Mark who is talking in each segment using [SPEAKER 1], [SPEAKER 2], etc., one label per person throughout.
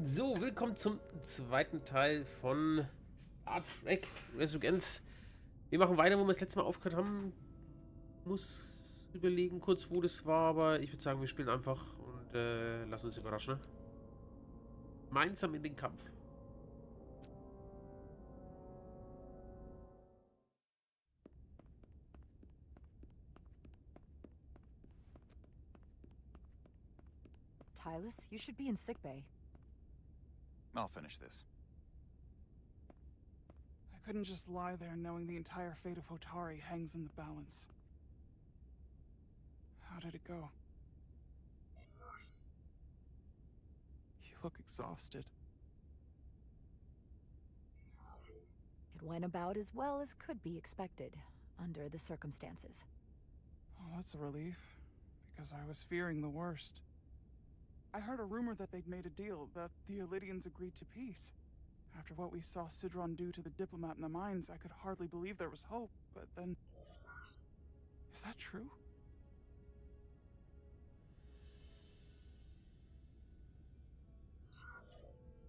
[SPEAKER 1] So, willkommen zum zweiten Teil von Star Trek Resurgence. Wir machen weiter, wo wir das letzte Mal aufgehört haben. Muss überlegen kurz, wo das war, aber ich würde sagen, wir spielen einfach und lassen uns überraschen. Ne? Gemeinsam in den Kampf.
[SPEAKER 2] Tylis, you should be in sickbay.
[SPEAKER 3] I'll finish this.
[SPEAKER 4] I couldn't just lie there knowing the entire fate of Hotari hangs in the balance. How did it go? You look exhausted.
[SPEAKER 2] It went about as well as could be expected, under the circumstances.
[SPEAKER 4] Oh, that's a relief, because I was fearing the worst. I heard a rumor that they'd made a deal, that the Elidians agreed to peace. After what we saw Sidron do to the diplomat in the mines, I could hardly believe there was hope, but then... Is that true?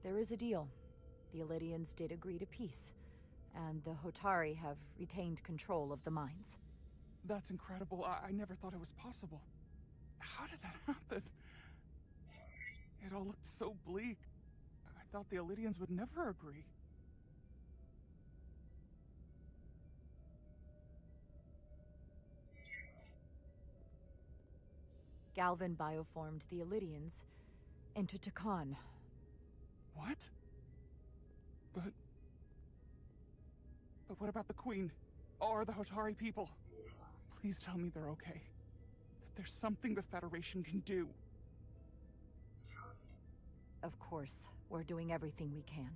[SPEAKER 2] There is a deal. The Elidians did agree to peace, and the Hotari have retained control of the mines.
[SPEAKER 4] That's incredible. I never thought it was possible. How did that happen? It all looked so bleak. I thought the Elidians would never agree.
[SPEAKER 2] Galvin bioformed the Elidians into Takan.
[SPEAKER 4] What? But what about the Queen? Or the Hotari people? Please tell me they're okay. That there's something the Federation can do.
[SPEAKER 2] Of course, we're doing everything we can.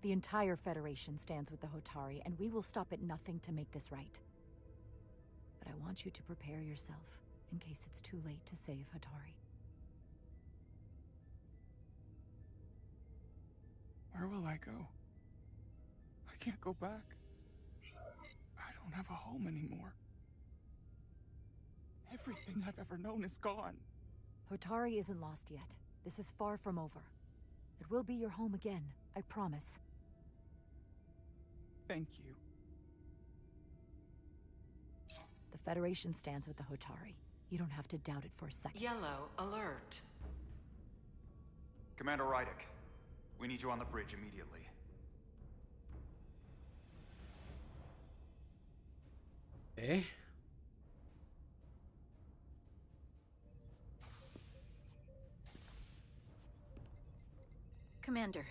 [SPEAKER 2] The entire Federation stands with the Hotari, and we will stop at nothing to make this right. But I want you to prepare yourself, in case it's too late to save Hotari.
[SPEAKER 4] Where will I go? I can't go back. I don't have a home anymore. Everything I've ever known is gone.
[SPEAKER 2] Hotari isn't lost yet. This is far from over. It will be your home again, I promise.
[SPEAKER 4] Thank you.
[SPEAKER 2] The Federation stands with the Hotari. You don't have to doubt it for a second.
[SPEAKER 5] Yellow alert.
[SPEAKER 3] Commander Rydick, we need you on the bridge immediately.
[SPEAKER 1] Eh?
[SPEAKER 2] Commander.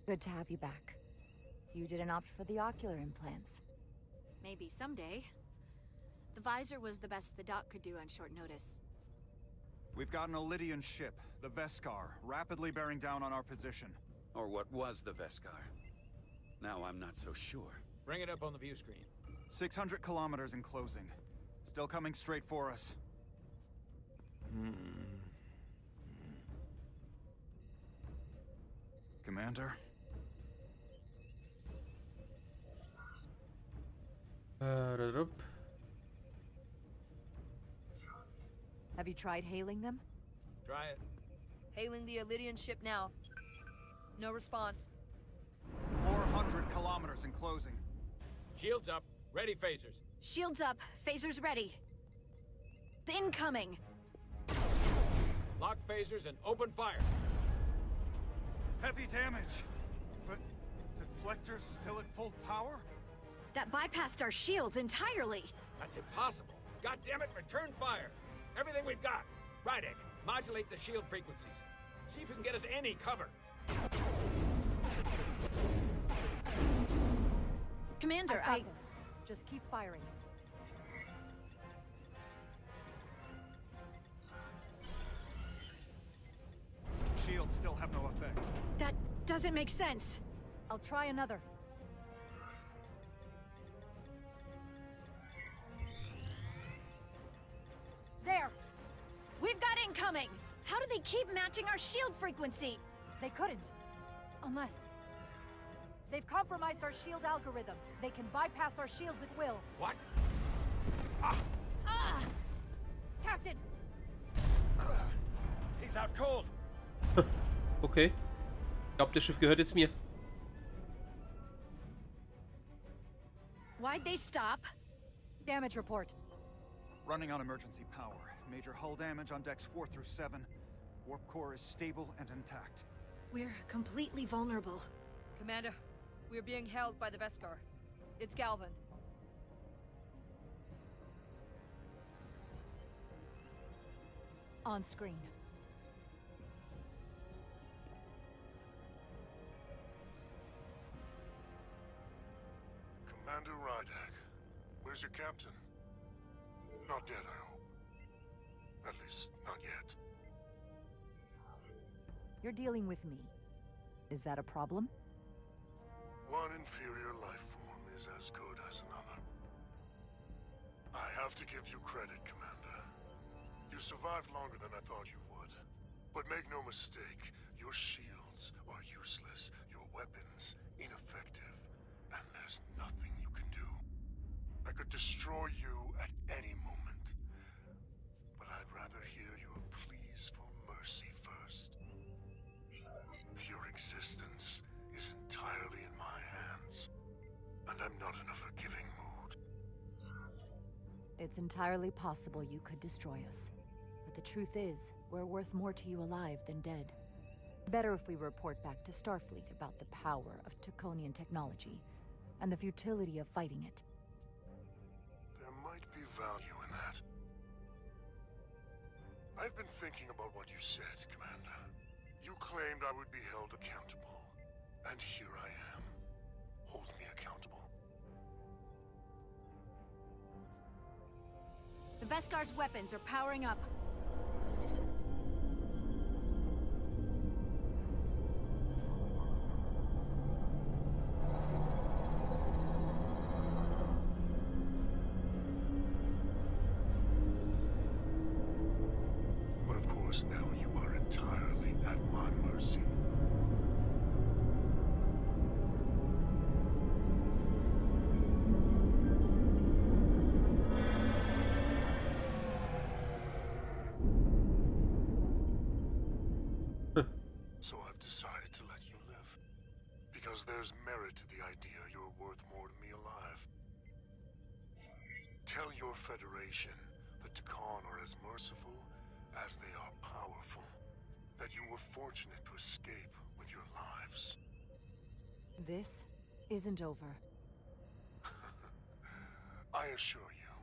[SPEAKER 2] Good to have you back. You didn't opt for the ocular implants.
[SPEAKER 6] Maybe someday. The visor was the best the doc could do on short notice.
[SPEAKER 3] We've got an Elidian ship, the Veskar, rapidly bearing down on our position.
[SPEAKER 7] Or what was the Veskar. Now I'm not so sure.
[SPEAKER 8] Bring it up on the view screen.
[SPEAKER 3] 600 kilometers in closing. Still coming straight for us. Commander?
[SPEAKER 2] Have you tried hailing them?
[SPEAKER 8] Try it.
[SPEAKER 9] Hailing the Elidian ship now. No response.
[SPEAKER 3] 400 kilometers in closing.
[SPEAKER 8] Shields up. Ready phasers.
[SPEAKER 6] Shields up, phasers ready. Incoming!
[SPEAKER 8] Lock phasers and open fire.
[SPEAKER 3] Heavy damage. But deflectors still at full power?
[SPEAKER 6] That bypassed our shields entirely!
[SPEAKER 8] That's impossible. God damn it, return fire. Everything we've got. Rydick, modulate the shield frequencies. See if you can get us any cover.
[SPEAKER 6] Commander,
[SPEAKER 2] I've got this. Just keep firing.
[SPEAKER 3] Shields still have no effect.
[SPEAKER 6] That doesn't make sense.
[SPEAKER 2] I'll try another. There!
[SPEAKER 6] We've got incoming! How do they keep matching our shield frequency?
[SPEAKER 2] They couldn't. Unless... They've compromised our shield algorithms. They can bypass our shields at will.
[SPEAKER 8] What?
[SPEAKER 2] Captain!
[SPEAKER 8] He's out cold.
[SPEAKER 1] Okay. Ich glaube, das Schiff gehört jetzt mir.
[SPEAKER 6] Why'd they stop?
[SPEAKER 2] Damage report.
[SPEAKER 3] Running on emergency power. Major hull damage on decks 4 through 7. Warp core is stable and intact.
[SPEAKER 6] We're completely vulnerable.
[SPEAKER 9] Commander, we're being held by the Veskar. It's Galvin.
[SPEAKER 2] On screen.
[SPEAKER 5] Commander Rydak, where's your captain? Not dead, I hope. At least, not yet.
[SPEAKER 2] You're dealing with me. Is that a problem?
[SPEAKER 5] One inferior life form is as good as another. I have to give you credit, Commander. You survived longer than I thought you would. But make no mistake, your shields are useless, your weapons ineffective, and there's nothing you can do. I could destroy you at any moment. But I'd rather hear your pleas for mercy first. Your existence is entirely in my hands, and I'm not in a forgiving mood.
[SPEAKER 2] It's entirely possible you could destroy us. But the truth is, we're worth more to you alive than dead. Better if we report back to Starfleet about the power of Taconian technology, and the futility of fighting it.
[SPEAKER 5] There might be value in that. I've been thinking about what you said, Commander. You claimed I would be held accountable. And here I am. Hold me accountable.
[SPEAKER 6] The Veskar's weapons are powering up.
[SPEAKER 5] But of course, now you are entirely at my mercy. So I've decided to let you live. Because there's merit to the idea you're worth more to me alive. Tell your Federation that Takan are as merciful as they are powerful. That you were fortunate to escape with your lives.
[SPEAKER 2] This isn't over.
[SPEAKER 5] I assure you,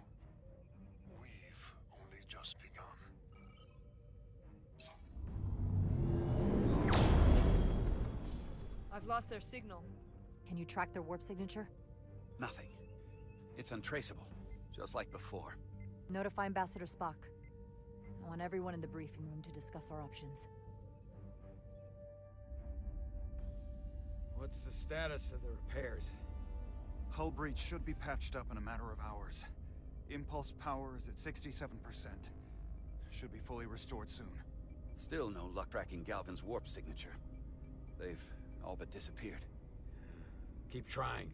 [SPEAKER 5] we've only just begun.
[SPEAKER 9] I've lost their signal.
[SPEAKER 2] Can you track their warp signature?
[SPEAKER 7] Nothing. It's untraceable, just like before.
[SPEAKER 2] Notify Ambassador Spock. I want everyone in the briefing room to discuss our options.
[SPEAKER 8] What's the status of the repairs?
[SPEAKER 3] Hull breach should be patched up in a matter of hours. Impulse power is at 67%. Should be fully restored soon.
[SPEAKER 7] Still no luck tracking Galvin's warp signature. They've all but disappeared.
[SPEAKER 8] Keep trying.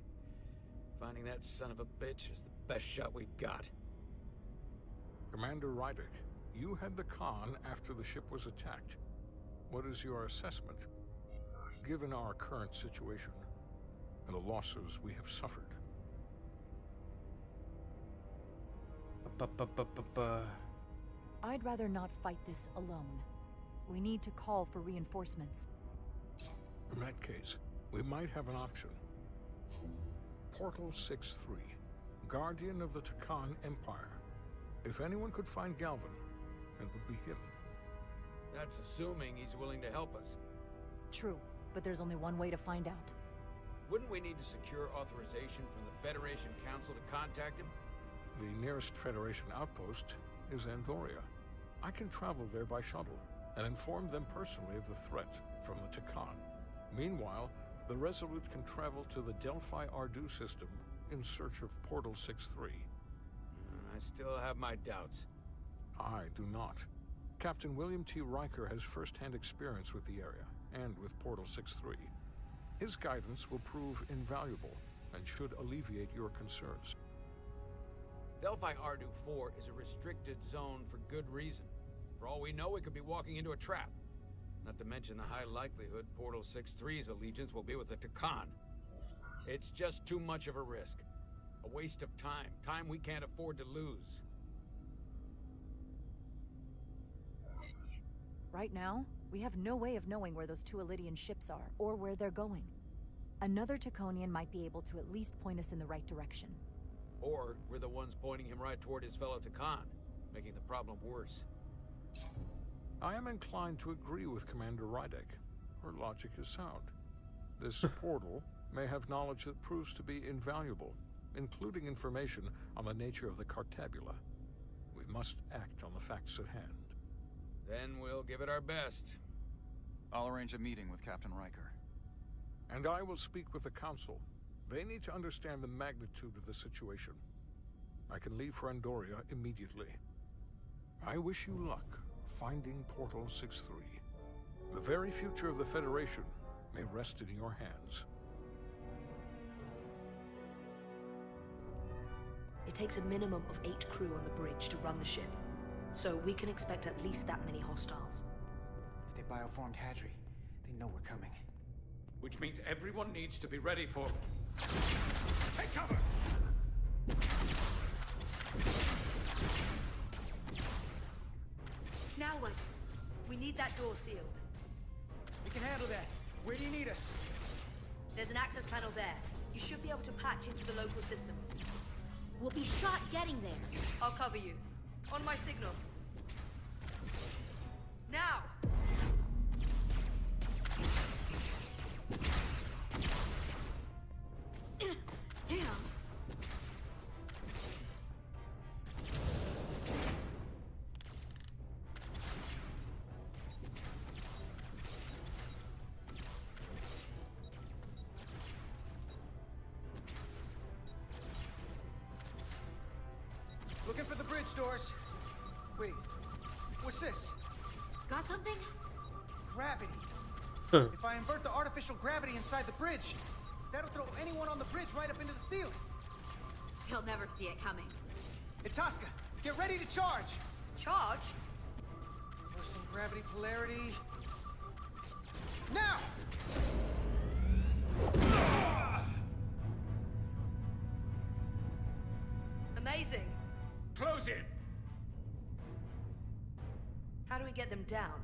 [SPEAKER 8] Finding that son of a bitch is the best shot we've got.
[SPEAKER 10] Commander Rydick, you had the con after the ship was attacked. What is your assessment? Given our current situation and the losses we have suffered.
[SPEAKER 2] I'd rather not fight this alone. We need to call for reinforcements.
[SPEAKER 10] In that case, we might have an option. Portal 6-3, Guardian of the Takan Empire. If anyone could find Galvin, it would be him.
[SPEAKER 8] That's assuming he's willing to help us.
[SPEAKER 2] True, but there's only one way to find out.
[SPEAKER 8] Wouldn't we need to secure authorization from the Federation Council to contact him?
[SPEAKER 10] The nearest Federation outpost is Andoria. I can travel there by shuttle and inform them personally of the threat from the Takan. Meanwhile, the Resolute can travel to the Delphi Ardu system in search of Portal 6-3.
[SPEAKER 8] I still have my doubts.
[SPEAKER 10] I do not. Captain William T. Riker has first-hand experience with the area and with Portal 6-3. His guidance will prove invaluable and should alleviate your concerns.
[SPEAKER 8] Delphi Ardu 4 is a restricted zone for good reason. For all we know, we could be walking into a trap. Not to mention the high likelihood Portal 6-3's allegiance will be with the Tekan. It's just too much of a risk. A waste of time. Time we can't afford to lose.
[SPEAKER 2] Right now, we have no way of knowing where those two Elydian ships are, or where they're going. Another Taconian might be able to at least point us in the right direction.
[SPEAKER 8] Or we're the ones pointing him right toward his fellow Tekan, making the problem worse.
[SPEAKER 10] I am inclined to agree with Commander Rydek. Her logic is sound. This portal may have knowledge that proves to be invaluable, including information on the nature of the Cartabula. We must act on the facts at hand.
[SPEAKER 8] Then we'll give it our best.
[SPEAKER 3] I'll arrange a meeting with Captain Riker.
[SPEAKER 10] And I will speak with the Council. They need to understand the magnitude of the situation. I can leave for Andoria immediately. I wish you luck finding Portal 6-3. The very future of the Federation may rest in your hands.
[SPEAKER 11] It takes a minimum of 8 crew on the bridge to run the ship, so we can expect at least that many hostiles.
[SPEAKER 12] If they bioformed Hadri, they know we're coming.
[SPEAKER 8] Which means everyone needs to be ready for... Take cover!
[SPEAKER 11] Now what? We need that door sealed.
[SPEAKER 12] We can handle that. Where do you need us?
[SPEAKER 11] There's an access panel there. You should be able to patch into the local systems.
[SPEAKER 6] We'll be shot getting there.
[SPEAKER 11] I'll cover you. On my signal. Now!
[SPEAKER 6] Damn.
[SPEAKER 12] Looking for the bridge doors. Wait, what's this?
[SPEAKER 6] Got something?
[SPEAKER 12] Gravity. If I invert the artificial gravity inside the bridge, that'll throw anyone on the bridge right up into the ceiling.
[SPEAKER 6] He'll never see it coming.
[SPEAKER 12] Itasca, get ready to charge.
[SPEAKER 11] Charge?
[SPEAKER 12] Reversing gravity polarity. Now!
[SPEAKER 11] Amazing.
[SPEAKER 8] Close in!
[SPEAKER 11] How do we get them down?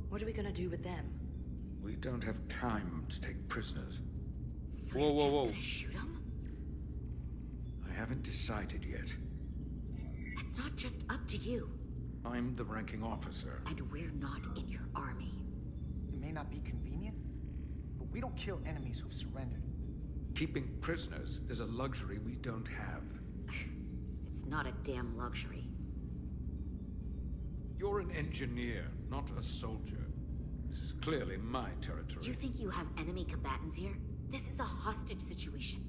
[SPEAKER 11] What are we gonna do with them?
[SPEAKER 8] We don't have time to take prisoners.
[SPEAKER 6] So
[SPEAKER 1] Whoa,
[SPEAKER 6] you're
[SPEAKER 1] whoa,
[SPEAKER 6] just
[SPEAKER 1] whoa.
[SPEAKER 6] gonna shoot him?
[SPEAKER 8] I haven't decided yet.
[SPEAKER 6] That's not just up to you.
[SPEAKER 8] I'm the ranking officer.
[SPEAKER 6] And we're not in your army.
[SPEAKER 12] It may not be convenient, but we don't kill enemies who've surrendered.
[SPEAKER 8] Keeping prisoners is a luxury we don't have.
[SPEAKER 6] It's not a damn luxury.
[SPEAKER 8] You're an engineer, not a soldier. This is clearly my territory.
[SPEAKER 6] You think you have enemy combatants here? This is a hostage situation.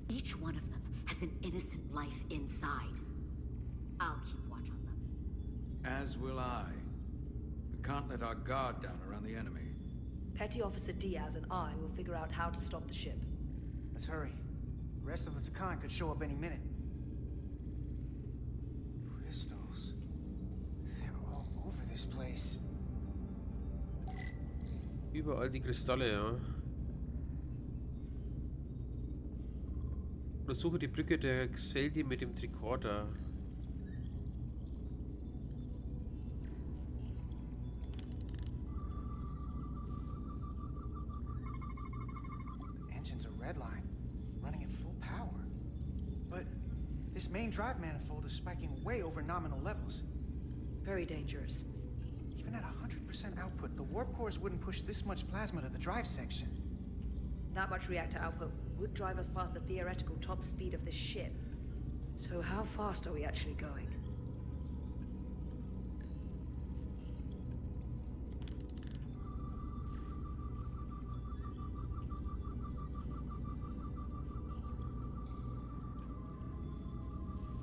[SPEAKER 6] Each one of them has an innocent life inside. I'll keep watch on them.
[SPEAKER 8] As will I. We can't let our guard down around the enemy.
[SPEAKER 11] Petty Officer Diaz and I will figure out how to stop the ship.
[SPEAKER 12] Let's hurry. The rest of the Tekan could show up any minute. Crystals. They're all over this place.
[SPEAKER 1] Überall die Kristalle, ja. Untersuche die Brücke der Xeldi mit dem Tricorder.
[SPEAKER 12] Engine's a red line, running at full power. But this main drive manifold is spiking way over nominal levels.
[SPEAKER 11] Very dangerous.
[SPEAKER 12] Even at 100% output, the warp cores wouldn't push this much plasma to the drive section.
[SPEAKER 11] That much reactor output would drive us past the theoretical top speed of this ship. So how fast are we actually going?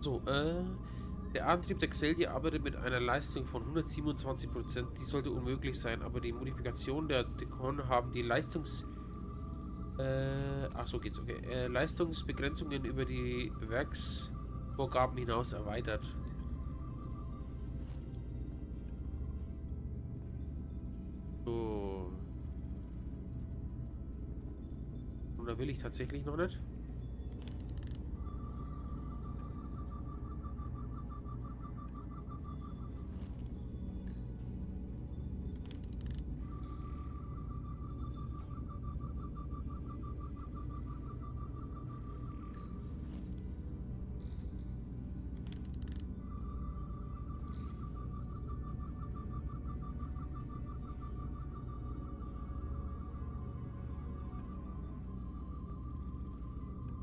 [SPEAKER 1] So, der Antrieb der Xeldi arbeitet mit einer Leistung von 127%. Die sollte unmöglich sein, aber die Modifikationen der Dekon haben die ach so geht's, okay. Leistungsbegrenzungen über die Werksvorgaben hinaus erweitert. So. Und da will ich tatsächlich noch nicht.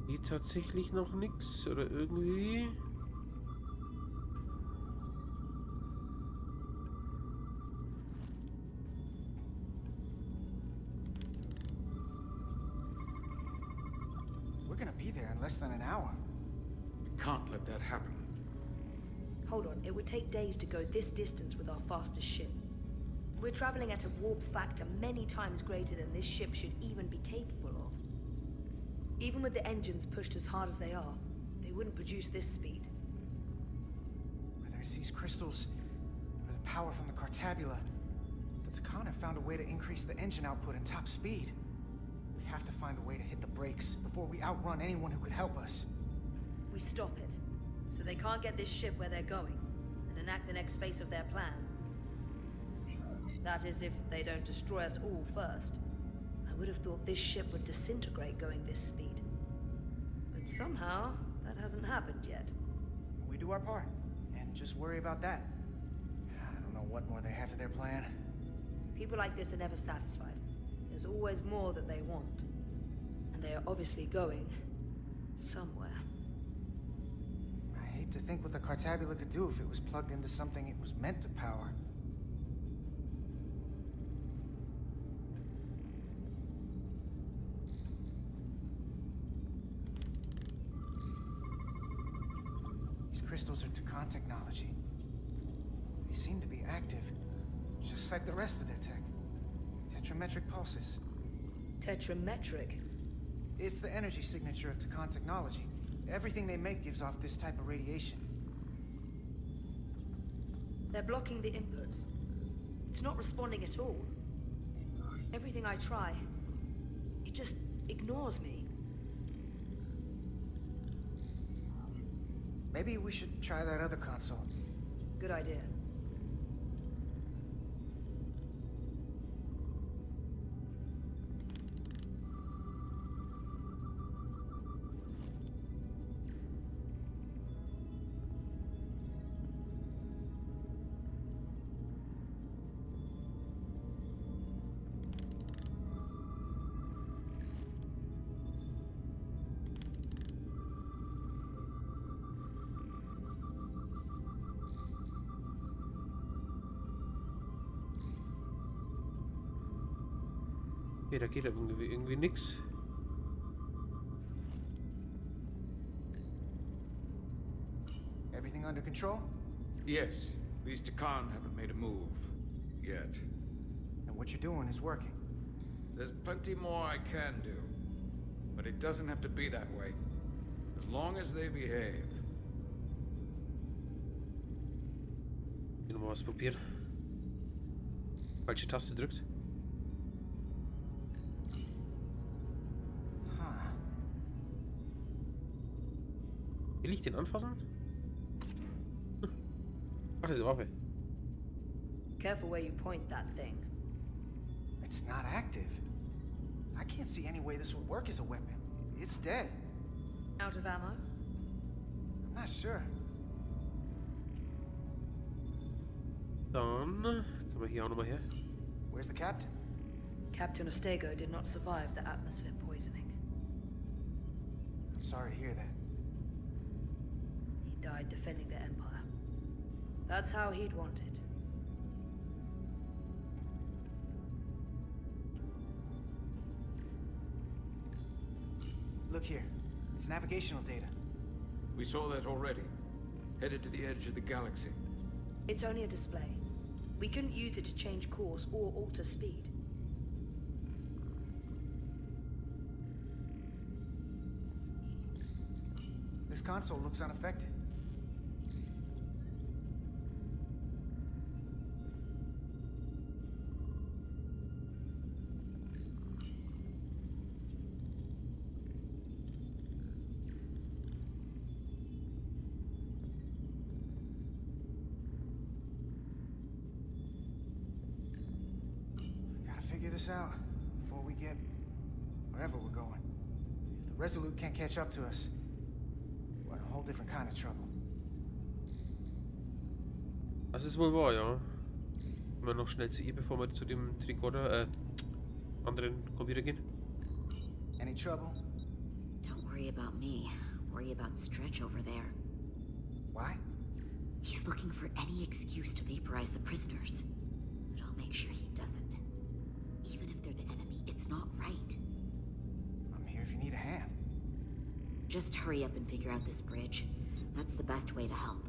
[SPEAKER 1] Geht tatsächlich noch nichts oder irgendwie.
[SPEAKER 12] We're gonna be there in less than an hour.
[SPEAKER 8] We can't let that happen.
[SPEAKER 11] Hold on, it would take days to go this distance with our fastest ship. We're traveling at a warp factor many times greater than this ship should even be capable of. Even with the engines pushed as hard as they are, they wouldn't produce this speed.
[SPEAKER 12] Whether it's these crystals or the power from the Cartabula, the Takan have found a way to increase the engine output and top speed. We have to find a way to hit the brakes before we outrun anyone who could help us.
[SPEAKER 11] We stop it, so they can't get this ship where they're going, and enact the next phase of their plan. That is, if they don't destroy us all first. I would have thought this ship would disintegrate going this speed. But somehow, that hasn't happened yet.
[SPEAKER 12] We do our part, and just worry about that. I don't know what more they have to their plan.
[SPEAKER 11] People like this are never satisfied. There's always more that they want. And they are obviously going somewhere.
[SPEAKER 12] I hate to think what the Cartabula could do if it was plugged into something it was meant to power. These crystals are Takan technology. They seem to be active, just like the rest of their tech. Tetrametric pulses.
[SPEAKER 11] Tetrametric?
[SPEAKER 12] It's the energy signature of Takan technology. Everything they make gives off this type of radiation.
[SPEAKER 11] They're blocking the inputs. It's not responding at all. Everything I try, it just ignores me.
[SPEAKER 12] Maybe we should try that other console.
[SPEAKER 11] Good idea.
[SPEAKER 1] Okay, da geht irgendwie nix.
[SPEAKER 12] Everything under control?
[SPEAKER 8] Yes, these Takan haven't made a move. Yet.
[SPEAKER 12] And what you're doing is working.
[SPEAKER 8] There's plenty more I can do. But it doesn't have to be that way. As long as they behave.
[SPEAKER 1] Ich nochmal was probieren. Falsche Taste drückt. Will ich den anfassen? Ach, diese Waffe.
[SPEAKER 11] Careful where you point that thing.
[SPEAKER 12] It's not active. I can't see any way this would work as a weapon. It's dead.
[SPEAKER 11] Out of ammo?
[SPEAKER 12] I'm not sure.
[SPEAKER 1] Dann können wir hier auch nochmal her.
[SPEAKER 12] Where's the captain?
[SPEAKER 11] Captain Ostego did not survive the atmosphere poisoning.
[SPEAKER 12] I'm sorry to hear that.
[SPEAKER 11] He died defending the Empire. That's how he'd want it.
[SPEAKER 12] Look here. It's navigational data.
[SPEAKER 8] We saw that already. Headed to the edge of the galaxy.
[SPEAKER 11] It's only a display. We couldn't use it to change course or alter speed.
[SPEAKER 12] This console looks unaffected. Gotta figure this out before we get wherever we're going. If the Resolute can't catch up to us, we're in a whole different kind of trouble.
[SPEAKER 1] Das ist wohl wahr, ja. Immer noch schnell zu ihr, bevor wir zu dem Tricorder, anderen Computer gehen.
[SPEAKER 12] Any trouble?
[SPEAKER 6] Don't worry about me. Worry about Stretch over there.
[SPEAKER 12] Why?
[SPEAKER 6] He's looking for any excuse to vaporize the prisoners. But I'll make sure he doesn't. Even if they're the enemy, it's not right.
[SPEAKER 12] I'm here if you need a hand.
[SPEAKER 6] Just hurry up and figure out this bridge. That's the best way to help.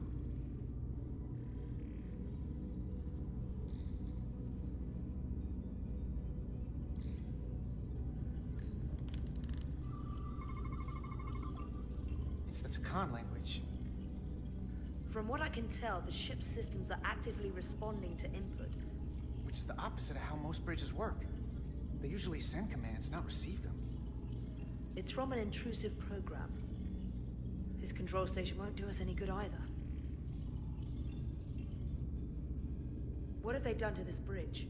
[SPEAKER 12] It's the Takan language.
[SPEAKER 11] From what I can tell, the ship's systems are actively responding to input.
[SPEAKER 12] Which is the opposite of how most bridges work. They usually send commands, not receive them.
[SPEAKER 11] It's from an intrusive program. This control station won't do us any good either. What have they done to this bridge?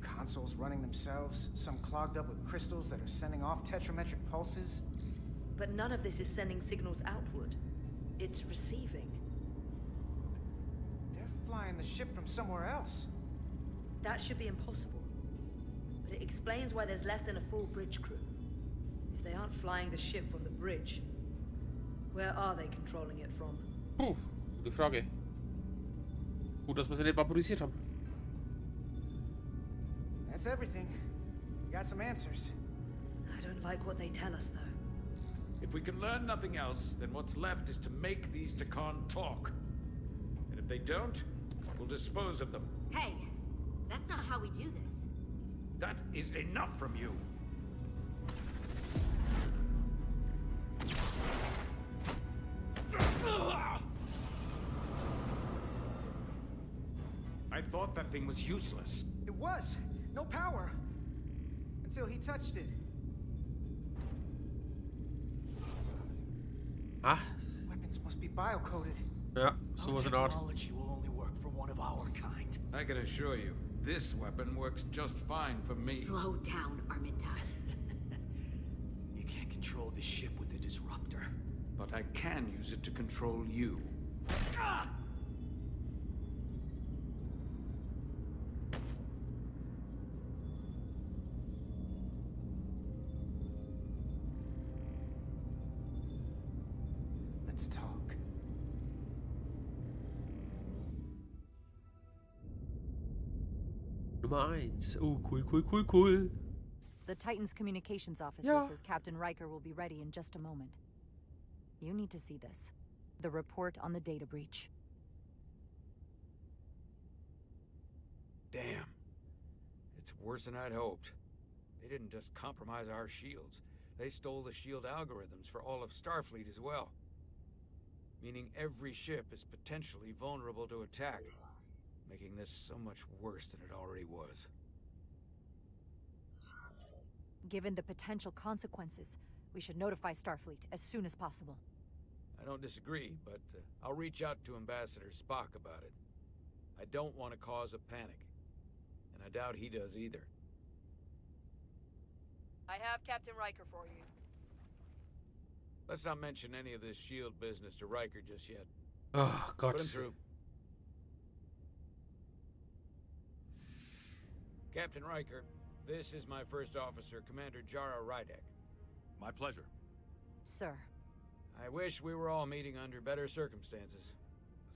[SPEAKER 12] Consoles running themselves, some clogged up with crystals that are sending off tetrametric pulses.
[SPEAKER 11] But none of this is sending signals outward. It's receiving.
[SPEAKER 12] They're flying the ship from somewhere else.
[SPEAKER 11] That should be impossible. But it explains why there's less than a full bridge crew. If they aren't flying the ship from the bridge, where are they controlling it from?
[SPEAKER 1] Gute Frage. Gut, dass wir sie nicht vaporisiert haben.
[SPEAKER 12] That's everything. We got some answers.
[SPEAKER 11] I don't like what they tell us, though.
[SPEAKER 8] If we can learn nothing else, then what's left is to make these Takan talk. And if they don't, we'll dispose of them.
[SPEAKER 6] Hey, that's not how we do this.
[SPEAKER 8] That is enough from you. I thought that thing was useless.
[SPEAKER 12] It was. No power. Until he touched it.
[SPEAKER 1] Ah.
[SPEAKER 12] Weapons must be bio-coded.
[SPEAKER 1] Ja, sowas in Art.
[SPEAKER 13] Technology will only work for one of our kind.
[SPEAKER 8] I can assure you, this weapon works just fine for me.
[SPEAKER 6] Slow down, Arminta.
[SPEAKER 13] You can't control the ship with a disruptor.
[SPEAKER 8] But I can use it to control you.
[SPEAKER 13] Ah!
[SPEAKER 12] Let's talk.
[SPEAKER 1] Nummer 1. Oh, cool.
[SPEAKER 2] The Titan's communications officer
[SPEAKER 1] Yeah.
[SPEAKER 2] says Captain Riker will be ready in just a moment. You need to see this. The report on the data breach.
[SPEAKER 8] Damn. It's worse than I'd hoped. They didn't just compromise our shields. They stole the shield algorithms for all of Starfleet as well. Meaning every ship is potentially vulnerable to attack, making this so much worse than it already was.
[SPEAKER 2] Given the potential consequences, we should notify Starfleet as soon as possible.
[SPEAKER 8] I don't disagree, but I'll reach out to Ambassador Spock about it. I don't want to cause a panic, and I doubt he does either.
[SPEAKER 9] I have Captain Riker for you.
[SPEAKER 8] Let's not mention any of this shield business to Riker just yet.
[SPEAKER 1] Oh, Gott.
[SPEAKER 8] Put him through. Captain Riker, this is my first officer, Commander Jara Rydek.
[SPEAKER 14] My pleasure.
[SPEAKER 2] Sir.
[SPEAKER 8] I wish we were all meeting under better circumstances.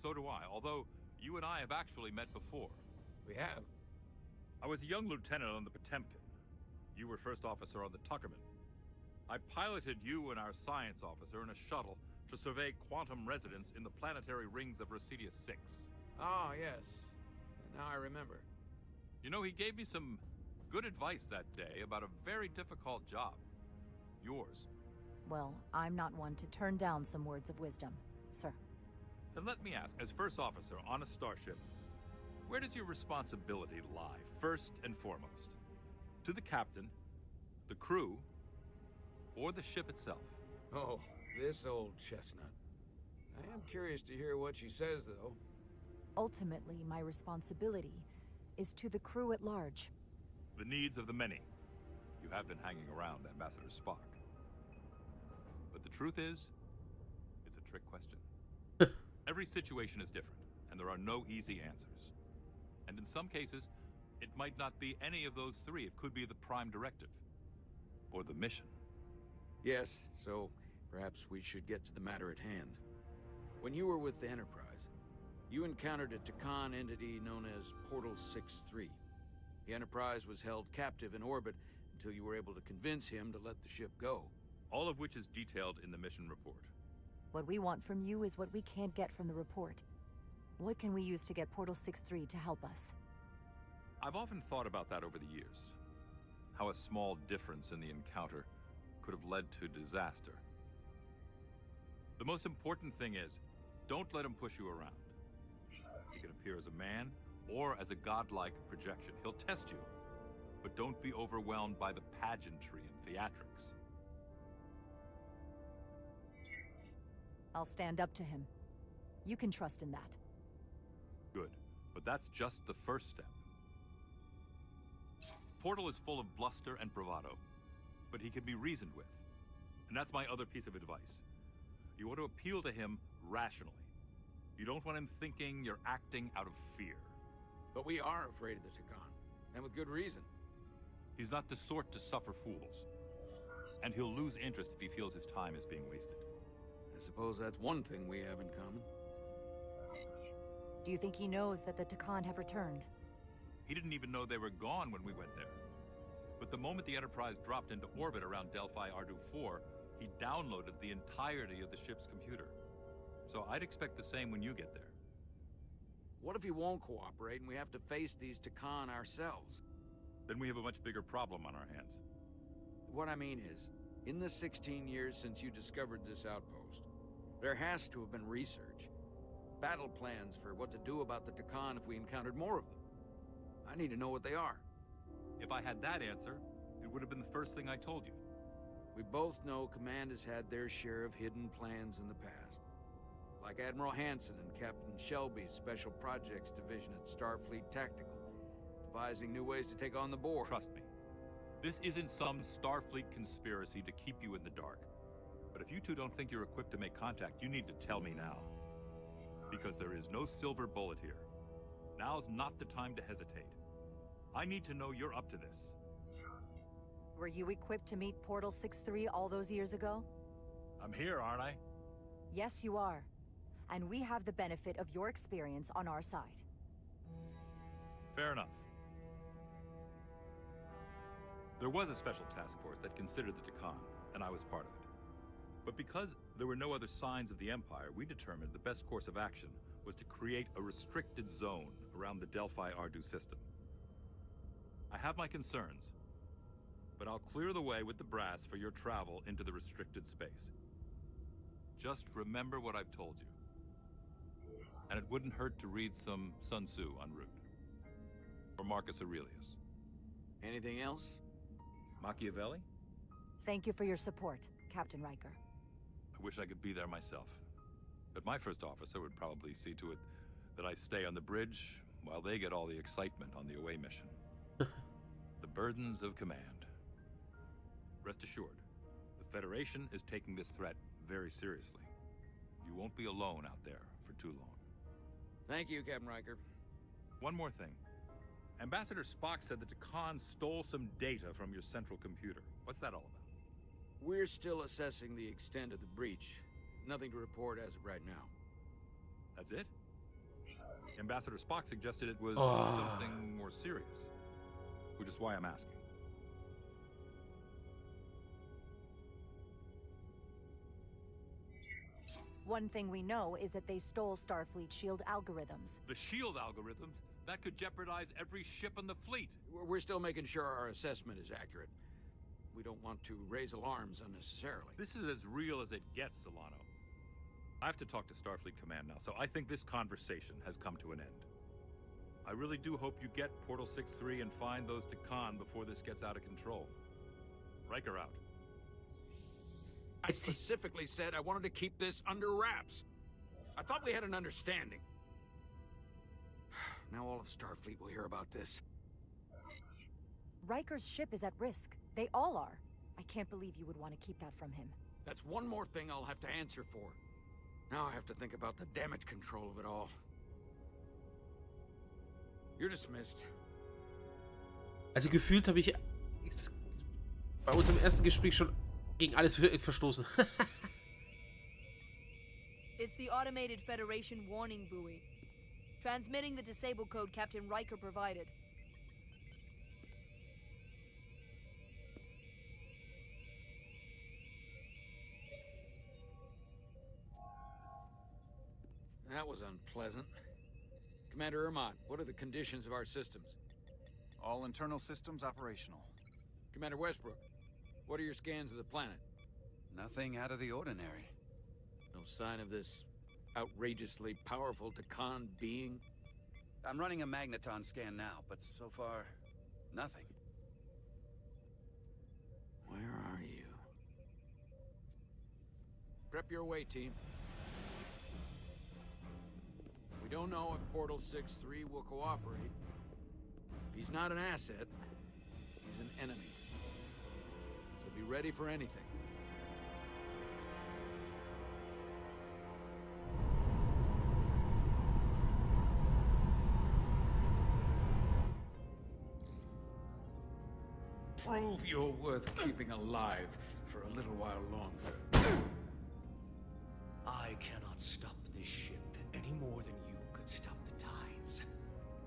[SPEAKER 14] So do I, although you and I have actually met before.
[SPEAKER 8] We have?
[SPEAKER 14] I was a young lieutenant on the Potemkin. You were first officer on the Tuckerman. I piloted you and our science officer in a shuttle to survey quantum resonance in the planetary rings of Residius 6.
[SPEAKER 8] Ah, yes. Now I remember.
[SPEAKER 14] You know, he gave me some good advice that day about a very difficult job. Yours.
[SPEAKER 2] Well, I'm not one to turn down some words of wisdom, sir.
[SPEAKER 14] Then let me ask, as first officer on a starship, where does your responsibility lie, first and foremost? To the captain, the crew, or the ship itself?
[SPEAKER 8] Oh, this old chestnut. I am curious to hear what she says, though.
[SPEAKER 2] Ultimately, my responsibility is to the crew at large.
[SPEAKER 14] The needs of the many. You have been hanging around Ambassador Spock. But the truth is, it's a trick question. Every situation is different, and there are no easy answers. And in some cases, it might not be any of those three. It could be the prime directive. Or the mission.
[SPEAKER 8] Yes, so perhaps we should get to the matter at hand. When you were with the Enterprise, you encountered a Takan entity known as Portal 6-3. The Enterprise was held captive in orbit until you were able to convince him to let the ship go.
[SPEAKER 14] All of which is detailed in the mission report.
[SPEAKER 2] What we want from you is what we can't get from the report. What can we use to get Portal 6-3 to help us?
[SPEAKER 14] I've often thought about that over the years. How a small difference in the encounter could have led to disaster. The most important thing is, don't let him push you around. He can appear as a man, or as a godlike projection. He'll test you, but don't be overwhelmed by the pageantry and theatrics.
[SPEAKER 2] I'll stand up to him. You can trust in that.
[SPEAKER 14] Good, but that's just the first step. Portal is full of bluster and bravado, but he can be reasoned with. And that's my other piece of advice. You want to appeal to him rationally. You don't want him thinking you're acting out of fear.
[SPEAKER 8] But we are afraid of the Takan, and with good reason.
[SPEAKER 14] He's not the sort to suffer fools. And he'll lose interest if he feels his time is being wasted.
[SPEAKER 8] I suppose that's one thing we have in common.
[SPEAKER 2] Do you think he knows that the Takan have returned?
[SPEAKER 14] He didn't even know they were gone when we went there. But the moment the Enterprise dropped into orbit around Delphi Ardu 4, he downloaded the entirety of the ship's computer. So I'd expect the same when you get there.
[SPEAKER 8] What if he won't cooperate and we have to face these Takan ourselves?
[SPEAKER 14] Then we have a much bigger problem on our hands.
[SPEAKER 8] What I mean is, in the 16 years since you discovered this outpost, there has to have been research. Battle plans for what to do about the Takan if we encountered more of them. I need to know what they are.
[SPEAKER 14] If I had that answer, it would have been the first thing I told you.
[SPEAKER 8] We both know Command has had their share of hidden plans in the past. Like Admiral Hansen and Captain Shelby's Special Projects Division at Starfleet Tactical, devising new ways to take on the Borg.
[SPEAKER 14] Trust me, this isn't some Starfleet conspiracy to keep you in the dark. But if you two don't think you're equipped to make contact, you need to tell me now. Because there is no silver bullet here. Now's not the time to hesitate. I need to know you're up to this.
[SPEAKER 2] Were you equipped to meet Portal 6-3 all those years ago?
[SPEAKER 14] I'm here, aren't I?
[SPEAKER 2] Yes, you are. And we have the benefit of your experience on our side.
[SPEAKER 14] Fair enough. There was a special task force that considered the Takan, and I was part of it. But because there were no other signs of the Empire, we determined the best course of action was to create a restricted zone around the Delphi Ardu system. I have my concerns, but I'll clear the way with the brass for your travel into the restricted space. Just remember what I've told you. And it wouldn't hurt to read some Sun Tzu en route. Or Marcus Aurelius.
[SPEAKER 8] Anything else?
[SPEAKER 14] Machiavelli?
[SPEAKER 2] Thank you for your support, Captain Riker.
[SPEAKER 14] I wish I could be there myself. But my first officer would probably see to it that I stay on the bridge while they get all the excitement on the away mission. The burdens of command. Rest assured, the Federation is taking this threat very seriously. You won't be alone out there for too long.
[SPEAKER 8] Thank you, Captain Riker.
[SPEAKER 14] One more thing. Ambassador Spock said that Takan stole some data from your central computer. What's that all about?
[SPEAKER 8] We're still assessing the extent of the breach. Nothing to report as of right now.
[SPEAKER 14] That's it? Ambassador Spock suggested it was something more serious. Which is why I'm asking.
[SPEAKER 2] One thing we know is that they stole Starfleet shield algorithms.
[SPEAKER 14] The shield algorithms? That could jeopardize every ship in the fleet.
[SPEAKER 8] We're still making sure our assessment is accurate. We don't want to raise alarms unnecessarily.
[SPEAKER 14] This is as real as it gets, Solano. I have to talk to Starfleet Command now, so I think this conversation has come to an end. I really do hope you get Portal 6-3 and find those Tekan before this gets out of control. Riker out.
[SPEAKER 8] I specifically said I wanted to keep this under wraps. I thought we had an understanding. Now all of Starfleet will hear about this.
[SPEAKER 2] Riker's ship is at risk. They all are. I can't believe you would want to keep that from him.
[SPEAKER 8] That's one more thing I'll have to answer for. Now I have to think about the damage control of it all. You're dismissed.
[SPEAKER 1] Also gefühlt habe ich bei unserem ersten Gespräch schon gegen alles verstoßen.
[SPEAKER 9] It's the automated Federation warning buoy. Transmitting the disable code Captain Riker provided.
[SPEAKER 8] That was unpleasant. Commander Ermont, what are the conditions of our systems?
[SPEAKER 3] All internal systems operational.
[SPEAKER 8] Commander Westbrook, what are your scans of the planet?
[SPEAKER 7] Nothing out of the ordinary.
[SPEAKER 8] No sign of this outrageously powerful Tekan being?
[SPEAKER 7] I'm running a magneton scan now, but so far, nothing.
[SPEAKER 8] Where are you? Prep your way, team. We don't know if Portal 6-3 will cooperate. If he's not an asset, he's an enemy. So be ready for anything. Prove you're worth keeping alive for a little while longer.
[SPEAKER 13] I cannot stop this ship any more than you could stop the tides.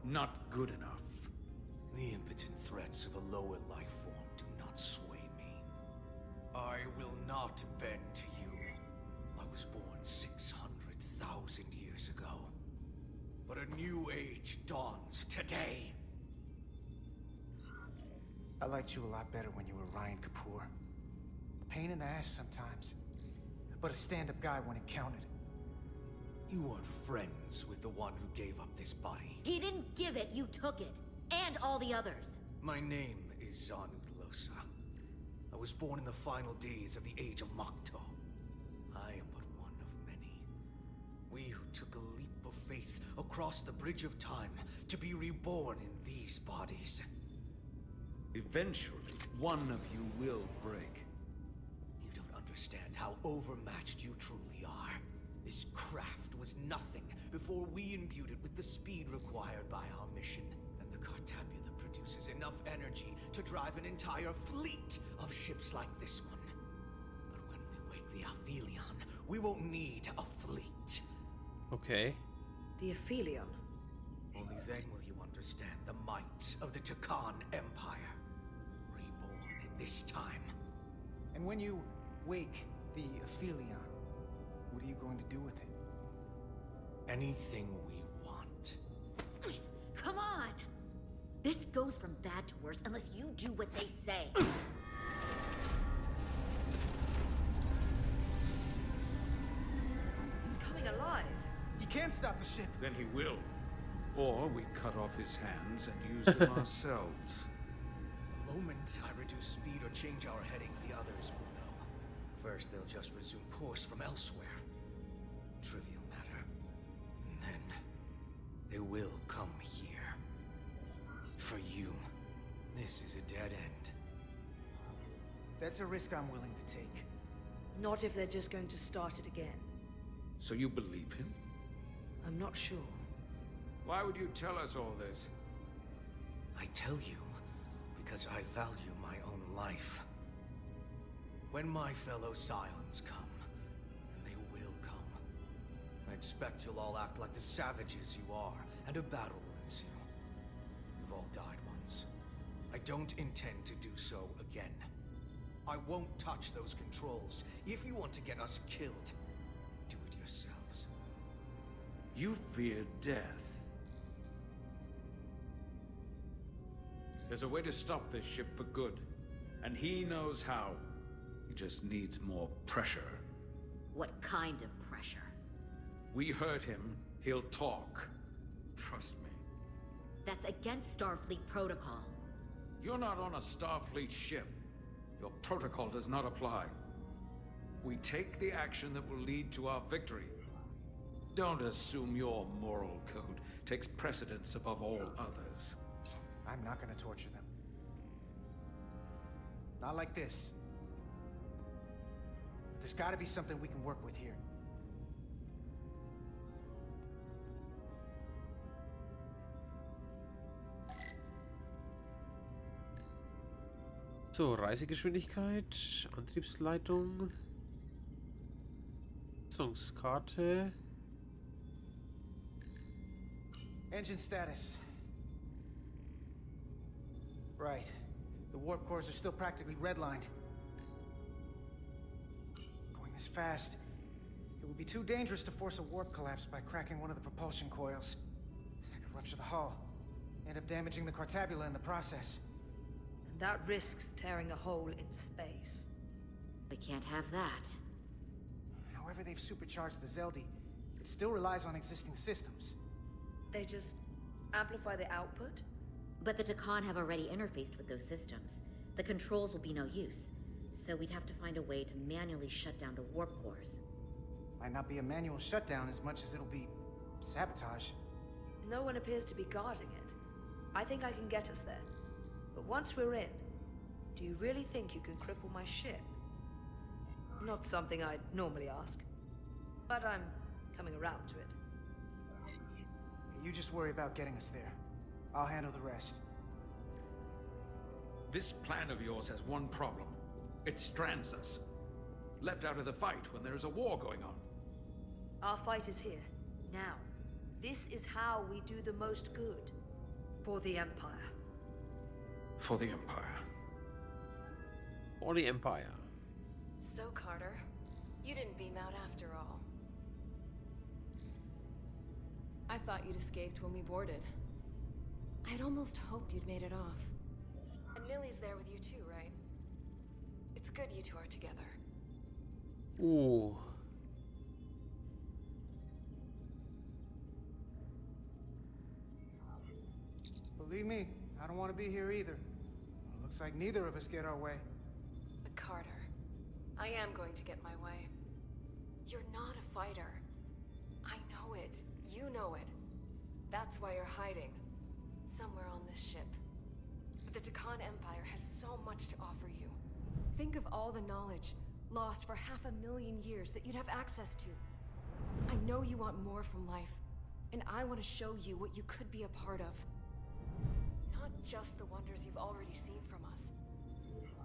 [SPEAKER 8] Not good enough.
[SPEAKER 13] The impotent threats of a lower life form do not sway me. I will not bend to you. I was born 600,000 years ago. But a new age dawns today.
[SPEAKER 12] I liked you a lot better when you were Ryan Kapoor. A pain in the ass sometimes, but a stand-up guy when it counted.
[SPEAKER 13] You weren't friends with the one who gave up this body.
[SPEAKER 6] He didn't give it, you took it. And all the others.
[SPEAKER 13] My name is Zanud Losa. I was born in the final days of the Age of Makto. I am but one of many. We who took a leap of faith across the bridge of time to be reborn in these bodies.
[SPEAKER 8] Eventually, one of you will break.
[SPEAKER 13] You don't understand how overmatched you truly are. This craft was nothing before we imbued it with the speed required by our mission. And the Cartabula produces enough energy to drive an entire fleet of ships like this one. But when we wake the Aphelion, we won't need a fleet.
[SPEAKER 1] Okay.
[SPEAKER 11] The Aphelion?
[SPEAKER 13] Only then will you understand the might of the Tekan Empire. Reborn in this time.
[SPEAKER 12] And when you wake the Aphelion, what are you going to do with it?
[SPEAKER 13] Anything we want.
[SPEAKER 6] Come on! This goes from bad to worse unless you do what they say.
[SPEAKER 11] It's coming alive.
[SPEAKER 12] You can't stop the ship.
[SPEAKER 8] Then he will. Or we cut off his hands and use them ourselves.
[SPEAKER 13] The moment I reduce speed or change our heading, the others will know. First, they'll just resume course from elsewhere. Trivial matter. And then, they will come here. For you, this is a dead end.
[SPEAKER 12] That's a risk I'm willing to take.
[SPEAKER 11] Not if they're just going to start it again.
[SPEAKER 8] So you believe him?
[SPEAKER 11] I'm not sure.
[SPEAKER 8] Why would you tell us all this?
[SPEAKER 13] I tell you because I value my own life. When my fellow Scions come, and they will come, I expect you'll all act like the savages you are, and a battle will ensue. You've all died once. I don't intend to do so again. I won't touch those controls. If you want to get us killed, do it yourselves.
[SPEAKER 8] You fear death. There's a way to stop this ship for good, and he knows how. He just needs more pressure.
[SPEAKER 6] What kind of pressure?
[SPEAKER 8] We hurt him, he'll talk. Trust me.
[SPEAKER 6] That's against Starfleet protocol.
[SPEAKER 8] You're not on a Starfleet ship. Your protocol does not apply. We take the action that will lead to our victory. Don't assume your moral code takes precedence above all others.
[SPEAKER 12] I'm not gonna torture them. Not like this. There's gotta be something we can work with here.
[SPEAKER 1] So, Reisegeschwindigkeit, Antriebsleitung, Nutzungskarte.
[SPEAKER 12] Engine status. Right. The warp cores are still practically redlined. Going this fast, it would be too dangerous to force a warp collapse by cracking one of the propulsion coils. That could rupture the hull, end up damaging the Cartabula in the process.
[SPEAKER 11] And that risks tearing a hole in space.
[SPEAKER 6] We can't have that.
[SPEAKER 12] However they've supercharged the Zeldi, it still relies on existing systems.
[SPEAKER 11] They just amplify the output?
[SPEAKER 6] But the Takan have already interfaced with those systems. The controls will be no use. So we'd have to find a way to manually shut down the warp cores.
[SPEAKER 12] Might not be a manual shutdown as much as it'll be sabotage.
[SPEAKER 11] No one appears to be guarding it. I think I can get us there. But once we're in, do you really think you can cripple my ship? Not something I'd normally ask. But I'm coming around to it.
[SPEAKER 12] You just worry about getting us there. I'll handle the rest.
[SPEAKER 8] This plan of yours has one problem. It strands us. Left out of the fight when there is a war going on.
[SPEAKER 11] Our fight is here, now. This is how we do the most good. For the Empire.
[SPEAKER 8] For the Empire.
[SPEAKER 1] For the Empire.
[SPEAKER 15] So, Carter, you didn't beam out after all. I thought you'd escaped when we boarded. I'd almost hoped you'd made it off. And Millie's there with you too, right? It's good you two are together.
[SPEAKER 1] Ooh.
[SPEAKER 12] Believe me, I don't want to be here either. It looks like neither of us get our way.
[SPEAKER 15] But Carter, I am going to get my way. You're not a fighter. I know it. You know it. That's why you're hiding. Somewhere on this ship. But the Takan Empire has so much to offer you. Think of all the knowledge lost for 500,000 years that you'd have access to. I know you want more from life, and I want to show you what you could be a part of. Not just the wonders you've already seen from us.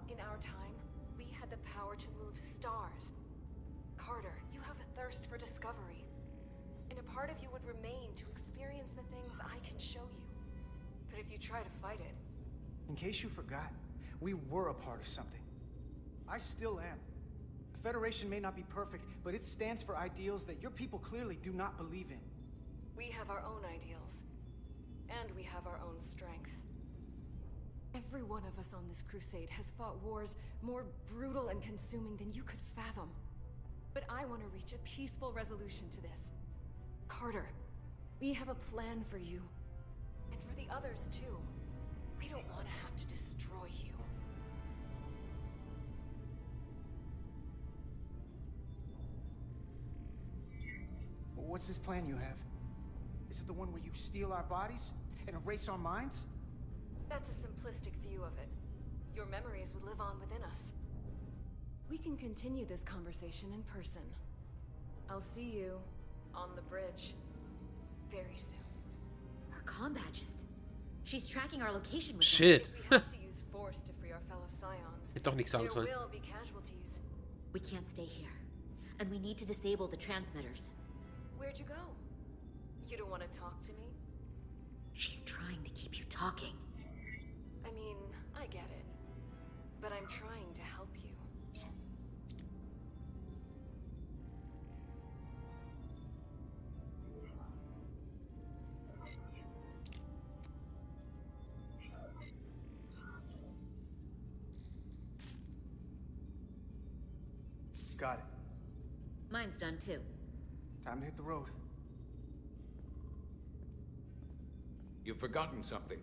[SPEAKER 15] In our time, we had the power to move stars. Carter, you have a thirst for discovery. And a part of you would remain to experience the things I can show you. But if you try to fight it...
[SPEAKER 12] In case you forgot, we were a part of something. I still am. The Federation may not be perfect, but it stands for ideals that your people clearly do not believe in.
[SPEAKER 15] We have our own ideals. And we have our own strength. Every one of us on this crusade has fought wars more brutal and consuming than you could fathom. But I want to reach a peaceful resolution to this. Carter, we have a plan for you. And for the others, too. We don't want to have to destroy you.
[SPEAKER 12] What's this plan you have? Is it the one where you steal our bodies and erase our minds?
[SPEAKER 15] That's a simplistic view of it. Your memories would live on within us. We can continue this conversation in person. I'll see you on the bridge very soon.
[SPEAKER 6] Her comm badges. She's tracking our location with
[SPEAKER 1] Shit.
[SPEAKER 15] If we have to use force to free our fellow scions,
[SPEAKER 1] Hätte doch nichts sagen
[SPEAKER 15] there
[SPEAKER 1] sollen.
[SPEAKER 15] will be casualties.
[SPEAKER 6] We can't stay here. And we need to disable the transmitters.
[SPEAKER 15] Where'd you go? You don't want to talk to me?
[SPEAKER 6] She's trying to keep you talking.
[SPEAKER 15] I mean, I get it. But I'm trying to help you.
[SPEAKER 12] Got it.
[SPEAKER 6] Mine's done too.
[SPEAKER 12] Time to hit the road.
[SPEAKER 8] You've forgotten something.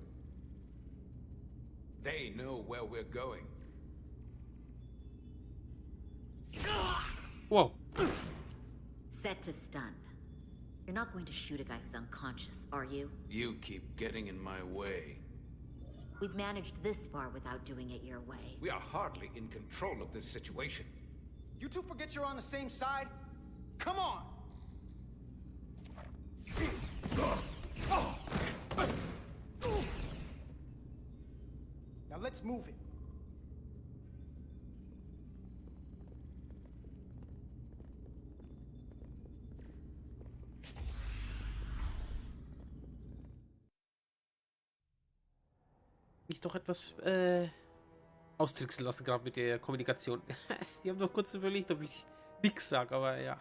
[SPEAKER 8] They know where we're going.
[SPEAKER 1] Whoa.
[SPEAKER 6] Set to stun. You're not going to shoot a guy who's unconscious, are you?
[SPEAKER 8] You keep getting in my way.
[SPEAKER 6] We've managed this far without doing it your way.
[SPEAKER 8] We are hardly in control of this situation.
[SPEAKER 12] You two forget you're on the same side? Come on! Now let's move it.
[SPEAKER 1] Mich doch etwas austricksen lassen, gerade mit der Kommunikation. Die haben doch kurz überlegt, ob ich nichts sage, aber ja.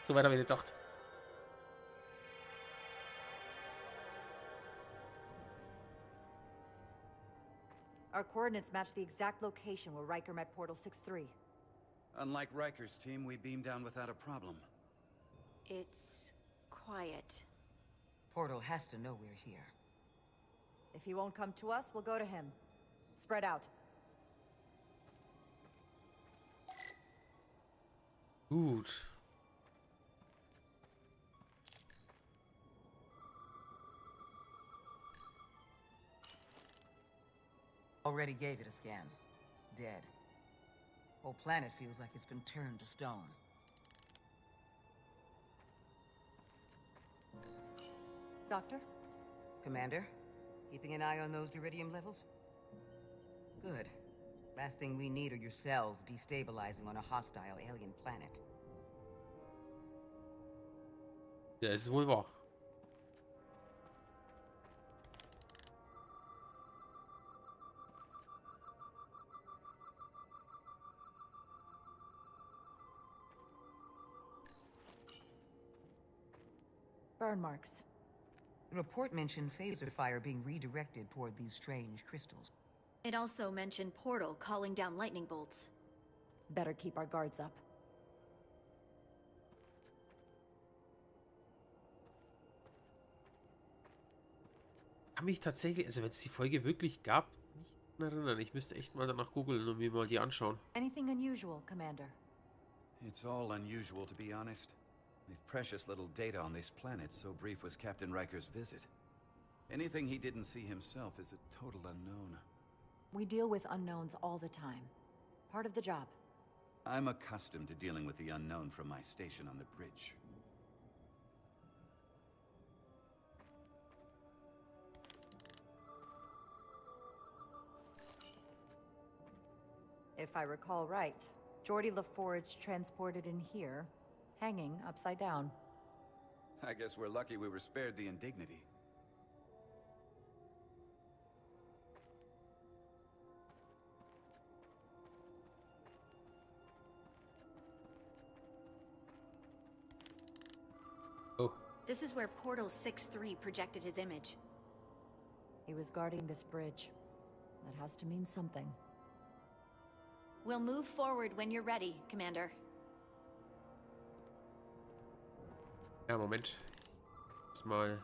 [SPEAKER 1] So weit habe ich nicht gedacht.
[SPEAKER 2] Our coordinates match the exact location where Riker met Portal 6-3.
[SPEAKER 7] Unlike Riker's team, we beamed down without a problem.
[SPEAKER 15] It's quiet.
[SPEAKER 16] Portal has to know we're here.
[SPEAKER 2] If he won't come to us, we'll go to him. Spread out.
[SPEAKER 1] Gut.
[SPEAKER 16] Already gave it a scan. Dead. Whole planet feels like it's been turned to stone.
[SPEAKER 2] Doctor?
[SPEAKER 16] Commander? Keeping an eye on those Duridium levels? Good. Last thing we need are your cells destabilizing on a hostile alien planet.
[SPEAKER 1] Ja, es ist wohl wahr.
[SPEAKER 2] Burn marks.
[SPEAKER 16] The report mentioned phaser fire being redirected toward these strange crystals.
[SPEAKER 15] It also mentioned Portal calling down lightning bolts.
[SPEAKER 2] Better keep our guards up.
[SPEAKER 1] Ich kann mich tatsächlich, also wenn es die Folge wirklich gab, nicht mehr erinnern. Ich müsste echt mal danach googeln und mir mal die anschauen.
[SPEAKER 2] Anything unusual, Commander?
[SPEAKER 7] It's all unusual, to be honest. We've precious little data on this planet, so brief was Captain Riker's visit. Anything he didn't see himself is a total unknown.
[SPEAKER 2] We deal with unknowns all the time. Part of the job.
[SPEAKER 7] I'm accustomed to dealing with the unknown from my station on the bridge.
[SPEAKER 2] If I recall right, Geordi LaForge transported in here, hanging upside down.
[SPEAKER 7] I guess we're lucky we were spared the indignity.
[SPEAKER 1] Oh.
[SPEAKER 15] This is where Portal 6-3 projected his image.
[SPEAKER 2] He was guarding this bridge. That has to mean something.
[SPEAKER 15] We'll move forward when you're ready, Commander.
[SPEAKER 1] Ja, Moment. Jetzt mal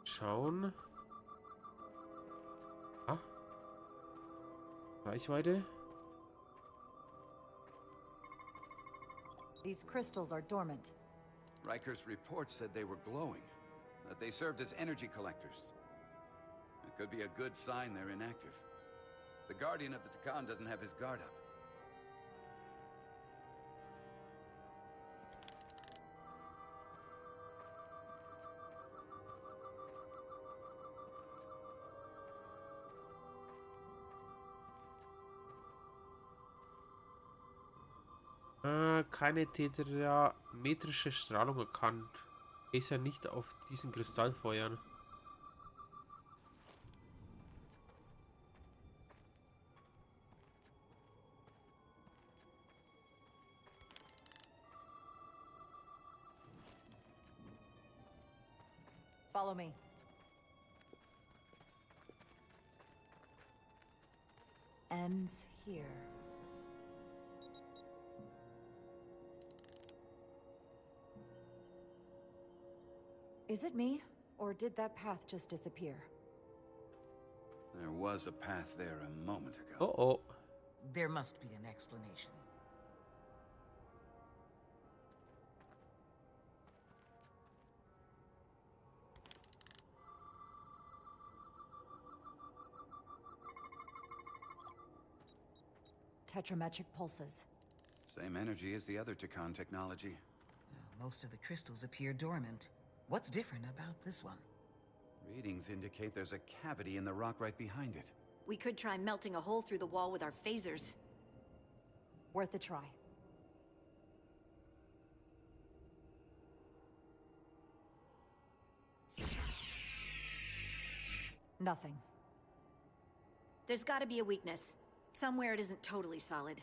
[SPEAKER 1] schauen. Ah. Reichweite.
[SPEAKER 2] These crystals are dormant.
[SPEAKER 7] Riker's report said they were glowing, that they served as energy collectors. It could be a good sign they're inactive. The Guardian of the Tekan doesn't have his guard up.
[SPEAKER 1] Keine tetrametrische Strahlung erkannt. Ist ja nicht auf diesen Kristall feuern.
[SPEAKER 2] Follow me. Ends here. Is it me, or did that path just disappear?
[SPEAKER 7] There was a path there a moment ago.
[SPEAKER 1] Oh.
[SPEAKER 16] There must be an explanation.
[SPEAKER 2] Tetrametric pulses.
[SPEAKER 7] Same energy as the other Teil technology.
[SPEAKER 16] Most of the crystals appear dormant. What's different about this one?
[SPEAKER 7] Readings indicate there's a cavity in the rock right behind it.
[SPEAKER 6] We could try melting a hole through the wall with our phasers.
[SPEAKER 2] Worth a try. Nothing.
[SPEAKER 6] There's gotta be a weakness. Somewhere it isn't totally solid.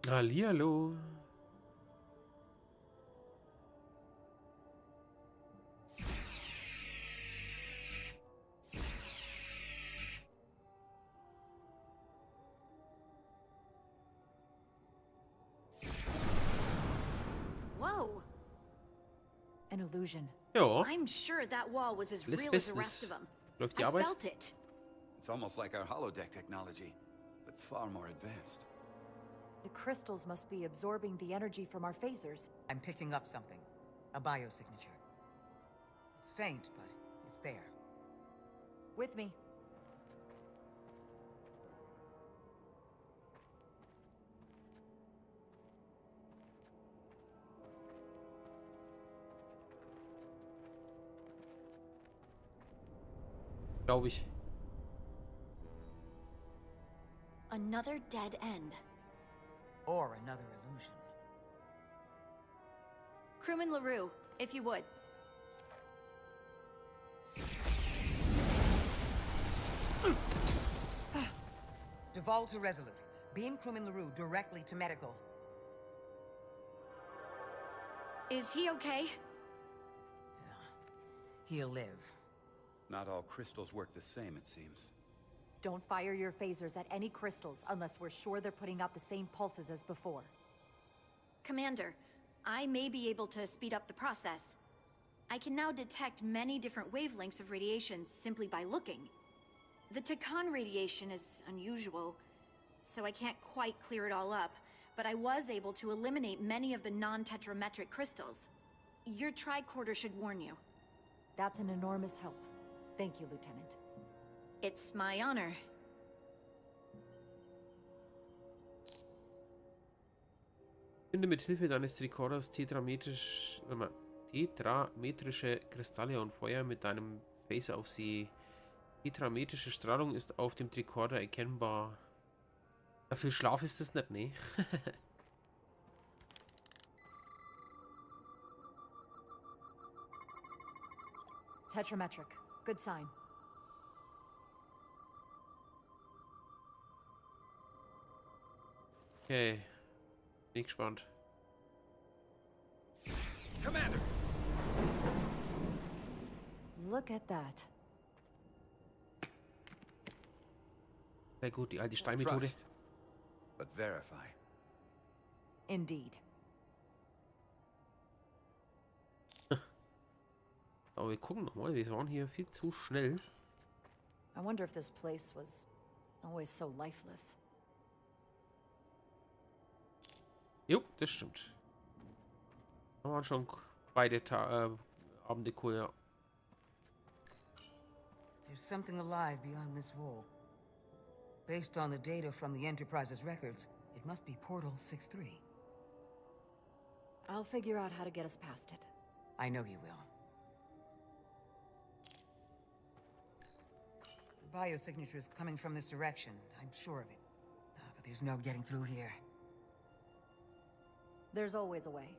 [SPEAKER 1] Hallihallo.
[SPEAKER 6] Whoa!
[SPEAKER 2] An illusion.
[SPEAKER 1] Ja.
[SPEAKER 6] I'm sure that wall was as
[SPEAKER 1] Alles
[SPEAKER 6] real as the
[SPEAKER 1] bestens.
[SPEAKER 6] rest of them.
[SPEAKER 1] Läuft die
[SPEAKER 6] I
[SPEAKER 1] Arbeit?
[SPEAKER 6] felt it.
[SPEAKER 7] It's almost like our holodeck technology, but far more advanced.
[SPEAKER 2] The crystals must be absorbing the energy from our phasers.
[SPEAKER 16] I'm picking up something. A biosignature. It's faint, but it's there.
[SPEAKER 2] With me.
[SPEAKER 1] Glaube ich.
[SPEAKER 6] Another dead end.
[SPEAKER 16] Or another illusion.
[SPEAKER 6] Crewman LaRue, if you would.
[SPEAKER 16] Duval to Resolute. Beam crewman LaRue directly to medical.
[SPEAKER 6] Is he okay?
[SPEAKER 16] He'll live.
[SPEAKER 7] Not all crystals work the same, it seems.
[SPEAKER 2] Don't fire your phasers at any crystals unless we're sure they're putting out the same pulses as before.
[SPEAKER 6] Commander, I may be able to speed up the process. I can now detect many different wavelengths of radiation simply by looking. The Teil radiation is unusual, so I can't quite clear it all up, but I was able to eliminate many of the non-tetrametric crystals. Your tricorder should warn you.
[SPEAKER 2] That's an enormous help. Thank you, Lieutenant.
[SPEAKER 6] It's my honor.
[SPEAKER 1] Finde mit Hilfe deines Tricorders tetrametrische Kristalle und feuer mit deinem Phaser auf sie. Tetrametrische Strahlung ist auf dem Tricorder erkennbar. Ja, viel Schlaf ist das nicht, ne?
[SPEAKER 2] Tetrametric. Good sign.
[SPEAKER 1] Okay. Bin gespannt.
[SPEAKER 7] Commander!
[SPEAKER 2] Look at that.
[SPEAKER 1] Sehr gut, die alte Steinmethode.
[SPEAKER 7] Trust, but verify.
[SPEAKER 2] Indeed.
[SPEAKER 1] Aber wir gucken nochmal, wir waren hier viel zu schnell.
[SPEAKER 2] I wonder if this place was always so lifeless.
[SPEAKER 1] Jo, das stimmt. Da waren schon beide Abende cool, ja.
[SPEAKER 16] There's something alive beyond this wall. Based on the data from the Enterprise's records, it must be Portal 6-3.
[SPEAKER 2] I'll figure out how to get us past it.
[SPEAKER 16] I know you will. The biosignature is coming from this direction. I'm sure of it. But there's no getting through here.
[SPEAKER 2] There's always a way.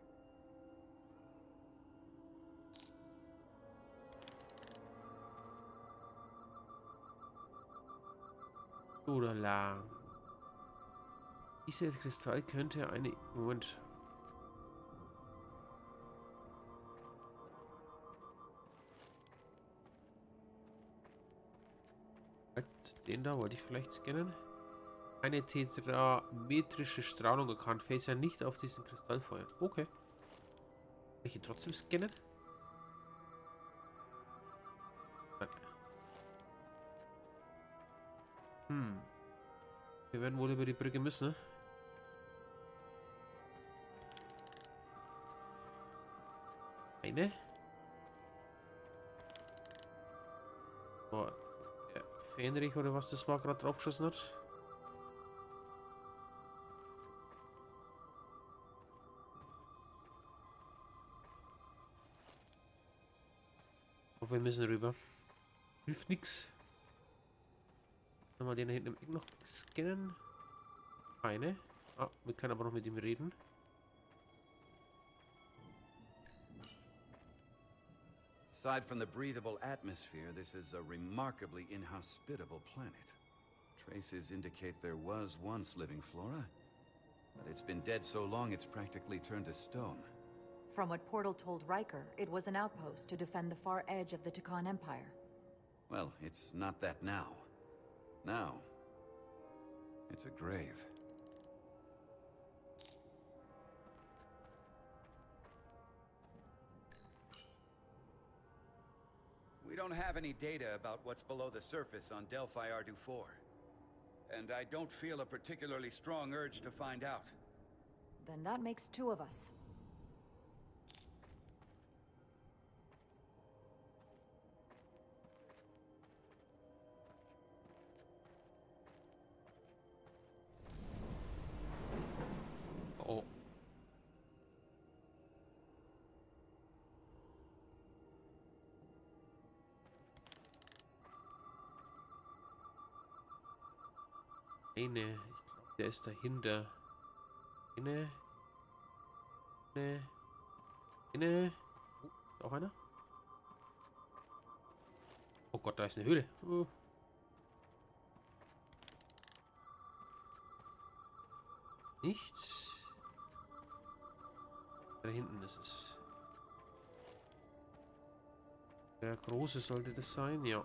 [SPEAKER 1] Oder lang. Dieses Kristall könnte eine... Moment. Den da wollte ich vielleicht scannen. Eine tetrametrische Strahlung erkannt. Fällt ja nicht auf diesen Kristallfeuer. Okay. Kann ich ihn trotzdem scannen? Nein. Wir werden wohl über die Brücke müssen, ne? Eine. Oh, der Fähnrich oder was das war, gerade draufgeschossen hat. Oh, wir müssen rüber. Hilft nix. Mal den da hinten im Eck noch scannen. Eine. Ah, wir können aber noch mit ihm reden.
[SPEAKER 7] Aside from the breathable atmosphere, this is a remarkably inhospitable planet. Traces indicate there was once living flora, but it's been dead so long it's practically turned to stone.
[SPEAKER 2] From what Portal told Riker, it was an outpost to defend the far edge of the Tekan Empire.
[SPEAKER 7] Well, it's not that now. Now, it's a grave. We don't have any data about what's below the surface on Delphi Ardu-4. And I don't feel a particularly strong urge to find out.
[SPEAKER 2] Then that makes two of us.
[SPEAKER 1] Oh. Eine. Ich glaube, der ist dahinter. Eine. Oh, auch einer? Oh Gott, da ist eine Höhle. Oh. Nichts. Da hinten ist es. Der große sollte das sein, ja.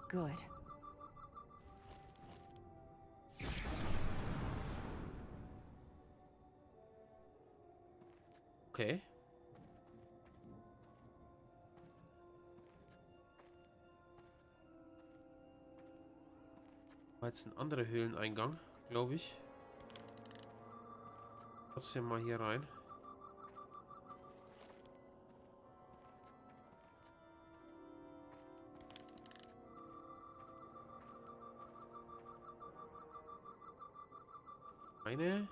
[SPEAKER 2] Good.
[SPEAKER 1] Okay. War jetzt ein anderer Höhleneingang, glaube ich. Trotzdem mal hier rein. Eine.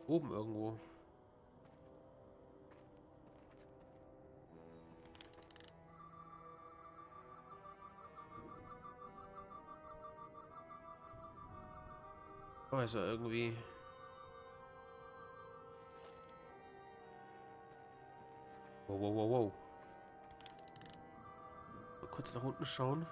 [SPEAKER 1] Oben irgendwo. Oh, ist er irgendwie. Wow, wow, wow, wow. Mal kurz nach unten schauen.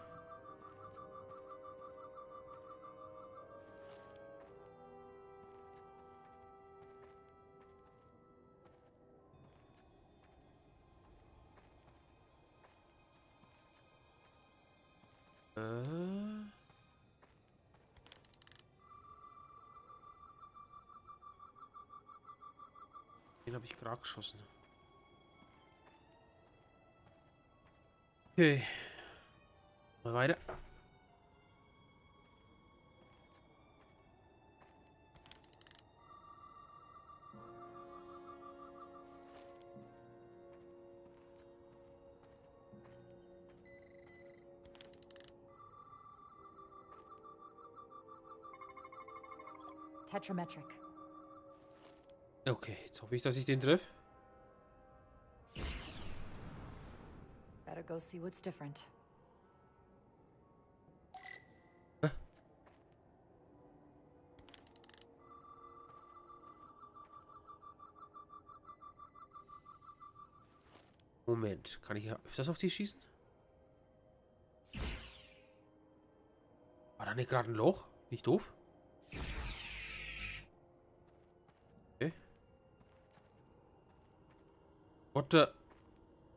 [SPEAKER 1] Den habe ich gerade geschossen. Okay. Mal weiter.
[SPEAKER 2] Tetrametric.
[SPEAKER 1] Okay, jetzt hoffe ich, dass ich den treffe.
[SPEAKER 2] Better go see what's different.
[SPEAKER 1] Moment, kann ich öfters auf die schießen? War da nicht gerade ein Loch? Nicht doof? Okay.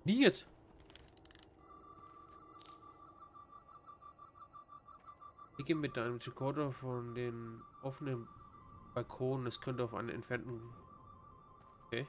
[SPEAKER 1] Niet. Ich gehe mit einem Rekorder von den offenen Balkonen. Es könnte auf einen entfernten... Okay.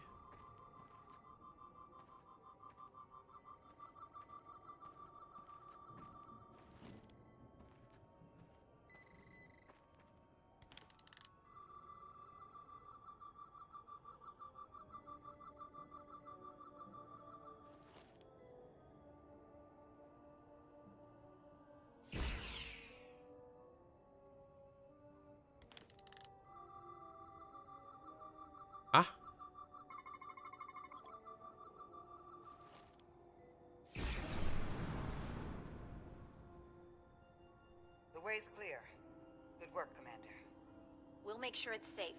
[SPEAKER 1] Ah.
[SPEAKER 16] The way's clear. Good work, Commander.
[SPEAKER 6] We'll make sure it's safe.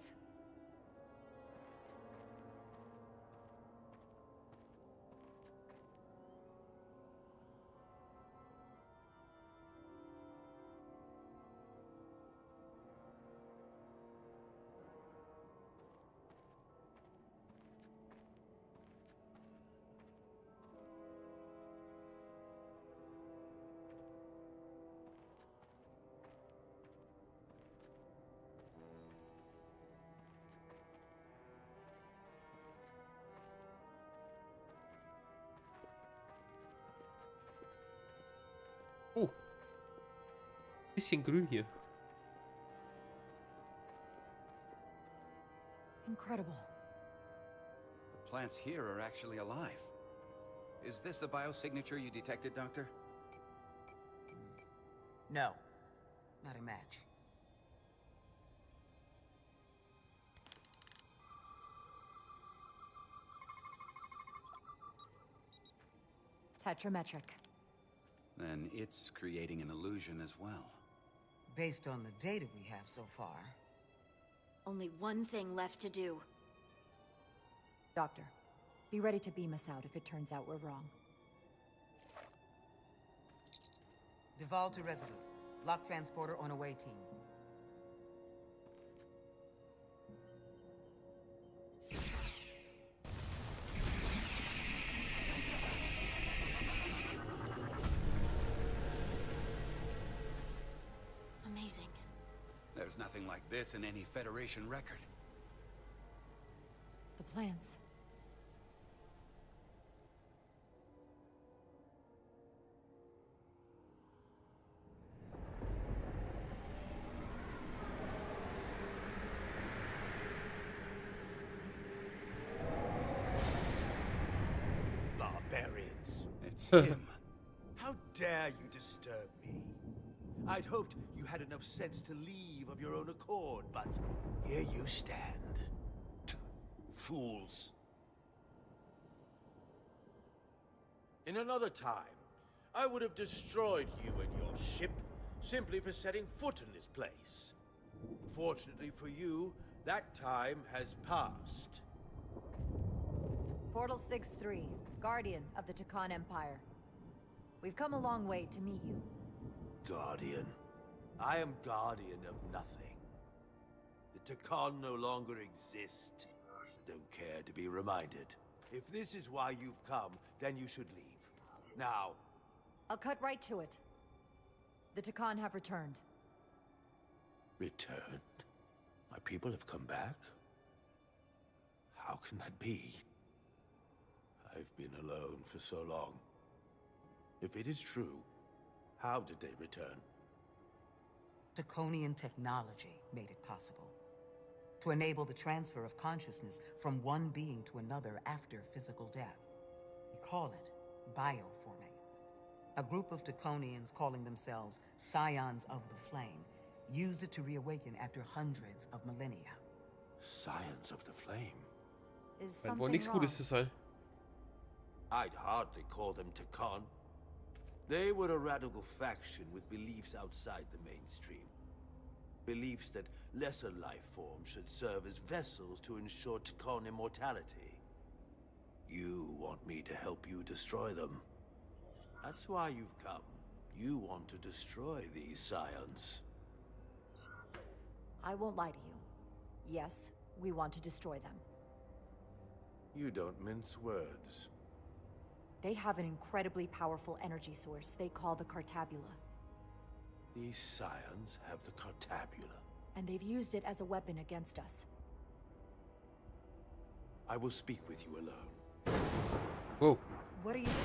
[SPEAKER 1] Oh. Bisschen grün hier.
[SPEAKER 2] Incredible.
[SPEAKER 7] The plants here are actually alive. Is this the biosignature you detected, Doctor?
[SPEAKER 16] No. Not a match.
[SPEAKER 2] Tetrametric.
[SPEAKER 7] Then it's creating an illusion as well.
[SPEAKER 16] Based on the data we have so far.
[SPEAKER 6] Only one thing left to do.
[SPEAKER 2] Doctor, be ready to beam us out if it turns out we're wrong.
[SPEAKER 16] Duval to Resolute. Lock transporter on away team.
[SPEAKER 6] Amazing.
[SPEAKER 7] There's nothing like this in any Federation record.
[SPEAKER 2] The plans.
[SPEAKER 17] Barbarians.
[SPEAKER 7] It's him.
[SPEAKER 17] How dare you disturb me? I'd hoped you had enough sense to leave of your own accord, but here you stand. Fools. In another time, I would have destroyed you and your ship simply for setting foot in this place. Fortunately for you, that time has passed.
[SPEAKER 2] Portal 6-3, Guardian of the Tekan Empire. We've come a long way to meet you.
[SPEAKER 17] Guardian. I am Guardian of nothing. The Tekan no longer exist. Don't care to be reminded. If this is why you've come, then you should leave. Now.
[SPEAKER 2] I'll cut right to it. The Tekan have returned.
[SPEAKER 17] Returned? My people have come back? How can that be? I've been alone for so long. If it is true, how did they return?
[SPEAKER 16] Draconian technology made it possible. To enable the transfer of consciousness from one being to another after physical death. We call it bioforming. A group of Draconians calling themselves Scions of the Flame used it to reawaken after hundreds of millennia.
[SPEAKER 17] Scions of the Flame?
[SPEAKER 2] Is
[SPEAKER 1] Scheint wohl
[SPEAKER 2] something
[SPEAKER 1] nichts
[SPEAKER 2] wrong?
[SPEAKER 1] Gutes zu sein.
[SPEAKER 17] I'd hardly call them Tekan. They were a radical faction with beliefs outside the mainstream. Beliefs that lesser life forms should serve as vessels to ensure Tekan immortality. You want me to help you destroy them. That's why you've come. You want to destroy these Scions.
[SPEAKER 2] I won't lie to you. Yes, we want to destroy them.
[SPEAKER 17] You don't mince words.
[SPEAKER 2] They have an incredibly powerful energy source they call the Cartabula.
[SPEAKER 17] These scions have the Cartabula.
[SPEAKER 2] And they've used it as a weapon against us.
[SPEAKER 17] I will speak with you alone.
[SPEAKER 1] Whoa.
[SPEAKER 2] What are you doing?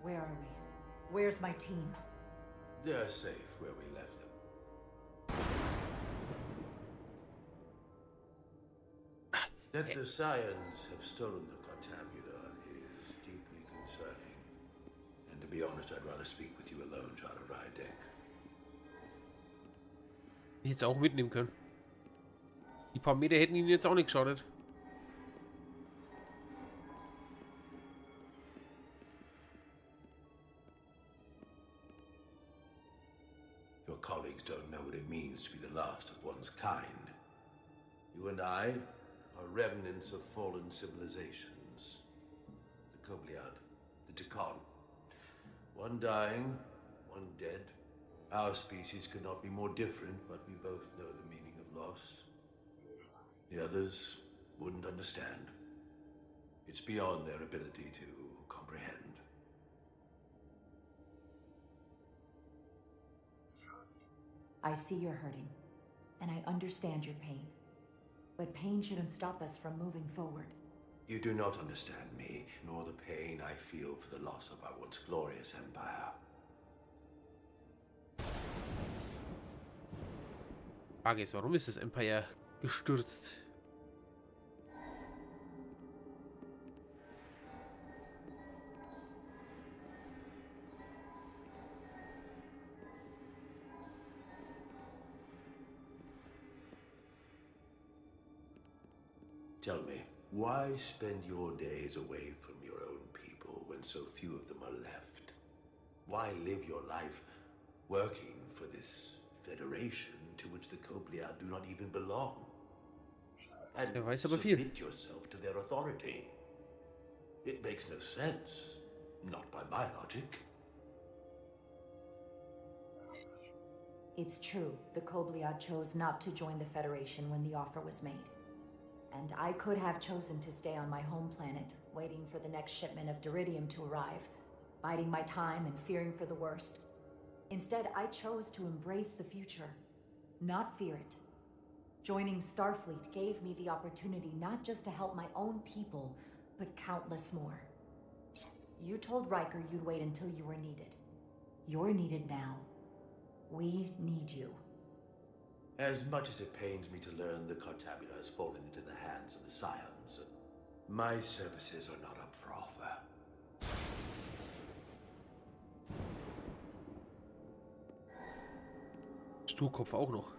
[SPEAKER 2] Where are we? Where's my team?
[SPEAKER 17] They're safe where we left them. That the Scions have stolen the Cartabula is deeply concerning. And to be honest, I'd rather speak with you alone, John Rydeck.
[SPEAKER 1] Jetzt auch mitnehmen können. Die paar Meter hätten ihn jetzt auch nicht geschadet.
[SPEAKER 17] Your colleagues don't know what it means to be the last of one's kind. You and I are remnants of fallen civilizations. The Kobliad, the Teil. One dying, one dead. Our species could not be more different, but we both know the meaning of loss. The others wouldn't understand. It's beyond their ability to comprehend.
[SPEAKER 2] I see you're hurting, and I understand your pain. But pain shouldn't stop us from moving forward.
[SPEAKER 17] You do not understand me, nor the pain I feel for the loss of our once glorious empire.
[SPEAKER 1] Frage ist, warum ist das Empire gestürzt?
[SPEAKER 17] Tell me, why spend your days away from your own people when so few of them are left? Why live your life working for this federation to which the Kobliad do not even belong? And submit yourself to their authority. It makes no sense. Not by my logic.
[SPEAKER 2] It's true, the Kobliad chose not to join the Federation when the offer was made. And I could have chosen to stay on my home planet, waiting for the next shipment of Duridium to arrive, biding my time and fearing for the worst. Instead, I chose to embrace the future, not fear it. Joining Starfleet gave me the opportunity not just to help my own people, but countless more. You told Riker you'd wait until you were needed. You're needed now. We need you.
[SPEAKER 17] As much as it pains me to learn the Cartabula has fallen into the hands of the Scions, my services are not up for offer.
[SPEAKER 1] Sturkopf auch noch.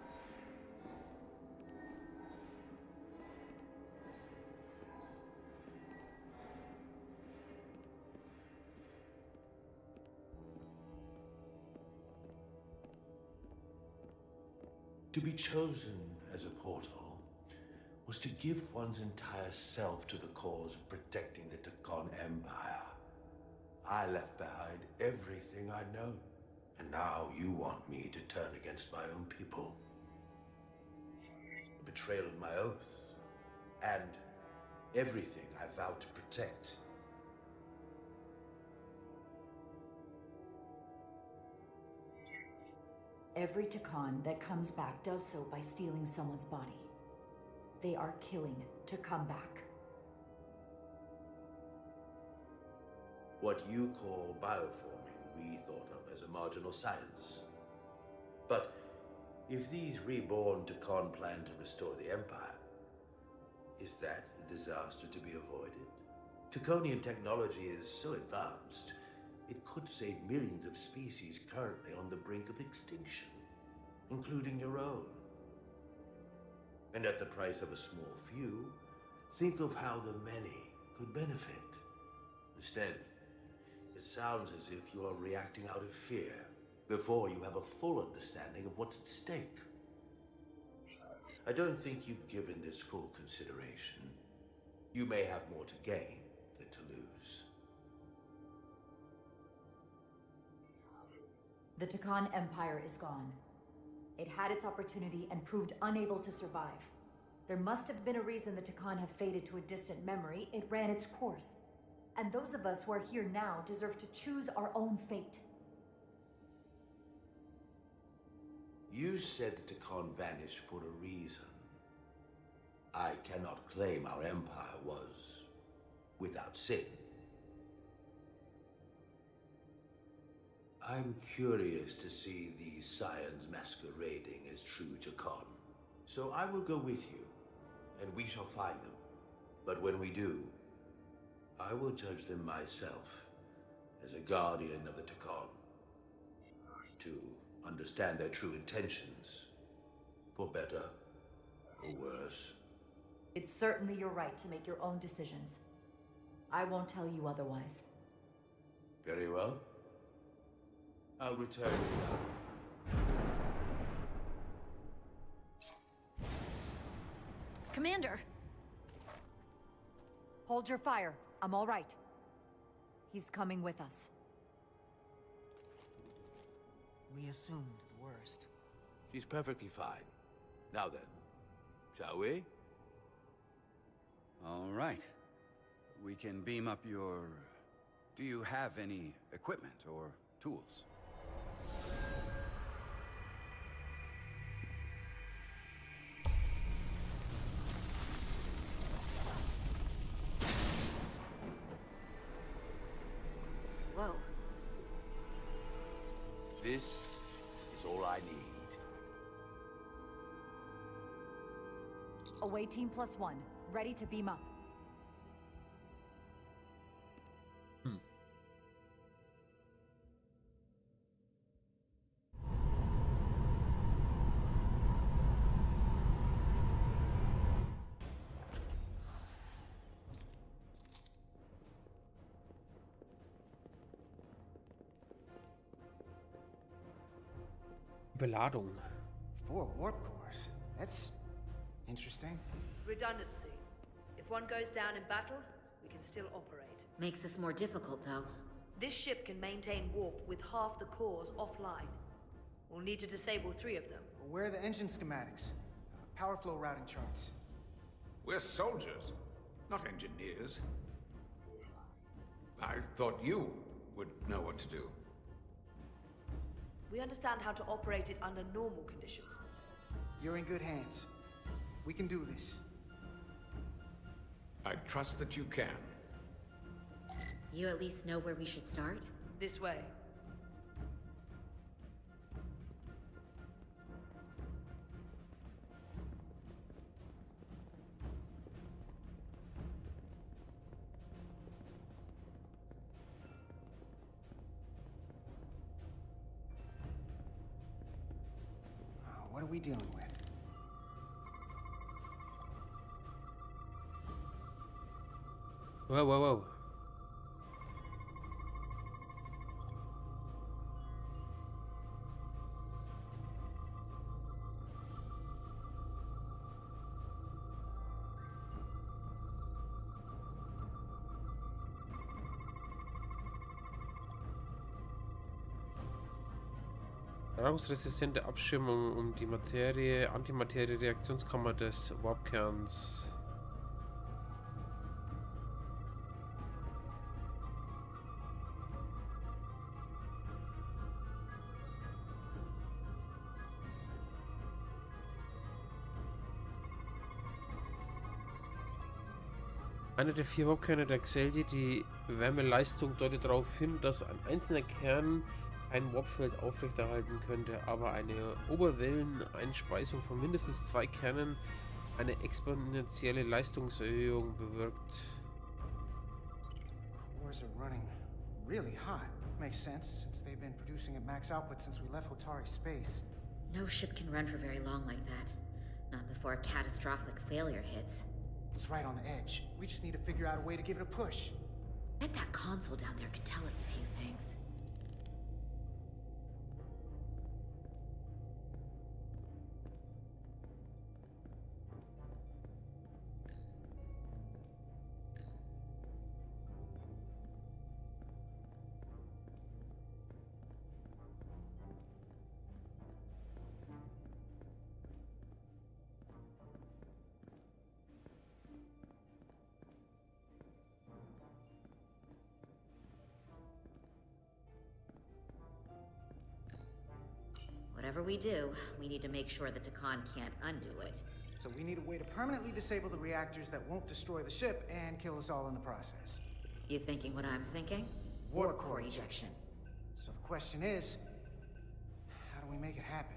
[SPEAKER 17] To be chosen as a portal was to give one's entire self to the cause of protecting the Teil Empire. I left behind everything I'd known, and now you want me to turn against my own people. The betrayal of my oath, and everything I vowed to protect.
[SPEAKER 2] Every Teil that comes back does so by stealing someone's body. They are killing to come back.
[SPEAKER 17] What you call bioforming, we thought of as a marginal science. But if these reborn Teil plan to restore the Empire, is that a disaster to be avoided? Taconian technology is so advanced, it could save millions of species currently on the brink of extinction, including your own. And at the price of a small few, think of how the many could benefit. Instead, it sounds as if you are reacting out of fear before you have a full understanding of what's at stake. I don't think you've given this full consideration. You may have more to gain than to lose.
[SPEAKER 2] The Tekan Empire is gone. It had its opportunity and proved unable to survive. There must have been a reason the Tekan have faded to a distant memory. It ran its course. And those of us who are here now deserve to choose our own fate.
[SPEAKER 17] You said the Tekan vanished for a reason. I cannot claim our empire was without sin. I'm curious to see these scions masquerading as true Tekan. So I will go with you, and we shall find them. But when we do, I will judge them myself as a guardian of the Tekan. To understand their true intentions, for better or worse.
[SPEAKER 2] It's certainly your right to make your own decisions. I won't tell you otherwise.
[SPEAKER 17] Very well. I'll return now.
[SPEAKER 6] Commander!
[SPEAKER 2] Hold your fire. I'm all right. He's coming with us.
[SPEAKER 16] We assumed the worst.
[SPEAKER 17] She's perfectly fine. Now then, shall we?
[SPEAKER 7] All right. We can beam up your... Do you have any equipment or tools?
[SPEAKER 6] Whoa.
[SPEAKER 17] This is all I need.
[SPEAKER 2] Away team +1, ready to beam up.
[SPEAKER 1] Beladung.
[SPEAKER 12] 4 warp cores. That's interesting.
[SPEAKER 11] Redundancy. If one goes down in battle, we can still operate.
[SPEAKER 18] Makes this more difficult, though.
[SPEAKER 11] This ship can maintain warp with half the cores offline. We'll need to disable 3 of them.
[SPEAKER 12] Where are the engine schematics? Power flow routing charts.
[SPEAKER 8] We're soldiers, not engineers. I thought you would know what to do.
[SPEAKER 11] We understand how to operate it under normal conditions.
[SPEAKER 12] You're in good hands. We can do this.
[SPEAKER 8] I trust that you can.
[SPEAKER 18] You at least know where we should start?
[SPEAKER 11] This way.
[SPEAKER 12] What are we dealing with?
[SPEAKER 1] Whoa, whoa, whoa. Strahlungsresistente Abschirmung um die Antimaterie-Reaktionskammer des Warpkerns. Einer der 4 Warpkerne der Xeldi, die Wärmeleistung deutet darauf hin, dass ein einzelner Kern ein Warpfeld aufrechterhalten könnte, aber eine Oberwelleneinspeisung von mindestens 2 Kernen eine exponentielle Leistungserhöhung bewirkt.
[SPEAKER 12] Cores are running really hot. Makes sense, since they've been producing at max output since we left Hotari space.
[SPEAKER 18] No ship can run for very long like that. Not before a catastrophic failure hits.
[SPEAKER 12] It's right on the edge. We just need to figure out a way to give it a push.
[SPEAKER 18] I bet that console down there could tell us a few things. Whatever we do, we need to make sure the Takan can't undo it.
[SPEAKER 12] So we need a way to permanently disable the reactors that won't destroy the ship and kill us all in the process.
[SPEAKER 18] You thinking what I'm thinking?
[SPEAKER 12] Warp core ejection. So the question is, how do we make it happen?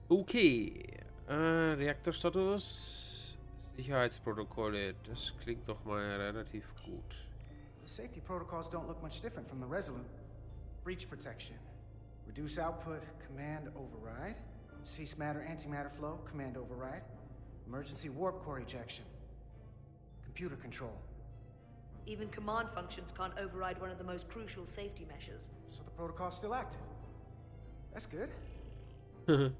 [SPEAKER 1] Okay. Reaktorstatus. Sicherheitsprotokolle. Das klingt doch mal relativ gut.
[SPEAKER 12] The safety protocols don't look much different from the Resolute. Breach protection. Reduce output, command override. Cease matter, antimatter flow, command override. Emergency warp core ejection. Computer control.
[SPEAKER 11] Even command functions can't override one of the most crucial safety measures.
[SPEAKER 12] So the protocol's still active. That's good. Like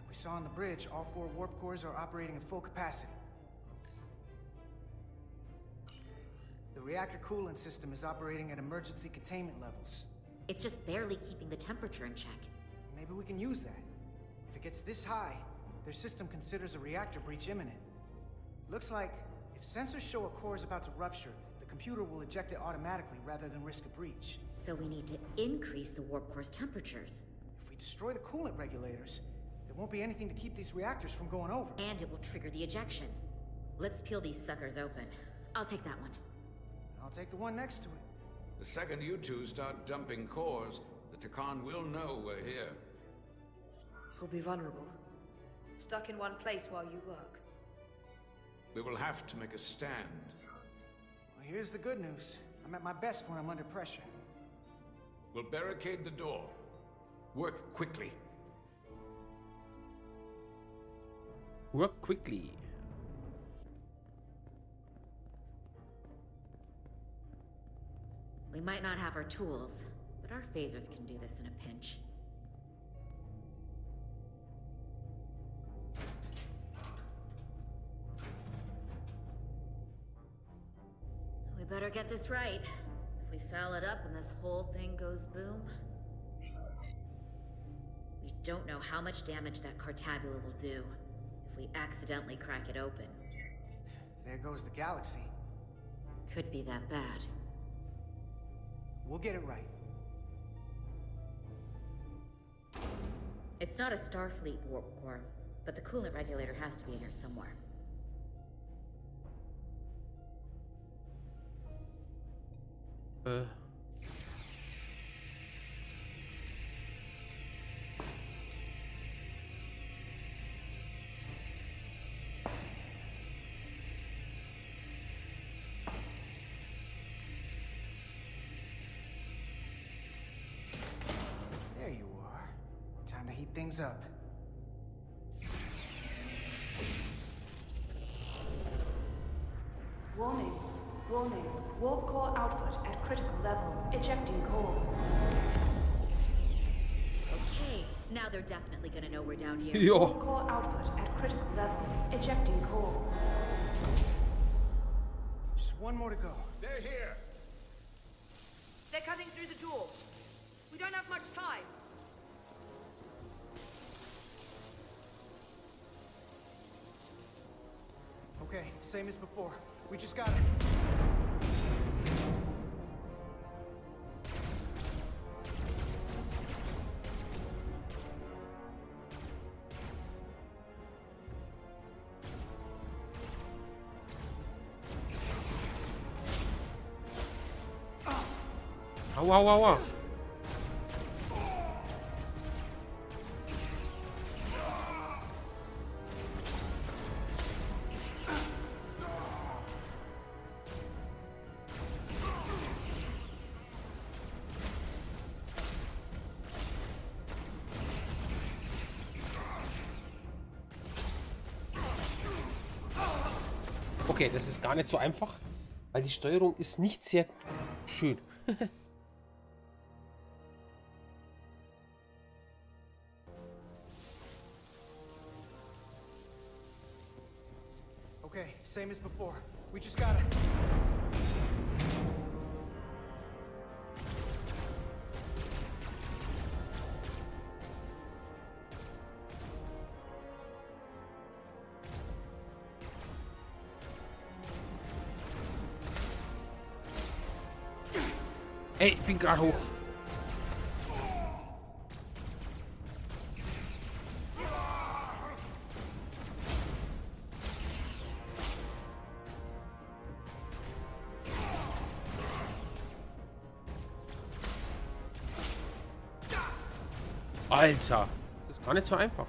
[SPEAKER 12] we saw on the bridge, all 4 warp cores are operating at full capacity. The reactor coolant system is operating at emergency containment levels.
[SPEAKER 18] It's just barely keeping the temperature in check.
[SPEAKER 12] Maybe we can use that. If it gets this high, their system considers a reactor breach imminent. Looks like if sensors show a core is about to rupture, the computer will eject it automatically rather than risk a breach.
[SPEAKER 18] So we need to increase the warp core's temperatures.
[SPEAKER 12] If we destroy the coolant regulators, there won't be anything to keep these reactors from going over.
[SPEAKER 18] And it will trigger the ejection. Let's peel these suckers open. I'll take that one.
[SPEAKER 12] I'll take the one next to it.
[SPEAKER 8] The second you two start dumping cores, the Takan will know we're here.
[SPEAKER 11] He'll be vulnerable. Stuck in one place while you work.
[SPEAKER 8] We will have to make a stand.
[SPEAKER 12] Well, here's the good news. I'm at my best when I'm under pressure.
[SPEAKER 8] We'll barricade the door. Work quickly.
[SPEAKER 1] Work quickly.
[SPEAKER 18] We might not have our tools, but our phasers can do this in a pinch. We better get this right. If we foul it up and this whole thing goes boom... We don't know how much damage that Cartabula will do if we accidentally crack it open.
[SPEAKER 12] There goes the galaxy.
[SPEAKER 18] Could be that bad.
[SPEAKER 12] We'll get it right.
[SPEAKER 18] It's not a Starfleet warp core, but the coolant regulator has to be in here somewhere.
[SPEAKER 12] There you are. Time to heat things up.
[SPEAKER 11] Warning. Warning. Warp core output at critical level. Ejecting core.
[SPEAKER 18] Okay, now they're definitely gonna know we're down here.
[SPEAKER 1] Ja.
[SPEAKER 11] Warp core output at critical level. Ejecting core.
[SPEAKER 12] Just one more to go.
[SPEAKER 8] They're here!
[SPEAKER 11] They're cutting through the door. We don't have much time.
[SPEAKER 12] Okay, same as before. We just gotta...
[SPEAKER 1] Aua, aua, aua. Okay, das ist gar nicht so einfach, weil die Steuerung ist nicht sehr schön.
[SPEAKER 12] Okay, same as before. We just gotta...
[SPEAKER 1] Ey, ich bin gerade hoch. Alter, das ist gar nicht so einfach.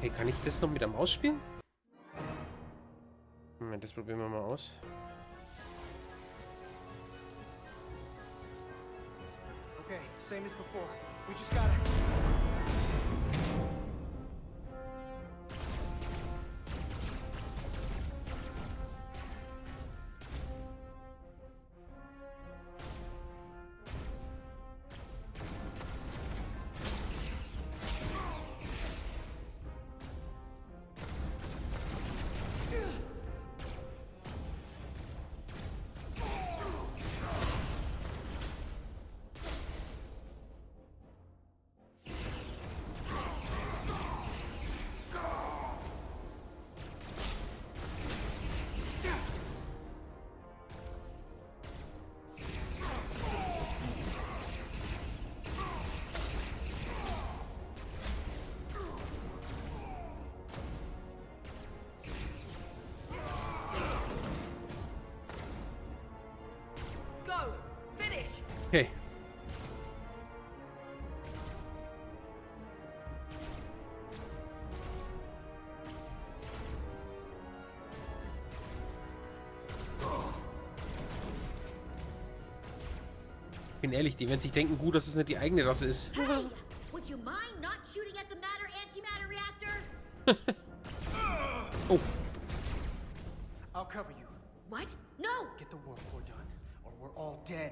[SPEAKER 1] Hey, kann ich das noch mit der Maus spielen? Moment, das probieren wir mal aus.
[SPEAKER 12] Okay, same as before. We just gotta...
[SPEAKER 1] Okay. Bin ehrlich, die werden sich denken, gut, dass es nicht die eigene Rasse ist.
[SPEAKER 18] Hey, would you mind not shooting at the matter antimatter reactor?
[SPEAKER 1] Oh.
[SPEAKER 12] I'll cover you.
[SPEAKER 18] What? No!
[SPEAKER 12] Get the warp core done, or we're all dead.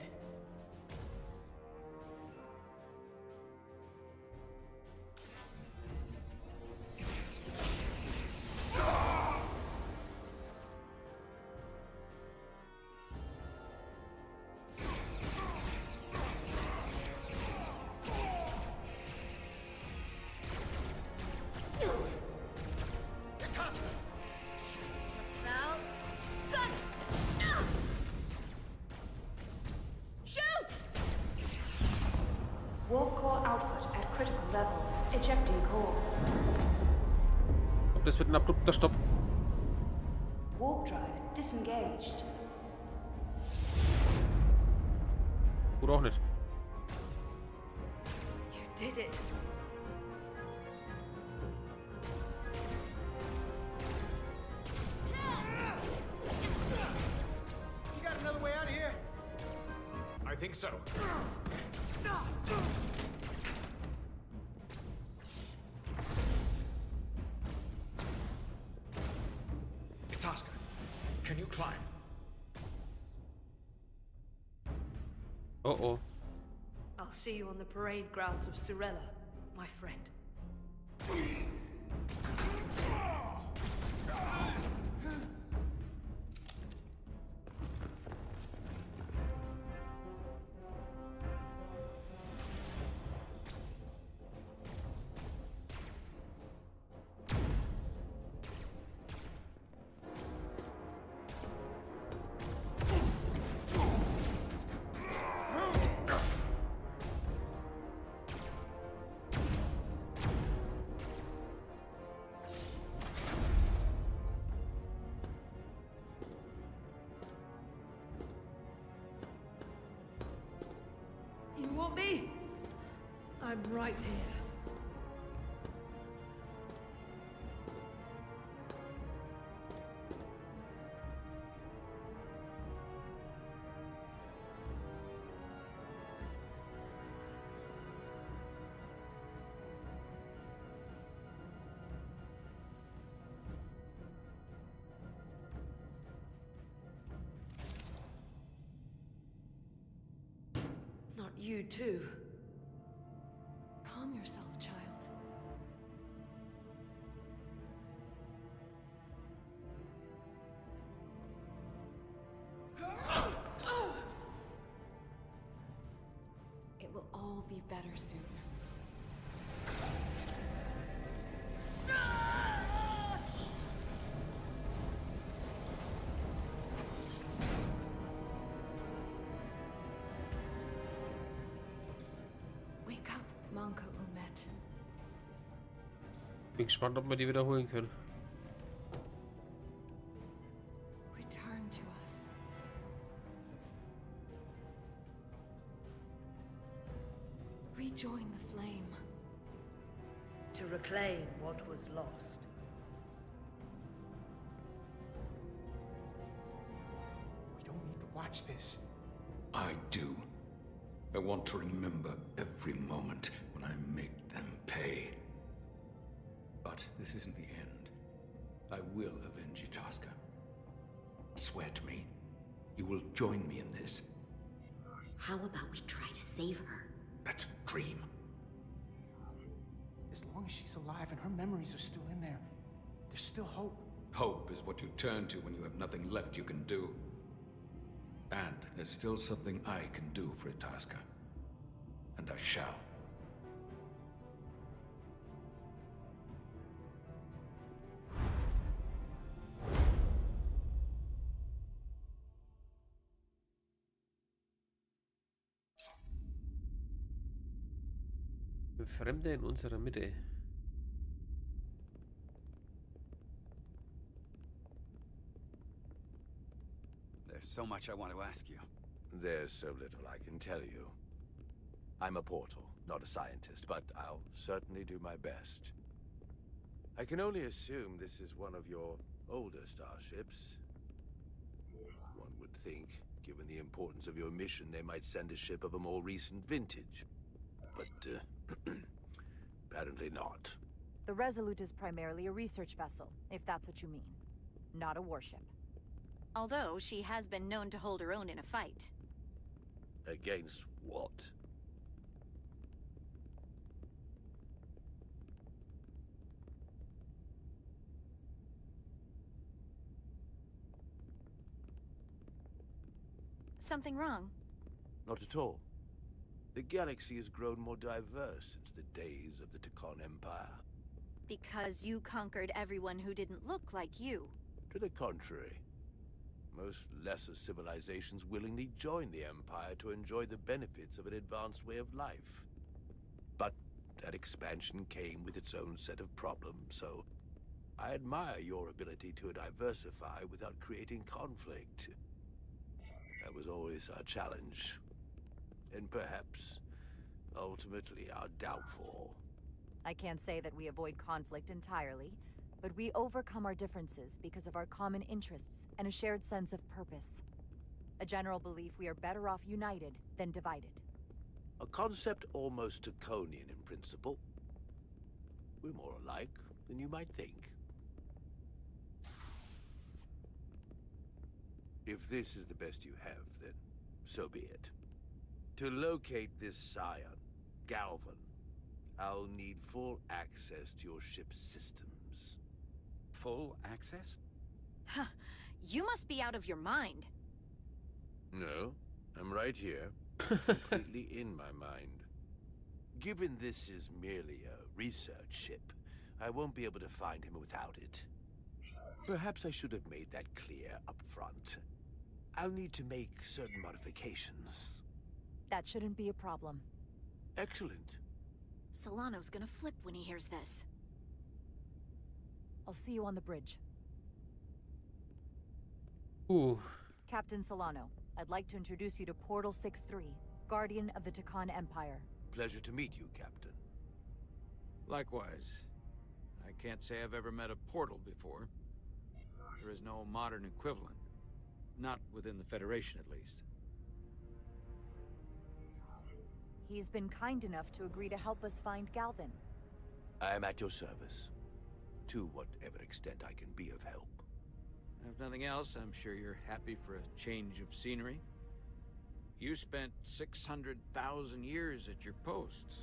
[SPEAKER 11] Warp core output at critical level. Ejecting core.
[SPEAKER 1] Das wird ein abrupter Stopp.
[SPEAKER 11] Warp drive disengaged.
[SPEAKER 1] Oder auch nicht.
[SPEAKER 11] You did it.
[SPEAKER 12] You got another way out of here?
[SPEAKER 8] I think so. Tosca, can you climb?
[SPEAKER 1] Oh.
[SPEAKER 11] I'll see you on the parade grounds of Cirella, my friend. You want me? I'm right here. Not you too.
[SPEAKER 15] Calm yourself, child. will be better soon. Wake up, Manka Umet.
[SPEAKER 1] Bin gespannt, ob wir die wiederholen können.
[SPEAKER 15] Return to us. Rejoin the flame.
[SPEAKER 11] To reclaim what was lost.
[SPEAKER 12] We don't need to watch this.
[SPEAKER 8] I do. I want to remember every moment when I make them pay. But this isn't the end. I will avenge Itasca. Swear to me, you will join me in this.
[SPEAKER 18] How about we try to save her?
[SPEAKER 8] That's a dream.
[SPEAKER 12] As long as she's alive and her memories are still in there, there's still hope.
[SPEAKER 8] Hope is what you turn to when you have nothing left you can do. And there's still something I can do for Itasca. And I shall.
[SPEAKER 1] Fremde in unserer Mitte.
[SPEAKER 7] There's so much I want to ask you.
[SPEAKER 17] There's so little I can tell you. I'm a portal, not a scientist, but I'll certainly do my best. I can only assume this is one of your older starships. One would think, given the importance of your mission, they might send a ship of a more recent vintage. But, apparently not.
[SPEAKER 2] The Resolute is primarily a research vessel, if that's what you mean. Not a warship.
[SPEAKER 6] Although she has been known to hold her own in a fight.
[SPEAKER 17] Against what?
[SPEAKER 6] Something wrong?
[SPEAKER 17] Not at all. The galaxy has grown more diverse since the days of the Tekan Empire.
[SPEAKER 6] Because you conquered everyone who didn't look like you.
[SPEAKER 17] To the contrary. Most lesser civilizations willingly join the Empire to enjoy the benefits of an advanced way of life. But that expansion came with its own set of problems, so I admire your ability to diversify without creating conflict. That was always our challenge. And perhaps, ultimately, our downfall.
[SPEAKER 2] I can't say that we avoid conflict entirely, but we overcome our differences because of our common interests and a shared sense of purpose. A general belief we are better off united than divided.
[SPEAKER 17] A concept almost Draconian in principle. We're more alike than you might think. If this is the best you have, then so be it. To locate this scion, Galvan, I'll need full access to your ship's systems.
[SPEAKER 7] Full access?
[SPEAKER 6] Huh. You must be out of your mind.
[SPEAKER 17] No, I'm right here, completely in my mind. Given this is merely a research ship, I won't be able to find him without it. Perhaps I should have made that clear up front. I'll need to make certain modifications.
[SPEAKER 2] That shouldn't be a problem.
[SPEAKER 17] Excellent.
[SPEAKER 6] Solano's gonna flip when he hears this.
[SPEAKER 2] I'll see you on the bridge.
[SPEAKER 1] Ooh.
[SPEAKER 2] Captain Solano, I'd like to introduce you to Portal 6-3, Guardian of the Tekan Empire.
[SPEAKER 17] Pleasure to meet you, Captain.
[SPEAKER 8] Likewise. I can't say I've ever met a portal before. There is no modern equivalent. Not within the Federation, at least.
[SPEAKER 2] He's been kind enough to agree to help us find Galvan.
[SPEAKER 17] I am at your service. To whatever extent I can be of help.
[SPEAKER 8] If nothing else, I'm sure you're happy for a change of scenery. You spent 600,000 years at your post.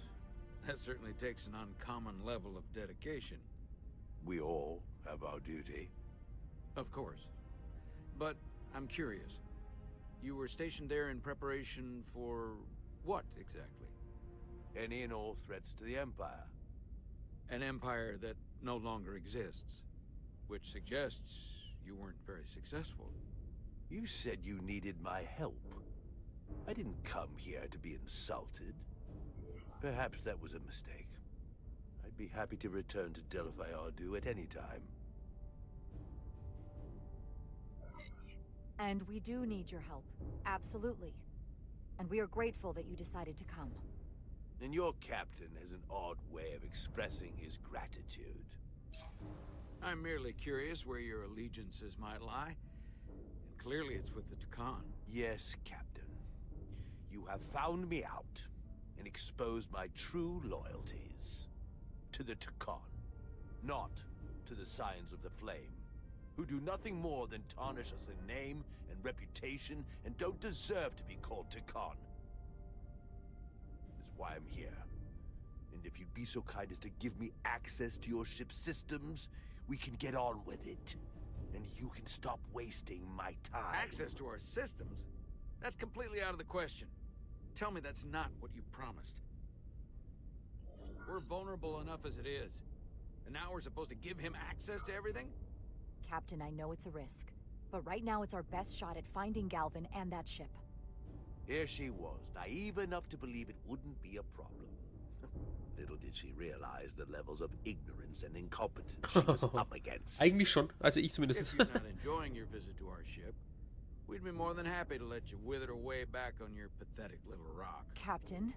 [SPEAKER 8] That certainly takes an uncommon level of dedication.
[SPEAKER 17] We all have our duty.
[SPEAKER 8] Of course. But I'm curious. You were stationed there in preparation for what, exactly?
[SPEAKER 17] any and all threats to the Empire.
[SPEAKER 8] An empire that no longer exists, which suggests you weren't very successful.
[SPEAKER 17] You said you needed my help. I didn't come here to be insulted. Perhaps that was a mistake. I'd be happy to return to Delphi Ardu at any time.
[SPEAKER 2] And we do need your help. Absolutely. And we are grateful that you decided to come.
[SPEAKER 17] And your captain has an odd way of expressing his gratitude.
[SPEAKER 8] I'm merely curious where your allegiances might lie. And clearly it's with the Tekan.
[SPEAKER 17] Yes, Captain. You have found me out and exposed my true loyalties. To the Tekan, not to the Scions of the Flame, who do nothing more than tarnish us in name and reputation and don't deserve to be called Tekan. That's why I'm here. And if you'd be so kind as to give me access to your ship's systems, we can get on with it. And you can stop wasting my time.
[SPEAKER 8] Access to our systems? That's completely out of the question. Tell me that's not what you promised. We're vulnerable enough as it is. And now we're supposed to give him access to everything?
[SPEAKER 2] Captain, I know it's a risk. But right now it's our best shot at finding Galvin and that ship.
[SPEAKER 17] Here she was, naive enough to believe it wouldn't be a problem. Little did she realize the levels of ignorance and incompetence she was up against.
[SPEAKER 1] Eigentlich schon, also ich zumindest.
[SPEAKER 8] If you're not enjoying your visit to our ship, we'd be more than happy to let you wither away back on your pathetic little rock.
[SPEAKER 2] Captain?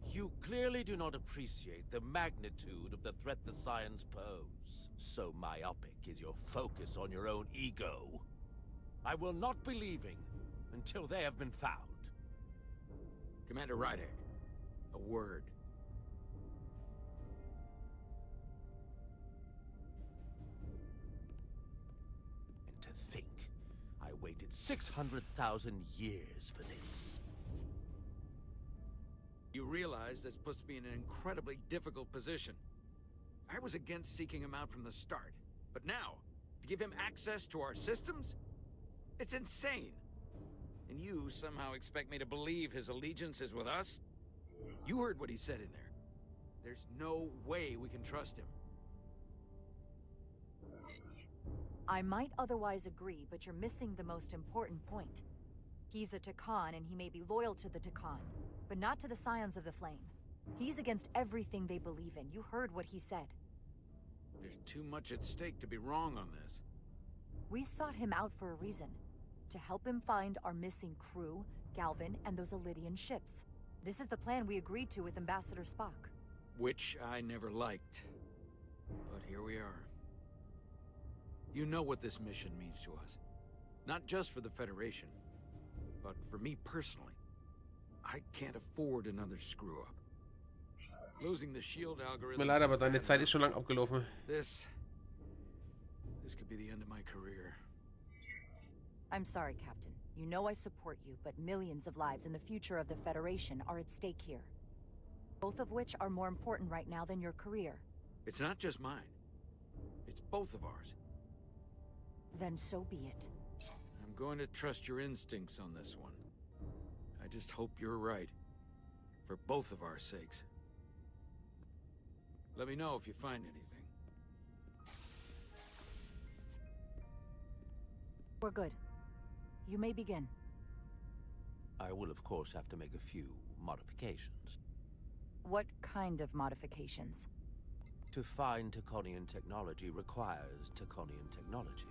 [SPEAKER 17] You clearly do not appreciate the magnitude of the threat the Scions pose. So myopic is your focus on your own ego. I will not be leaving until they have been found.
[SPEAKER 8] Commander Rydek, a word.
[SPEAKER 17] And to think, I waited 600,000 years for this.
[SPEAKER 8] You realize that's supposed to be in an incredibly difficult position. I was against seeking him out from the start, but now, to give him access to our systems? It's insane. And you somehow expect me to believe his allegiance is with us? You heard what he said in there. There's no way we can trust him.
[SPEAKER 2] I might otherwise agree, but you're missing the most important point. He's a Tekan, and he may be loyal to the Tekan, but not to the Scions of the Flame. He's against everything they believe in. You heard what he said.
[SPEAKER 8] There's too much at stake to be wrong on this.
[SPEAKER 2] We sought him out for a reason. To help him find our missing crew, Galvin, and those Elydian ships. This is the plan we agreed to with Ambassador Spock.
[SPEAKER 8] Which I never liked. But here we are. You know what this mission means to us. Not just for the Federation, but for me personally. I can't afford another screw-up. Losing the shield algorithm.
[SPEAKER 1] Mir leid, aber deine Zeit ist schon lang abgelaufen.
[SPEAKER 8] This could be the end of my career.
[SPEAKER 2] I'm sorry, Captain. You know I support you, but millions of lives and the future of the Federation are at stake here. Both of which are more important right now than your career.
[SPEAKER 8] It's not just mine. It's both of ours.
[SPEAKER 2] Then so be it.
[SPEAKER 8] I'm going to trust your instincts on this one. I just hope you're right. For both of our sakes. Let me know if you find anything.
[SPEAKER 2] We're good. You may begin.
[SPEAKER 17] I will, of course, have to make a few modifications.
[SPEAKER 2] What kind of modifications?
[SPEAKER 17] To find Taconian technology requires Taconian technology.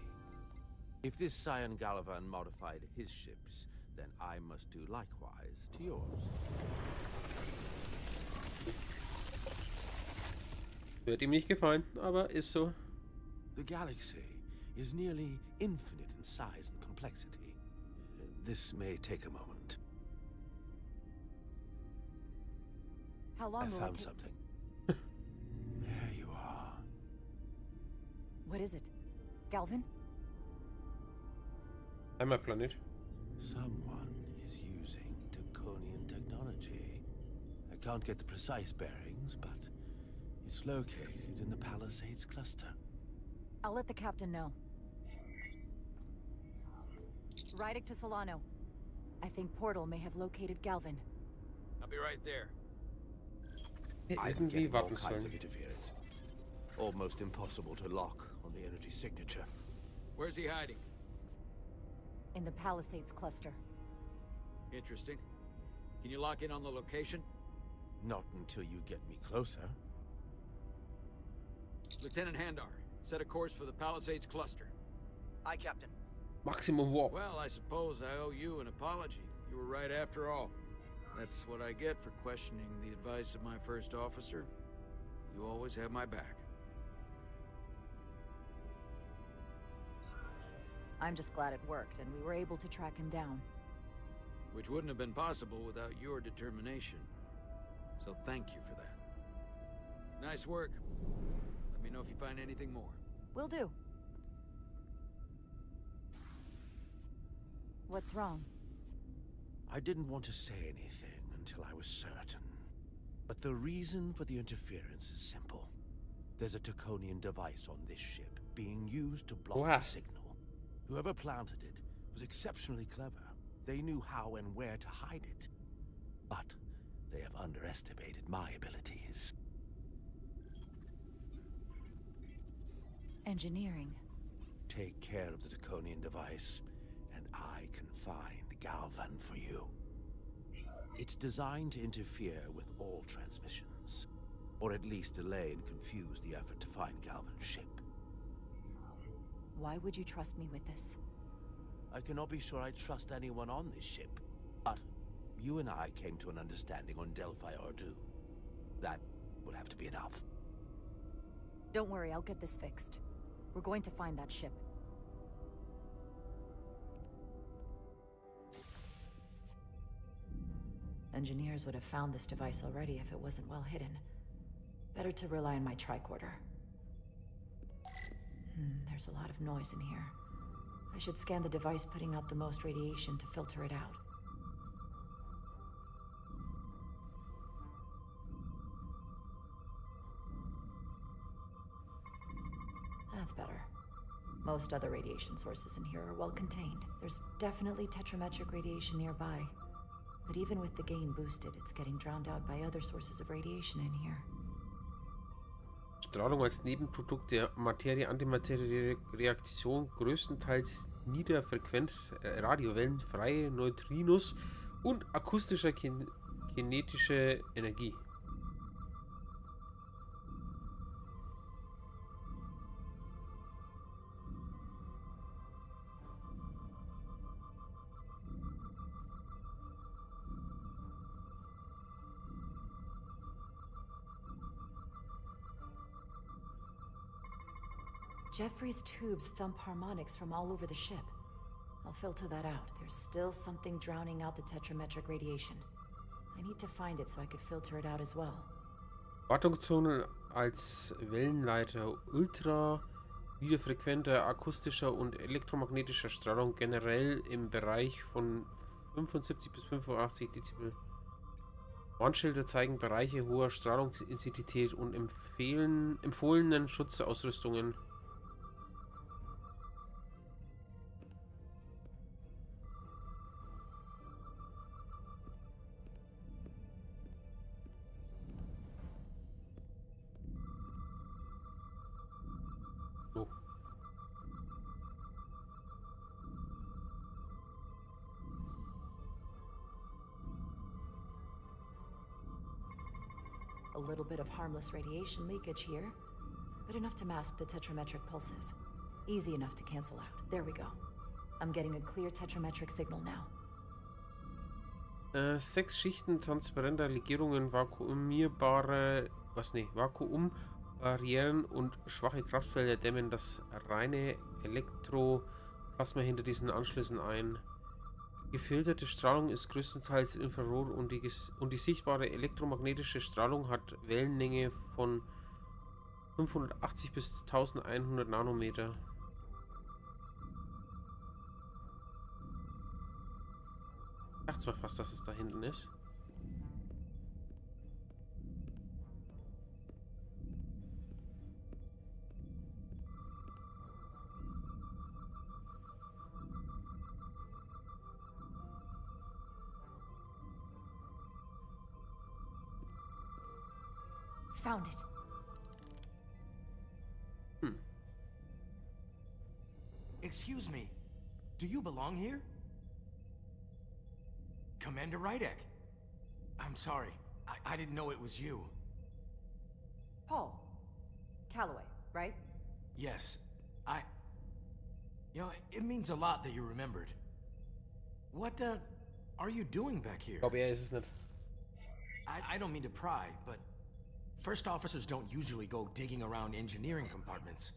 [SPEAKER 17] If this Scion Gallivan modified his ships, then I must do likewise to yours.
[SPEAKER 1] Wird ihm nicht gefallen, aber ist so.
[SPEAKER 17] The galaxy is nearly infinite in size and complexity. This may take a moment.
[SPEAKER 2] How long will
[SPEAKER 17] I found
[SPEAKER 2] it take?
[SPEAKER 17] something. There you are.
[SPEAKER 2] What is it? Galvin?
[SPEAKER 1] Heimatplanet.
[SPEAKER 17] Someone is using Taconian technology. I can't get the precise bearings, but it's located in the Palisades cluster.
[SPEAKER 2] I'll let the captain know. Rydek to Solano. I think Portal may have located Galvin.
[SPEAKER 8] I'll be right there.
[SPEAKER 17] I'm
[SPEAKER 1] Irgendwie
[SPEAKER 17] getting all
[SPEAKER 1] warten
[SPEAKER 17] kinds
[SPEAKER 1] sollen.
[SPEAKER 17] of interference. Almost impossible to lock on the energy signature.
[SPEAKER 8] Where's he hiding?
[SPEAKER 2] In the Palisades cluster.
[SPEAKER 8] Interesting. Can you lock in on the location?
[SPEAKER 17] Not until you get me closer.
[SPEAKER 8] Lieutenant Handar, set a course for the Palisades cluster.
[SPEAKER 12] Aye, Captain.
[SPEAKER 1] Maximum Warp.
[SPEAKER 8] Well, I suppose I owe you an apology. You were right after all. That's what I get for questioning the advice of my first officer. You always have my back.
[SPEAKER 2] I'm just glad it worked, and we were able to track him down.
[SPEAKER 8] Which wouldn't have been possible without your determination. So thank you for that. Nice work. Let me know if you find anything more.
[SPEAKER 2] Will do. What's wrong?
[SPEAKER 17] I didn't want to say anything until I was certain. But the reason for the interference is simple. There's a Taconian device on this ship being used to block the signal. Whoever planted it was exceptionally clever. They knew how and where to hide it. But they have underestimated my abilities.
[SPEAKER 2] Engineering.
[SPEAKER 17] Take care of the Taconian device, and I can find Galvan for you. It's designed to interfere with all transmissions, or at least delay and confuse the effort to find Galvan's ship.
[SPEAKER 2] Why would you trust me with this?
[SPEAKER 17] I cannot be sure I trust anyone on this ship, but you and I came to an understanding on Delphi Ordu. That will have to be enough.
[SPEAKER 2] Don't worry, I'll get this fixed. We're going to find that ship. Engineers would have found this device already if it wasn't well hidden. Better to rely on my tricorder. There's a lot of noise in here. I should scan the device putting out the most radiation to filter it out. That's better. Most other radiation sources in here are well contained. There's definitely tetrametric radiation nearby. But even with the gain boosted, it's getting drowned out by other sources of radiation in here.
[SPEAKER 1] Strahlung als Nebenprodukt der Materie-Antimaterie-Reaktion, größtenteils Niederfrequenz, Radiowellen, freie Neutrinos und akustischer kinetische Energie.
[SPEAKER 2] Jeffrey's tubes thump harmonics from all over the ship. I'll filter that out. There's still something drowning out the tetrametric radiation. I need to find it so I could filter it out as well.
[SPEAKER 1] Wartungstunnel als Wellenleiter ultra niederfrequenter akustischer und elektromagnetischer Strahlung generell im Bereich von 75 bis 85 Dezibel. Warnschilder zeigen Bereiche hoher Strahlungsintensität und empfohlenen Schutzausrüstungen.
[SPEAKER 2] A little bit of harmless radiation leakage here, but enough to mask the tetrametric pulses. Easy enough to cancel out. There we go. I'm getting a clear tetrametric signal now.
[SPEAKER 1] 6 Schichten transparenter Legierungen, Vakuumbarrieren und schwache Kraftfelder dämmen das reine Elektroplasma hinter diesen Anschlüssen ein. Gefilterte Strahlung ist größtenteils Infrarot und die sichtbare elektromagnetische Strahlung hat Wellenlänge von 580 bis 1100 Nanometer. Ich dachte mal fast, dass es da hinten ist.
[SPEAKER 2] found it.
[SPEAKER 19] Excuse me, do you belong here? Commander Rydek. I'm sorry, I didn't know it was you.
[SPEAKER 2] Paul. Calloway, right?
[SPEAKER 19] Yes, You know, it means a lot that you remembered. What, are you doing back here?
[SPEAKER 1] Ich glaube, er ist es nicht.
[SPEAKER 19] I don't mean to pry, but first officers don't usually go digging around engineering compartments.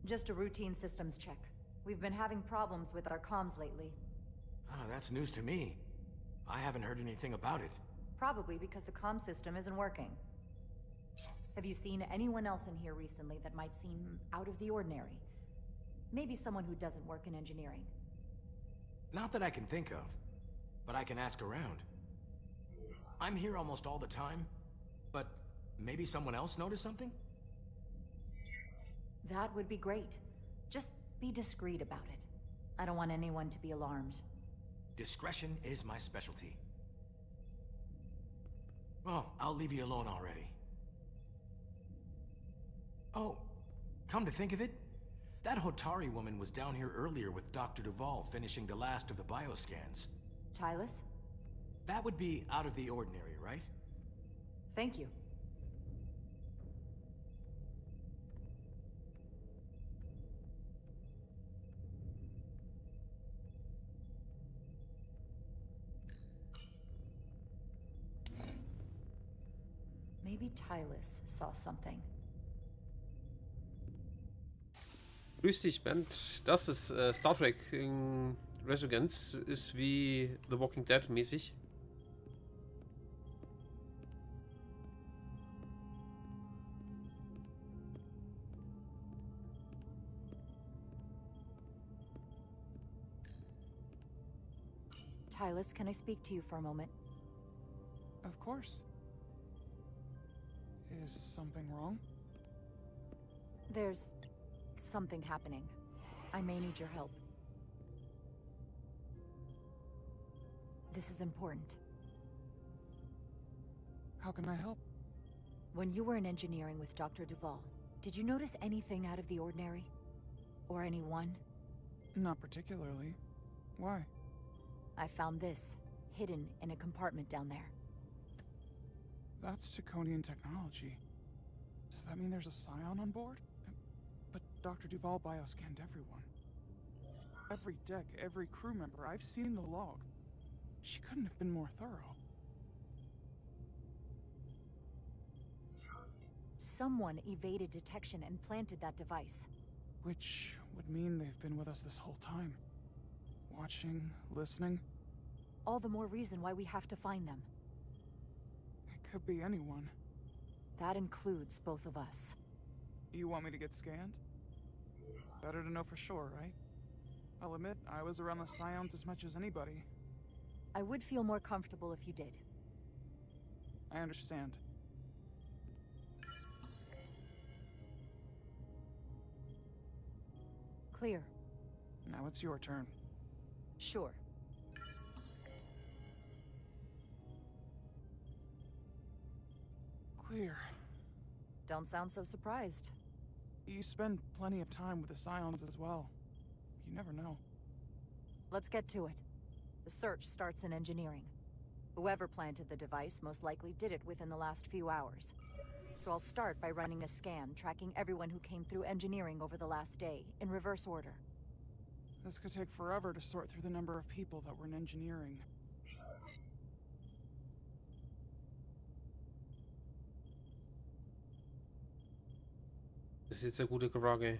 [SPEAKER 2] Just a routine systems check. We've been having problems with our comms lately.
[SPEAKER 19] Oh, that's news to me. I haven't heard anything about it.
[SPEAKER 2] Probably because the comm system isn't working. Have you seen anyone else in here recently that might seem out of the ordinary? Maybe someone who doesn't work in engineering.
[SPEAKER 19] Not that I can think of, but I can ask around. I'm here almost all the time, but maybe someone else noticed something?
[SPEAKER 2] That would be great. Just be discreet about it. I don't want anyone to be alarmed.
[SPEAKER 19] Discretion is my specialty. Well, I'll leave you alone already. Oh, come to think of it, that Hotari woman was down here earlier with Dr. Duval finishing the last of the bioscans.
[SPEAKER 2] Tylus?
[SPEAKER 19] That would be out of the ordinary, right?
[SPEAKER 2] Thank you. Maybe Tylus saw something.
[SPEAKER 1] Grüß dich, Band. Das ist Star Trek in Resurgence. Ist wie The Walking Dead mäßig.
[SPEAKER 2] Tylus, can I speak to you for a moment?
[SPEAKER 4] Of course. Is something wrong?
[SPEAKER 2] There's something happening. I may need your help. This is important.
[SPEAKER 4] How can I help?
[SPEAKER 2] When you were in engineering with Dr. Duval, did you notice anything out of the ordinary? Or anyone?
[SPEAKER 4] Not particularly. Why?
[SPEAKER 2] I found this, hidden in a compartment down there.
[SPEAKER 4] That's Taconian technology. Does that mean there's a scion on board? But Dr. Duval bioscanned everyone. Every deck, every crew member. I've seen the log. She couldn't have been more thorough.
[SPEAKER 2] Someone evaded detection and planted that device.
[SPEAKER 4] Which would mean they've been with us this whole time. Watching, listening.
[SPEAKER 2] All the more reason why we have to find them.
[SPEAKER 4] It could be anyone.
[SPEAKER 2] That includes both of us.
[SPEAKER 4] You want me to get scanned? Better to know for sure, right? I'll admit, I was around the Scions as much as anybody.
[SPEAKER 2] I would feel more comfortable if you did.
[SPEAKER 4] I understand.
[SPEAKER 2] Clear.
[SPEAKER 4] Now it's your turn.
[SPEAKER 2] Sure.
[SPEAKER 4] Clear.
[SPEAKER 2] Don't sound so surprised.
[SPEAKER 4] You spend plenty of time with the Scions as well. You never know.
[SPEAKER 2] Let's get to it. The search starts in engineering. Whoever planted the device most likely did it within the last few hours. So I'll start by running a scan, tracking everyone who came through engineering over the last day, in reverse order.
[SPEAKER 4] This could take forever to sort through the number of people that were in engineering.
[SPEAKER 1] Das ist jetzt eine gute Frage.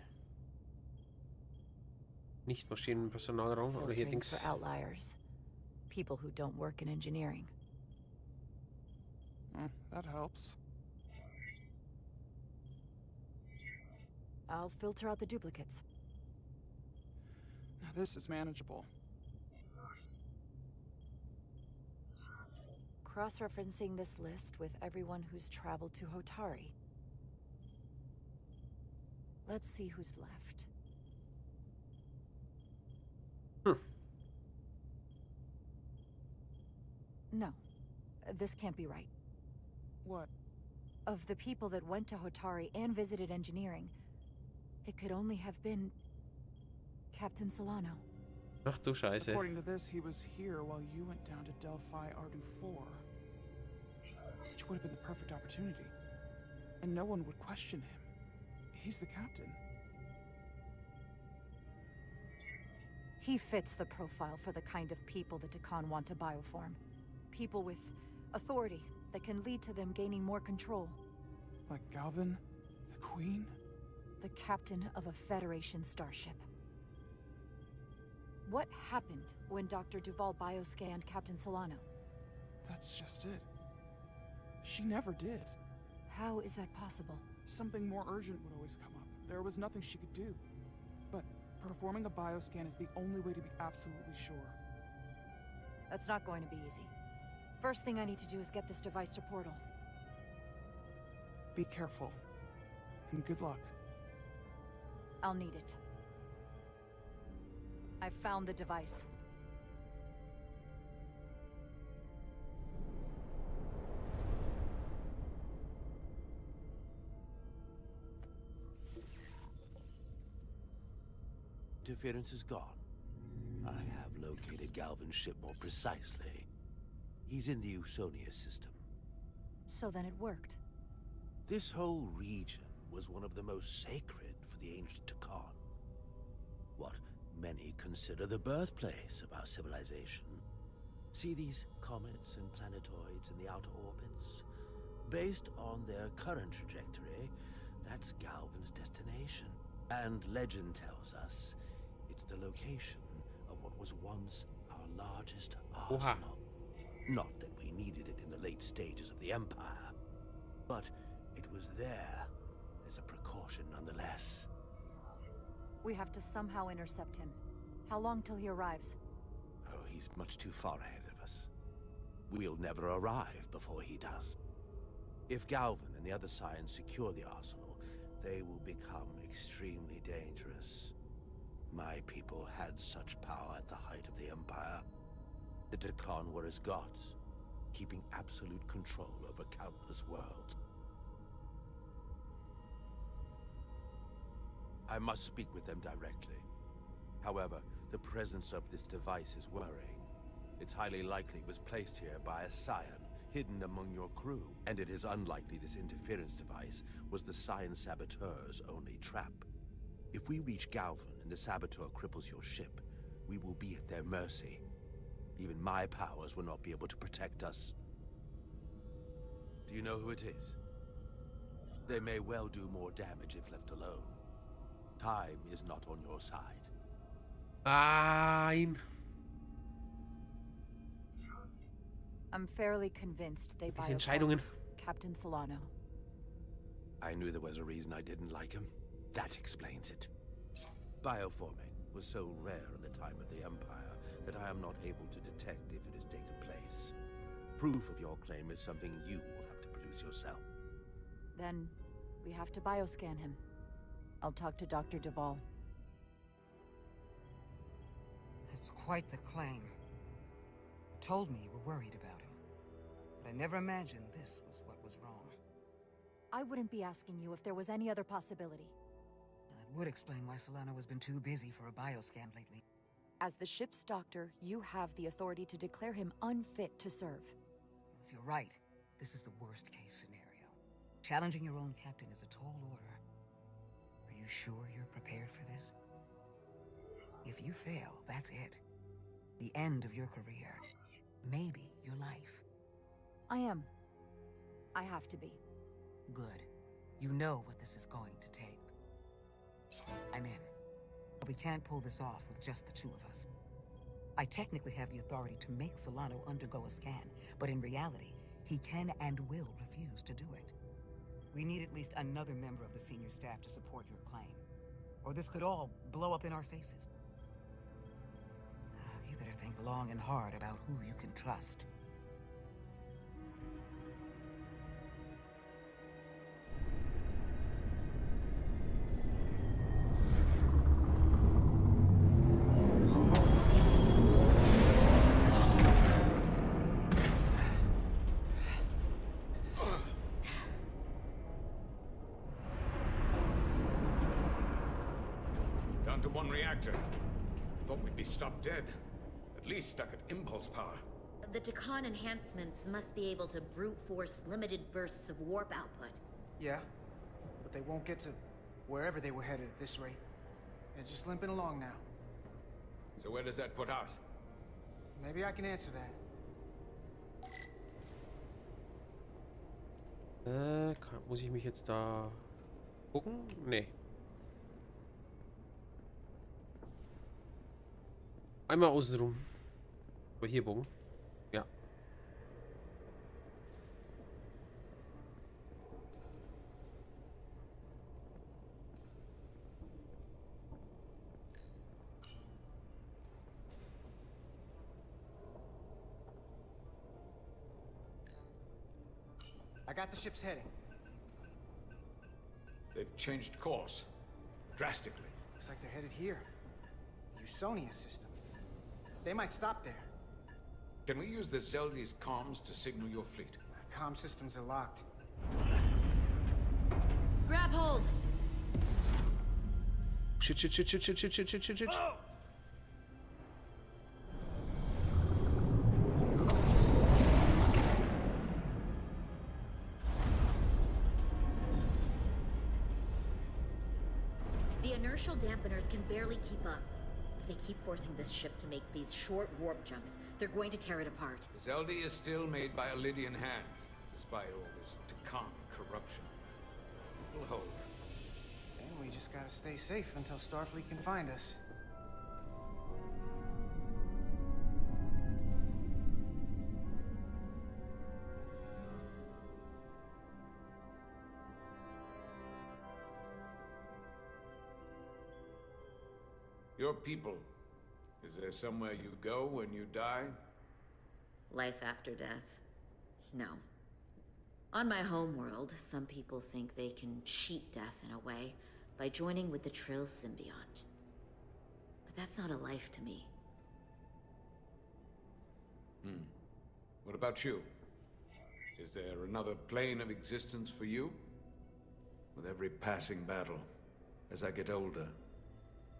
[SPEAKER 1] Nicht Maschinenpersonalraum, aber hier
[SPEAKER 2] Filtering
[SPEAKER 1] Dings.
[SPEAKER 2] for outliers. People who don't work in engineering.
[SPEAKER 4] That helps.
[SPEAKER 2] I'll filter out the duplicates.
[SPEAKER 4] Now this is manageable.
[SPEAKER 2] Cross-referencing this list with everyone who's traveled to Hotari. Let's see who's left. No, this can't be right.
[SPEAKER 4] What?
[SPEAKER 2] Of the people that went to Hotari and visited engineering, it could only have been Captain Solano.
[SPEAKER 1] Ach du Scheiße.
[SPEAKER 4] According to this, he was here while you went down to Delphi Ardu 4. Which would have been the perfect opportunity. And no one would question him. He's the captain.
[SPEAKER 2] He fits the profile for the kind of people the Tekan want to bioform. People with authority that can lead to them gaining more control.
[SPEAKER 4] Like Galvin? The Queen?
[SPEAKER 2] The captain of a Federation starship. What happened when Dr. Duval bioscanned Captain Solano?
[SPEAKER 4] That's just it. She never did.
[SPEAKER 2] How is that possible?
[SPEAKER 4] Something more urgent would always come up. There was nothing she could do. But performing a bioscan is the only way to be absolutely sure.
[SPEAKER 2] That's not going to be easy. First thing I need to do is get this device to Portal.
[SPEAKER 4] Be careful. And good luck.
[SPEAKER 2] I'll need it. I've found the device.
[SPEAKER 17] Interference is gone. I have located Galvin's ship more precisely. He's in the Usonia system.
[SPEAKER 2] So then it worked.
[SPEAKER 17] This whole region was one of the most sacred for the ancient Tekan. What many consider the birthplace of our civilization. See these comets and planetoids in the outer orbits? Based on their current trajectory, that's Galvin's destination. And legend tells us it's the location of what was once our largest arsenal. Not that we needed it in the late stages of the Empire, but it was there as a precaution nonetheless.
[SPEAKER 2] We have to somehow intercept him. How long till he arrives?
[SPEAKER 17] Oh, he's much too far ahead of us. We'll never arrive before he does. If Galvin and the other Scions secure the arsenal, they will become extremely dangerous. My people had such power at the height of the Empire. The Tekan were as gods, keeping absolute control over countless worlds. I must speak with them directly. However, the presence of this device is worrying. It's highly likely it was placed here by a Scion, hidden among your crew. And it is unlikely this interference device was the Scion Saboteur's only trap. If we reach Galvin and the Saboteur cripples your ship, we will be at their mercy. Even my powers will not be able to protect us. Do you know who it is? They may well do more damage if left alone. Time is not on your side.
[SPEAKER 1] Nein.
[SPEAKER 2] I'm fairly convinced they
[SPEAKER 1] Diese Entscheidungen.
[SPEAKER 2] Captain Solano.
[SPEAKER 17] I knew there was a reason I didn't like him. That explains it. Bioforming was so rare at the time of the Empire that I am not able to detect if it has taken place. Proof of your claim is something you will have to produce yourself.
[SPEAKER 2] Then we have to bioscan him. I'll talk to Dr. Duval.
[SPEAKER 16] It's quite the claim. Told me you were worried about him. But I never imagined this was what was wrong.
[SPEAKER 2] I wouldn't be asking you if there was any other possibility.
[SPEAKER 16] That would explain why Solano has been too busy for a bioscan lately.
[SPEAKER 2] As the ship's doctor, you have the authority to declare him unfit to serve.
[SPEAKER 16] If you're right, this is the worst case scenario. Challenging your own captain is a tall order. Are you sure you're prepared for this? If you fail, that's it. The end of your career. Maybe your life.
[SPEAKER 2] I am. I have to be.
[SPEAKER 16] Good. You know what this is going to take. I'm in. But we can't pull this off with just the two of us. I technically have the authority to make Solano undergo a scan, but in reality, he can and will refuse to do it. We need at least another member of the senior staff to support your claim. Or this could all blow up in our faces. You better think long and hard about who you can trust.
[SPEAKER 8] down to one reactor. I thought we'd be stopped dead. At least stuck at impulse power.
[SPEAKER 18] The Teil enhancements must be able to brute force limited bursts of warp output.
[SPEAKER 12] Yeah, but they won't get to wherever they were headed at this rate. They're just limping along now.
[SPEAKER 8] So where does that put us?
[SPEAKER 12] Maybe I can answer that.
[SPEAKER 1] Muss ich mich jetzt da gucken? Nee. Einmal außenrum. Aber hier Bogen. Ja.
[SPEAKER 12] I got the ship's heading.
[SPEAKER 8] They've changed course. Drastically.
[SPEAKER 12] Looks like they're headed here. Usonia system. They might stop there.
[SPEAKER 8] Can we use the Zeldi's comms to signal your fleet?
[SPEAKER 12] Comm systems are locked.
[SPEAKER 18] Grab hold!
[SPEAKER 1] Shit.
[SPEAKER 8] Oh!
[SPEAKER 18] The inertial dampeners can barely keep up. If they keep forcing this ship to make these short warp jumps, they're going to tear it apart.
[SPEAKER 8] Zeldi is still made by Lydian hands, despite all this Teil corruption. We'll hold.
[SPEAKER 12] Then we just gotta stay safe until Starfleet can find us.
[SPEAKER 8] Your people. Is there somewhere you go when you die?
[SPEAKER 18] Life after death? No. On my homeworld, some people think they can cheat death in a way by joining with the Trill symbiont. But that's not a life to me.
[SPEAKER 8] What about you? Is there another plane of existence for you? With every passing battle, as I get older,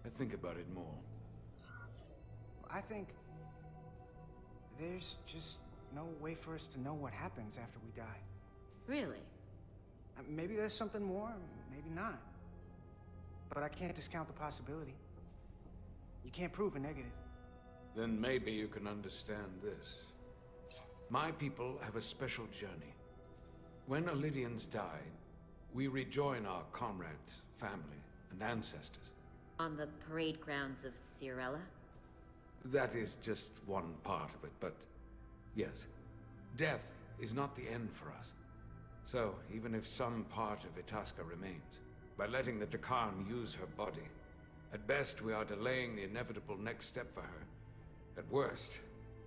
[SPEAKER 8] I think about it more.
[SPEAKER 12] I think there's just no way for us to know what happens after we die.
[SPEAKER 18] Really?
[SPEAKER 12] Maybe there's something more, maybe not. But I can't discount the possibility. You can't prove a negative.
[SPEAKER 8] Then maybe you can understand this. My people have a special journey. When Lydians die, we rejoin our comrades, family, and ancestors.
[SPEAKER 18] On the parade grounds of Cirella?
[SPEAKER 8] That is just one part of it, but yes. Death is not the end for us. So, even if some part of Itasca remains, by letting the Teil use her body, at best we are delaying the inevitable next step for her. At worst,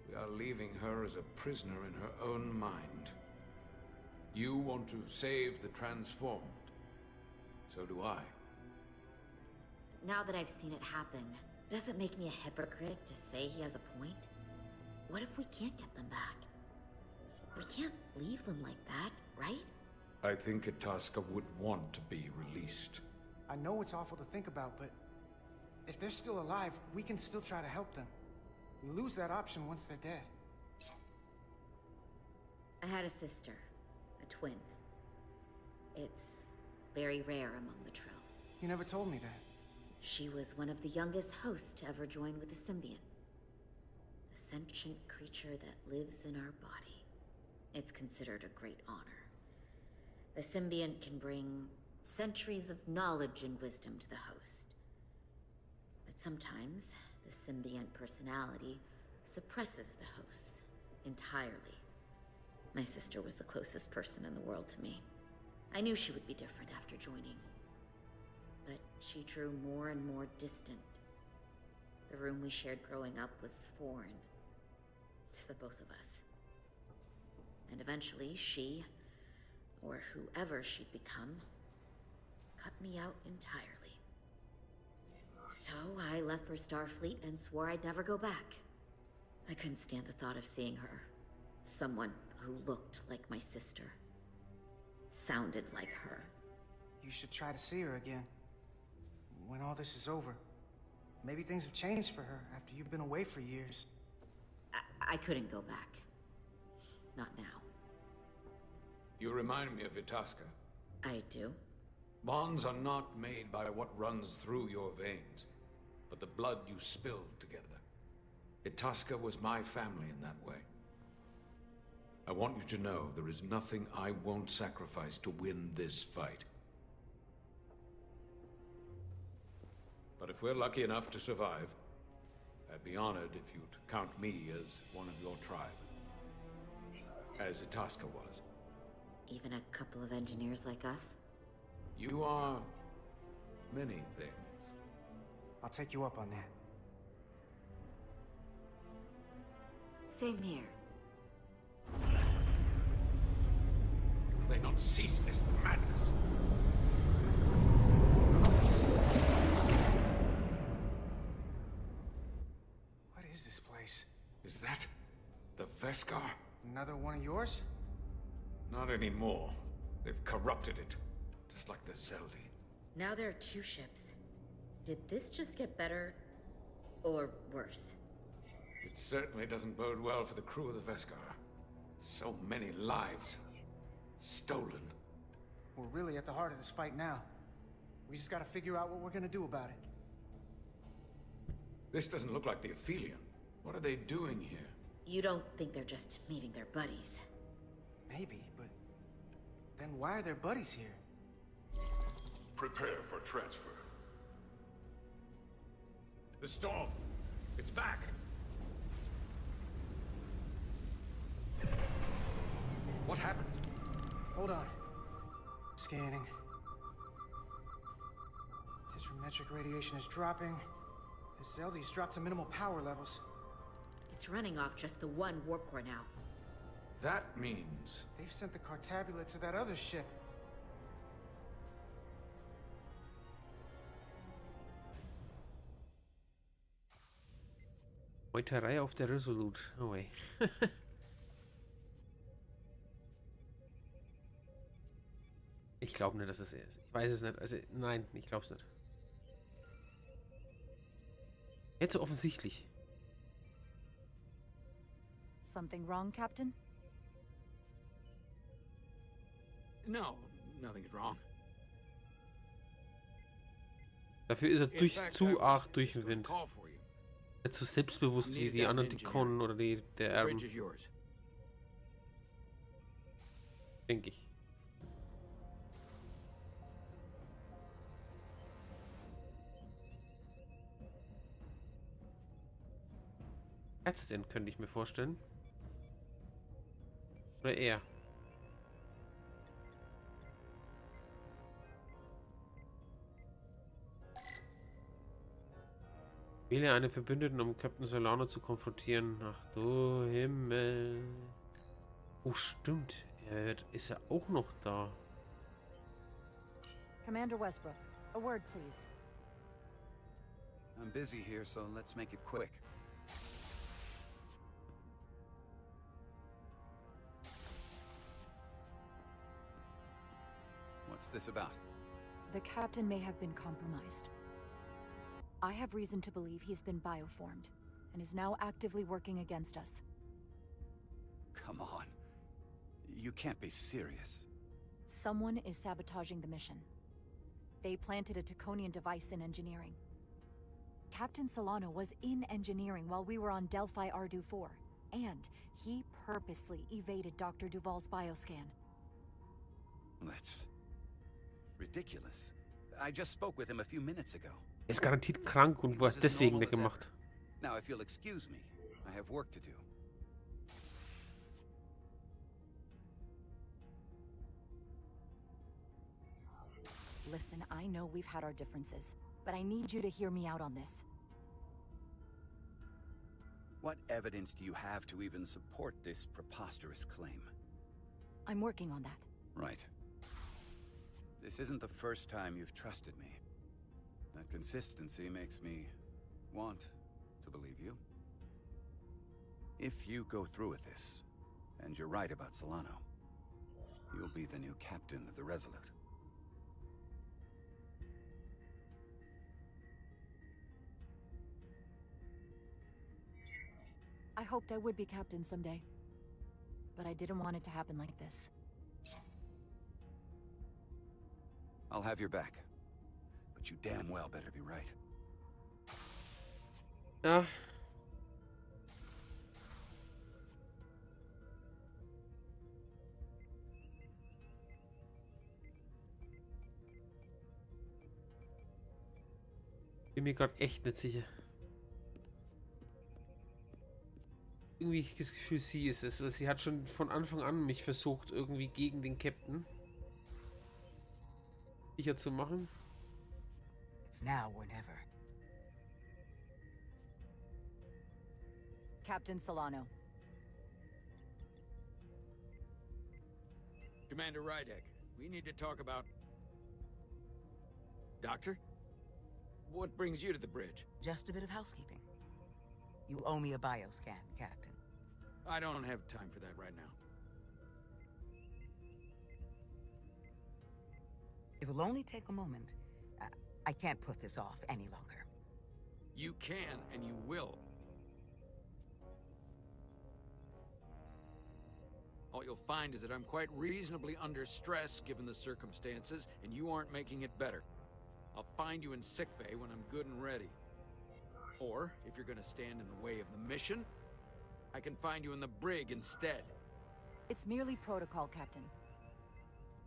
[SPEAKER 8] we are leaving her as a prisoner in her own mind. You want to save the transformed. So do I.
[SPEAKER 18] Now that I've seen it happen, does it make me a hypocrite to say he has a point? What if we can't get them back? We can't leave them like that, right?
[SPEAKER 8] I think Itasca would want to be released.
[SPEAKER 12] I know it's awful to think about, but if they're still alive, we can still try to help them. We lose that option once they're dead.
[SPEAKER 18] I had a sister, a twin. It's very rare among the Trill.
[SPEAKER 12] You never told me that.
[SPEAKER 18] She was one of the youngest hosts to ever join with the symbiont. A sentient creature that lives in our body. It's considered a great honor. The symbiont can bring centuries of knowledge and wisdom to the host. But sometimes, the symbiont personality suppresses the host entirely. My sister was the closest person in the world to me. I knew she would be different after joining. But she drew more and more distant. The room we shared growing up was foreign to the both of us. And eventually she, or whoever she'd become, cut me out entirely. So I left for Starfleet and swore I'd never go back. I couldn't stand the thought of seeing her. Someone who looked like my sister. Sounded like her.
[SPEAKER 12] You should try to see her again. When all this is over. Maybe things have changed for her after you've been away for years.
[SPEAKER 18] I couldn't go back. Not now.
[SPEAKER 8] You remind me of Itasca.
[SPEAKER 18] I do?
[SPEAKER 8] Bonds are not made by what runs through your veins, but the blood you spilled together. Itasca was my family in that way. I want you to know there is nothing I won't sacrifice to win this fight. But if we're lucky enough to survive, I'd be honored if you'd count me as one of your tribe. As Itasca was.
[SPEAKER 18] Even a couple of engineers like us?
[SPEAKER 8] You are many things.
[SPEAKER 12] I'll take you up on that.
[SPEAKER 18] Same here.
[SPEAKER 8] Will they not cease this madness?
[SPEAKER 12] What is this place?
[SPEAKER 8] Is that the Veskar?
[SPEAKER 12] Another one of yours?
[SPEAKER 8] Not anymore. They've corrupted it, just like the Zeldi.
[SPEAKER 18] Now there are 2 ships. Did this just get better, or worse?
[SPEAKER 8] It certainly doesn't bode well for the crew of the Veskar. So many lives stolen.
[SPEAKER 12] We're really at the heart of this fight now. We just gotta figure out what we're gonna do about it.
[SPEAKER 8] This doesn't look like the Aphelion. What are they doing here?
[SPEAKER 18] You don't think they're just meeting their buddies?
[SPEAKER 12] Maybe, but then why are their buddies here?
[SPEAKER 5] Prepare for transfer.
[SPEAKER 8] The storm. It's back. What happened?
[SPEAKER 12] Hold on. Scanning. Tetrametric radiation is dropping. The Zeldi's dropped to minimal power levels.
[SPEAKER 18] It's running off just the one warp core now.
[SPEAKER 8] That means...
[SPEAKER 12] They've sent the Cartabula to that other ship.
[SPEAKER 1] Meuterei auf der Resolute. Oh wei. Ich glaube nicht, dass es er ist. Ich weiß es nicht. Also, nein, ich glaube es nicht. Jetzt so offensichtlich.
[SPEAKER 2] Something wrong, Captain?
[SPEAKER 8] No, nothing's wrong.
[SPEAKER 1] Dafür ist er zu arg durch den Wind. Nicht so selbstbewusst wie die anderen Tikonen oder der Erben. Denke ich. Ärztin könnte ich mir vorstellen. Oder er. Wähle eine Verbündeten, um Captain Solano zu konfrontieren. Ach du Himmel. Oh, stimmt. Ist er auch noch da?
[SPEAKER 2] Commander Westbrook, a word, please.
[SPEAKER 7] I'm busy here, so let's make it quick. What's this about?
[SPEAKER 2] The captain may have been compromised. I have reason to believe he's been bioformed, and is now actively working against us.
[SPEAKER 7] Come on. You can't be serious.
[SPEAKER 2] Someone is sabotaging the mission. They planted a Taconian device in engineering. Captain Solano was in engineering while we were on Delphi Ardu 4, and he purposely evaded Dr. Duval's bioscan.
[SPEAKER 7] That's ridiculous. I just spoke with him a few minutes ago.
[SPEAKER 1] Er ist garantiert krank und wurde deswegen weggemacht.
[SPEAKER 7] Now, if you'll excuse me, I have work to do.
[SPEAKER 2] Listen, I know we've had our differences, but I need you to hear me out on this.
[SPEAKER 7] What evidence do you have to even support this preposterous claim?
[SPEAKER 2] I'm working on that.
[SPEAKER 7] Right. This isn't the first time you've trusted me. That consistency makes me want to believe you. If you go through with this, and you're right about Solano, you'll be the new captain of the Resolute.
[SPEAKER 2] I hoped I would be captain someday. But I didn't want it to happen like this.
[SPEAKER 7] I'll have your back. But you damn well better be right.
[SPEAKER 1] Ja. Bin mir gerade echt nicht sicher. Irgendwie das Gefühl, sie ist es, weil sie hat schon von Anfang an mich versucht, irgendwie gegen den Captain sicher zu machen.
[SPEAKER 16] It's now or never.
[SPEAKER 2] Captain Solano.
[SPEAKER 8] Commander Rydek, we need to talk about... Doctor? What brings you to the bridge?
[SPEAKER 16] Just a bit of housekeeping. You owe me a bioscan, Captain.
[SPEAKER 8] I don't have time for that right now.
[SPEAKER 16] It will only take a moment. I can't put this off any longer.
[SPEAKER 8] You can, and you will. All you'll find is that I'm quite reasonably under stress given the circumstances, and you aren't making it better. I'll find you in sickbay when I'm good and ready. Or, if you're gonna stand in the way of the mission, I can find you in the brig instead.
[SPEAKER 2] It's merely protocol, Captain.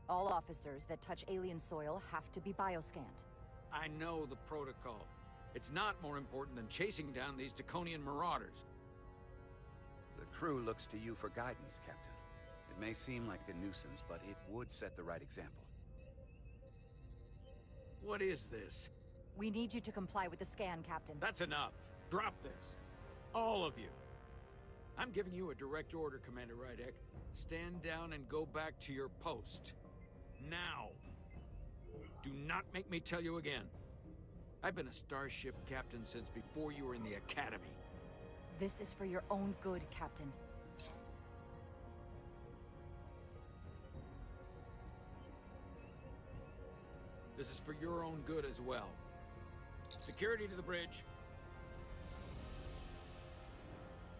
[SPEAKER 2] All officers that touch alien soil have to be bioscanned.
[SPEAKER 8] I know the protocol. It's not more important than chasing down these Draconian marauders.
[SPEAKER 7] The crew looks to you for guidance, Captain. It may seem like a nuisance, but it would set the right example.
[SPEAKER 8] What is this?
[SPEAKER 2] We need you to comply with the scan, Captain.
[SPEAKER 8] That's enough. Drop this. All of you. I'm giving you a direct order, Commander Rydek. Stand down and go back to your post. Now. Do not make me tell you again. I've been a starship captain since before you were in the academy.
[SPEAKER 2] This is for your own good, Captain.
[SPEAKER 8] This is for your own good as well. Security to the bridge.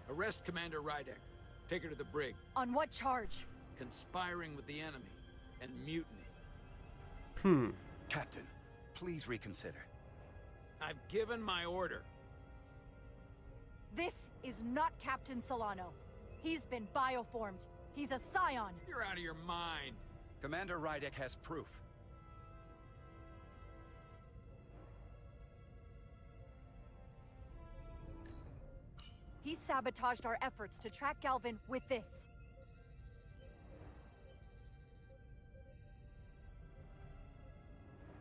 [SPEAKER 8] Arrest Commander Rydek. Take her to the brig.
[SPEAKER 2] On what charge?
[SPEAKER 8] Conspiring with the enemy and mutiny.
[SPEAKER 7] Captain, please reconsider.
[SPEAKER 8] I've given my order.
[SPEAKER 2] This is not Captain Solano. He's been bioformed. He's a scion.
[SPEAKER 8] You're out of your mind.
[SPEAKER 7] Commander Rydek has proof.
[SPEAKER 2] He sabotaged our efforts to track Galvin with this.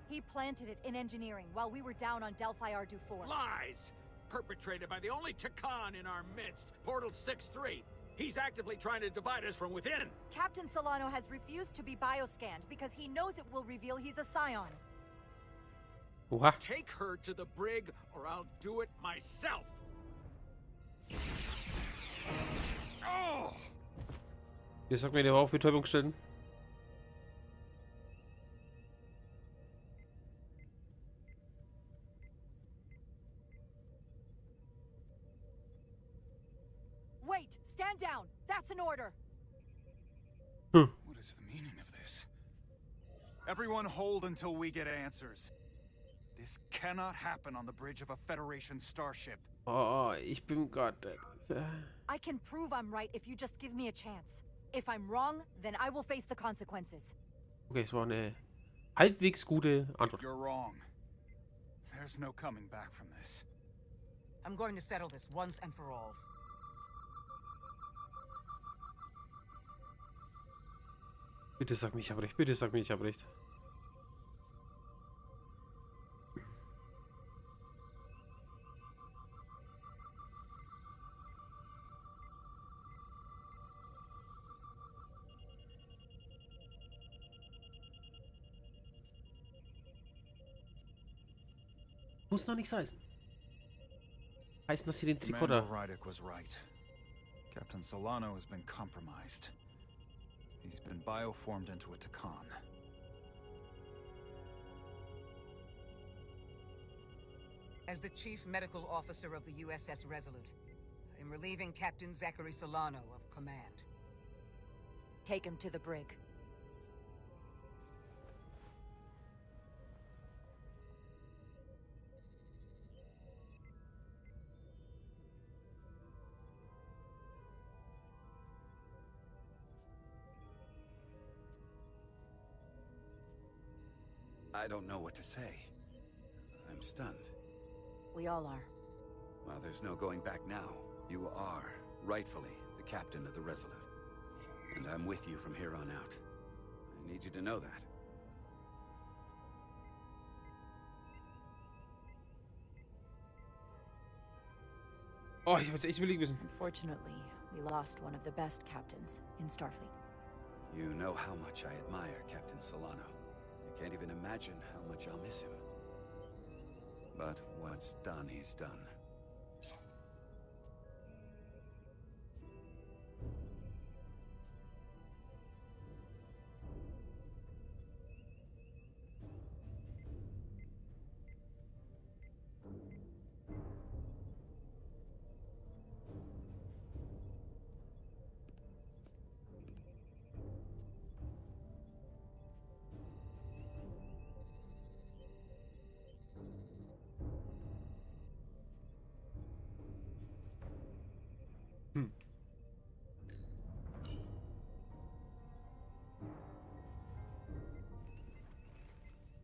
[SPEAKER 2] He planted it in engineering while we were down on Delphi Ardu 4.
[SPEAKER 8] Lies! Perpetrated by the only Takan in our midst, Portal 6-3. He's actively trying to divide us from within.
[SPEAKER 2] Captain Solano has refused to be bioscanned because he knows it will reveal he's a scion.
[SPEAKER 1] Oha.
[SPEAKER 8] Take her to the brig, or I'll do it myself. Oh!
[SPEAKER 1] Ihr sagt mir, der war auf Betäubung gestellt.
[SPEAKER 2] Wait! Stand down! That's an order!
[SPEAKER 3] What is the meaning of this? Everyone hold until we get answers. This cannot happen on the bridge of a Federation starship.
[SPEAKER 1] Oh, ich bin gerade...
[SPEAKER 2] I can prove I'm right if you just give me a chance. If I'm wrong, then I will face the consequences.
[SPEAKER 1] Okay, es war eine halbwegs gute Antwort.
[SPEAKER 3] If you're wrong, there's no coming back from this.
[SPEAKER 16] I'm going to settle this once and for all.
[SPEAKER 1] Bitte sag mir, ich hab recht. Bitte sag mir, ich hab recht. Muss noch nichts heißen. Heißen, dass sie den
[SPEAKER 3] Commander
[SPEAKER 1] Tricorder...
[SPEAKER 3] Rydek was right. Captain Solano has been compromised. He's been bioformed into a Takan.
[SPEAKER 16] As the Chief Medical Officer of the USS Resolute, I I'm relieving Captain Zachary Solano of command.
[SPEAKER 2] Take him to the brig.
[SPEAKER 7] I don't know what to say. I'm stunned.
[SPEAKER 2] We all are.
[SPEAKER 7] Well, there's no going back now. You are, rightfully, the captain of the Resolute. And I'm with you from here on out. I need you to know that.
[SPEAKER 1] Oh, ich hab's echt überlegen müssen.
[SPEAKER 2] Unfortunately, we lost one of the best captains in Starfleet.
[SPEAKER 7] You know how much I admire Captain Solano. You can't even imagine how much I'll miss him. But what's done, he's done.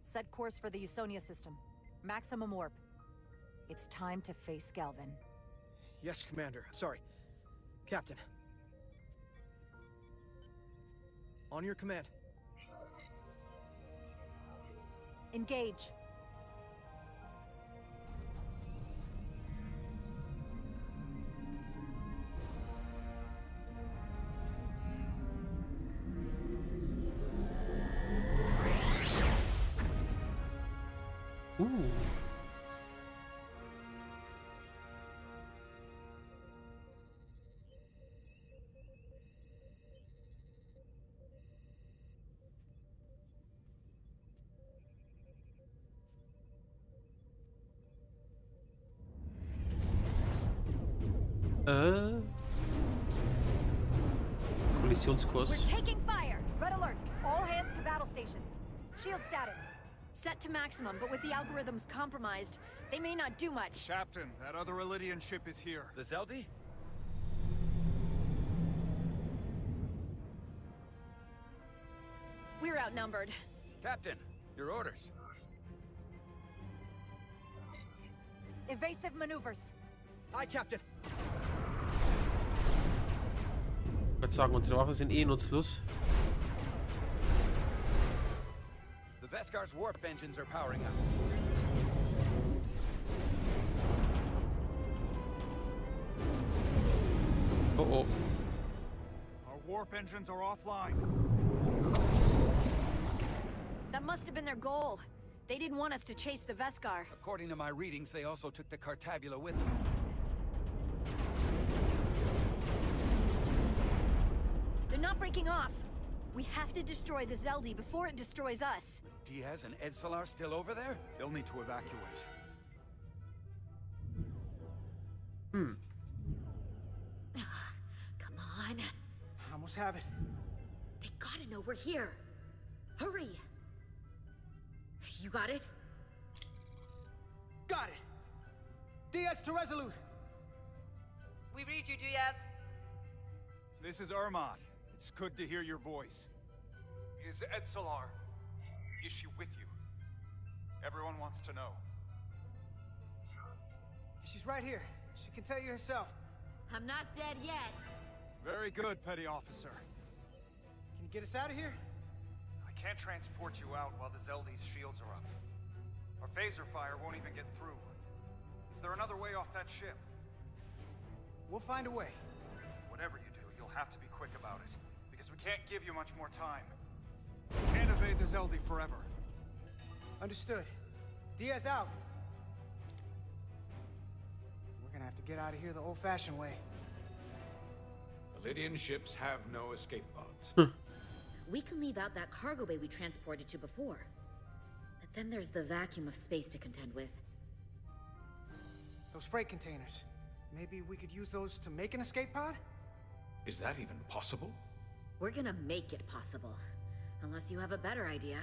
[SPEAKER 2] Set course for the Usonia system. Maximum warp. It's time to face Galvin.
[SPEAKER 12] Yes, Commander. Sorry. Captain. On your command.
[SPEAKER 2] Engage.
[SPEAKER 1] Ooh. Kollisionskurs.
[SPEAKER 6] We're taking fire!
[SPEAKER 2] Red alert! All hands to battle stations. Shield status.
[SPEAKER 6] Set to maximum, but with the algorithms compromised, they may not do much.
[SPEAKER 3] Captain, that other Elydian ship is here.
[SPEAKER 7] The Zeldi?
[SPEAKER 6] We're outnumbered.
[SPEAKER 7] Captain, your orders.
[SPEAKER 2] Evasive maneuvers.
[SPEAKER 12] Aye, Captain.
[SPEAKER 1] Ich würde sagen, unsere Waffen sind eh nutzlos.
[SPEAKER 7] The Veskar's warp engines are powering up.
[SPEAKER 1] Oh.
[SPEAKER 3] Our warp engines are offline.
[SPEAKER 6] That must have been their goal. They didn't want us to chase the Veskar.
[SPEAKER 7] According to my readings, they also took the Cartabula with them.
[SPEAKER 6] They're not breaking off. We have to destroy the Zeldi before it destroys us.
[SPEAKER 7] With Diaz and Edsalar still over there?
[SPEAKER 3] They'll need to evacuate.
[SPEAKER 18] Come on.
[SPEAKER 12] I almost have it.
[SPEAKER 18] They gotta know we're here. Hurry! You got it?
[SPEAKER 12] Got it! Diaz to Resolute!
[SPEAKER 9] We read you, Diaz.
[SPEAKER 3] This is Ermot. It's good to hear your voice. Is Edsalar... is she with you? Everyone wants to know.
[SPEAKER 12] She's right here. She can tell you herself.
[SPEAKER 18] I'm not dead yet.
[SPEAKER 3] Very good, Petty Officer.
[SPEAKER 12] Can you get us out of here?
[SPEAKER 3] I can't transport you out while the Zeldi's shields are up. Our phaser fire won't even get through. Is there another way off that ship?
[SPEAKER 12] We'll find a way.
[SPEAKER 3] Whatever you do, you'll have to be quick about it, because we can't give you much more time. We can't evade the Zeldi forever.
[SPEAKER 12] Understood. Diaz out. We're gonna have to get out of here the old-fashioned way.
[SPEAKER 19] Elydian ships have no escape pods.
[SPEAKER 18] We can leave out that cargo bay we transported to before. But then there's the vacuum of space to contend with.
[SPEAKER 12] Those freight containers. Maybe we could use those to make an escape pod?
[SPEAKER 19] Is that even possible?
[SPEAKER 18] We're gonna make it possible. Unless you have a better idea.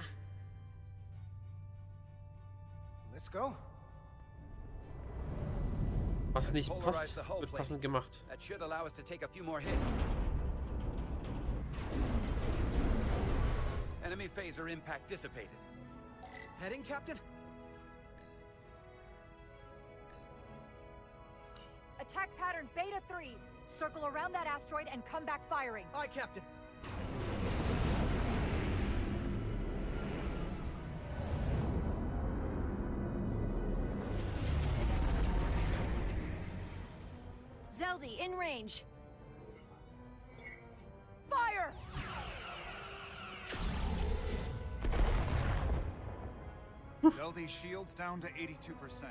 [SPEAKER 12] Let's go.
[SPEAKER 1] Was nicht
[SPEAKER 7] Polarize
[SPEAKER 1] passt,
[SPEAKER 7] the hull
[SPEAKER 1] wird
[SPEAKER 7] plate.
[SPEAKER 1] passend gemacht.
[SPEAKER 7] That should allow us to take a few more hits. Enemy phaser impact dissipated.
[SPEAKER 12] Heading, Captain?
[SPEAKER 2] Attack pattern Beta 3. Circle around that asteroid and come back firing.
[SPEAKER 12] Aye, Captain.
[SPEAKER 6] Zeldy, in range.
[SPEAKER 2] Fire!
[SPEAKER 3] Zeldy's shields down to 82%.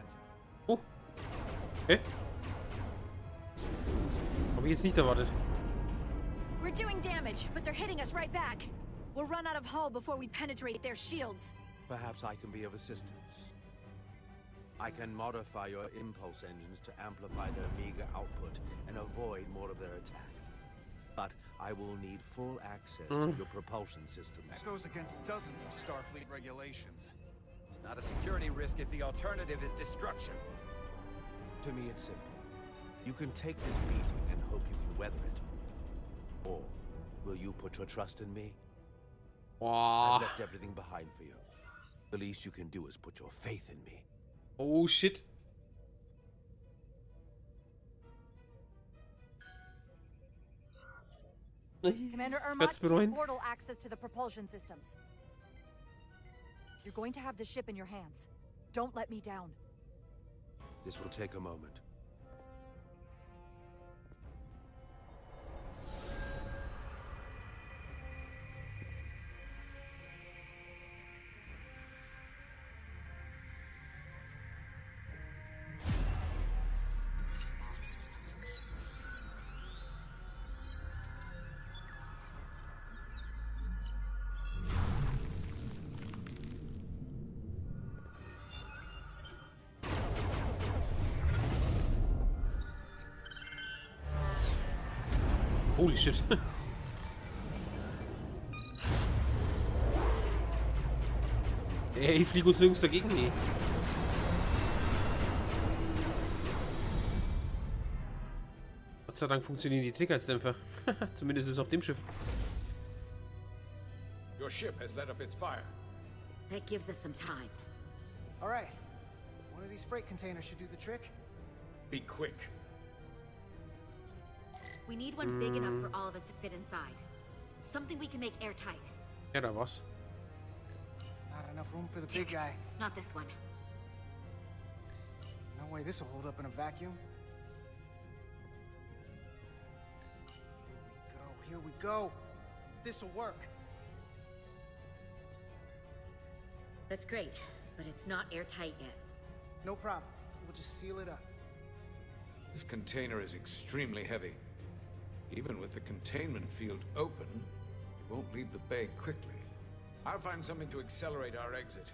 [SPEAKER 1] Oh. Okay. Habe ich jetzt nicht erwartet.
[SPEAKER 6] We're doing damage, but they're hitting us right back. We'll run out of hull before we penetrate their shields.
[SPEAKER 17] Perhaps I can be of assistance. I can modify your impulse engines to amplify their meager output and avoid more of their attack. But I will need full access to your propulsion systems.
[SPEAKER 3] That goes against dozens of Starfleet regulations.
[SPEAKER 7] It's not a security risk if the alternative is destruction.
[SPEAKER 17] To me, it's simple. You can take this beating and hope you can weather it. Or will you put your trust in me? I've left everything behind for you. The least you can do is put your faith in me.
[SPEAKER 1] Oh shit.
[SPEAKER 2] Commander Ermont, keep portal access to the propulsion systems. You're going to have the ship in your hands. Don't let me down.
[SPEAKER 17] This will take a moment.
[SPEAKER 1] Holy shit. Ey, flieg uns nirgends dagegen, nee. Gott sei Dank funktionieren die Trägheitsdämpfer. Zumindest ist es auf dem Schiff.
[SPEAKER 8] Your ship has let up its fire.
[SPEAKER 18] That gives us some time.
[SPEAKER 12] All right. One of these freight containers should do the trick.
[SPEAKER 8] Be quick.
[SPEAKER 18] We need one big enough for all of us to fit inside. Something we can make airtight.
[SPEAKER 1] Ja, da war's.
[SPEAKER 12] Not enough room for the big guy.
[SPEAKER 18] Not this one.
[SPEAKER 12] No way this will hold up in a vacuum. Here we go. This'll work.
[SPEAKER 18] That's great, but it's not airtight yet.
[SPEAKER 12] No problem. We'll just seal it up.
[SPEAKER 8] This container is extremely heavy. Even with the containment field open, it won't leave the bay quickly. I'll find something to accelerate our exit.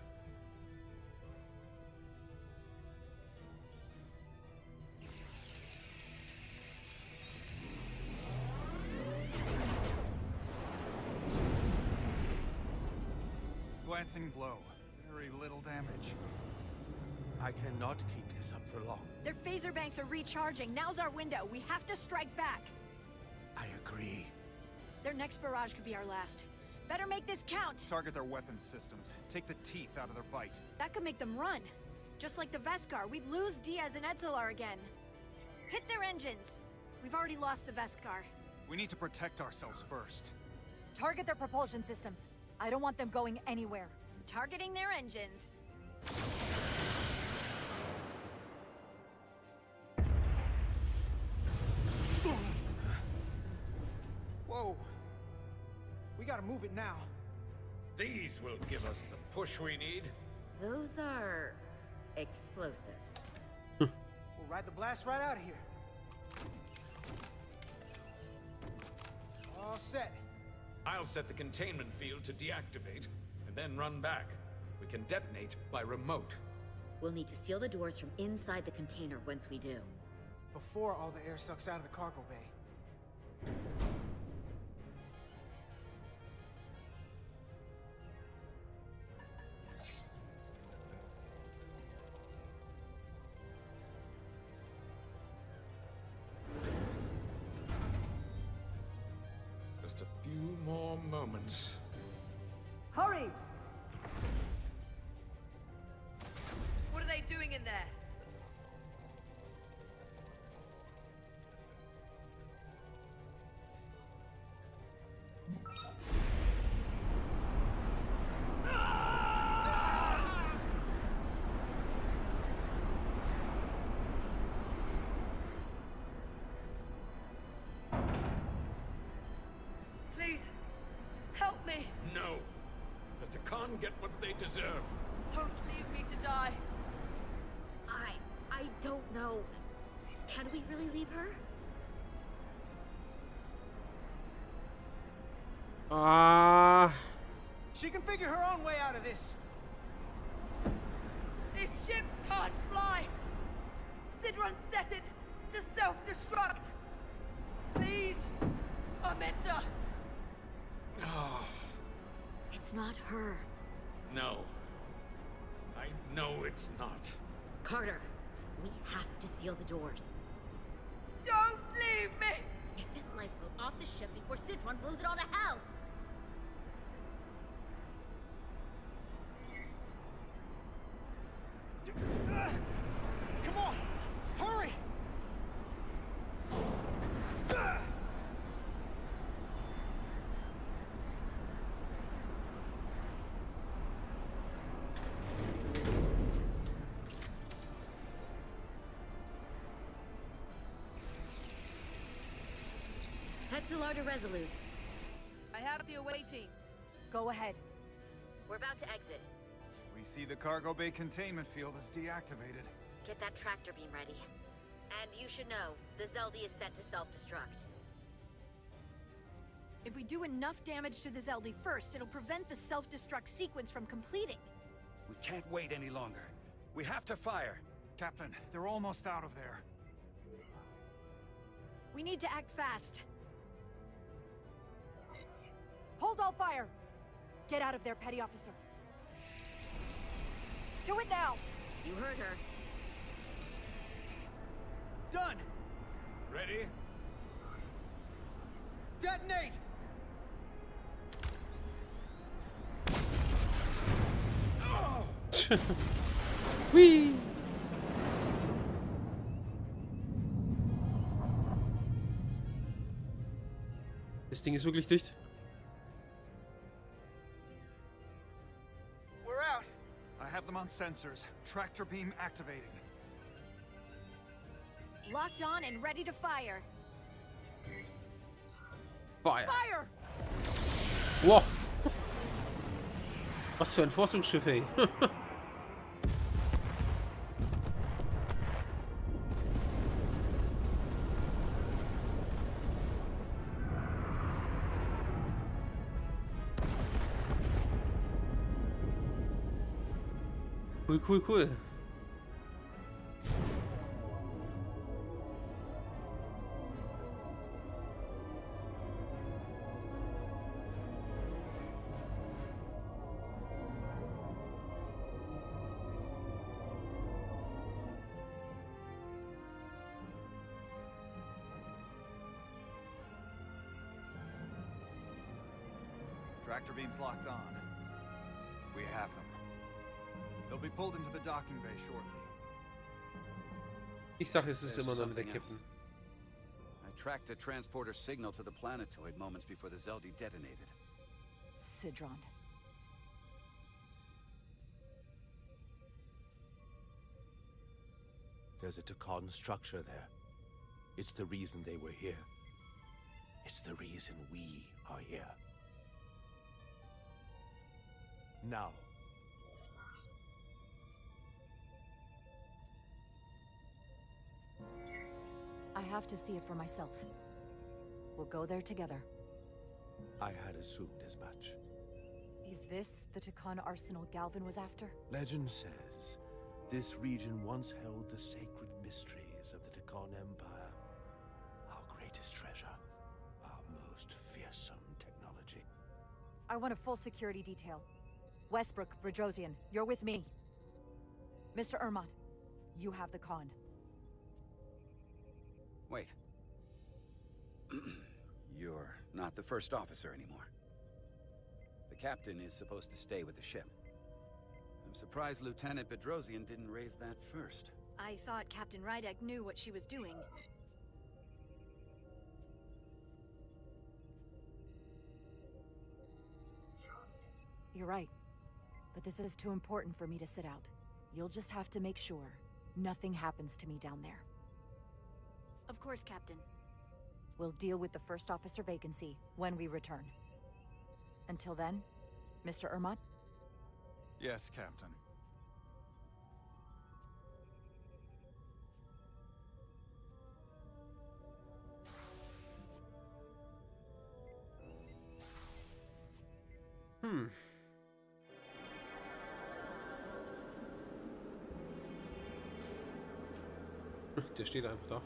[SPEAKER 3] Glancing blow. Very little damage.
[SPEAKER 17] I cannot keep this up for long.
[SPEAKER 6] Their phaser banks are recharging. Now's our window. We have to strike back.
[SPEAKER 17] I agree.
[SPEAKER 6] Their next barrage could be our last. Better make this count.
[SPEAKER 3] Target their weapons systems. Take the teeth out of their bite.
[SPEAKER 6] That could make them run. Just like the Veskar, we'd lose Diaz and Etzelar again. Hit their engines. We've already lost the Veskar.
[SPEAKER 3] We need to protect ourselves first.
[SPEAKER 2] Target their propulsion systems. I don't want them going anywhere.
[SPEAKER 6] Targeting their engines.
[SPEAKER 12] Whoa. We gotta move it now.
[SPEAKER 8] These will give us the push we need.
[SPEAKER 18] Those are explosives.
[SPEAKER 12] We'll ride the blast right out of here. All set.
[SPEAKER 8] I'll set the containment field to deactivate, and then run back. We can detonate by remote.
[SPEAKER 18] We'll need to seal the doors from inside the container once we do.
[SPEAKER 12] before all the air sucks out of the cargo bay.
[SPEAKER 8] Just a few more moments.
[SPEAKER 9] Hurry! What are they doing in there? Please, help me.
[SPEAKER 8] No. Let the Khan get what they deserve.
[SPEAKER 9] Don't leave me to die.
[SPEAKER 18] I don't know. Can we really leave her?
[SPEAKER 12] She can figure her own way out of this.
[SPEAKER 9] This ship can't fly. Sidron set it to self-destruct. Please, Armenta.
[SPEAKER 8] Oh,
[SPEAKER 18] It's not her.
[SPEAKER 8] no. I know it's not.
[SPEAKER 18] Carter, we have to seal the doors.
[SPEAKER 9] Don't leave me.
[SPEAKER 18] Get this lifeboat off the ship before Sidron blows it all to hell.
[SPEAKER 12] Come on! Hurry!
[SPEAKER 18] Hetzelar to Resolute.
[SPEAKER 9] I have the away team.
[SPEAKER 2] Go ahead.
[SPEAKER 18] We're about to exit.
[SPEAKER 3] We see the cargo bay containment field is deactivated.
[SPEAKER 18] Get that tractor beam ready. And you should know, the Zeldy is set to self-destruct.
[SPEAKER 6] If we do enough damage to the Zeldy first, it'll prevent the self-destruct sequence from completing.
[SPEAKER 7] We can't wait any longer. We have to fire.
[SPEAKER 3] Captain, they're almost out of there.
[SPEAKER 6] We need to act fast.
[SPEAKER 2] Hold all fire! Get out of there, Petty Officer. Do it now!
[SPEAKER 18] You heard her.
[SPEAKER 12] Done!
[SPEAKER 8] Ready?
[SPEAKER 12] Detonate!
[SPEAKER 1] Whee! Das Ding ist wirklich dicht.
[SPEAKER 3] We're out. I have them on sensors. Tractor beam activating.
[SPEAKER 6] Locked on and ready to fire.
[SPEAKER 1] Fire!
[SPEAKER 6] Fire!
[SPEAKER 1] Wow! Was für ein Forschungsschiff, ey. Cool, cool, cool.
[SPEAKER 3] Tractor beam's locked on. We have them. They'll be pulled into the docking bay shortly.
[SPEAKER 1] Ich sag, es ist
[SPEAKER 7] There's
[SPEAKER 1] immer noch mit der
[SPEAKER 7] something
[SPEAKER 1] Kippen.
[SPEAKER 7] else. I tracked a transporter signal to the planetoid moments before the Zeldy detonated.
[SPEAKER 2] Sidron.
[SPEAKER 17] There's a Takan structure there. It's the reason they were here. It's the reason we are here. Now.
[SPEAKER 2] I have to see it for myself. We'll go there together.
[SPEAKER 17] I had assumed as much.
[SPEAKER 2] Is this the Takan arsenal Galvin was after?
[SPEAKER 17] Legend says this region once held the sacred mysteries of the Takan. Takon Empire. Our greatest treasure. Our most fearsome technology.
[SPEAKER 2] I want a full security detail. Westbrook, Bredrosian, you're with me. Mr. Ermont, you have the con.
[SPEAKER 7] Wait. You're not the first officer anymore. The captain is supposed to stay with the ship. I'm surprised Lieutenant Bedrosian didn't raise that first.
[SPEAKER 6] I thought Captain Rydek knew what she was doing.
[SPEAKER 2] You're right. But this is too important for me to sit out. You'll just have to make sure nothing happens to me down there.
[SPEAKER 6] Of course, Captain.
[SPEAKER 2] We'll deal with the first officer vacancy when we return. Until then, Mr. Ermont?
[SPEAKER 3] Yes, Captain.
[SPEAKER 1] Der steht einfach da.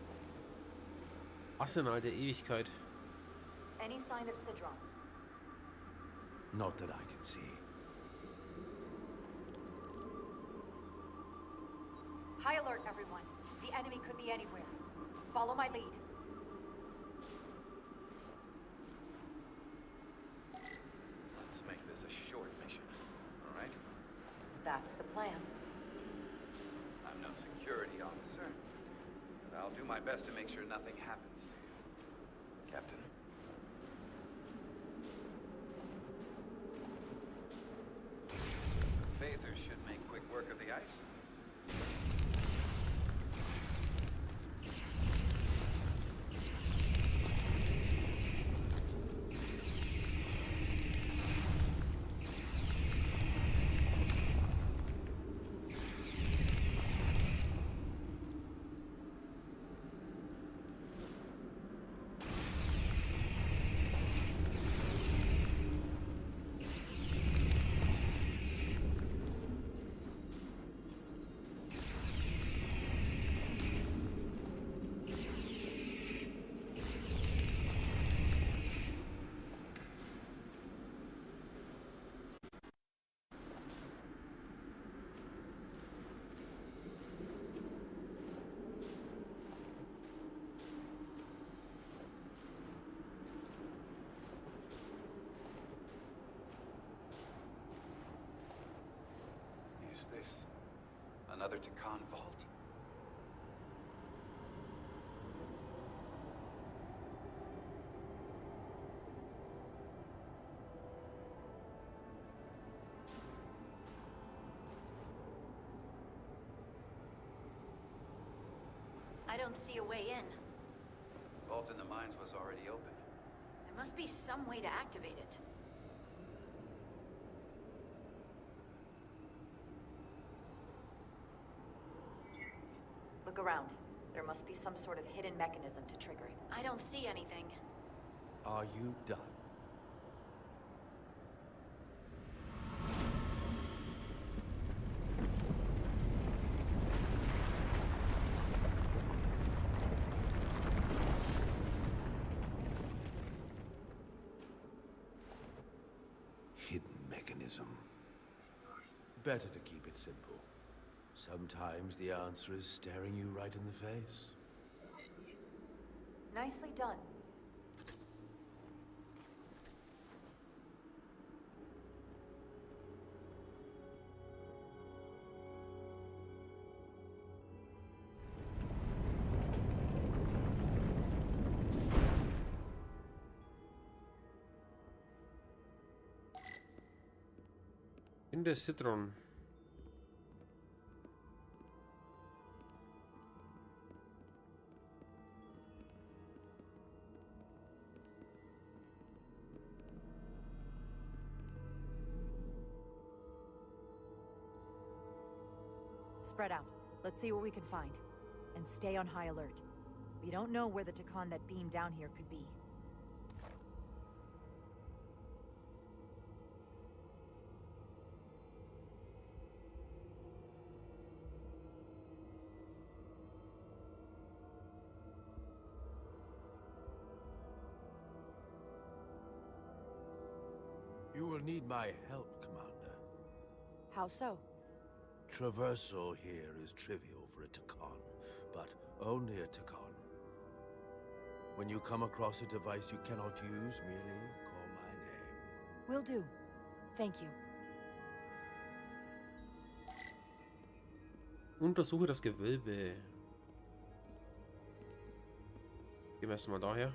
[SPEAKER 1] Arsenal der Ewigkeit.
[SPEAKER 2] Any sign of Sidron?
[SPEAKER 17] Not that I can see.
[SPEAKER 2] High alert, everyone. The enemy could be anywhere. Follow my lead.
[SPEAKER 7] Let's make this a short mission, all right?
[SPEAKER 2] That's the plan.
[SPEAKER 7] I'm no security officer, but I'll do my best to make sure nothing happens to you, Captain. Phasers should make quick work of the ice. Is this another Takon vault?
[SPEAKER 6] I don't see a way in.
[SPEAKER 7] Vault in the mines was already open.
[SPEAKER 6] There must be some way to activate it.
[SPEAKER 2] Look around. There must be some sort of hidden mechanism to trigger it.
[SPEAKER 6] I don't see anything.
[SPEAKER 17] Are you done? Hidden mechanism. Better to keep it simple. Sometimes the answer is staring you right in the face.
[SPEAKER 2] Nicely done.
[SPEAKER 1] In der Citron.
[SPEAKER 2] Spread out. Let's see what we can find. And stay on high alert. We don't know where the Takon that beamed down here could be.
[SPEAKER 17] need my help, Commander.
[SPEAKER 2] How so?
[SPEAKER 17] Traversal here is trivial for a Tekan, but only a Tekan. When you come across a device you cannot use, merely call my name.
[SPEAKER 2] Will do. Thank you.
[SPEAKER 1] Untersuche das Gewölbe. Gehen wir erstmal daher.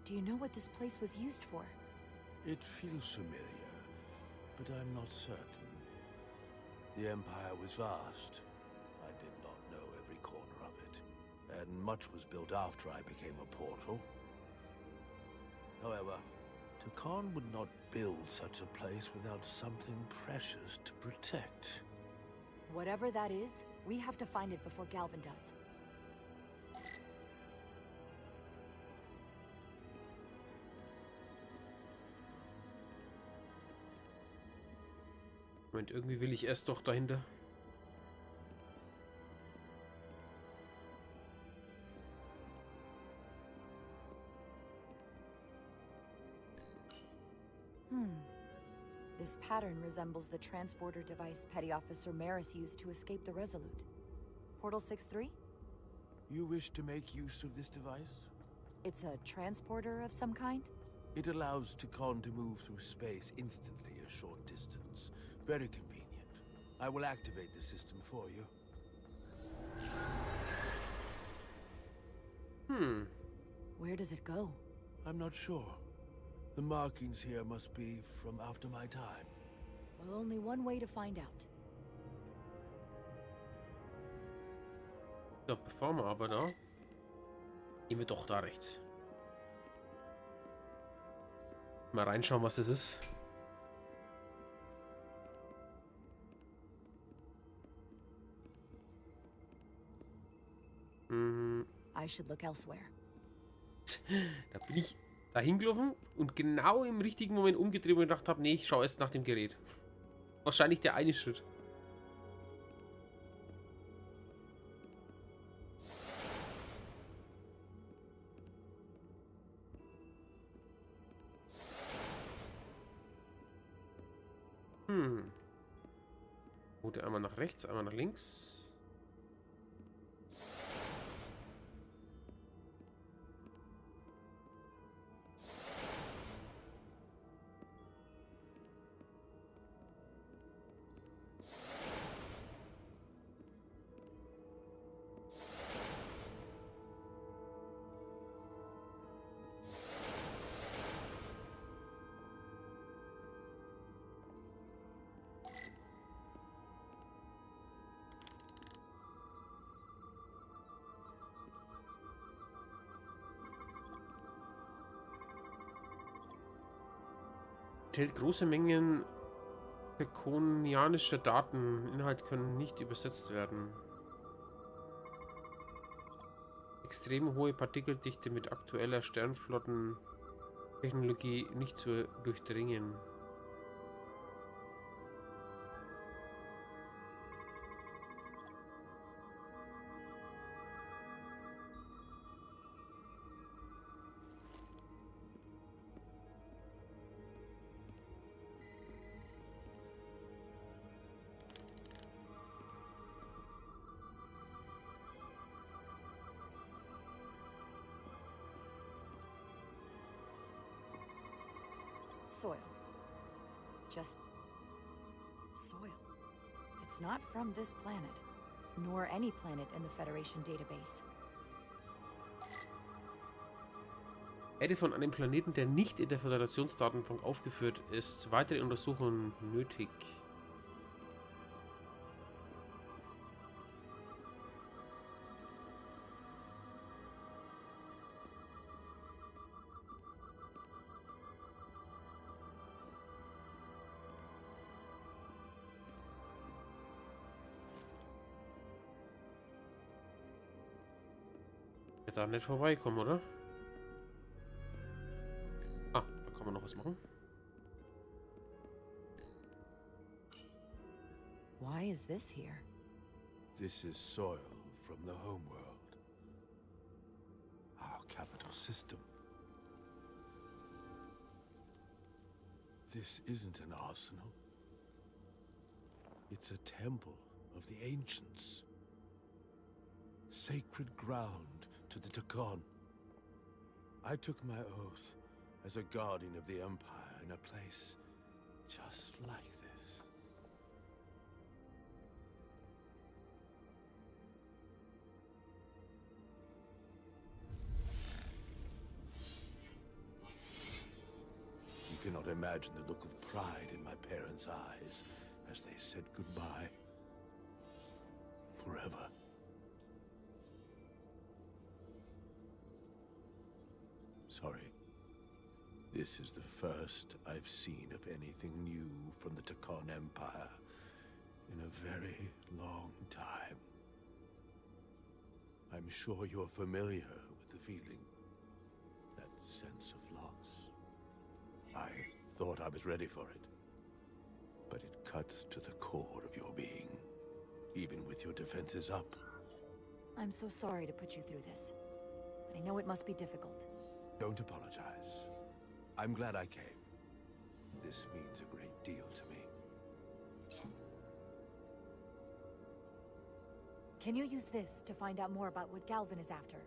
[SPEAKER 2] Do you know what this place was used for?
[SPEAKER 17] It feels familiar, but I'm not certain. The Empire was vast. I did not know every corner of it, and much was built after I became a portal. However, Tekan would not build such a place without something precious to protect.
[SPEAKER 2] Whatever that is, we have to find it before Galvin does.
[SPEAKER 1] Moment, irgendwie will ich erst doch dahinter.
[SPEAKER 2] This pattern resembles the transporter device Petty Officer Maris used to escape the Resolute. Portal 6-3?
[SPEAKER 17] You wish to make use of this device?
[SPEAKER 2] It's a transporter of some kind?
[SPEAKER 17] It allows Tekan to move through space instantly a short distance. Very convenient. I will activate the system for you.
[SPEAKER 2] Where does it go?
[SPEAKER 17] I'm not sure. The markings here must be from after my time.
[SPEAKER 2] Well, only one way to find out.
[SPEAKER 1] So, bevor wir aber da... Gehen wir doch da rechts. Mal reinschauen, was das ist.
[SPEAKER 2] I should look elsewhere.
[SPEAKER 1] Da bin ich da hingelaufen und genau im richtigen Moment umgedreht und gedacht habe, nee, ich schaue erst nach dem Gerät. Wahrscheinlich der eine Schritt. Route einmal nach rechts, einmal nach links. Enthält große Mengen tekonianischer Daten. Inhalt können nicht übersetzt werden. Extrem hohe Partikeldichte mit aktueller Sternflottentechnologie nicht zu durchdringen.
[SPEAKER 2] Soil. Just soil. It's not from this planet, nor any planet in the Federation database.
[SPEAKER 1] Erde von einem Planeten, der nicht in der Föderationsdatenbank aufgeführt ist. Weitere Untersuchungen nötig. Da nicht vorbeikommen, oder? Ah, da kann man noch was machen.
[SPEAKER 2] Why is this here?
[SPEAKER 17] This is soil from the homeworld. Our capital system.
[SPEAKER 5] This isn't an arsenal. It's a temple of the ancients. Sacred ground to the Tekon. I took my oath as a guardian of the Empire in a place just like this. You cannot imagine the look of pride in my parents' eyes as they said goodbye. Forever. Sorry. This is the first I've seen of anything new from the Tekon Empire in a very long time. I'm sure you're familiar with the feeling. That sense of loss. I thought I was ready for it. But it cuts to the core of your being, even with your defenses up.
[SPEAKER 2] I'm so sorry to put you through this. I know it must be difficult.
[SPEAKER 5] Don't apologize. I'm glad I came. This means a great deal to me.
[SPEAKER 2] Can you use this to find out more about what Galvin is after?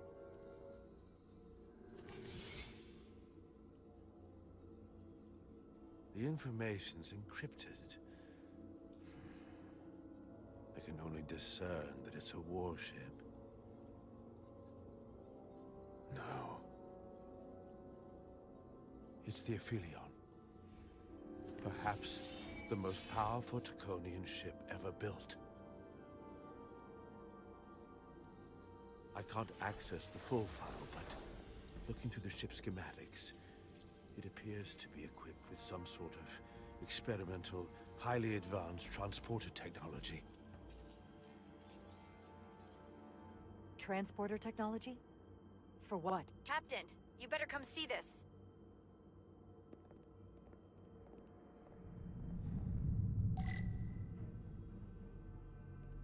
[SPEAKER 5] The information's encrypted. I can only discern that it's a warship. No. It's the Aphelion. Perhaps the most powerful Tekonian ship ever built. I can't access the full file, but looking through the ship's schematics, it appears to be equipped with some sort of experimental, highly advanced transporter technology.
[SPEAKER 2] Transporter technology? For what?
[SPEAKER 6] Captain, you better come see this.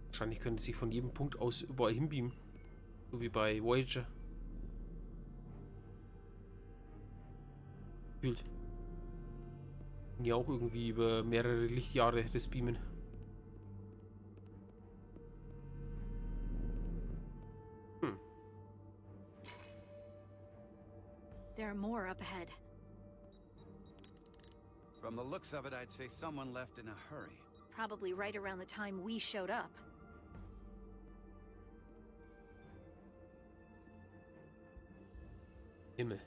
[SPEAKER 1] Wahrscheinlich könnte sich von jedem Punkt aus überall hinbeamen. So wie bei Voyager. Gefühlt. Ja, auch irgendwie über mehrere Lichtjahre das Beamen.
[SPEAKER 6] There are more up ahead.
[SPEAKER 7] From the looks of it, I'd say someone left in a hurry.
[SPEAKER 6] Probably right around the time we showed up.
[SPEAKER 1] Himmel.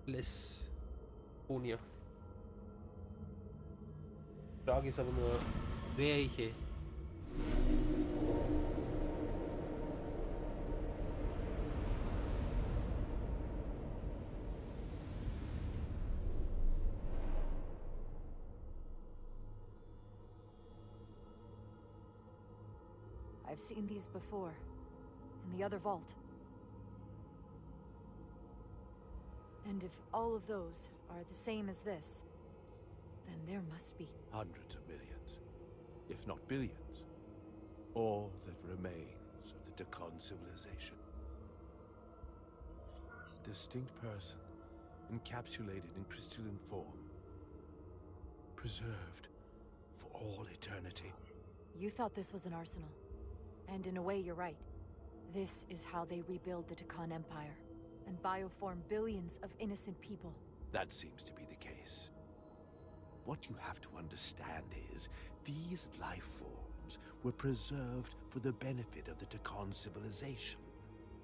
[SPEAKER 1] Lesbonia. Frage ist aber nur, welche?
[SPEAKER 2] I've seen these before, in the other vault. And if all of those are the same as this, then there must be
[SPEAKER 5] Hundreds of millions, if not billions. All that remains of the Tekon civilization. A distinct person, encapsulated in crystalline form. Preserved for all eternity.
[SPEAKER 2] You thought this was an arsenal. And in a way, you're right. This is how they rebuild the Tekon Empire, and bioform billions of innocent people.
[SPEAKER 5] That seems to be the case. What you have to understand is, these life forms were preserved for the benefit of the Tekon civilization,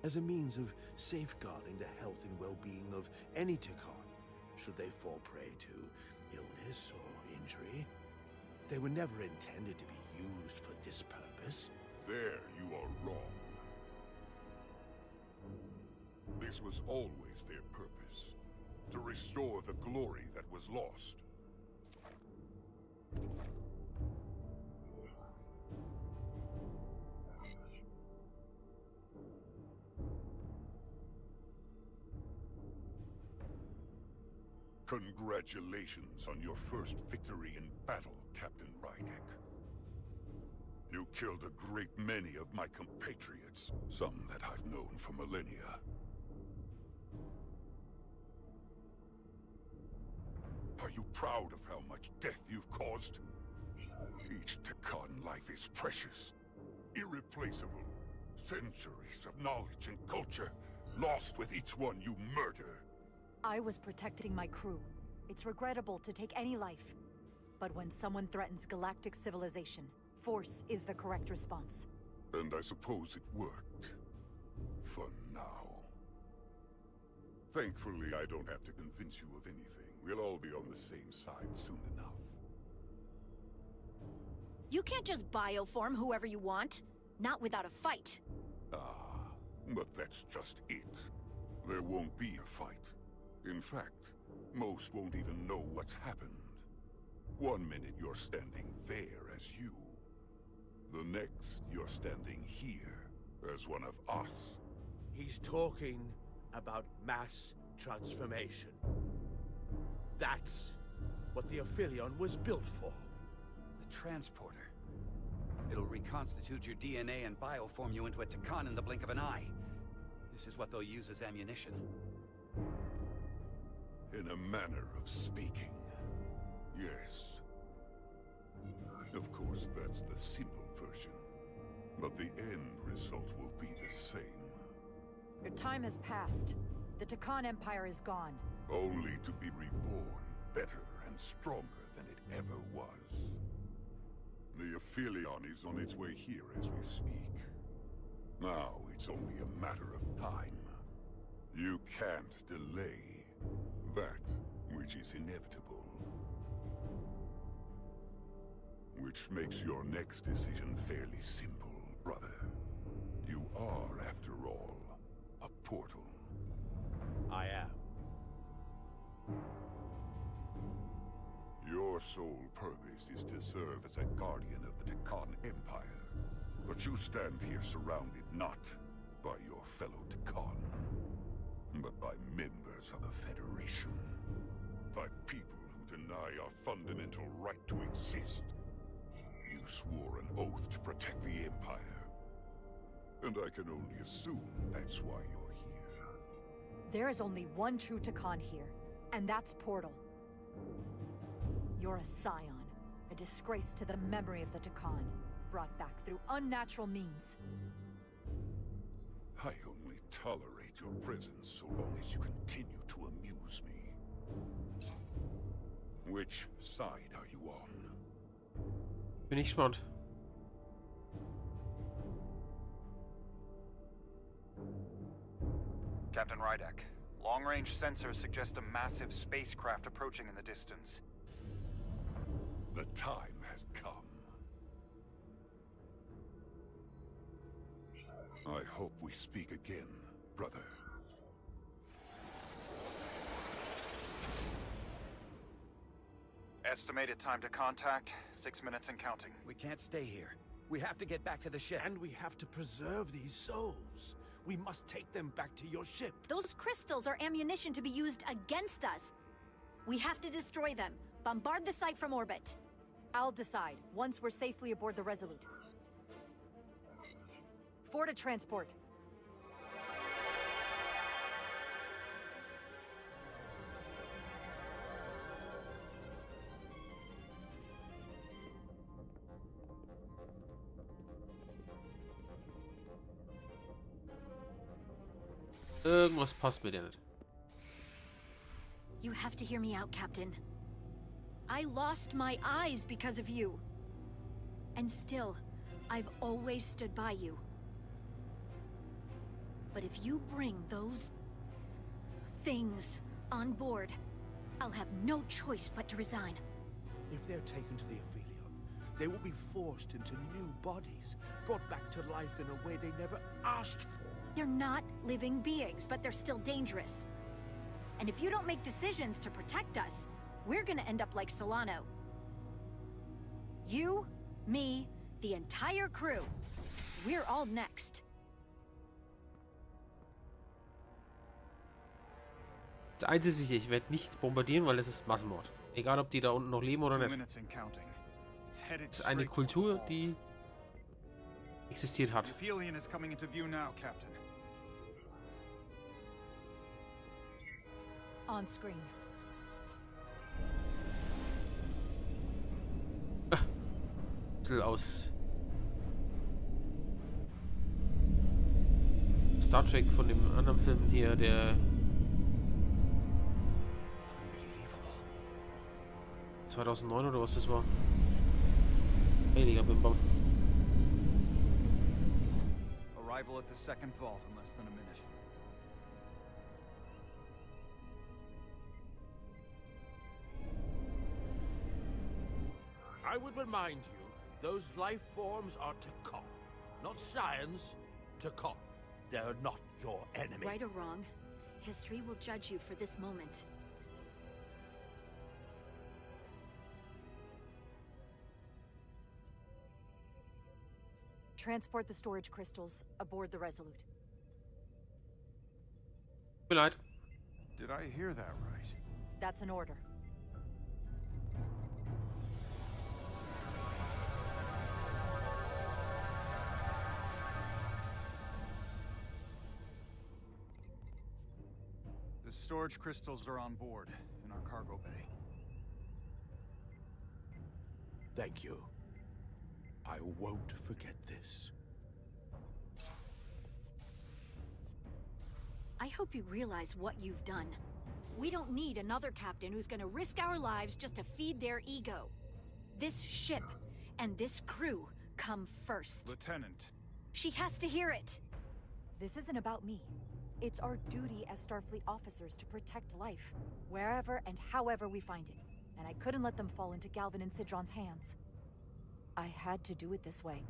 [SPEAKER 5] as a means of safeguarding the health and well-being of any Tekon, should they fall prey to illness or injury. They were never intended to be used for this purpose.
[SPEAKER 20] There you are wrong. This was always their purpose, to restore the glory that was lost. Congratulations on your first victory in battle, Captain Rydek. You killed a great many of my compatriots, some that I've known for millennia. proud of how much death you've caused? Each Tekan life is precious, irreplaceable. Centuries of knowledge and culture, lost with each one you murder.
[SPEAKER 2] I was protecting my crew. It's regrettable to take any life. But when someone threatens galactic civilization, force is the correct response.
[SPEAKER 20] And I suppose it worked. For now. Thankfully, I don't have to convince you of anything. We'll all be on the same side soon enough.
[SPEAKER 6] You can't just bioform whoever you want. Not without a fight.
[SPEAKER 20] Ah, but that's just it. There won't be a fight. In fact, most won't even know what's happened. 1 minute you're standing there as you. The next you're standing here as one of us.
[SPEAKER 17] He's talking about mass transformation. That's what the Aphelion was built for.
[SPEAKER 7] The transporter. It'll reconstitute your DNA and bioform you into a Tekan in the blink of an eye. This is what they'll use as ammunition.
[SPEAKER 20] In a manner of speaking. Yes. Of course, that's the simple version. But the end result will be the same.
[SPEAKER 2] Your time has passed. The Tekan Empire is gone.
[SPEAKER 20] Only to be reborn, better and stronger than it ever was. The Aphelion is on its way here as we speak. Now it's only a matter of time. You can't delay that which is inevitable. Which makes your next decision fairly simple, brother. You are, after all, a portal.
[SPEAKER 17] I am.
[SPEAKER 20] Your sole purpose is to serve as a guardian of the Tekan Empire. But you stand here surrounded not by your fellow Tekan, but by members of the Federation. By people who deny our fundamental right to exist. You swore an oath to protect the Empire. And I can only assume that's why you're here.
[SPEAKER 2] There is only one true Tekan here, and that's Portal. You're a scion, a disgrace to the memory of the Tekan, brought back through unnatural means.
[SPEAKER 20] I only tolerate your presence so long as you continue to amuse me. Which side are you on?
[SPEAKER 1] Bin ich gespannt.
[SPEAKER 3] Captain Rydek, long-range sensors suggest a massive spacecraft approaching in the distance.
[SPEAKER 20] The time has come. I hope we speak again, brother.
[SPEAKER 3] Estimated time to contact, 6 minutes and counting.
[SPEAKER 7] We can't stay here. We have to get back to the ship.
[SPEAKER 13] And we have to preserve these souls. We must take them back to your ship.
[SPEAKER 6] Those crystals are ammunition to be used against us. We have to destroy them. Bombard the site from orbit.
[SPEAKER 2] I'll decide, once we're safely aboard the Resolute. 4 to transport.
[SPEAKER 1] Irgendwas passt mir da nicht.
[SPEAKER 6] You have to hear me out, Captain. I lost my eyes because of you. And still, I've always stood by you. But if you bring those things on board, I'll have no choice but to resign.
[SPEAKER 13] If they're taken to the Aphelion, they will be forced into new bodies, brought back to life in a way they never asked for.
[SPEAKER 6] They're not living beings, but they're still dangerous. And if you don't make decisions to protect us, we're gonna end up like Solano. You, me, the entire crew. We're all next.
[SPEAKER 1] Das Einzige ist sicher, ich werde nicht bombardieren, weil es ist Massenmord. Egal, ob die da unten noch leben oder nicht. Das ist eine Kultur, die existiert hat.
[SPEAKER 3] The Aphelion is coming into view now, Captain.
[SPEAKER 2] On screen.
[SPEAKER 1] Titel aus Star Trek von dem anderen Film hier, der 2009 oder was das war. Heiliger Bimbam.
[SPEAKER 3] Arrival at the second vault in less than a minute.
[SPEAKER 21] I would remind you, those life forms are Tekon. Not science, Tekon. They're not your enemy.
[SPEAKER 6] Right or wrong, history will judge you for this moment.
[SPEAKER 2] Transport the storage crystals aboard the Resolute.
[SPEAKER 1] Tut mir leid.
[SPEAKER 3] Did I hear that right?
[SPEAKER 2] That's an order.
[SPEAKER 3] The storage crystals are on board in our cargo bay.
[SPEAKER 21] Thank you. I won't forget this.
[SPEAKER 6] I hope you realize what you've done. We don't need another captain who's gonna risk our lives just to feed their ego. This ship and this crew come first.
[SPEAKER 3] Lieutenant.
[SPEAKER 6] She has to hear it.
[SPEAKER 2] This isn't about me. It's our duty as Starfleet officers to protect life, wherever and however we find it. And I couldn't let them fall into Galvin and Sidron's hands. I had to do it this way.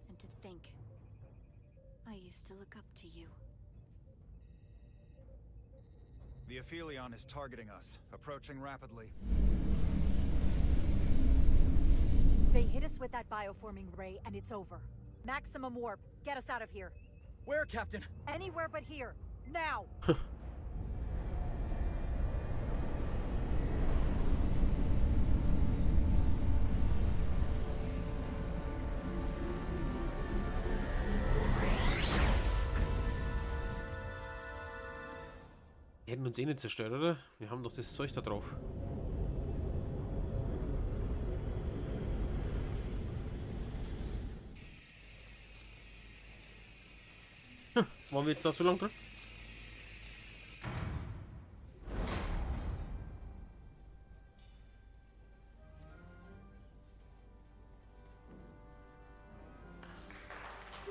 [SPEAKER 6] And to think, I used to look up to you.
[SPEAKER 3] The Aphelion is targeting us, approaching rapidly.
[SPEAKER 2] They hit us with that bioforming ray, and it's over. Maximum warp. Get us out of here.
[SPEAKER 12] Where, Captain?
[SPEAKER 2] Anywhere but here. Now!
[SPEAKER 1] Die hätten uns eh nicht zerstört, oder? Wir haben doch das Zeug da drauf. Waren wir jetzt da so lang drin?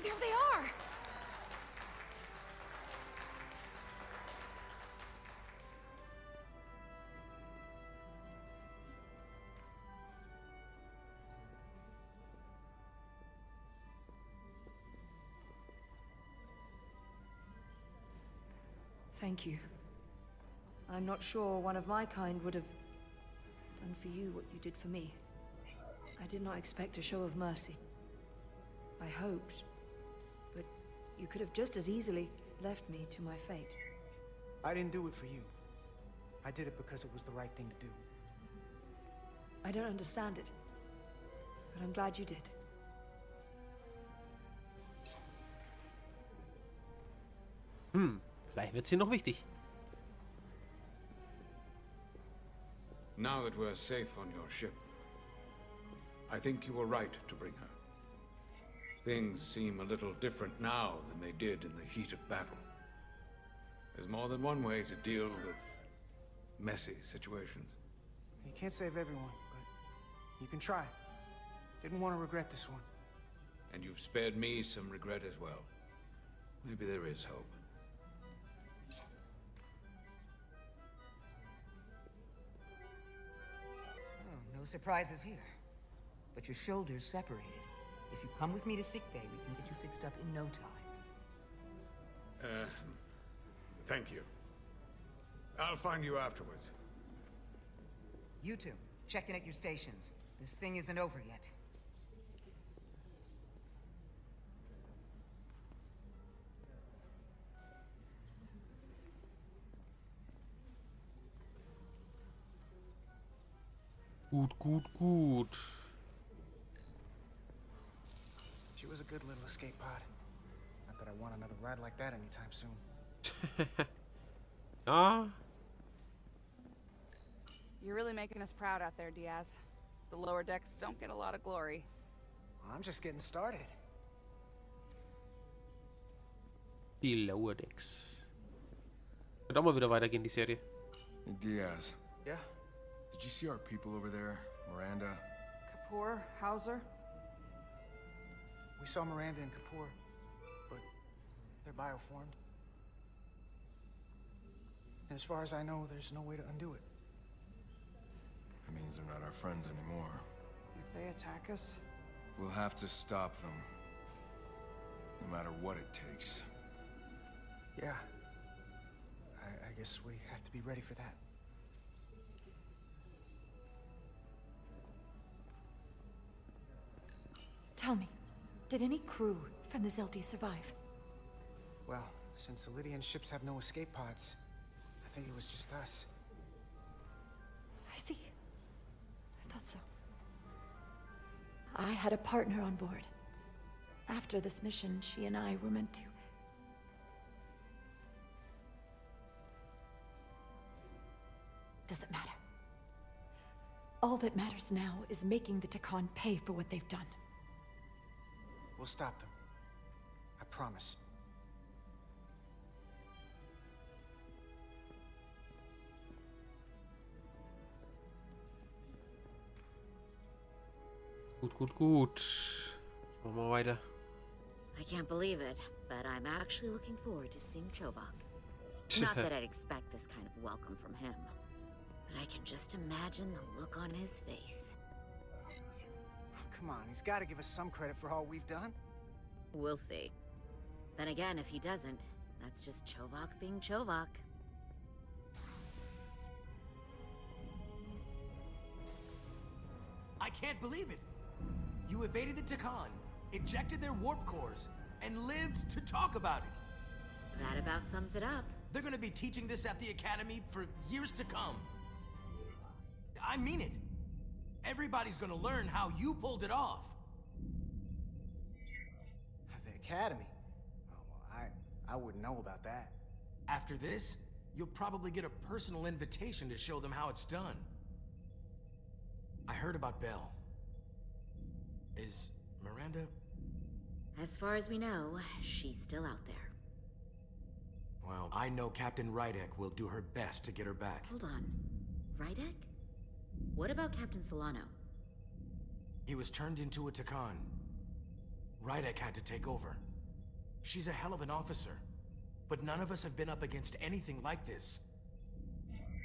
[SPEAKER 6] There they are!
[SPEAKER 11] Thank you. I'm not sure one of my kind would have done for you what you did for me. I did not expect a show of mercy. I hoped, but you could have just as easily left me to my fate.
[SPEAKER 12] I didn't do it for you. I did it because it was the right thing to do.
[SPEAKER 11] I don't understand it, but I'm glad you did.
[SPEAKER 1] Vielleicht wird sie noch wichtig.
[SPEAKER 8] Now that we're safe on your ship, I think you were right to bring her. Things seem a little different now than they did in the heat of battle. There's more than one way to deal with messy situations.
[SPEAKER 12] You can't save everyone, but you can try. Didn't want to regret this one.
[SPEAKER 8] And you've spared me some regret as well. Maybe there is hope.
[SPEAKER 16] No surprises here. But your shoulders separated. If you come with me to sickbay, we can get you fixed up in no time.
[SPEAKER 8] Thank you. I'll find you afterwards.
[SPEAKER 16] You two, check in at your stations. This thing isn't over yet.
[SPEAKER 1] Gut.
[SPEAKER 12] She was a good little escape pod. Not that I want another ride like that anytime soon.
[SPEAKER 1] Ah.
[SPEAKER 4] You're really making us proud out there, Diaz.
[SPEAKER 10] The lower decks don't get a lot of glory.
[SPEAKER 12] I'm just getting started.
[SPEAKER 1] Die Lower Decks. Wird auch mal wieder weitergehen, die Serie.
[SPEAKER 22] Diaz.
[SPEAKER 12] Yeah?
[SPEAKER 22] Did you see our people over there? Miranda?
[SPEAKER 10] Kapoor, Hauser?
[SPEAKER 12] We saw Miranda and Kapoor, but they're bioformed. And as far as I know, there's no way to undo it.
[SPEAKER 22] That means they're not our friends anymore.
[SPEAKER 10] If they attack us?
[SPEAKER 22] We'll have to stop them. No matter what it takes.
[SPEAKER 12] Yeah. I guess we have to be ready for that.
[SPEAKER 2] Tell me, did any crew from the Zeldi survive?
[SPEAKER 12] Well, since the Lydian ships have no escape pods, I think it was just us.
[SPEAKER 2] I see. I thought so. I had a partner on board. After this mission, she and I were meant to... Doesn't matter. All that matters now is making the Tekan pay for what they've done.
[SPEAKER 12] We'll stop them. I promise.
[SPEAKER 1] Gut. Schauen wir mal weiter.
[SPEAKER 18] I can't believe it, but I'm actually looking forward to seeing Chovak. Not that I'd expect this kind of welcome from him, but I can just imagine the look on his face.
[SPEAKER 12] Come on, he's got to give us some credit for all we've done.
[SPEAKER 18] We'll see. Then again, if he doesn't, that's just Chovak being Chovak.
[SPEAKER 19] I can't believe it! You evaded the Tekan, ejected their warp cores, and lived to talk about it!
[SPEAKER 18] That about sums it up.
[SPEAKER 19] They're gonna be teaching this at the Academy for years to come. I mean it. Everybody's gonna learn how you pulled it off.
[SPEAKER 12] The Academy? Oh, well, I wouldn't know about that.
[SPEAKER 19] After this, you'll probably get a personal invitation to show them how it's done. I heard about Belle. Is Miranda...
[SPEAKER 18] As far as we know, she's still out there.
[SPEAKER 19] Well, I know Captain Rydek will do her best to get her back.
[SPEAKER 18] Hold on. Rydek? What about Captain Solano?
[SPEAKER 19] He was turned into a Tekan. Rydek had to take over. She's a hell of an officer, but none of us have been up against anything like this.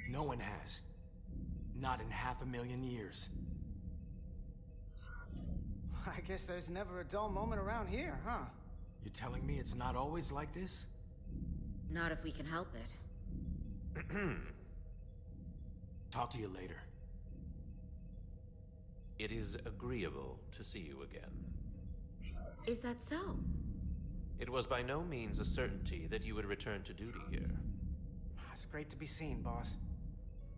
[SPEAKER 19] No one has. Not in 500,000 years.
[SPEAKER 12] I guess there's never a dull moment around here, huh?
[SPEAKER 19] You telling me it's not always like this?
[SPEAKER 18] Not if we can help it.
[SPEAKER 19] Talk to you later.
[SPEAKER 23] It is agreeable to see you again.
[SPEAKER 18] Is that so?
[SPEAKER 23] It was by no means a certainty that you would return to duty here.
[SPEAKER 12] It's great to be seen, boss.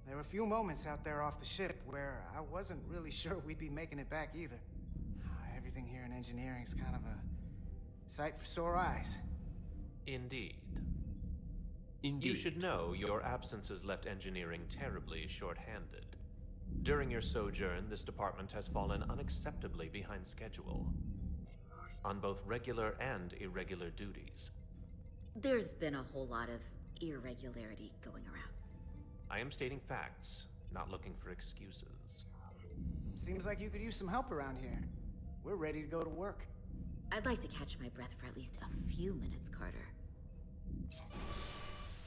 [SPEAKER 12] There were a few moments out there off the ship where I wasn't really sure we'd be making it back either. Everything here in engineering is kind of a sight for sore eyes.
[SPEAKER 23] Indeed. You should know your absence has left engineering terribly short-handed. During your sojourn, this department has fallen unacceptably behind schedule. On both regular and irregular duties.
[SPEAKER 18] There's been a whole lot of irregularity going around.
[SPEAKER 23] I am stating facts, not looking for excuses.
[SPEAKER 12] Seems like you could use some help around here. We're ready to go to work.
[SPEAKER 18] I'd like to catch my breath for at least a few minutes, Carter.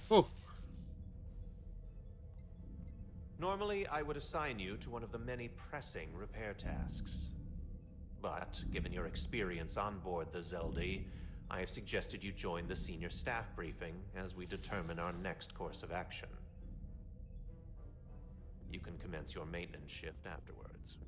[SPEAKER 1] Oh.
[SPEAKER 23] Normally, I would assign you to one of the many pressing repair tasks. But, given your experience on board the Zeldi, I have suggested you join the senior staff briefing as we determine our next course of action. You can commence your maintenance shift afterwards.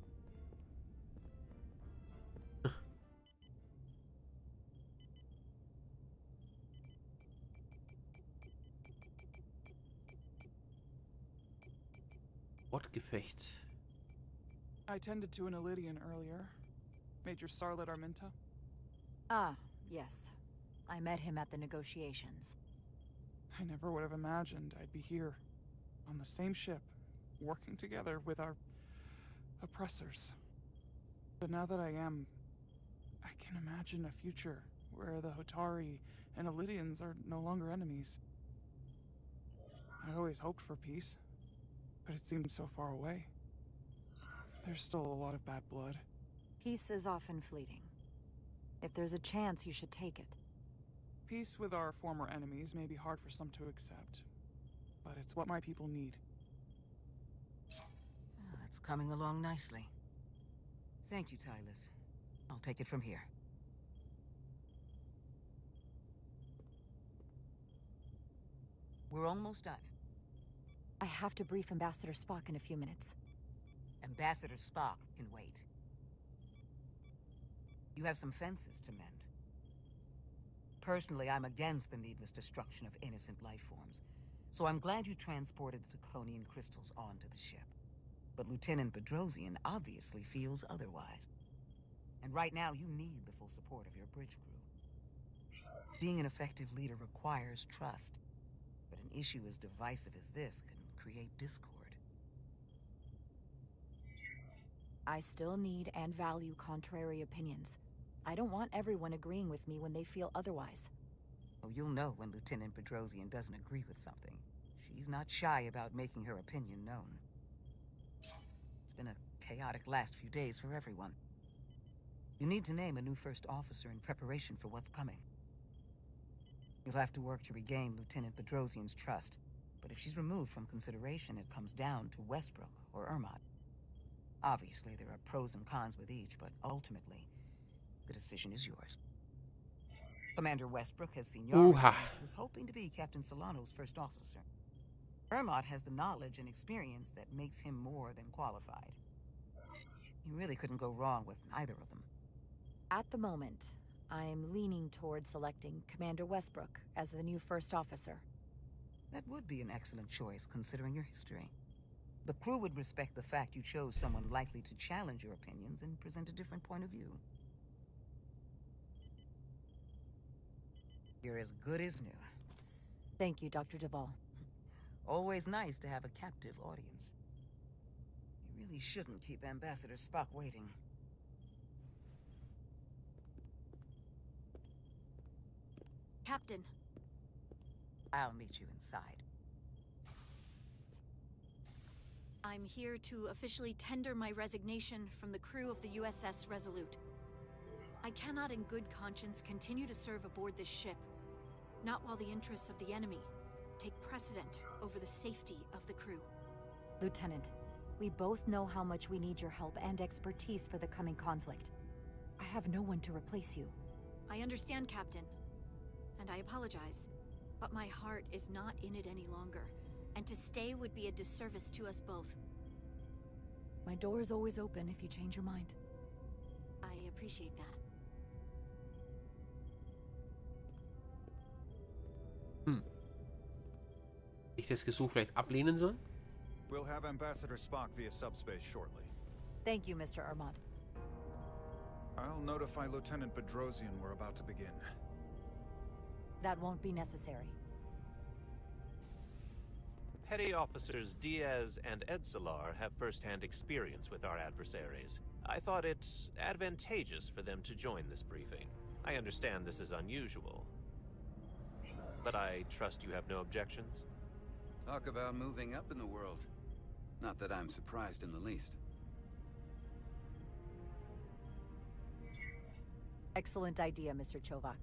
[SPEAKER 1] What Gefecht?
[SPEAKER 4] I tended to an Elydian earlier. Major Sarlet Arminta.
[SPEAKER 2] Ah, yes. I met him at the negotiations.
[SPEAKER 4] I never would have imagined I'd be here, on the same ship, working together with our oppressors. But now that I am, I can imagine a future where the Hotari and Elydians are no longer enemies. I'd always hoped for peace, but it seemed so far away. There's still a lot of bad blood.
[SPEAKER 2] Peace is often fleeting. If there's a chance, you should take it.
[SPEAKER 4] Peace with our former enemies may be hard for some to accept, but it's what my people need.
[SPEAKER 16] It's coming along nicely. Thank you, Teil. I'll take it from here. We're almost done.
[SPEAKER 2] I have to brief Ambassador Spock in a few minutes.
[SPEAKER 16] Ambassador Spock can wait. You have some fences to mend. Personally, I'm against the needless destruction of innocent life forms, so I'm glad you transported the Taconian crystals onto the ship. But Lieutenant Bedrosian obviously feels otherwise. And right now, you need the full support of your bridge crew. Being an effective leader requires trust, but an issue as divisive as this can create discord.
[SPEAKER 2] I still need and value contrary opinions. I don't want everyone agreeing with me when they feel otherwise.
[SPEAKER 16] Oh, you'll know when Lieutenant Bedrosian doesn't agree with something. She's not shy about making her opinion known. It's been a chaotic last few days for everyone. You need to name a new first officer in preparation for what's coming. You'll have to work to regain Lieutenant Bedrosian's trust, but if she's removed from consideration, it comes down to Westbrook or Ermot. Obviously, there are pros and cons with each, but ultimately, the decision is yours. Commander Westbrook has seniority and was hoping to be Captain Solano's first officer. Ermot has the knowledge and experience that makes him more than qualified. You really couldn't go wrong with either of them.
[SPEAKER 2] At the moment, I'm leaning toward selecting Commander Westbrook as the new first officer.
[SPEAKER 16] That would be an excellent choice, considering your history. The crew would respect the fact you chose someone likely to challenge your opinions and present a different point of view. You're as good as new.
[SPEAKER 2] Thank you, Dr. Duvall.
[SPEAKER 16] Always nice to have a captive audience. You really shouldn't keep Ambassador Spock waiting.
[SPEAKER 6] Captain.
[SPEAKER 16] I'll meet you inside.
[SPEAKER 6] I'm here to officially tender my resignation from the crew of the USS Resolute. I cannot in good conscience continue to serve aboard this ship, not while the interests of the enemy take precedent over the safety of the crew.
[SPEAKER 2] Lieutenant, we both know how much we need your help and expertise for the coming conflict. I have no one to replace you.
[SPEAKER 6] I understand, Captain, and I apologize, but my heart is not in it any longer, and to stay would be a disservice to us both.
[SPEAKER 2] My door is always open if you change your mind.
[SPEAKER 6] I appreciate that.
[SPEAKER 1] Ich das Gesuch vielleicht ablehnen sollen?
[SPEAKER 3] We'll have Ambassador Spock via subspace shortly.
[SPEAKER 2] Thank you, Mr. Ermot.
[SPEAKER 3] I'll notify Lieutenant Bedrosian we're about to begin.
[SPEAKER 2] That won't be necessary.
[SPEAKER 23] Petty Officers Diaz and Edsalar have first-hand experience with our adversaries. I thought it advantageous for them to join this briefing. I understand this is unusual, but I trust you have no objections?
[SPEAKER 7] Talk about moving up in the world. Not that I'm surprised in the least.
[SPEAKER 2] Excellent idea, Mr. Chovak.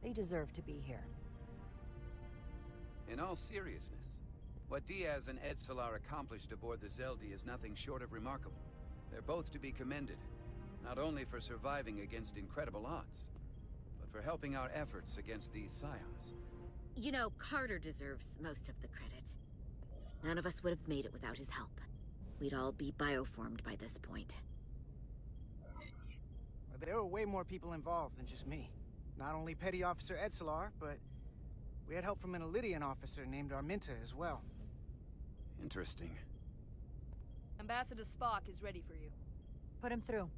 [SPEAKER 2] They deserve to be here.
[SPEAKER 7] In all seriousness, what Diaz and Edsalar accomplished aboard the Zeldi is nothing short of remarkable. They're both to be commended, not only for surviving against incredible odds, but for helping our efforts against these scions.
[SPEAKER 18] You know, Carter deserves most of the credit. None of us would have made it without his help. We'd all be bioformed by this point.
[SPEAKER 12] There were way more people involved than just me. Not only Petty Officer Edsalar, but we had help from an Elydian officer named Arminta as well.
[SPEAKER 7] Interesting.
[SPEAKER 10] Ambassador Spock is ready for you.
[SPEAKER 2] Put him through.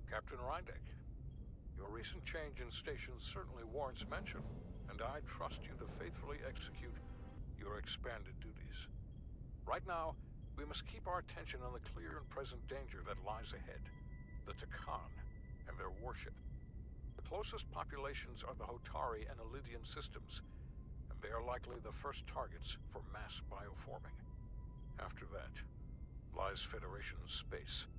[SPEAKER 9] Captain Reindeck, your recent change in station certainly warrants mention, and I trust you to faithfully execute your expanded duties. Right now, We must keep our attention on the clear and present danger that lies ahead. The Tekan and their warship. The closest populations are the Hotari and Elydian systems, and they are likely the first targets for mass bioforming. After that, lies Federation space.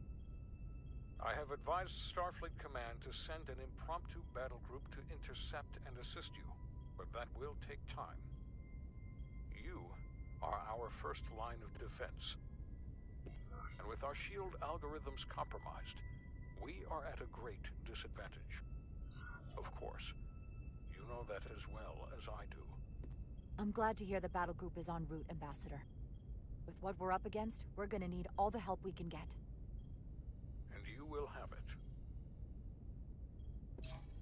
[SPEAKER 9] I have advised Starfleet Command to send an impromptu battle group to intercept and assist you, but that will take time. You are our first line of defense. And with our shield algorithms compromised, we are at a great disadvantage. Of course, you know that as well as I do.
[SPEAKER 2] I'm glad to hear the battle group is en route, Ambassador. With what we're up against, we're gonna need all the help we can get.
[SPEAKER 9] And you will have it.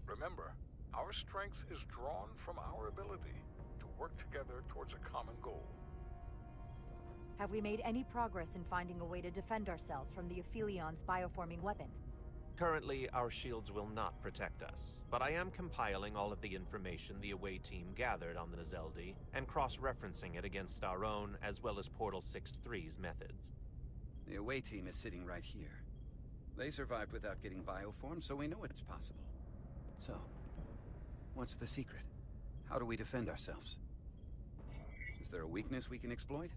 [SPEAKER 9] Remember, our strength is drawn from our ability to work together towards a common goal.
[SPEAKER 2] Have we made any progress in finding a way to defend ourselves from the Aphilion's bioforming weapon?
[SPEAKER 23] Currently, our shields will not protect us, but I am compiling all of the information the away team gathered on the Nazeldi and cross-referencing it against our own as well as Portal 6-3's methods.
[SPEAKER 7] The away team is sitting right here. They survived without getting bioformed, so we know it's possible. So, what's the secret? How do we defend ourselves? Is there a weakness we can exploit?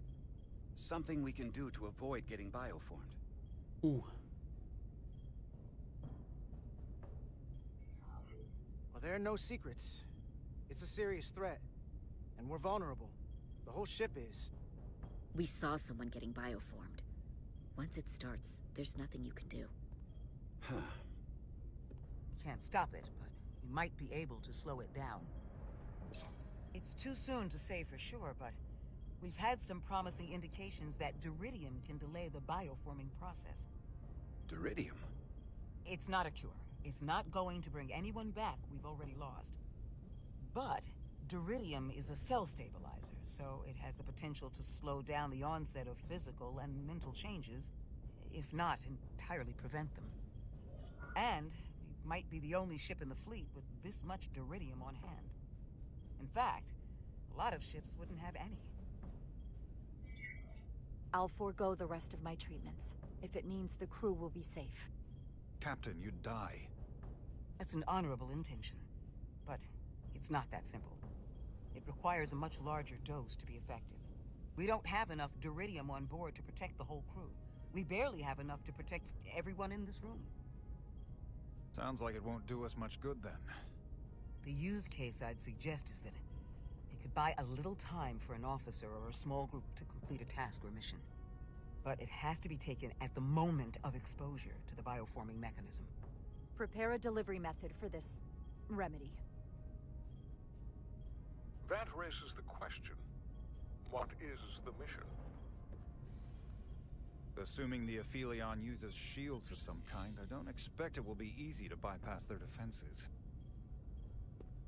[SPEAKER 7] Something we can do to avoid getting bioformed?
[SPEAKER 1] Ooh.
[SPEAKER 12] Well, there are no secrets. It's a serious threat. And we're vulnerable. The whole ship is.
[SPEAKER 18] We saw someone getting bioformed. Once it starts, there's nothing you can do.
[SPEAKER 7] Huh.
[SPEAKER 16] Can't stop it, but you might be able to slow it down. It's too soon to say for sure, but we've had some promising indications that Duridium can delay the bioforming process.
[SPEAKER 7] Duridium?
[SPEAKER 16] It's not a cure. It's not going to bring anyone back we've already lost. But Duridium is a cell stabilizer, so it has the potential to slow down the onset of physical and mental changes, if not entirely prevent them. And we might be the only ship in the fleet with this much Duridium on hand. In fact, a lot of ships wouldn't have any.
[SPEAKER 2] I'll forego the rest of my treatments, if it means the crew will be safe.
[SPEAKER 3] Captain, you'd die.
[SPEAKER 16] That's an honorable intention, but it's not that simple. It requires a much larger dose to be effective. We don't have enough Duridium on board to protect the whole crew. We barely have enough to protect everyone in this room.
[SPEAKER 3] Sounds like it won't do us much good then.
[SPEAKER 16] The use case I'd suggest is that it could buy a little time for an officer or a small group to complete a task or mission. But it has to be taken at the moment of exposure to the bioforming mechanism.
[SPEAKER 2] Prepare a delivery method for this remedy.
[SPEAKER 9] That raises the question. What is the mission?
[SPEAKER 3] Assuming the Aphelion uses shields of some kind, I don't expect it will be easy to bypass their defenses.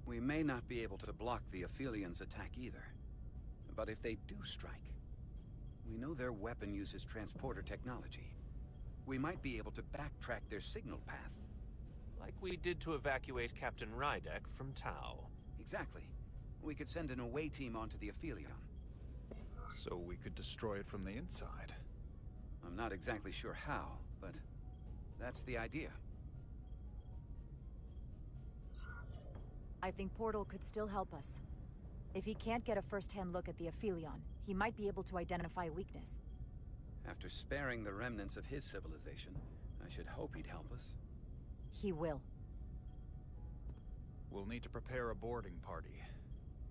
[SPEAKER 7] We may not be able to block the Aphelions' attack either. But if they do strike, we know their weapon uses transporter technology. We might be able to backtrack their signal path.
[SPEAKER 23] Like we did to evacuate Captain Rydek from Tau.
[SPEAKER 7] Exactly. We could send an away team onto the Aphelion.
[SPEAKER 3] So we could destroy it from the inside.
[SPEAKER 7] I'm not exactly sure how, but that's the idea.
[SPEAKER 2] I think Portal could still help us. If he can't get a first-hand look at the Aphelion, he might be able to identify a weakness.
[SPEAKER 7] After sparing the remnants of his civilization, I should hope he'd help us.
[SPEAKER 2] He will.
[SPEAKER 3] We'll need to prepare a boarding party,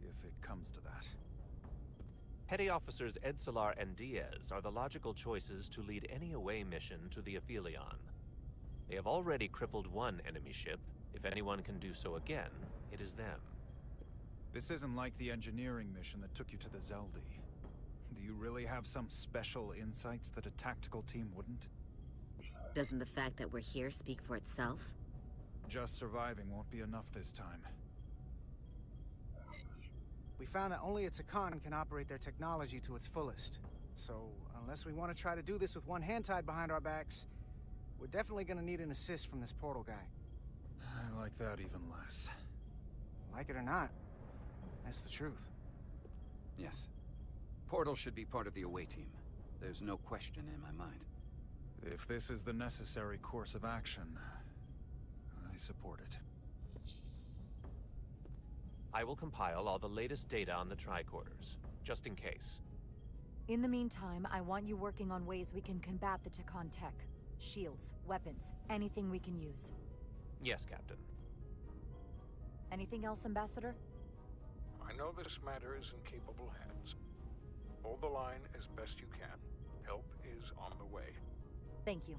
[SPEAKER 3] if it comes to that.
[SPEAKER 23] Petty Officers Edsalar and Diaz are the logical choices to lead any away mission to the Aphelion. They have already crippled one enemy ship. If anyone can do so again, it is them.
[SPEAKER 3] This isn't like the engineering mission that took you to the Zeldi. Do you really have some special insights that a tactical team wouldn't?
[SPEAKER 18] Doesn't the fact that we're here speak for itself?
[SPEAKER 3] Just surviving won't be enough this time.
[SPEAKER 12] We found that only a Tekan can operate their technology to its fullest. So, unless we want to try to do this with one hand tied behind our backs, we're definitely gonna need an assist from this portal guy.
[SPEAKER 3] I like that even less.
[SPEAKER 12] Like it or not, that's the truth.
[SPEAKER 7] Yes. Portal should be part of the away team. There's no question in my mind.
[SPEAKER 3] If this is the necessary course of action, I support it.
[SPEAKER 23] I will compile all the latest data on the tricorders, just in case.
[SPEAKER 2] In the meantime, I want you working on ways we can combat the Tekan tech. Shields, weapons, anything we can use.
[SPEAKER 23] Yes, Captain.
[SPEAKER 2] Anything else, Ambassador?
[SPEAKER 9] I know this matter is in capable hands. Hold the line as best you can. Help is on the way.
[SPEAKER 2] Thank you.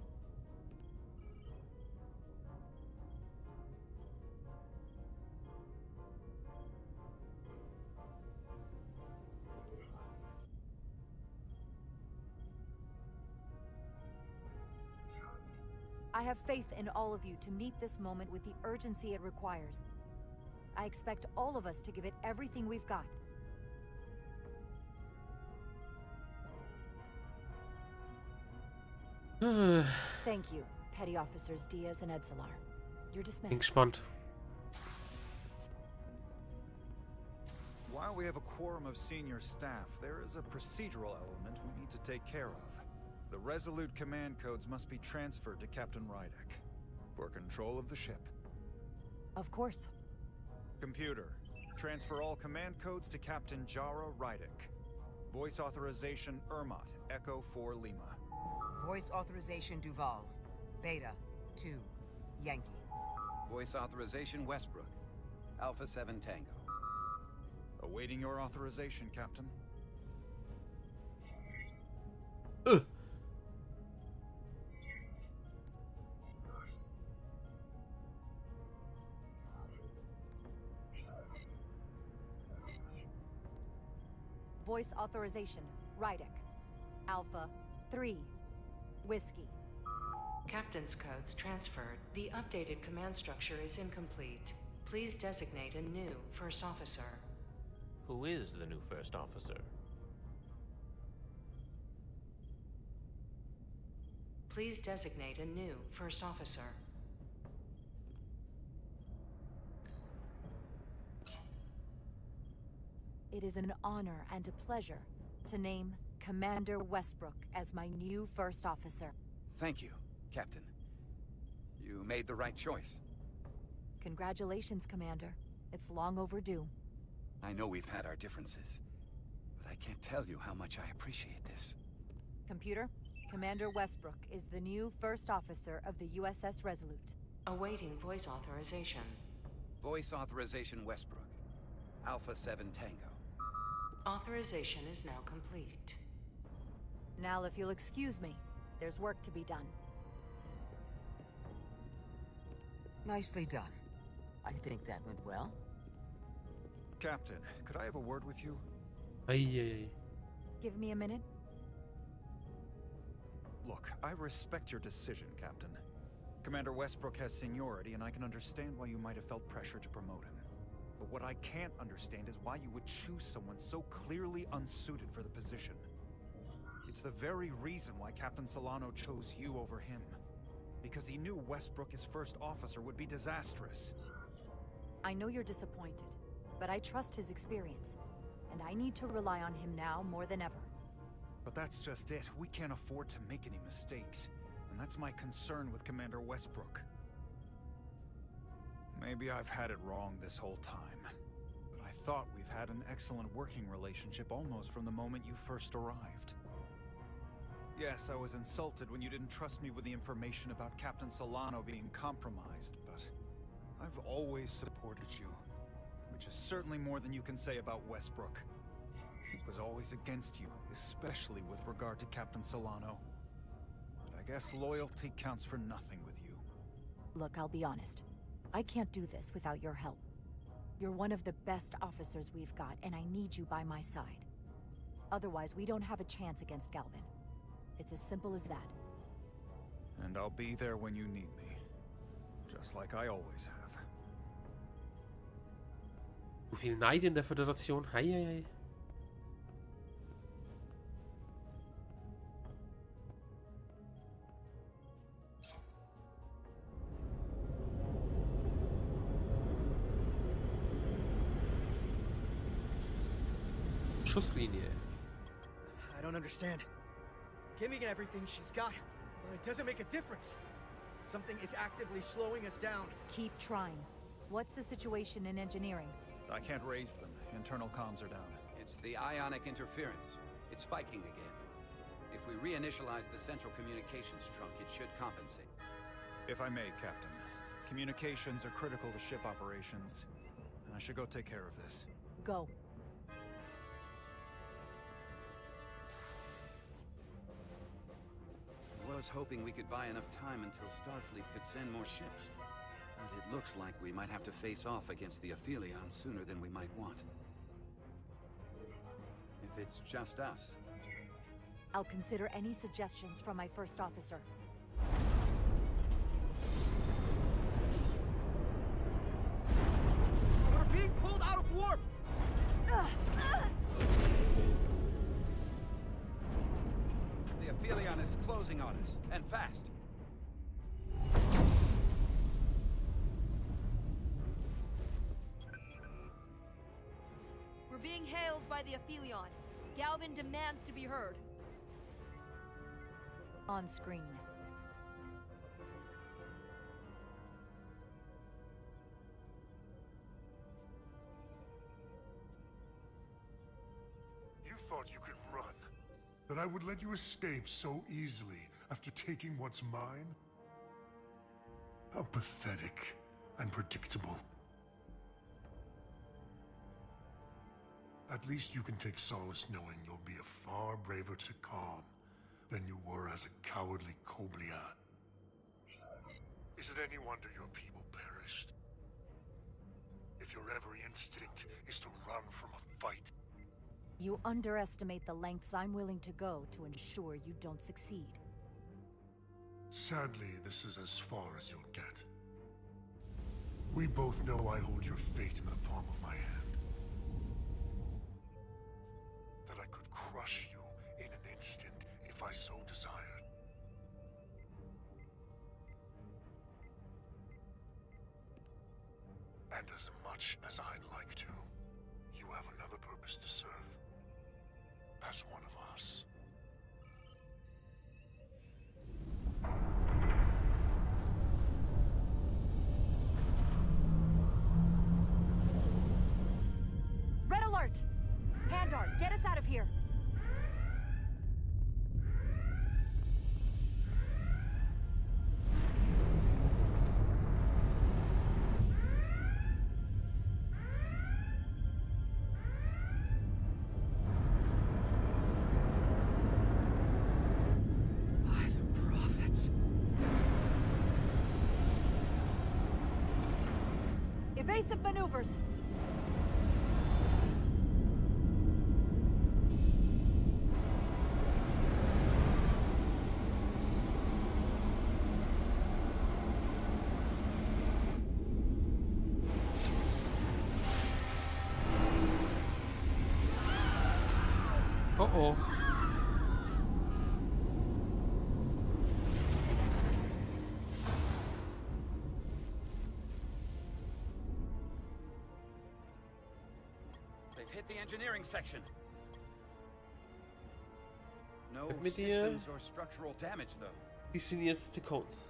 [SPEAKER 2] I have faith in all of you to meet this moment with the urgency it requires. I expect all of us to give it everything we've got. Thank you, Petty Officers Diaz and Edsalar. You're dismissed.
[SPEAKER 1] Bin gespannt.
[SPEAKER 3] While we have a quorum of senior staff, there is a procedural element we need to take care of. The Resolute command codes must be transferred to Captain Rydek for control of the ship.
[SPEAKER 2] Of course.
[SPEAKER 3] Computer, transfer all command codes to Captain Jara Rydek. Voice authorization Ermot, Echo 4 Lima.
[SPEAKER 16] Voice authorization Duval. Beta 2 Yankee.
[SPEAKER 7] Voice authorization Westbrook. Alpha 7 Tango.
[SPEAKER 3] Awaiting your authorization, Captain.
[SPEAKER 2] Voice authorization, Rydek. Alpha 3 Whiskey.
[SPEAKER 11] Captain's codes transferred. The updated command structure is incomplete. Please designate a new first officer.
[SPEAKER 23] Who is the new first officer?
[SPEAKER 11] Please designate a new first officer.
[SPEAKER 2] It is an honor and a pleasure to name Commander Westbrook as my new first officer.
[SPEAKER 7] Thank you, Captain. You made the right choice.
[SPEAKER 2] Congratulations, Commander. It's long overdue.
[SPEAKER 7] I know we've had our differences, but I can't tell you how much I appreciate this.
[SPEAKER 2] Computer, Commander Westbrook is the new first officer of the USS Resolute.
[SPEAKER 11] Awaiting voice authorization.
[SPEAKER 7] Voice authorization Westbrook. Alpha 7 Tango.
[SPEAKER 11] Authorization is now complete.
[SPEAKER 2] Now, if you'll excuse me, there's work to be done.
[SPEAKER 16] Nicely done. I think that went well.
[SPEAKER 3] Captain, could I have a word with you?
[SPEAKER 1] Ei.
[SPEAKER 2] Give me a minute.
[SPEAKER 3] Look, I respect your decision, Captain. Commander Westbrook has seniority, and I can understand why you might have felt pressure to promote him. But what I can't understand is why you would choose someone so clearly unsuited for the position. It's the very reason why Captain Solano chose you over him. Because he knew Westbrook as first officer would be disastrous.
[SPEAKER 2] I know you're disappointed, but I trust his experience. And I need to rely on him now more than ever.
[SPEAKER 3] But that's just it. We can't afford to make any mistakes. And that's my concern with Commander Westbrook. Maybe I've had it wrong this whole time. But I thought we've had an excellent working relationship almost from the moment you first arrived. Yes, I was insulted when you didn't trust me with the information about Captain Solano being compromised, but I've always supported you. Which is certainly more than you can say about Westbrook. He was always against you, especially with regard to Captain Solano. But I guess loyalty counts for nothing with you.
[SPEAKER 2] Look, I'll be honest. I can't do this without your help. You're one of the best officers we've got, and I need you by my side. Otherwise, we don't have a chance against Galvin. It's as simple as that.
[SPEAKER 3] And I'll be there when you need me. Just like I always have.
[SPEAKER 1] So viel Neid in der Föderation. Heieiei. Schusslinie.
[SPEAKER 12] I don't understand.
[SPEAKER 5] giving it everything she's got, but it doesn't make a difference. Something is actively slowing us down.
[SPEAKER 2] Keep trying. What's the situation in engineering?
[SPEAKER 3] I can't raise them. Internal comms are down.
[SPEAKER 7] It's the ionic interference. It's spiking again. If we reinitialize the central communications trunk, it should compensate.
[SPEAKER 3] If I may, Captain. Communications are critical to ship operations. I should go take care of this.
[SPEAKER 2] Go.
[SPEAKER 7] I was hoping we could buy enough time until Starfleet could send more ships. But it looks like we might have to face off against the Aphelion sooner than we might want. If it's just us.
[SPEAKER 2] I'll consider any suggestions from my first officer.
[SPEAKER 5] We're being pulled out of warp!
[SPEAKER 7] The Aphelion is closing on us, and fast.
[SPEAKER 10] We're being hailed by the Aphelion. Galvin demands to be heard.
[SPEAKER 2] On screen.
[SPEAKER 14] You thought you could run? That I would let you escape so easily after taking what's mine? How pathetic and predictable. At least you can take solace knowing you'll be a far braver Tekan than you were as a cowardly Koblian. Is it any wonder your people perished? If your every instinct is to run from a fight.
[SPEAKER 2] You underestimate the lengths I'm willing to go to ensure you don't succeed.
[SPEAKER 14] Sadly, this is as far as you'll get. We both know I hold your fate in the palm of my hand. That I could crush you in an instant if I so desired. And as much as I'd like to, you have another purpose to serve. As one of us.
[SPEAKER 2] Red alert! Handar, get us out of here! Evasive maneuvers!
[SPEAKER 1] Uh-oh.
[SPEAKER 7] Hit the engineering section. No
[SPEAKER 1] Mit dir.
[SPEAKER 7] systems or structural damage, though.
[SPEAKER 1] Die sind jetzt Tekons.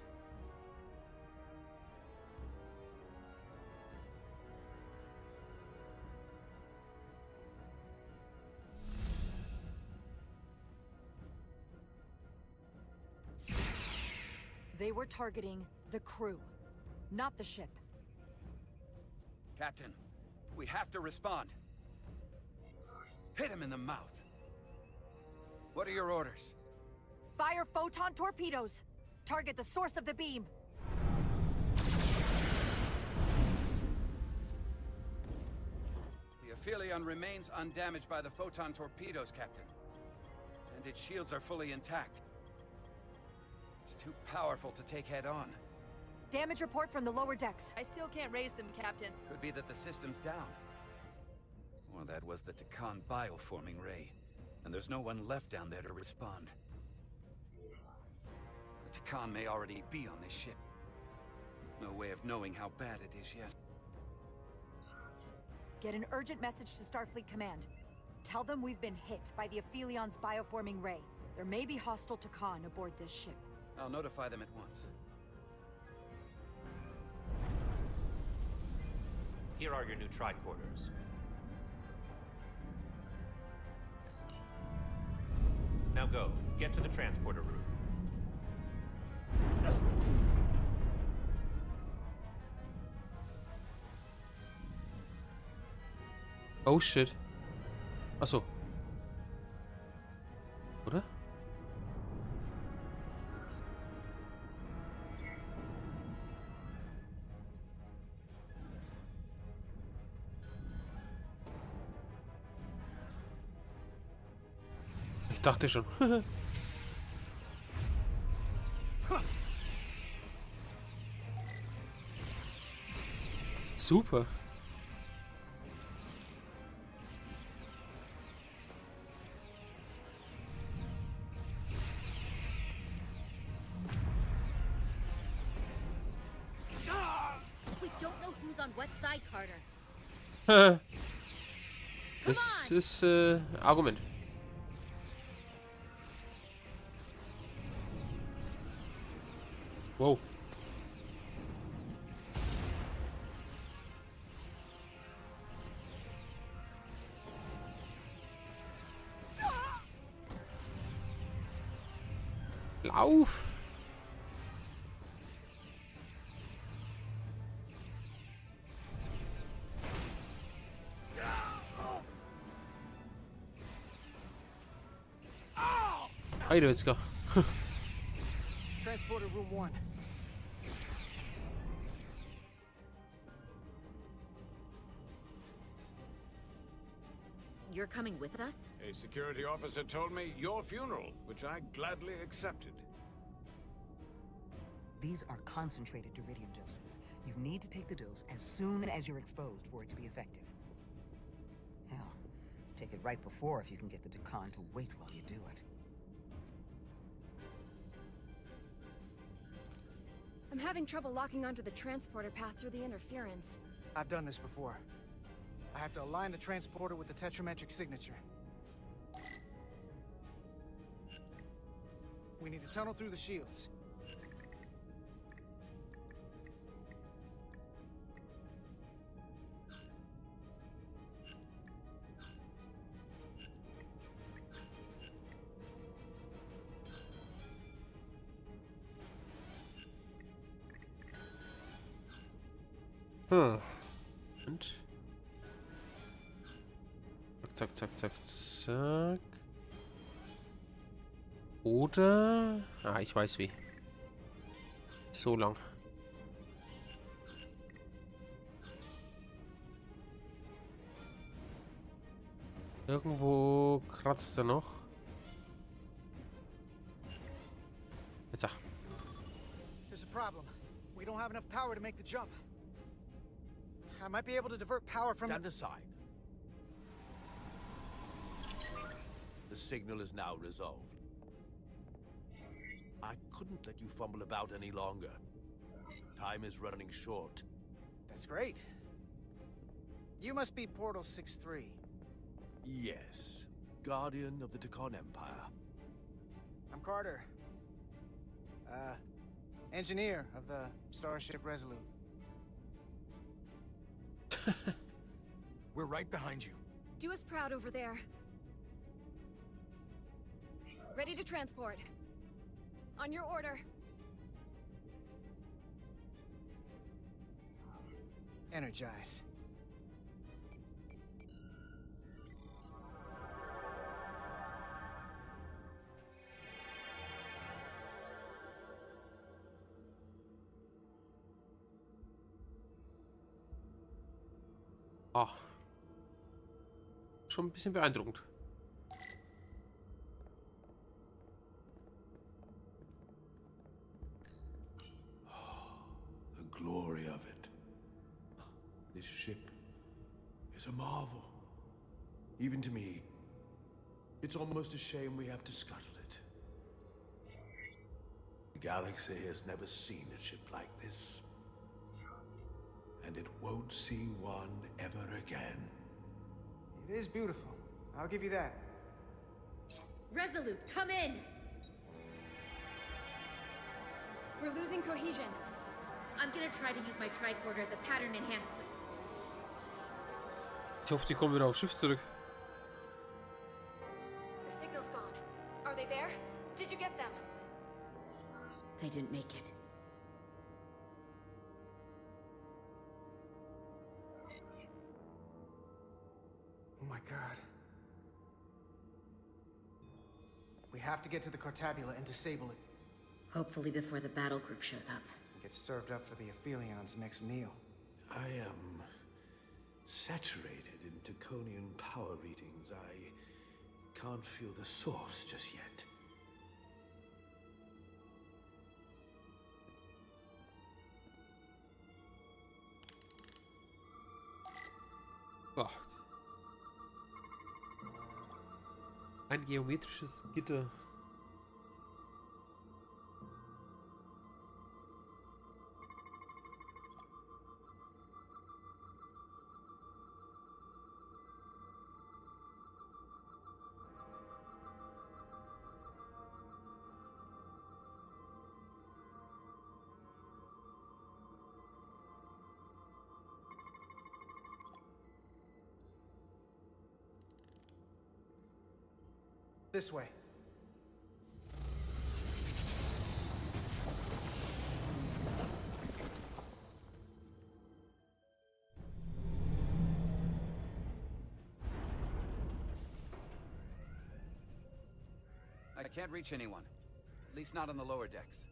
[SPEAKER 2] They were targeting the crew, not the ship.
[SPEAKER 7] Captain, we have to respond. Hit him in the mouth. What are your orders?
[SPEAKER 2] Fire photon torpedoes! Target the source of the beam!
[SPEAKER 7] The Aphelion remains undamaged by the photon torpedoes, Captain. And its shields are fully intact. It's too powerful to take head-on.
[SPEAKER 2] Damage report from the lower decks.
[SPEAKER 10] I still can't raise them, Captain.
[SPEAKER 7] Could be that the system's down. Or that was the Tekan bioforming ray. And there's no one left down there to respond. The Tekan may already be on this ship. No way of knowing how bad it is yet.
[SPEAKER 2] Get an urgent message to Starfleet Command. Tell them we've been hit by the Aphelion's bioforming ray. There may be hostile Tekan aboard this ship.
[SPEAKER 7] I'll notify them at once.
[SPEAKER 23] Here are your new tricorders. Now go. Get to the transporter room.
[SPEAKER 1] Oh shit. Achso. Oder? Ich dachte schon. Super.
[SPEAKER 10] We don't know who's on what side, Carter.
[SPEAKER 1] Das ist Argument. Wow. Lauf! Haydi let's go.
[SPEAKER 12] Transporter room 1.
[SPEAKER 18] You're coming with us?
[SPEAKER 8] A security officer told me your funeral, which I gladly accepted.
[SPEAKER 16] These are concentrated duridium doses. You need to take the dose as soon as you're exposed for it to be effective. Hell, take it right before if you can get the Tekan to wait while you do it.
[SPEAKER 10] I'm having trouble locking onto the transporter path through the interference.
[SPEAKER 12] I've done this before. I have to align the transporter with the tetrametric signature. We need to tunnel through the shields.
[SPEAKER 1] Und? Zack, zack, zack, zack. Oder... Ah, ich weiß wie. So lang. Irgendwo kratzt er noch. Jetzt.
[SPEAKER 12] There's a problem. We don't have enough power to make the jump. I might be able to divert power from...
[SPEAKER 21] Stand aside. The signal is now resolved. I couldn't let you fumble about any longer. Time is running short.
[SPEAKER 12] That's great. You must be Portal 6-3.
[SPEAKER 21] Yes. Guardian of the Tekan Empire.
[SPEAKER 12] I'm Carter. Engineer of the Starship Resolute.
[SPEAKER 19] We're right behind you.
[SPEAKER 10] Do us proud over there. Ready to transport. On your order.
[SPEAKER 12] Energize.
[SPEAKER 1] Ah. Schon ein bisschen beeindruckend.
[SPEAKER 21] The glory of it. This ship is a marvel. Even to me. It's almost a shame we have to scuttle it. The galaxy has never seen a ship like this. And it won't see one ever again.
[SPEAKER 12] It is beautiful. I'll give you that.
[SPEAKER 10] Resolute, come in!
[SPEAKER 15] We're losing cohesion.
[SPEAKER 10] I'm gonna try to use my tricorder as a pattern enhancer.
[SPEAKER 1] Ich hoffe, die kommen wieder aufs Schiff zurück.
[SPEAKER 15] The signal's gone. Are they there? Did you get them?
[SPEAKER 18] They didn't make it.
[SPEAKER 12] Oh my god. We have to get to the Cartabula and disable it.
[SPEAKER 18] Hopefully before the battle group shows up.
[SPEAKER 12] Get served up for the Aphelions' next meal.
[SPEAKER 21] I am saturated in Taconian power readings. I can't feel the source just yet.
[SPEAKER 1] Ach. Ein geometrisches Gitter.
[SPEAKER 12] This way.
[SPEAKER 7] I can't reach anyone. At least not on the lower decks.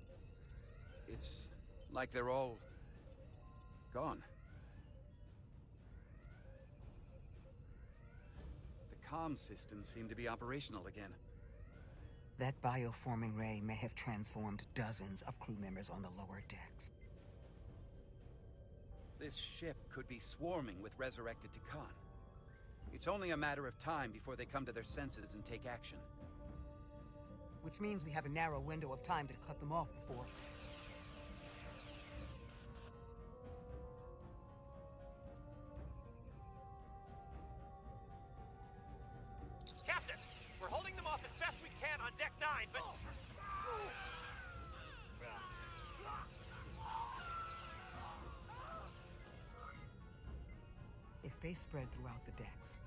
[SPEAKER 7] It's like they're all gone. The comm systems seem to be operational again.
[SPEAKER 16] That bioforming ray may have transformed dozens of crew members on the lower decks.
[SPEAKER 7] This ship could be swarming with resurrected Tekan. It's only a matter of time before they come to their senses and take action.
[SPEAKER 16] Which means we have a narrow window of time to cut them off before...
[SPEAKER 17] Captain! We're holding them off as best we can on Deck 9, but...
[SPEAKER 16] If they spread throughout the decks,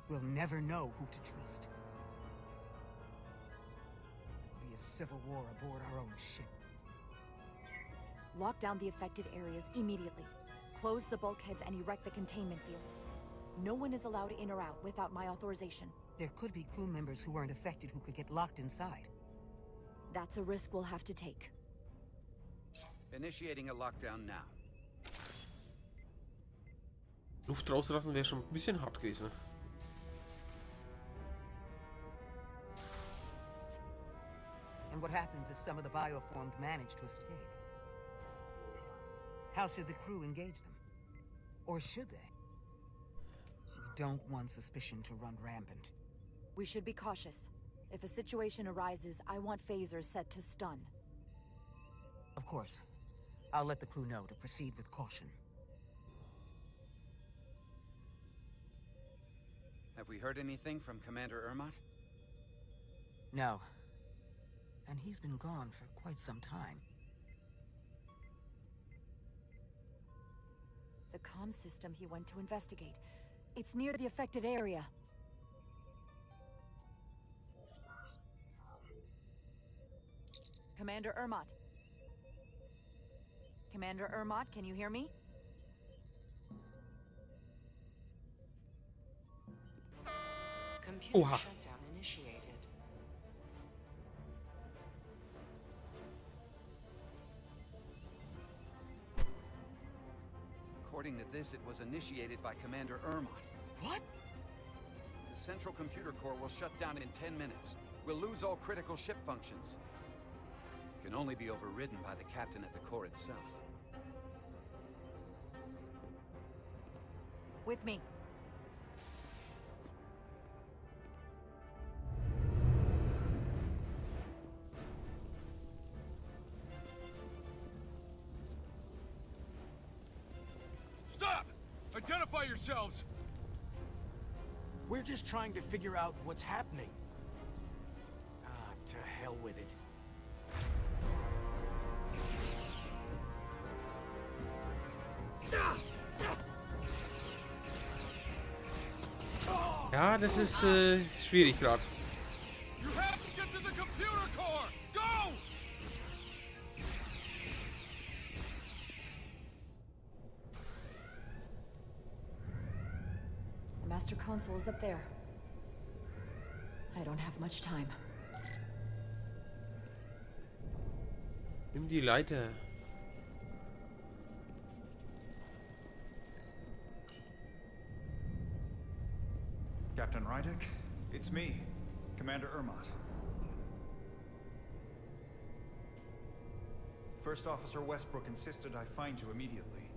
[SPEAKER 16] we'll never know who to trust. It'll be a civil war aboard our own ship.
[SPEAKER 2] Lock down the affected areas immediately. Close the bulkheads and erect the containment fields. No one is allowed in or out without my authorization.
[SPEAKER 16] There could be crew members who weren't affected who could get locked inside.
[SPEAKER 2] That's a risk we'll have to take.
[SPEAKER 7] Initiating a lockdown now.
[SPEAKER 1] Luft rauslassen wäre schon ein bisschen hart gewesen.
[SPEAKER 16] And what happens if some of the bioformed manage to escape? How should the crew engage them? Or should they? We don't want suspicion to run rampant.
[SPEAKER 2] We should be cautious. If a situation arises, I want phasers set to stun.
[SPEAKER 16] Of course. I'll let the crew know to proceed with caution.
[SPEAKER 7] Have we heard anything from Commander Ermot?
[SPEAKER 16] No. And he's been gone for quite some time.
[SPEAKER 2] The comm system he went to investigate. It's near the affected area. Commander Ermot. Commander Ermot, can you hear me?
[SPEAKER 11] Computer shutdown initiated.
[SPEAKER 7] According to this, it was initiated by Commander Ermot.
[SPEAKER 12] What?
[SPEAKER 7] The central computer core will shut down in 10 minutes. We'll lose all critical ship functions. It can only be overridden by the captain at the core itself.
[SPEAKER 2] With me.
[SPEAKER 8] Stop! Identify yourselves!
[SPEAKER 19] We're just trying to figure out what's happening. To hell with it.
[SPEAKER 1] Ja, das ist schwierig gerade.
[SPEAKER 4] You have to get to the computer core! Go!
[SPEAKER 2] The master console is up there. I don't have much time.
[SPEAKER 1] Nimm die Leiter.
[SPEAKER 3] Captain Rydick, it's me, Commander Ermot. First Officer Westbrook insisted I find you immediately.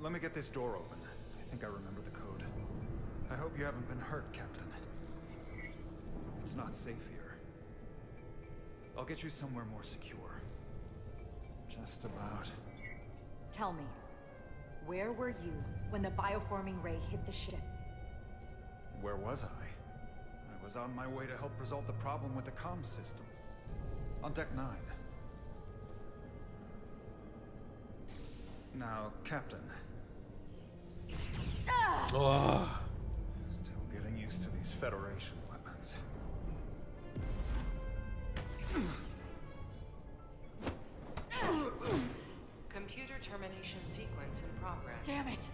[SPEAKER 3] Let me get this door open. I think I remember the code. I hope you haven't been hurt, Captain. It's not safe here. I'll get you somewhere more secure. Just about.
[SPEAKER 2] Tell me, where were you when the bioforming ray hit the ship?
[SPEAKER 3] Where was I? I was on my way to help resolve the problem with the comm system. On Deck 9. Now, Captain.
[SPEAKER 1] Oh.
[SPEAKER 3] Still getting used to these Federation weapons.
[SPEAKER 16] Computer termination sequence in progress.
[SPEAKER 2] Damn it!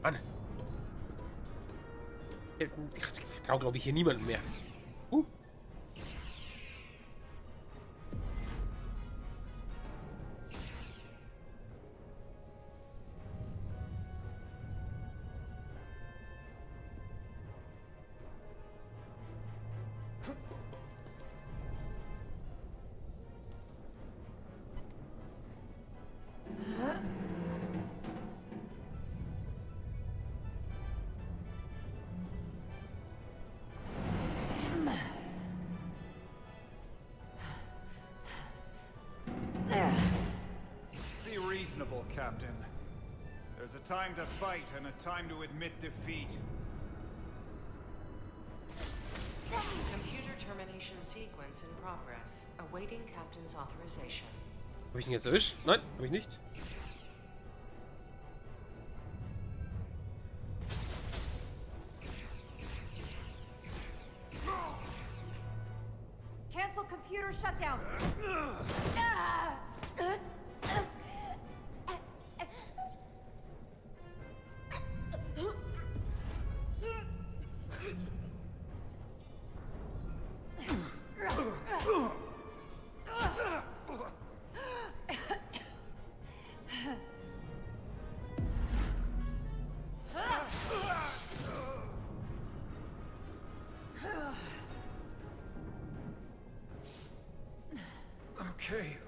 [SPEAKER 1] Mann. Ich vertraue, glaube ich, hier niemanden mehr.
[SPEAKER 3] Be reasonable, Captain. There's a time to fight and a time to admit defeat.
[SPEAKER 16] Computer termination sequence in progress. Awaiting Captain's authorization.
[SPEAKER 1] Habe ich ihn jetzt erwischt? Nein, habe ich nicht.
[SPEAKER 2] Cancel computer shutdown.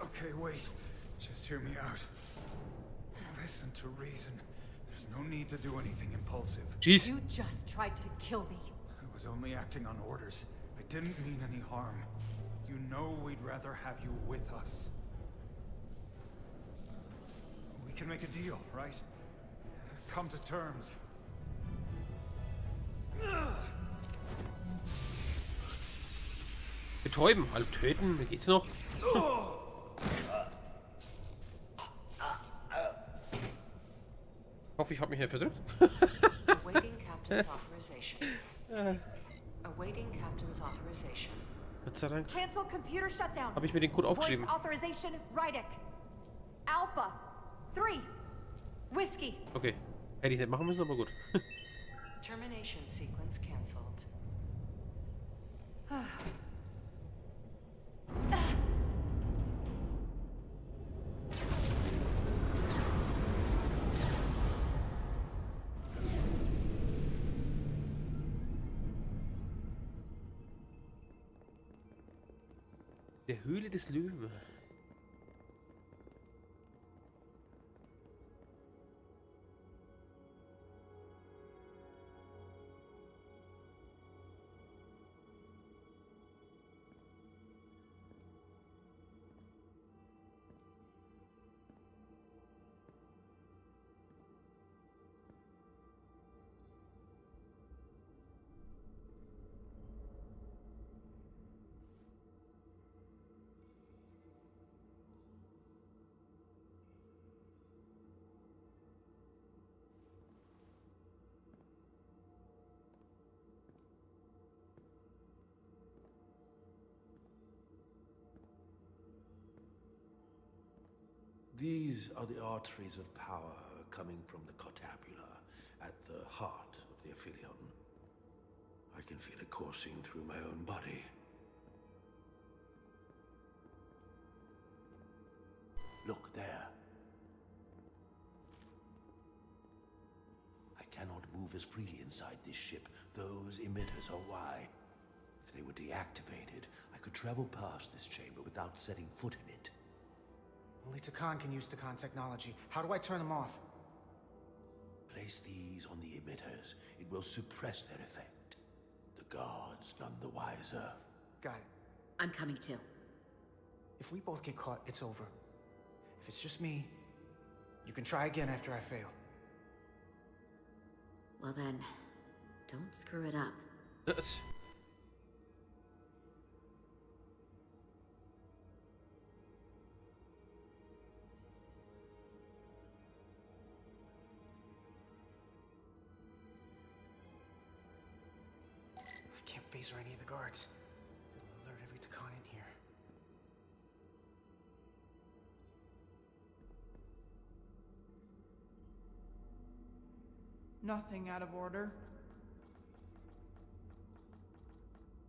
[SPEAKER 3] Okay, wait. Just hear me out. Listen to reason. There's no need to do anything impulsive.
[SPEAKER 1] Jeez.
[SPEAKER 2] You just tried to kill me.
[SPEAKER 3] I was only acting on orders. I didn't mean any harm. You know we'd rather have you with us. We can make a deal, right? Come to terms.
[SPEAKER 1] Betäuben, also töten, wie geht's noch? Ich hoffe, ich habe mich nicht verdrückt.
[SPEAKER 16] Awaiting Captain's authorization. Awaiting Captain's authorization.
[SPEAKER 1] Gott sei Dank.
[SPEAKER 2] Cancel computer shutdown.
[SPEAKER 1] Habe ich mir den Code aufgeschrieben.
[SPEAKER 2] Voice authorization, Rydick. Alpha 3. Whiskey.
[SPEAKER 1] Okay. Hätte ich nicht machen müssen, aber gut.
[SPEAKER 16] Termination sequence cancelled.
[SPEAKER 1] Der Höhle des Löwen.
[SPEAKER 21] These are the arteries of power coming from the Cartabula at the heart of the Aphelion. I can feel it coursing through my own body. Look there. I cannot move as freely inside this ship. Those emitters are why. If they were deactivated, I could travel past this chamber without setting foot in it.
[SPEAKER 12] Only Teil can use Teil technology. How do I turn them off?
[SPEAKER 21] Place these on the emitters. It will suppress their effect. The guards none the wiser.
[SPEAKER 12] Got it.
[SPEAKER 18] I'm coming too.
[SPEAKER 12] If we both get caught, it's over. If it's just me, you can try again after I fail.
[SPEAKER 18] Well then, don't screw it up.
[SPEAKER 12] I can't phaser any of the guards. It'll alert every Teil in here.
[SPEAKER 4] Nothing out of order.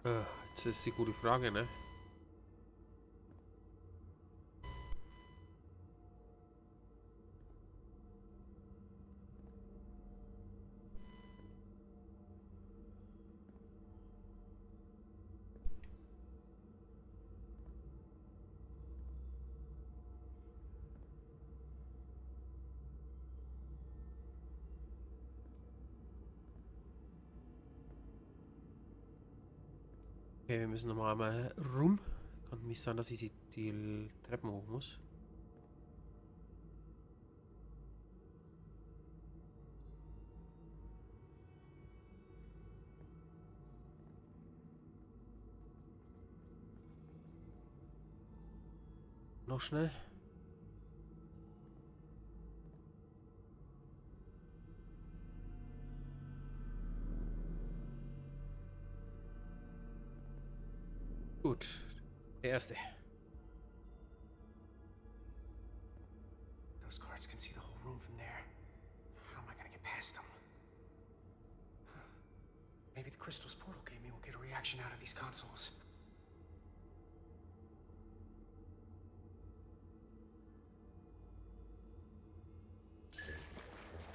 [SPEAKER 1] Jetzt ist die gute Frage, ne? Okay, wir müssen nochmal einmal rum. Kann nämlich sein, dass ich die Treppen hoch muss. Noch schnell. Gut, der erste.
[SPEAKER 12] Those guards can see the whole room from there. How am I gonna get past them? Maybe the crystal's portal gaming will get a reaction out of these consoles.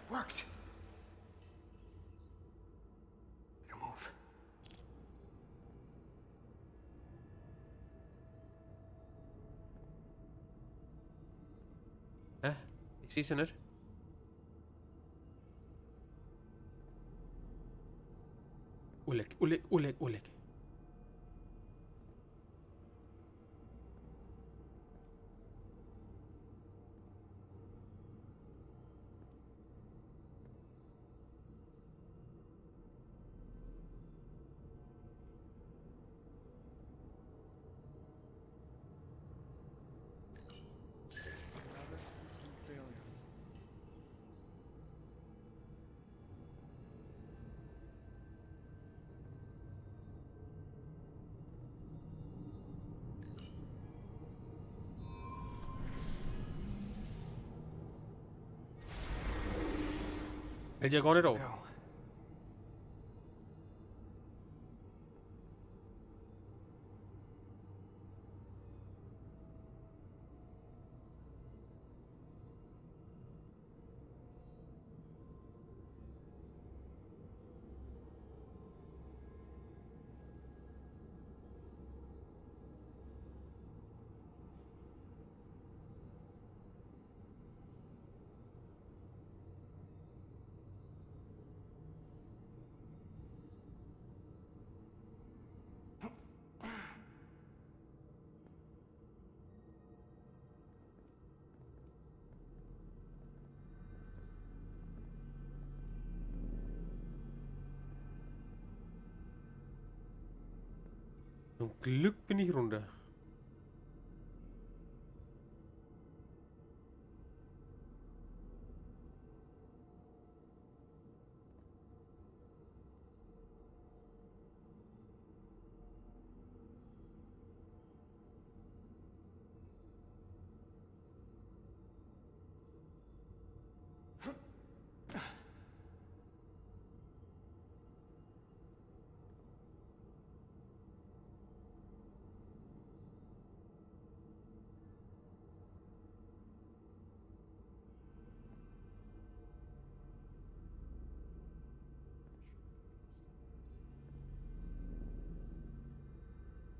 [SPEAKER 12] Worked! Better move.
[SPEAKER 1] Ich sehe sie nicht. Oleg.
[SPEAKER 4] Another system failure.
[SPEAKER 1] Hält ja gar nicht auf. Zum Glück bin ich runter.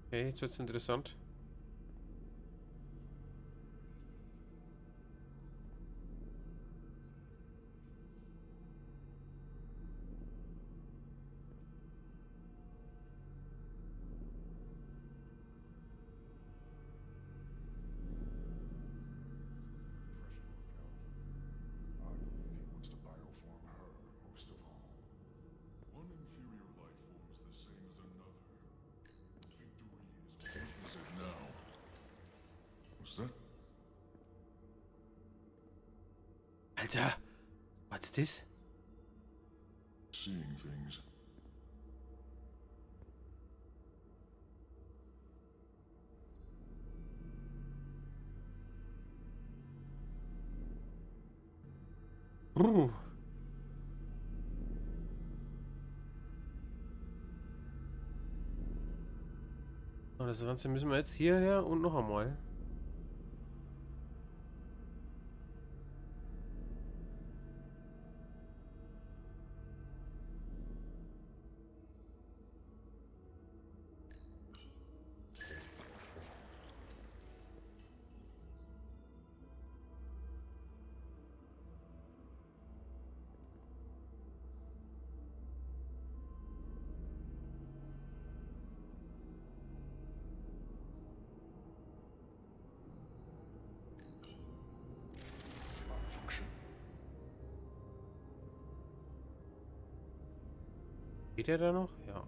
[SPEAKER 1] Okay, jetzt wird's interessant.
[SPEAKER 14] I believe he wants to bioform her most of all. One inferior life form is the same as another. Victory is what is it now? What's that?
[SPEAKER 1] Alter, what's this?
[SPEAKER 14] Seeing things.
[SPEAKER 1] Oh, das Ganze müssen wir jetzt hierher und noch einmal.
[SPEAKER 14] Malfunction.
[SPEAKER 1] Geht er da noch? Ja.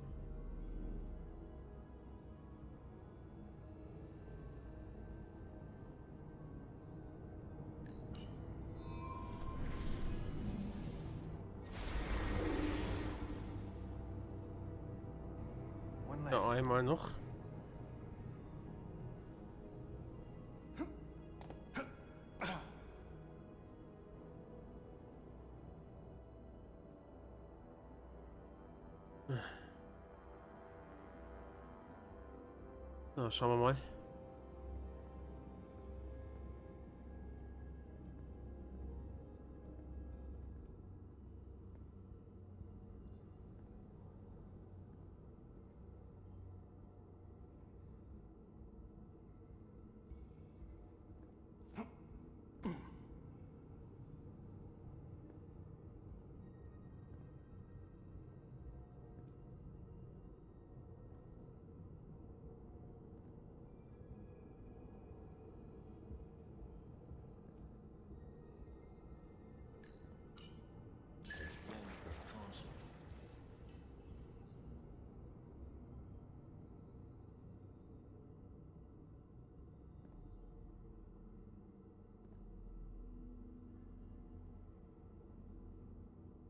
[SPEAKER 1] Ja, einmal noch. Na, schauen wir mal.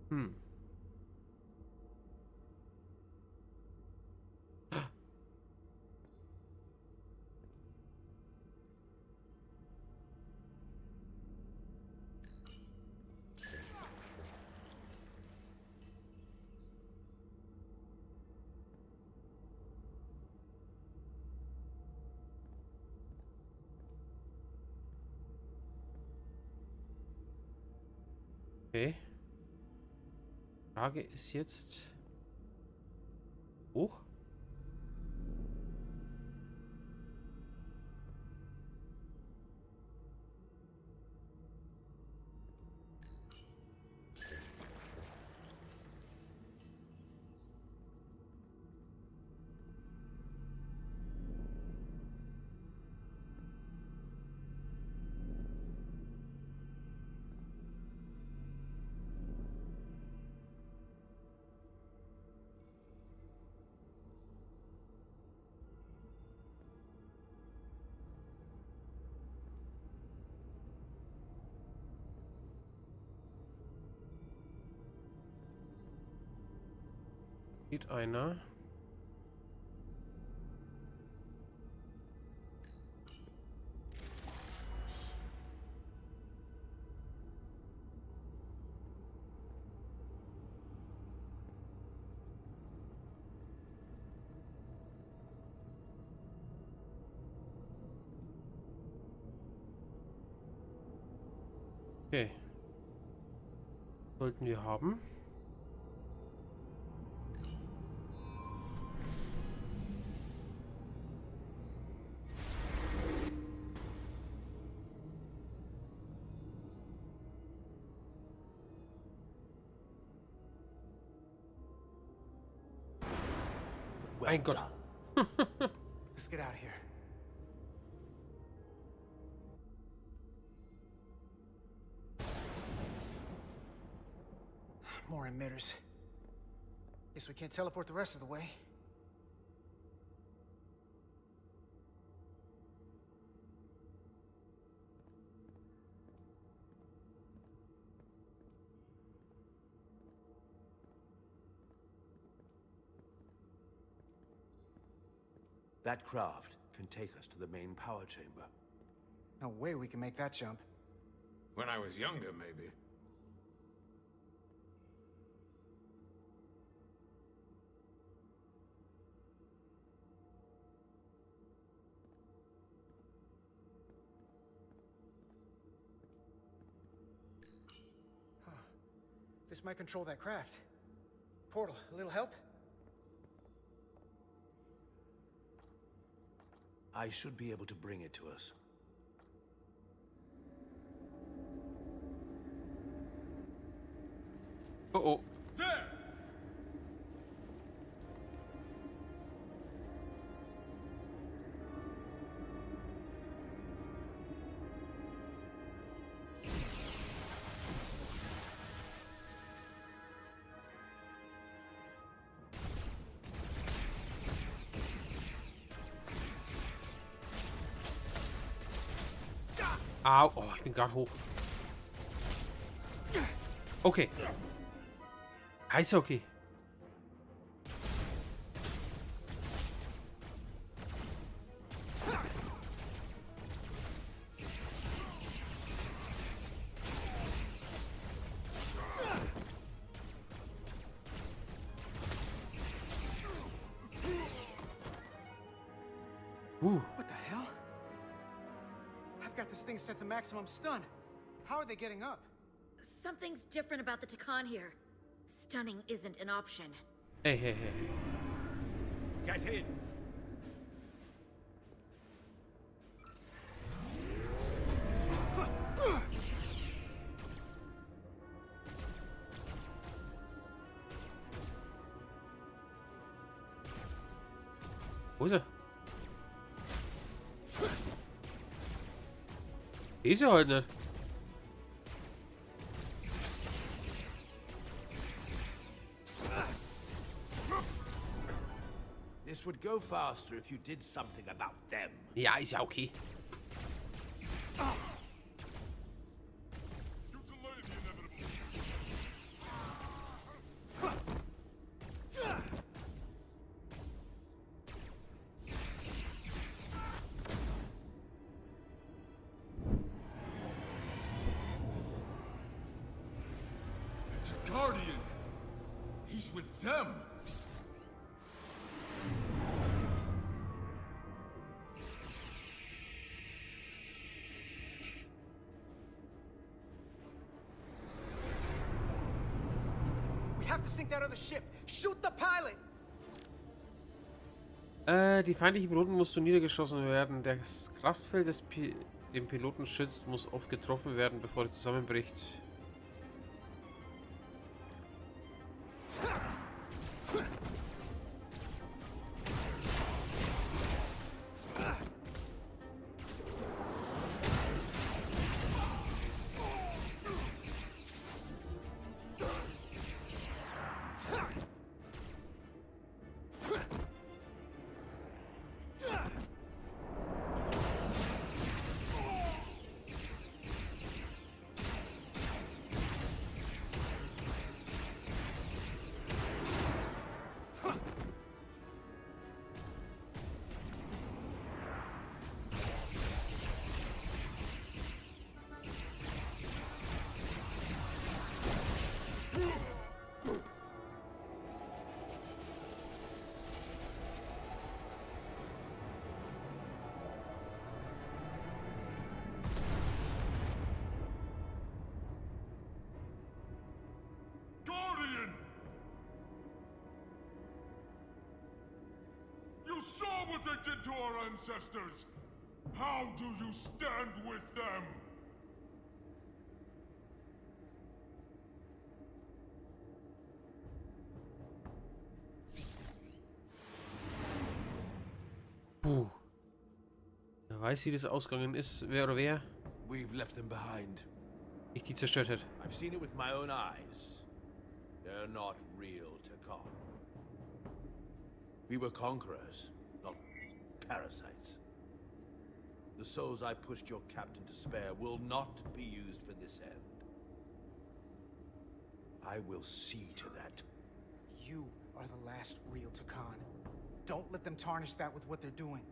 [SPEAKER 1] Hm. Okay. Frage ist jetzt hoch. Geht einer. Okay. Sollten wir haben. Mein Gott.
[SPEAKER 12] Let's get out of here. More emitters. Guess we can't teleport the rest of the way.
[SPEAKER 21] That craft can take us to the main power chamber.
[SPEAKER 12] No way we can make that jump.
[SPEAKER 8] When I was younger, maybe.
[SPEAKER 12] This might control that craft. Portal, a little help?
[SPEAKER 21] I should be able to bring it to us.
[SPEAKER 1] Uh-oh.
[SPEAKER 14] There!
[SPEAKER 1] Au. Oh, ich bin gerade hoch. Okay. Eishockey.
[SPEAKER 12] What the hell? I've got this thing set to maximum stun. How are they getting up?
[SPEAKER 10] Something's different about the Tekan here. Stunning isn't an option.
[SPEAKER 1] Hey, hey, hey.
[SPEAKER 17] Get in!
[SPEAKER 1] Wo ist er? Ist er halt nicht.
[SPEAKER 21] This would go faster if you did something about them.
[SPEAKER 1] Ja, ist ja okay.
[SPEAKER 14] It's a Guardian. He's with them.
[SPEAKER 12] We have to sink that other ship. Shoot the pilot!
[SPEAKER 1] Die feindlichen Piloten mussten niedergeschossen werden. Das Kraftfeld, das den Piloten schützt, muss oft getroffen werden, bevor es zusammenbricht.
[SPEAKER 14] You saw what they did to our ancestors! How do you stand with them?
[SPEAKER 1] Weiß, wie das ausgegangen ist, wer oder wer
[SPEAKER 21] We've left them behind.
[SPEAKER 1] ich die zerstört hat.
[SPEAKER 21] I've seen it with my own eyes. They're not real Takan. We were conquerors, not parasites. The souls I pushed your captain to spare will not be used for this end. I will see to that.
[SPEAKER 12] You are the last real Takan. Don't let them tarnish that with what they're doing.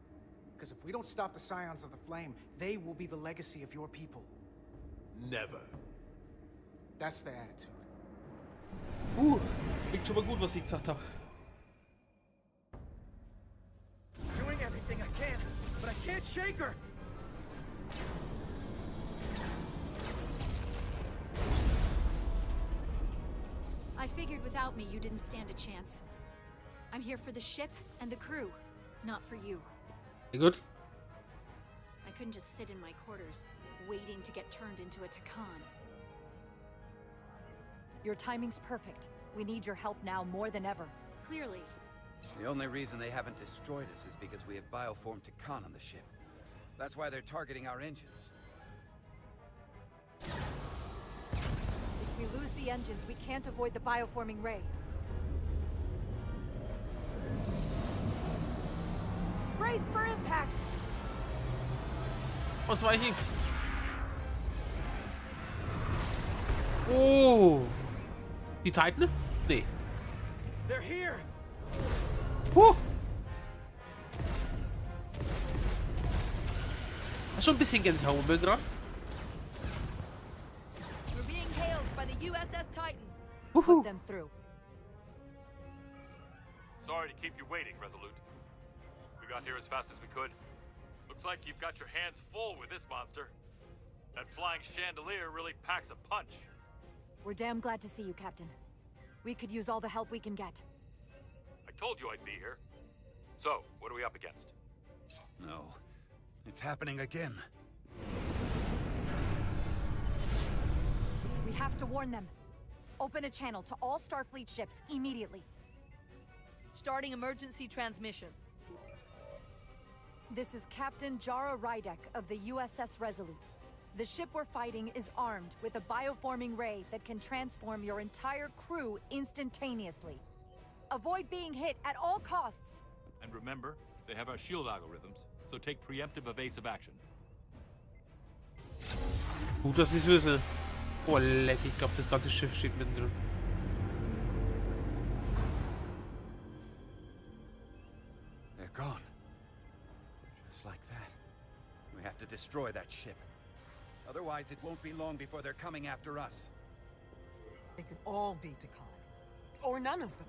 [SPEAKER 12] Because if we don't stop the Scions of the Flame, they will be the legacy of your people.
[SPEAKER 21] Never.
[SPEAKER 12] That's the attitude.
[SPEAKER 1] Klingt schon mal gut, was ich gesagt habe.
[SPEAKER 5] Doing everything I can, but I can't shake her.
[SPEAKER 6] I figured without me you didn't stand a chance. I'm here for the ship and the crew, not for you.
[SPEAKER 1] Gut.
[SPEAKER 6] I couldn't just sit in my quarters, waiting to get turned into a Takan.
[SPEAKER 2] Your timing's perfect. We need your help now more than ever.
[SPEAKER 6] Clearly.
[SPEAKER 7] The only reason they haven't destroyed us is because we have bioformed Takan on the ship. That's why they're targeting our engines.
[SPEAKER 2] If we lose the engines, we can't avoid the bioforming ray. Brace for impact!
[SPEAKER 1] Ausweichen! Oh! Die Titan? Nee.
[SPEAKER 5] They're here.
[SPEAKER 1] Schon ein bisschen Gänsehaut gerade.
[SPEAKER 15] We're being hailed by the USS Titan.
[SPEAKER 2] Put them through.
[SPEAKER 13] Sorry to keep you waiting, Resolute. We got here as fast as we could. Looks like you've got your hands full with this monster. That flying chandelier really packs a punch.
[SPEAKER 2] We're damn glad to see you, Captain. We could use all the help we can get.
[SPEAKER 13] I told you I'd be here. So, what are we up against?
[SPEAKER 7] No. It's happening again.
[SPEAKER 2] We have to warn them. Open a channel to all Starfleet ships immediately.
[SPEAKER 15] Starting emergency transmission.
[SPEAKER 2] This is Captain Jara Rydek of the USS Resolute. The ship we're fighting is armed with a bioforming ray that can transform your entire crew instantaneously. Avoid being hit at all costs.
[SPEAKER 13] And remember, they have our shield algorithms, so take preemptive evasive action.
[SPEAKER 1] Gut, dass ich es wisse. Oh, leck, ich glaube, das ganze Schiff steht mittendrin.
[SPEAKER 7] They're gone. Just like that. We have to destroy that ship. Otherwise, it won't be long before they're coming after us.
[SPEAKER 16] They could all be Takan. Or none of them.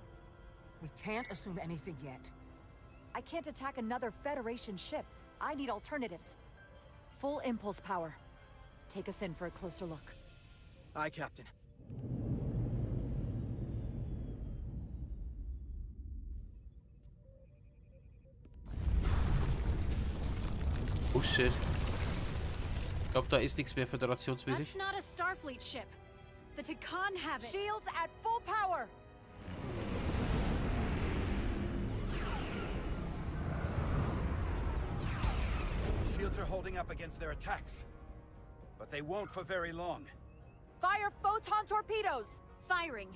[SPEAKER 16] We can't assume anything yet.
[SPEAKER 2] I can't attack another Federation ship. I need alternatives. Full impulse power. Take us in for a closer look.
[SPEAKER 5] Aye, Captain.
[SPEAKER 1] Oh shit. Ich glaube, da ist nichts mehr föderationsmäßig.
[SPEAKER 6] That's not a Starfleet ship. The Takan have it.
[SPEAKER 2] Shields at full power!
[SPEAKER 7] Shields are holding up against their attacks. But they won't for very long.
[SPEAKER 2] Fire photon torpedoes!
[SPEAKER 6] Firing.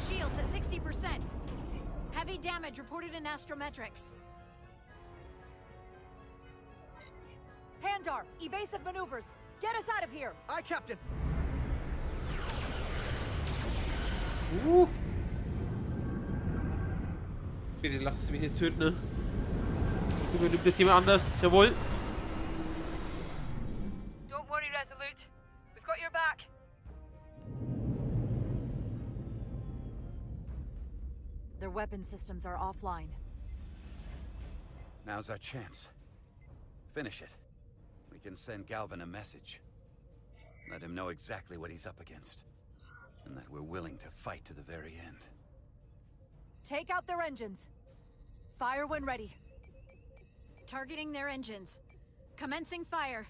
[SPEAKER 6] Shields at 60%. Heavy damage reported in astrometrics.
[SPEAKER 2] Handar, evasive maneuvers. Get us out of here.
[SPEAKER 5] Aye, Captain.
[SPEAKER 1] Bitte lasst mich nicht töten, ne? Übernimmt das jemand anders? Jawohl.
[SPEAKER 15] Don't worry, Resolute. We've got your back.
[SPEAKER 2] Their weapon systems are offline.
[SPEAKER 7] Now's our chance. Finish it. We can send Galvin a message. Let him know exactly what he's up against. And that we're willing to fight to the very end.
[SPEAKER 2] Take out their engines. Fire when ready.
[SPEAKER 6] Targeting their engines. Commencing fire.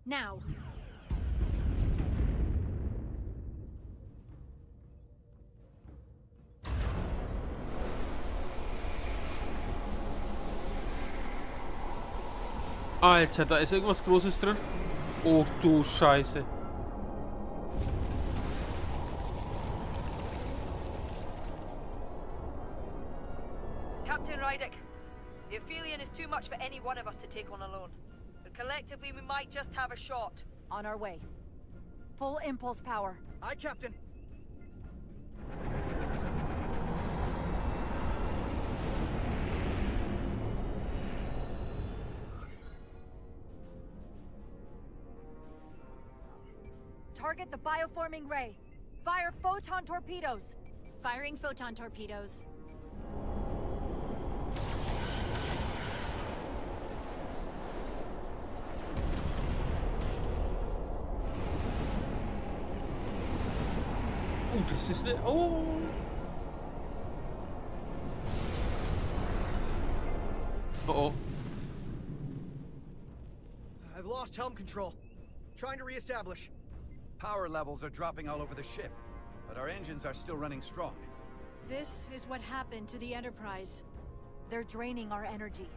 [SPEAKER 6] Now.
[SPEAKER 1] Alter, da ist irgendwas Großes drin. Oh du Scheiße.
[SPEAKER 11] Captain Rydick, the Aphelion is too much for any one of us to take on alone. But collectively, we might just have a shot.
[SPEAKER 2] On our way. Full impulse power.
[SPEAKER 5] Aye, Captain.
[SPEAKER 2] Target the bioforming ray. Fire photon torpedoes.
[SPEAKER 6] Firing photon torpedoes.
[SPEAKER 1] Oh, das ist eine... Oh. Oh.
[SPEAKER 5] I've lost helm control. Trying to reestablish.
[SPEAKER 7] Power levels are dropping all over the ship, but our engines are still running strong.
[SPEAKER 6] This is what happened to the Enterprise.
[SPEAKER 2] They're draining our energy.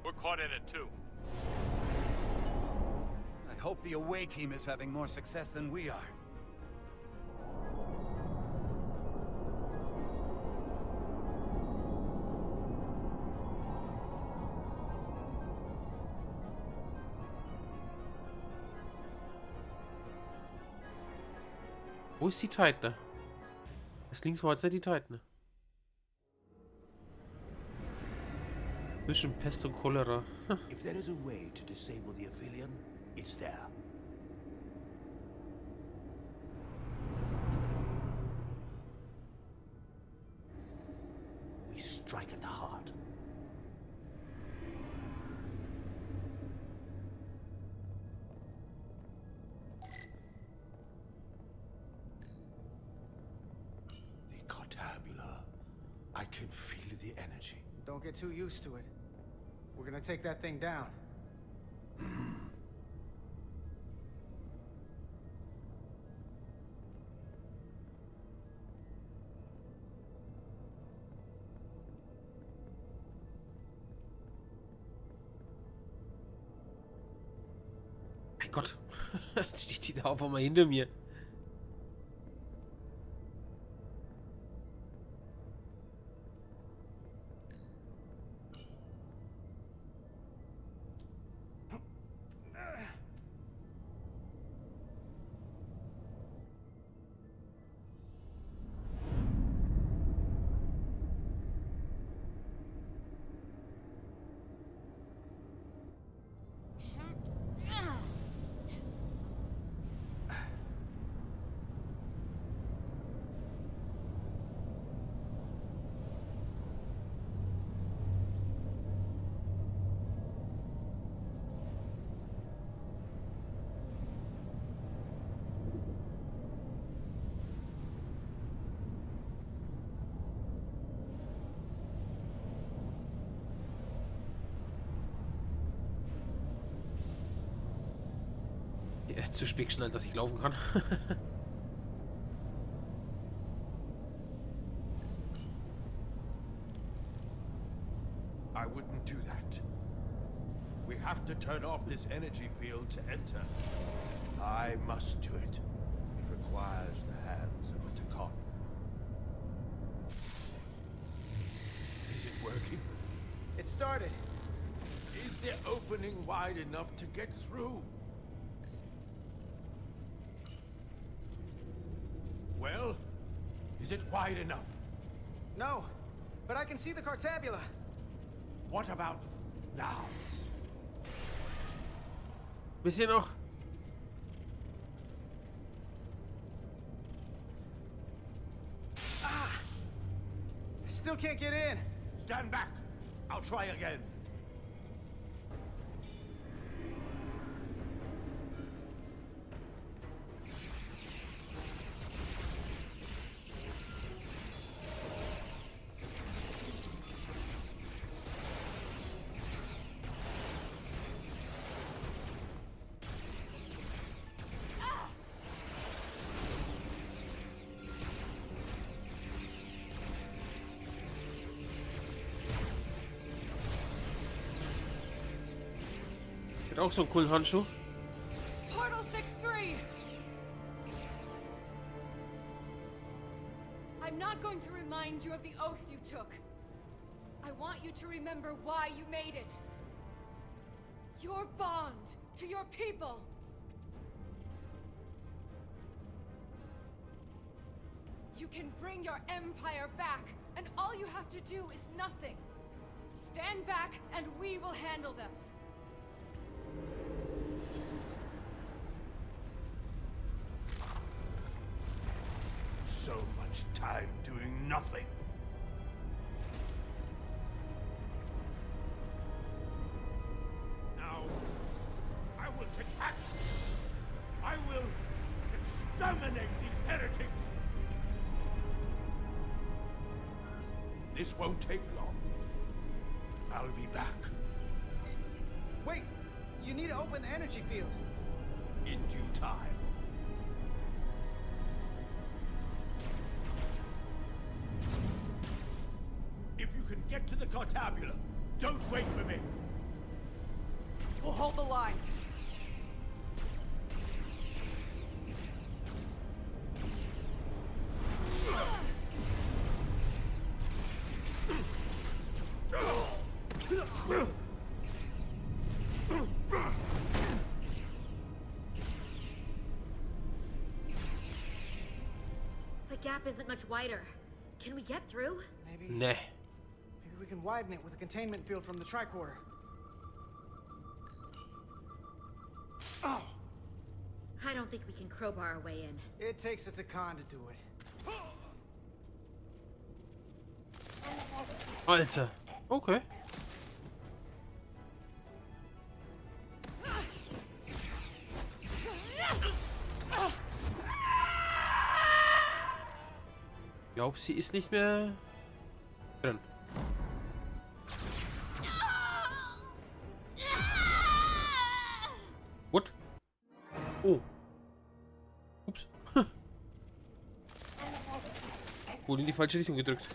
[SPEAKER 13] We're caught in it too.
[SPEAKER 7] I hope the away team is having more success than we are.
[SPEAKER 1] Wo ist die Titan? Das links war jetzt nicht die Titan. Zwischen Pest und Cholera.
[SPEAKER 9] If there is a way to disable the Aphelion, it's there. We strike at the heart.
[SPEAKER 14] The Cartabula. I can feel the energy.
[SPEAKER 12] Don't get too used to it. We're gonna take that thing down.
[SPEAKER 1] Mein Gott. Jetzt steht die da auf einmal hinter mir. Ja, zu spät geschnallt, dass ich laufen kann.
[SPEAKER 14] I wouldn't do that. We have to turn off this energy field to enter. I must do it. It requires the hands of a Takan. Is it working?
[SPEAKER 12] It started.
[SPEAKER 14] Is the opening wide enough to get through? Well, is it wide enough?
[SPEAKER 12] No, but I can see the Cartabula.
[SPEAKER 14] What about now?
[SPEAKER 1] Bisschen noch.
[SPEAKER 12] Ah! I still can't get in.
[SPEAKER 14] Stand back. I'll try again.
[SPEAKER 1] Hat auch so einen coolen Handschuh.
[SPEAKER 15] Portal 6-3! I'm not going to remind you of the oath you took. I want you to remember why you made it. Your bond to your people. You can bring your empire back, and all you have to do is nothing. Stand back, and we will handle them.
[SPEAKER 14] So much time doing nothing. Now, I will take action. I will exterminate these heretics. This won't take long. I'll be back.
[SPEAKER 12] Wait! You need to open the energy field.
[SPEAKER 14] In due time. If you can get to the Cartabula, don't wait for me.
[SPEAKER 15] We'll hold the line.
[SPEAKER 18] The gap isn't much wider. Can we get through?
[SPEAKER 12] Maybe.
[SPEAKER 1] Nah.
[SPEAKER 12] Maybe we can widen it with a containment field from the tricorder. Oh!
[SPEAKER 18] I don't think we can crowbar our way in.
[SPEAKER 12] It takes a Takan to do it.
[SPEAKER 1] Alter. Okay. Ich glaube, sie ist nicht mehr drin. What? Oh. Ups. Wurde in die falsche Richtung gedrückt.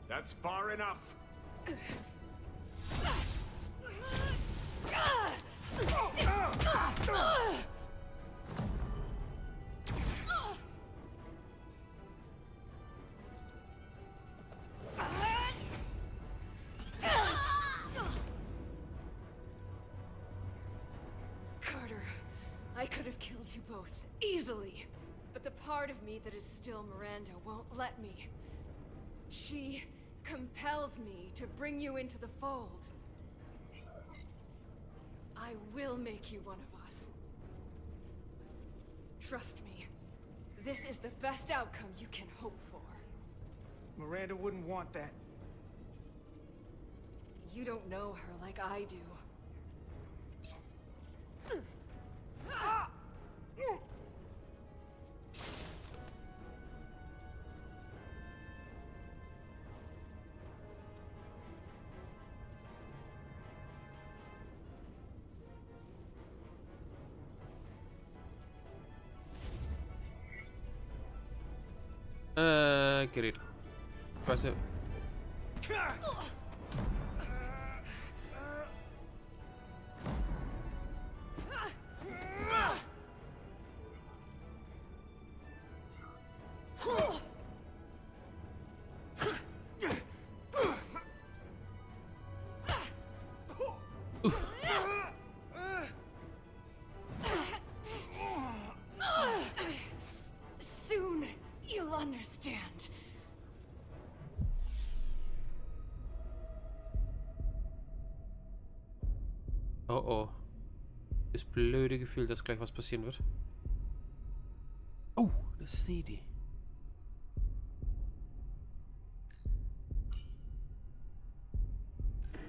[SPEAKER 14] That's far enough.
[SPEAKER 15] Carter, I could have killed you both, easily. But the part of me that is still Miranda won't let me. She compels me to bring you into the fold. I will make you one of us. Trust me, this is the best outcome you can hope for.
[SPEAKER 12] Miranda wouldn't want that.
[SPEAKER 15] You don't know her like I do.
[SPEAKER 1] Gerät. Weißt du.
[SPEAKER 15] Soon, you'll understand.
[SPEAKER 1] Oh oh. Das blöde Gefühl, dass gleich was passieren wird. Oh, das ist eine Idee.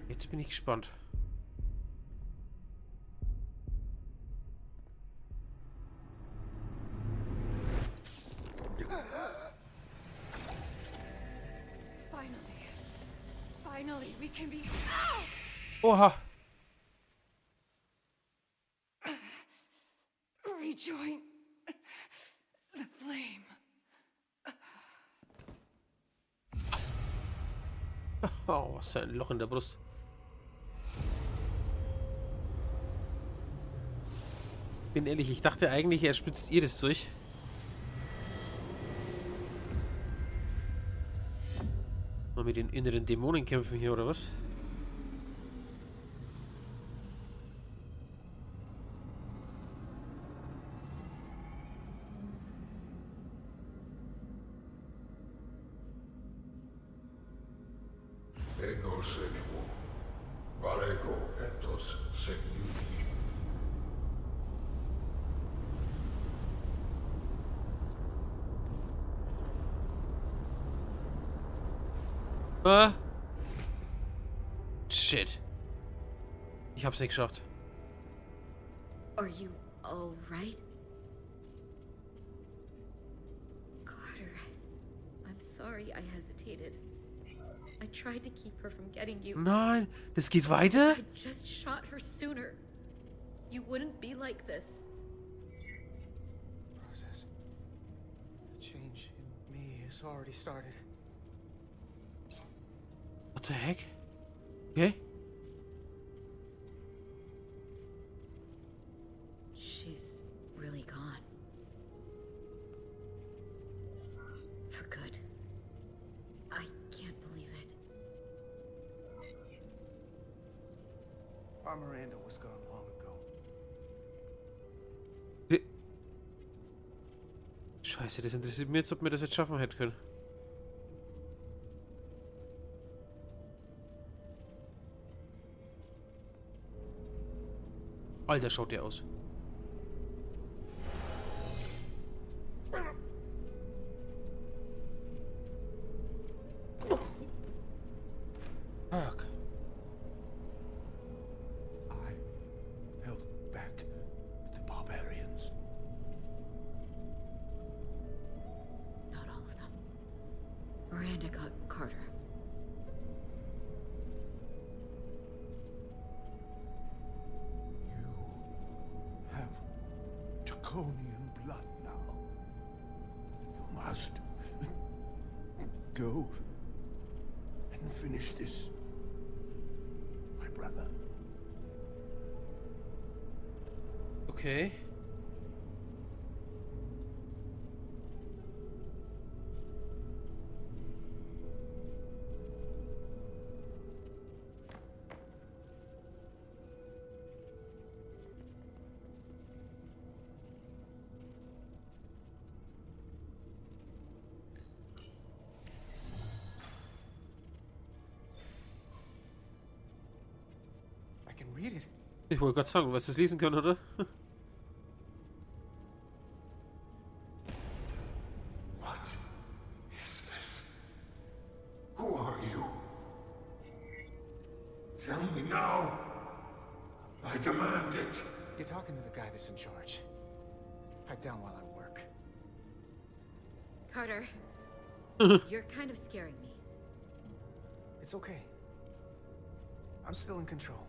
[SPEAKER 1] Jetzt bin ich gespannt.
[SPEAKER 15] Finally, we can be.
[SPEAKER 1] Oha.
[SPEAKER 15] Rejoin the flame.
[SPEAKER 1] Oh, was für ein Loch in der Brust. Bin ehrlich, ich dachte eigentlich, er spitzt ihr das durch. Mal mit den inneren Dämonen kämpfen hier, oder was?
[SPEAKER 14] Ego sequo, valego etos segniuti.
[SPEAKER 1] Shit. Ich hab's nicht geschafft.
[SPEAKER 18] Are you all right? Carter, I'm sorry I hesitated. I tried to keep her from getting you.
[SPEAKER 1] Nein, das geht weiter?
[SPEAKER 18] I just shot her sooner. You wouldn't be like this.
[SPEAKER 12] Process. The change in me has already started.
[SPEAKER 1] What the heck? Okay.
[SPEAKER 18] She's really gone. For good. I can't believe it.
[SPEAKER 12] Our Miranda was gone long ago.
[SPEAKER 1] Scheiße, das interessiert mich jetzt, ob wir das jetzt schaffen hätten können. Alter, schaut der aus. Fuck.
[SPEAKER 14] I held back the barbarians.
[SPEAKER 18] Not all of them. Miranda got Carter.
[SPEAKER 14] Draconian blood now. You must go and finish this, my brother.
[SPEAKER 1] Okay.
[SPEAKER 12] I can read it.
[SPEAKER 1] Ich wollte gerade sagen, du wirst es lesen können, oder?
[SPEAKER 14] What is this? Who are you? Tell me now. I demand it.
[SPEAKER 12] You're talking to the guy that's in charge. Pipe down while I work.
[SPEAKER 18] Carter, you're kind of scaring me.
[SPEAKER 12] It's okay. I'm still in control.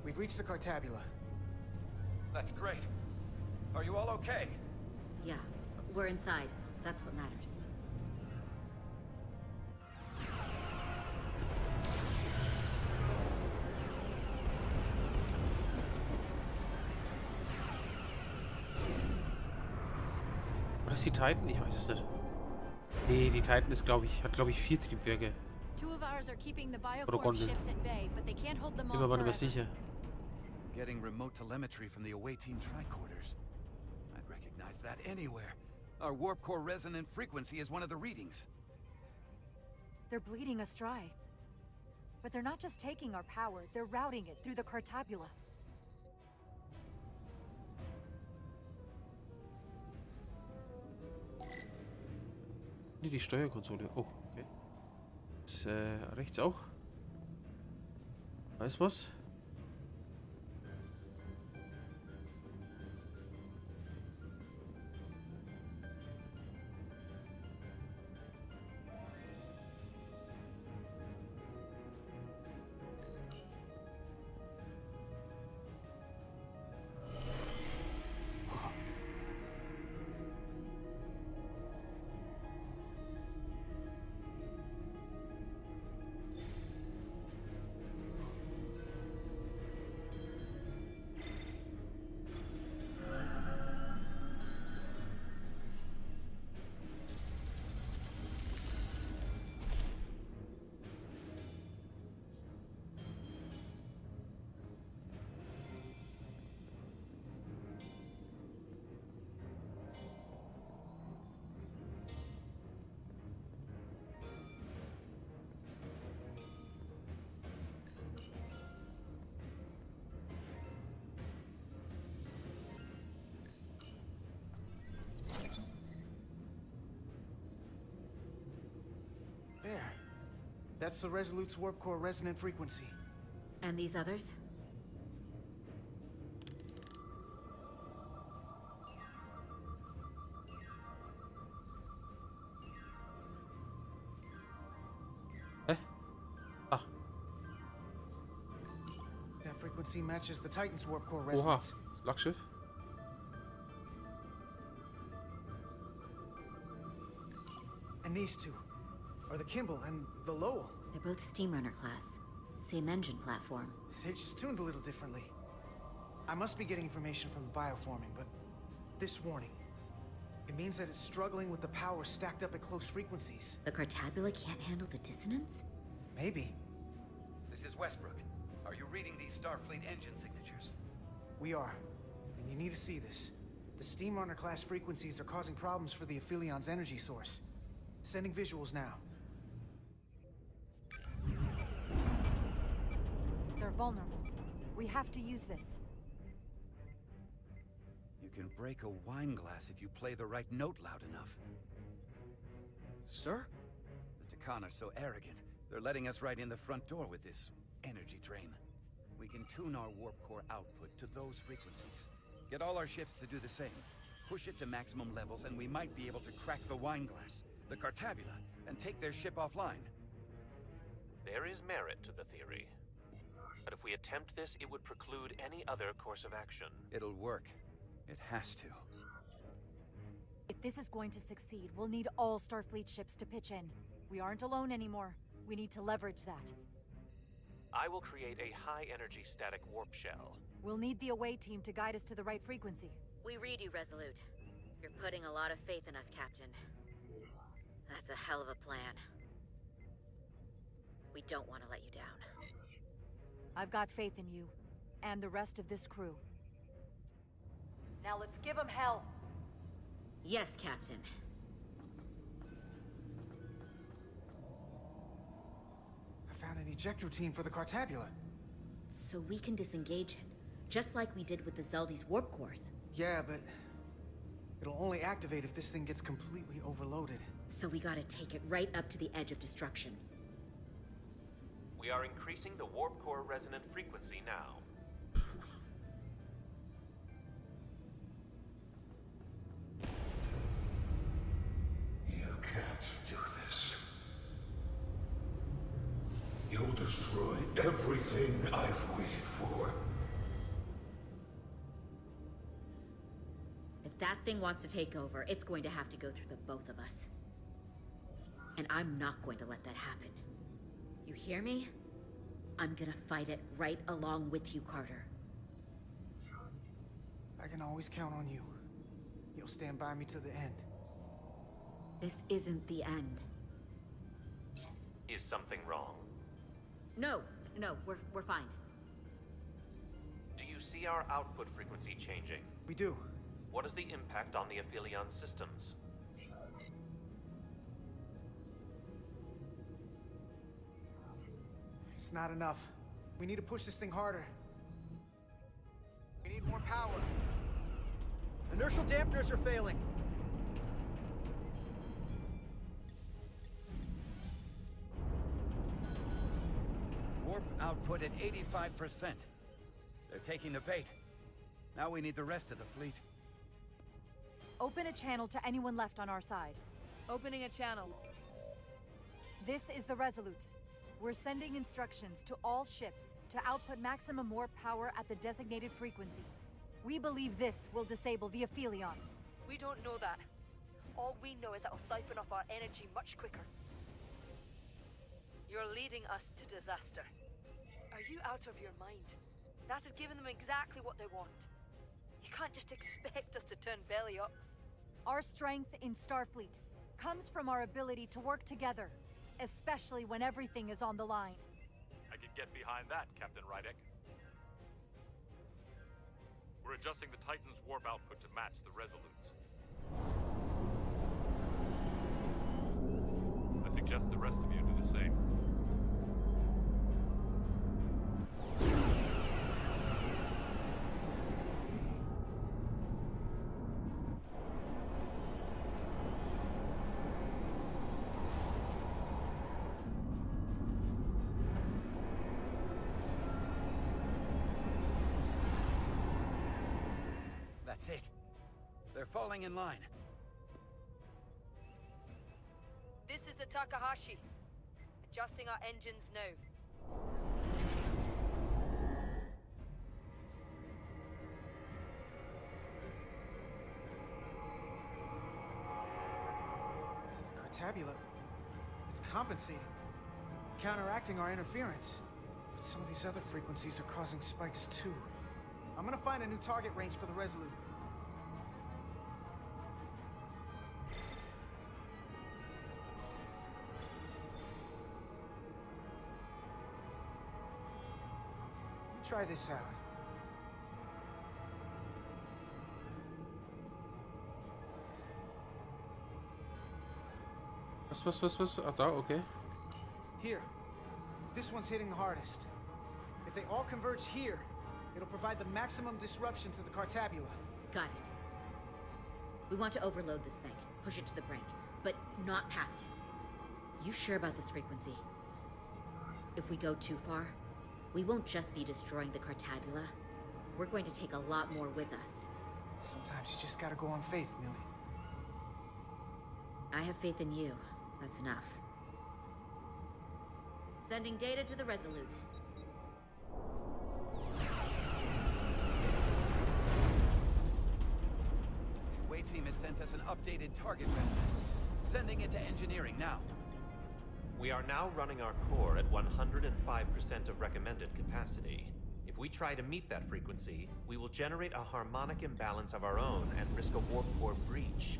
[SPEAKER 12] We've reached the Cartabula.
[SPEAKER 17] That's great. Are you all okay?
[SPEAKER 18] Yeah, we're inside. That's what matters.
[SPEAKER 1] Oder ist die Titan? Ich weiß es nicht. Nee, die Titan ist, hat, glaube ich, 4 Triebwerke. Oder Gondel. Immer war nicht mehr sicher.
[SPEAKER 7] Getting remote telemetry from the away team tricorders. I'd recognize that anywhere. Our warp core resonant frequency is one of the readings.
[SPEAKER 2] They're bleeding us dry. But they're not just taking our power, they're routing it through the Cartabula.
[SPEAKER 1] Nee, die Steuerkonsole. Oh, okay. Jetzt, rechts auch. Da ist was.
[SPEAKER 12] That's the Resolute's warp core resonant frequency.
[SPEAKER 18] And these others?
[SPEAKER 12] That frequency matches the Titan's warp core
[SPEAKER 1] Oha,
[SPEAKER 12] resonance.
[SPEAKER 1] Flaggschiff.
[SPEAKER 12] And these two are the Kimball and the Lowell.
[SPEAKER 18] They're both Steamrunner class. Same engine platform.
[SPEAKER 12] They're just tuned a little differently. I must be getting information from the bioforming, but this warning, it means that it's struggling with the power stacked up at close frequencies.
[SPEAKER 18] The Cartabula can't handle the dissonance?
[SPEAKER 12] Maybe.
[SPEAKER 7] This is Westbrook. Are you reading these Starfleet engine signatures?
[SPEAKER 12] We are. And you need to see this. The Steamrunner class frequencies are causing problems for the Aphilion's energy source. Sending visuals now.
[SPEAKER 2] They're vulnerable. We have to use this.
[SPEAKER 7] You can break a wine glass if you play the right note loud enough.
[SPEAKER 5] Sir?
[SPEAKER 7] The Takan are so arrogant, they're letting us right in the front door with this energy drain. We can tune our warp core output to those frequencies. Get all our ships to do the same. Push it to maximum levels and we might be able to crack the wine glass, the Cartabula, and take their ship offline.
[SPEAKER 17] There is merit to the theory. But if we attempt this, it would preclude any other course of action.
[SPEAKER 7] It'll work. It has to.
[SPEAKER 2] If this is going to succeed, we'll need all Starfleet ships to pitch in. We aren't alone anymore. We need to leverage that.
[SPEAKER 17] I will create a high-energy static warp shell.
[SPEAKER 2] We'll need the away team to guide us to the right frequency.
[SPEAKER 18] We read you, Resolute. You're putting a lot of faith in us, Captain. That's a hell of a plan. We don't want to let you down.
[SPEAKER 2] I've got faith in you, and the rest of this crew. Now let's give them hell!
[SPEAKER 18] Yes, Captain.
[SPEAKER 12] I found an ejector team for the Cartabula.
[SPEAKER 18] So we can disengage it, just like we did with the Zeldy's warp cores.
[SPEAKER 12] Yeah, but it'll only activate if this thing gets completely overloaded.
[SPEAKER 18] So we gotta take it right up to the edge of destruction.
[SPEAKER 17] We are increasing the warp core resonant frequency now.
[SPEAKER 14] You can't do this. You'll destroy everything I've waited for.
[SPEAKER 18] If that thing wants to take over, it's going to have to go through the both of us. And I'm not going to let that happen. You hear me? I'm gonna fight it right along with you, Carter.
[SPEAKER 12] I can always count on you. You'll stand by me to the end.
[SPEAKER 18] This isn't the end.
[SPEAKER 17] Is something wrong?
[SPEAKER 18] No, we're fine.
[SPEAKER 17] Do you see our output frequency changing?
[SPEAKER 12] We do.
[SPEAKER 17] What is the impact on the Aphelion systems?
[SPEAKER 12] It's not enough. We need to push this thing harder. We need more power.
[SPEAKER 5] Inertial dampeners are failing.
[SPEAKER 7] Warp output at 85%. They're taking the bait. Now we need the rest of the fleet.
[SPEAKER 2] Open a channel to anyone left on our side.
[SPEAKER 15] Opening a channel.
[SPEAKER 2] This is the Resolute. We're sending instructions to all ships to output maximum warp power at the designated frequency. We believe this will disable the Aphelion.
[SPEAKER 11] We don't know that. All we know is it'll siphon off our energy much quicker. You're leading us to disaster. Are you out of your mind? That has given them exactly what they want. You can't just expect us to turn belly up.
[SPEAKER 2] Our strength in Starfleet comes from our ability to work together, especially when everything is on the line.
[SPEAKER 13] I can get behind that, Captain Rydek. We're adjusting the Titan's warp output to match the Resolute's. I suggest the rest of you do the same.
[SPEAKER 7] That's it. They're falling in line.
[SPEAKER 11] This is the Takahashi. Adjusting our engines now.
[SPEAKER 12] The Cartabula, it's compensating, counteracting our interference. But some of these other frequencies are causing spikes too. I'm gonna find a new target range for the Resolute. Let me try this out.
[SPEAKER 1] Was? Ah, da, okay.
[SPEAKER 12] Here. This one's hitting the hardest. If they all converge here, it'll provide the maximum disruption to the Cartabula.
[SPEAKER 18] Got it. We want to overload this thing, push it to the brink, but not past it. You sure about this frequency? If we go too far, we won't just be destroying the Cartabula. We're going to take a lot more with us.
[SPEAKER 12] Sometimes you just gotta go on faith, Millie.
[SPEAKER 18] I have faith in you. That's enough. Sending data to the Resolute.
[SPEAKER 7] The Way team has sent us an updated target resonance. Sending it to engineering now.
[SPEAKER 17] We are now running our core at 105% of recommended capacity. If we try to meet that frequency, we will generate a harmonic imbalance of our own and risk a warp core breach.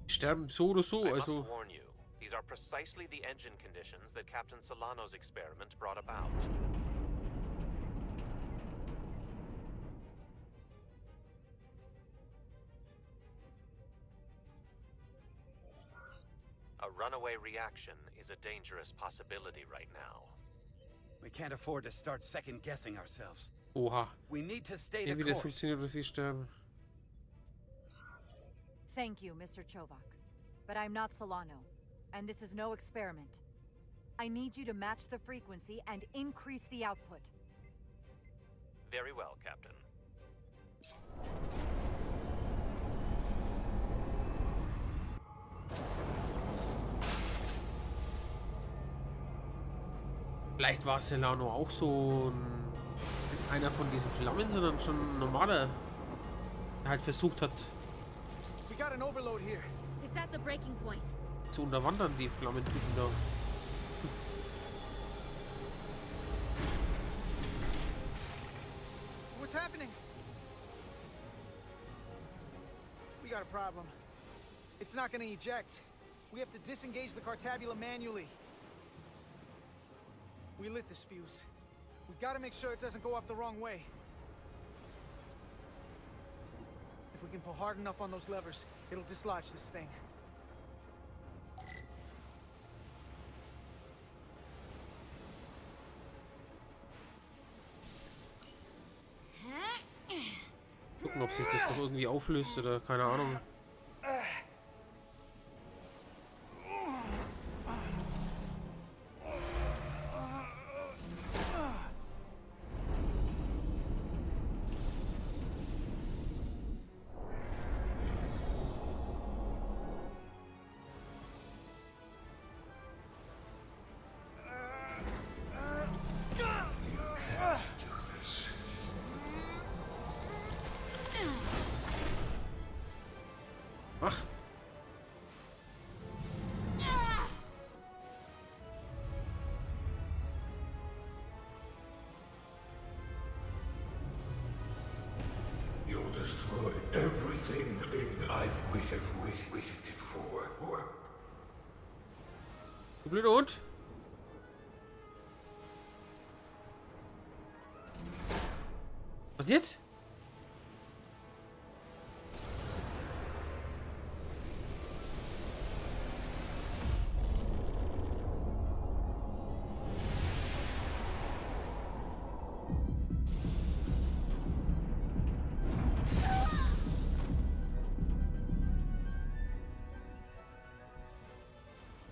[SPEAKER 1] Sterben so oder so,
[SPEAKER 17] I must
[SPEAKER 1] also.
[SPEAKER 17] warn you, these are precisely the engine conditions that Captain Solano's experiment brought about. A runaway reaction is a dangerous possibility right now.
[SPEAKER 7] We can't afford to start second-guessing ourselves.
[SPEAKER 1] Oha.
[SPEAKER 7] We need to stay the
[SPEAKER 1] Irgendwie das
[SPEAKER 7] course.
[SPEAKER 1] funktioniert, dass wir sterben.
[SPEAKER 2] Thank you, Mr. Chovak. But I'm not Solano, and this is no experiment. I need you to match the frequency and increase the output.
[SPEAKER 17] Very well, Captain.
[SPEAKER 1] Vielleicht war Solano auch so einer von diesen Flammen, sondern schon ein normaler, der halt versucht hat,
[SPEAKER 12] We got an overload here.
[SPEAKER 10] It's at the breaking point.
[SPEAKER 1] zu unterwandern, die Flammentypen da.
[SPEAKER 12] What's happening? We got a problem. It's not gonna eject. We have to disengage the Cartabula manually. We lit this fuse. We gotta make sure it doesn't go off the wrong way. If we can pull hard enough on those levers, it'll dislodge this thing.
[SPEAKER 1] Gucken, ob sich das doch irgendwie auflöst oder keine Ahnung. Ach.
[SPEAKER 14] You'll destroy everything I've waited for.
[SPEAKER 1] Du blöder Hund. Was jetzt?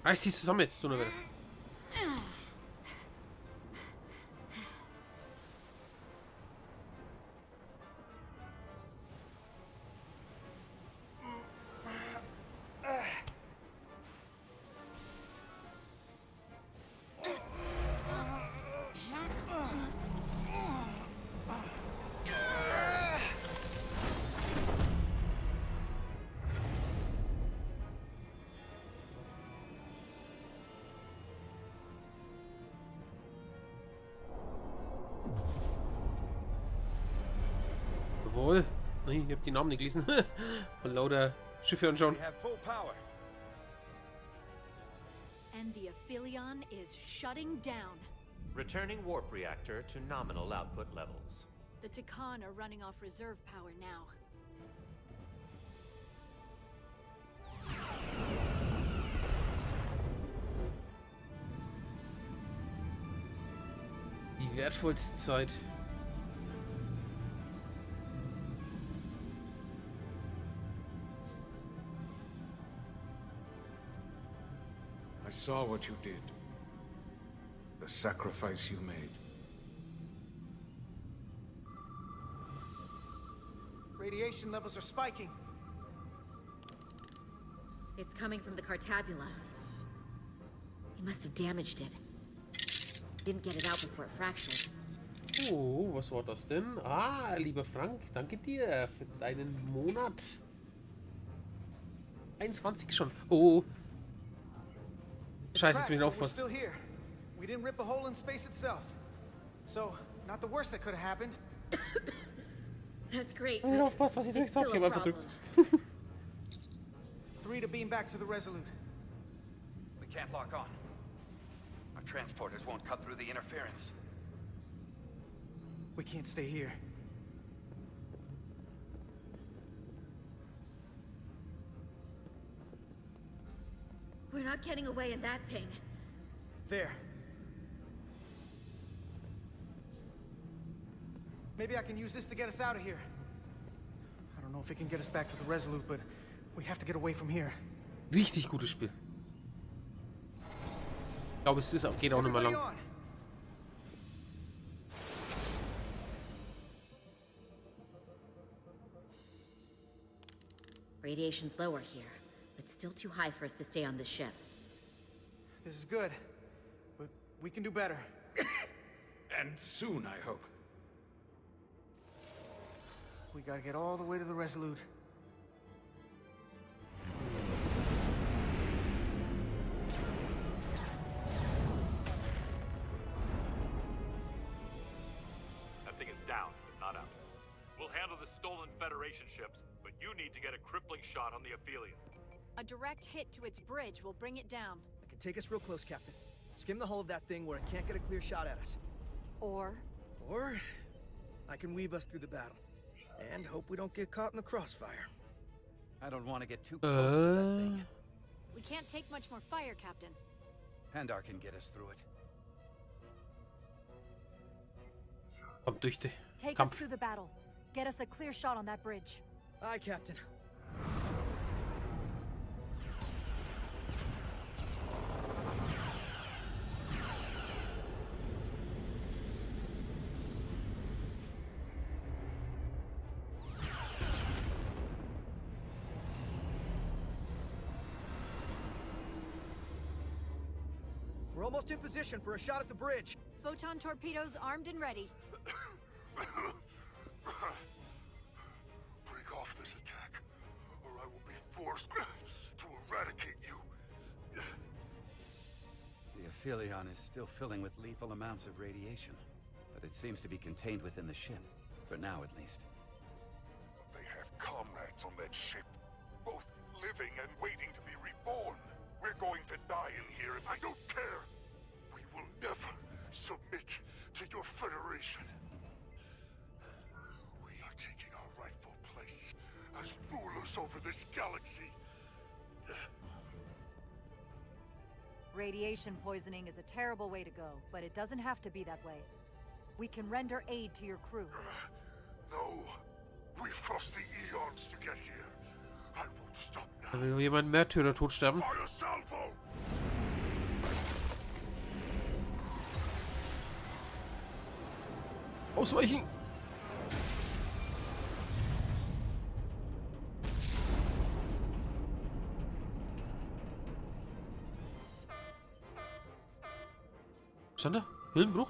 [SPEAKER 1] Reiß die zusammen jetzt, du Novelle. Jawohl. Nee, ich hab die Namen nicht gelesen. Von lauter Schiffe und schon.
[SPEAKER 7] We have full power.
[SPEAKER 10] And the Aphelion is shutting down.
[SPEAKER 17] Returning warp reactor to nominal output levels.
[SPEAKER 10] The Tekan are running off reserve power now.
[SPEAKER 1] Die wertvollste Zeit.
[SPEAKER 8] I saw what you did. The sacrifice you made.
[SPEAKER 12] Radiation levels are spiking.
[SPEAKER 18] It's coming from the Cartabula. He must have damaged it. Didn't get it out before it fractured.
[SPEAKER 1] Oh, was war das denn? Ah, lieber Frank, danke dir für deinen Monat. 21 schon. Oh. Scheiße, jetzt muss ich aufpassen.
[SPEAKER 12] Still here. We didn't rip a hole in space itself. So, not the worst that could have happened.
[SPEAKER 18] That's great.
[SPEAKER 1] Ich aufpassen, was ich gedrückt habe. Ich habe einfach gedrückt.
[SPEAKER 12] 3 to beam back to the Resolute.
[SPEAKER 7] We can't lock on. Our transporters won't cut through the interference.
[SPEAKER 12] We can't stay here.
[SPEAKER 18] We're not getting away in that thing.
[SPEAKER 12] There. Maybe I can use this to get us out of here. I don't know if it can get us back to the Resolute, but we have to get away from here.
[SPEAKER 1] Richtig gutes Spiel. Ich glaube, es ist auch, geht auch nicht mehr lang.
[SPEAKER 18] Radiation's lower here, but still too high for us to stay on this ship.
[SPEAKER 12] This is good, but we can do better.
[SPEAKER 8] And soon, I hope.
[SPEAKER 12] We gotta get all the way to the Resolute.
[SPEAKER 13] That thing is down, but not out. We'll handle the stolen Federation ships, but you need to get a crippling shot on the Aphelion.
[SPEAKER 10] A direct hit to its bridge will bring it down.
[SPEAKER 5] I can take us real close, Captain. Skim the hull of that thing where it can't get a clear shot at us.
[SPEAKER 2] Or
[SPEAKER 5] I can weave us through the battle. And hope we don't get caught in the crossfire.
[SPEAKER 7] I don't want to get too close to that thing.
[SPEAKER 10] We can't take much more fire, Captain.
[SPEAKER 7] Handar can get us through it.
[SPEAKER 1] Kommt durch den
[SPEAKER 2] Take
[SPEAKER 1] Kampf.
[SPEAKER 2] us through the battle. Get us a clear shot on that bridge.
[SPEAKER 5] Aye, Captain. We're almost in position for a shot at the bridge.
[SPEAKER 10] Photon torpedoes armed and ready.
[SPEAKER 14] Break off this attack, or I will be forced to eradicate you.
[SPEAKER 7] The Aphelion is still filling with lethal amounts of radiation, but it seems to be contained within the ship, for now at least.
[SPEAKER 14] But they have comrades on that ship, both living and waiting to be reborn. We're going to die in here, and I don't care. We will never submit to your Federation. We are taking our rightful place as rulers over this galaxy.
[SPEAKER 2] Radiation poisoning is a terrible way to go, but it doesn't have to be that way. We can render aid to your crew.
[SPEAKER 14] No. We've crossed the eons to get here. I won't stop now.
[SPEAKER 1] Da will jemand Märtyrer tot sterben.
[SPEAKER 14] Fire salvo!
[SPEAKER 1] Ausweichen! Sander? Höhlenbruch?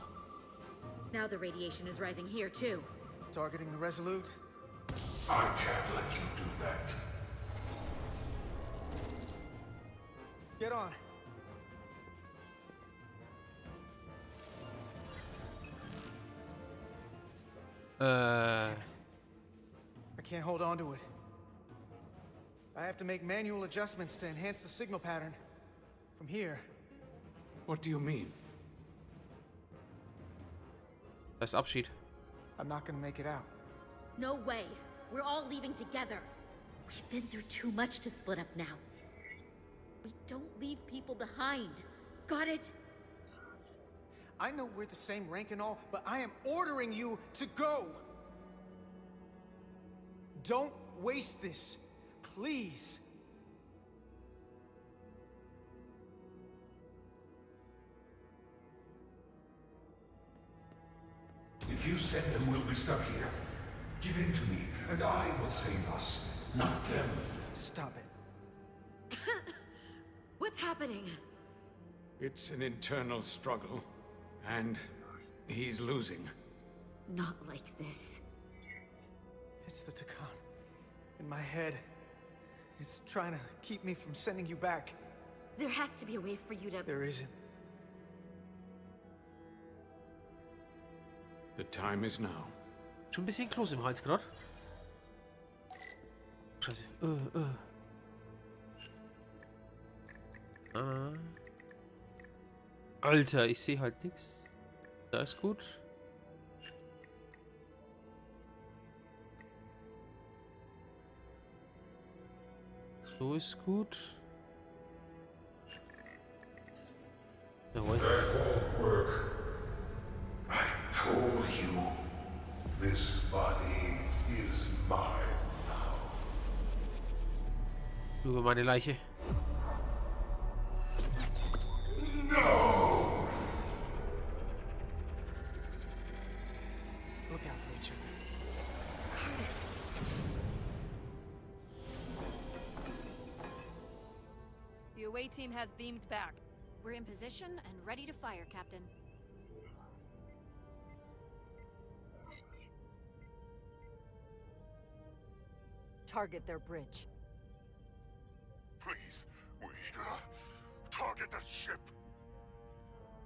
[SPEAKER 18] Now the radiation is rising here too.
[SPEAKER 12] Targeting the Resolute?
[SPEAKER 14] I can't let you do that.
[SPEAKER 12] Get on. I can't hold on to it. I have to make manual adjustments to enhance the signal pattern. From here.
[SPEAKER 8] What do you mean?
[SPEAKER 1] Das ist Abschied.
[SPEAKER 12] I'm not gonna make it out.
[SPEAKER 10] No way. We're all leaving together. We've been through too much to split up now. We don't leave people behind. Got it?
[SPEAKER 12] I know we're the same rank and all, but I am ordering you to go! Don't waste this. Please.
[SPEAKER 14] If you send them, we'll be stuck here. Give in to me, and I will save us, not them.
[SPEAKER 12] Stop it.
[SPEAKER 10] What's happening?
[SPEAKER 8] It's an internal struggle, and he's losing.
[SPEAKER 10] Not like this.
[SPEAKER 12] It's the Tekan. In my head. It's trying to keep me from sending you back.
[SPEAKER 10] There has to be a way for you to...
[SPEAKER 12] There isn't.
[SPEAKER 8] The time is now.
[SPEAKER 1] Schon ein bisschen Kloß im Hals gerade. Scheiße. Alter, ich sehe halt nichts. Da ist gut. So ist gut. Jawohl.
[SPEAKER 14] That won't work. I told you, this body is mine now.
[SPEAKER 1] Über meine Leiche.
[SPEAKER 14] No!
[SPEAKER 12] Look out for each other.
[SPEAKER 20] The away team has beamed back.
[SPEAKER 6] We're in position and ready to fire, Captain.
[SPEAKER 2] Target their bridge.
[SPEAKER 14] Please, we target the ship.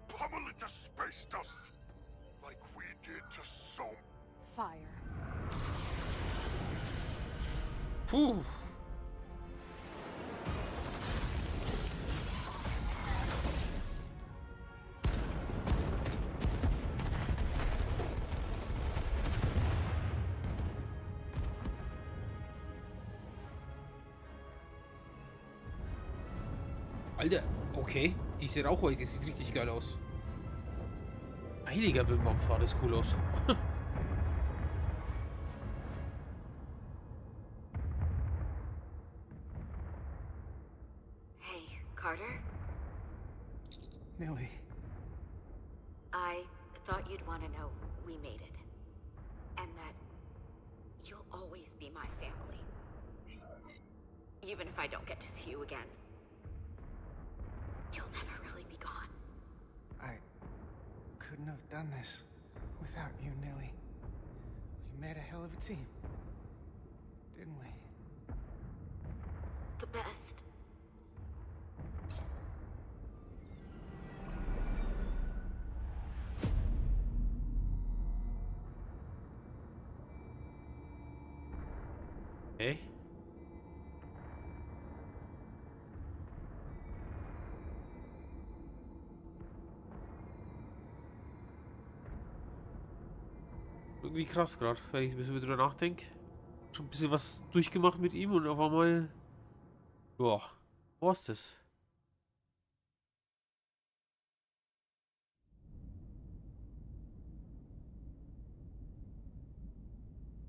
[SPEAKER 14] Pummel it to space dust, like we did to so.
[SPEAKER 2] Fire.
[SPEAKER 1] Puh. Alter, okay. Diese Rauchwolke sieht richtig geil aus. Heiliger Bimbam, sah das cool aus.
[SPEAKER 11] Hey, Carter?
[SPEAKER 12] Millie.
[SPEAKER 11] I thought you'd want to know we made it. And that you'll always be my family. Even if I don't get to see you again. You'll never really be gone.
[SPEAKER 12] I couldn't have done this without you, Nilly. We made a hell of a team. Didn't we?
[SPEAKER 11] The best.
[SPEAKER 1] Okay. Irgendwie krass gerade, wenn ich ein bisschen drüber nachdenke. Schon ein bisschen was durchgemacht mit ihm und auf einmal. Boah, was ist das?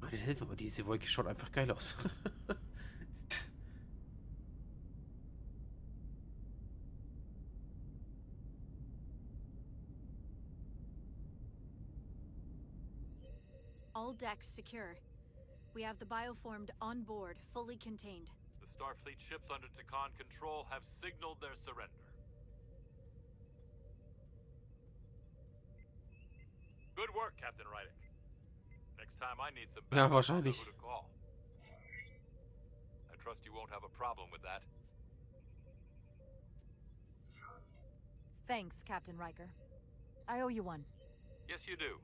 [SPEAKER 1] Meine Hilfe, aber diese Wolke schaut einfach geil aus.
[SPEAKER 6] All decks secure. We have the bioformed on board, fully contained.
[SPEAKER 13] The Starfleet ships under Tekan control have signaled their surrender. Good work, Captain Rydick. Next time I need some
[SPEAKER 1] Ja,
[SPEAKER 13] backup,
[SPEAKER 1] wahrscheinlich.
[SPEAKER 13] I'll know who to call. I trust you won't have a problem with that.
[SPEAKER 2] Thanks, Captain Riker. I owe you one.
[SPEAKER 13] Yes, you do.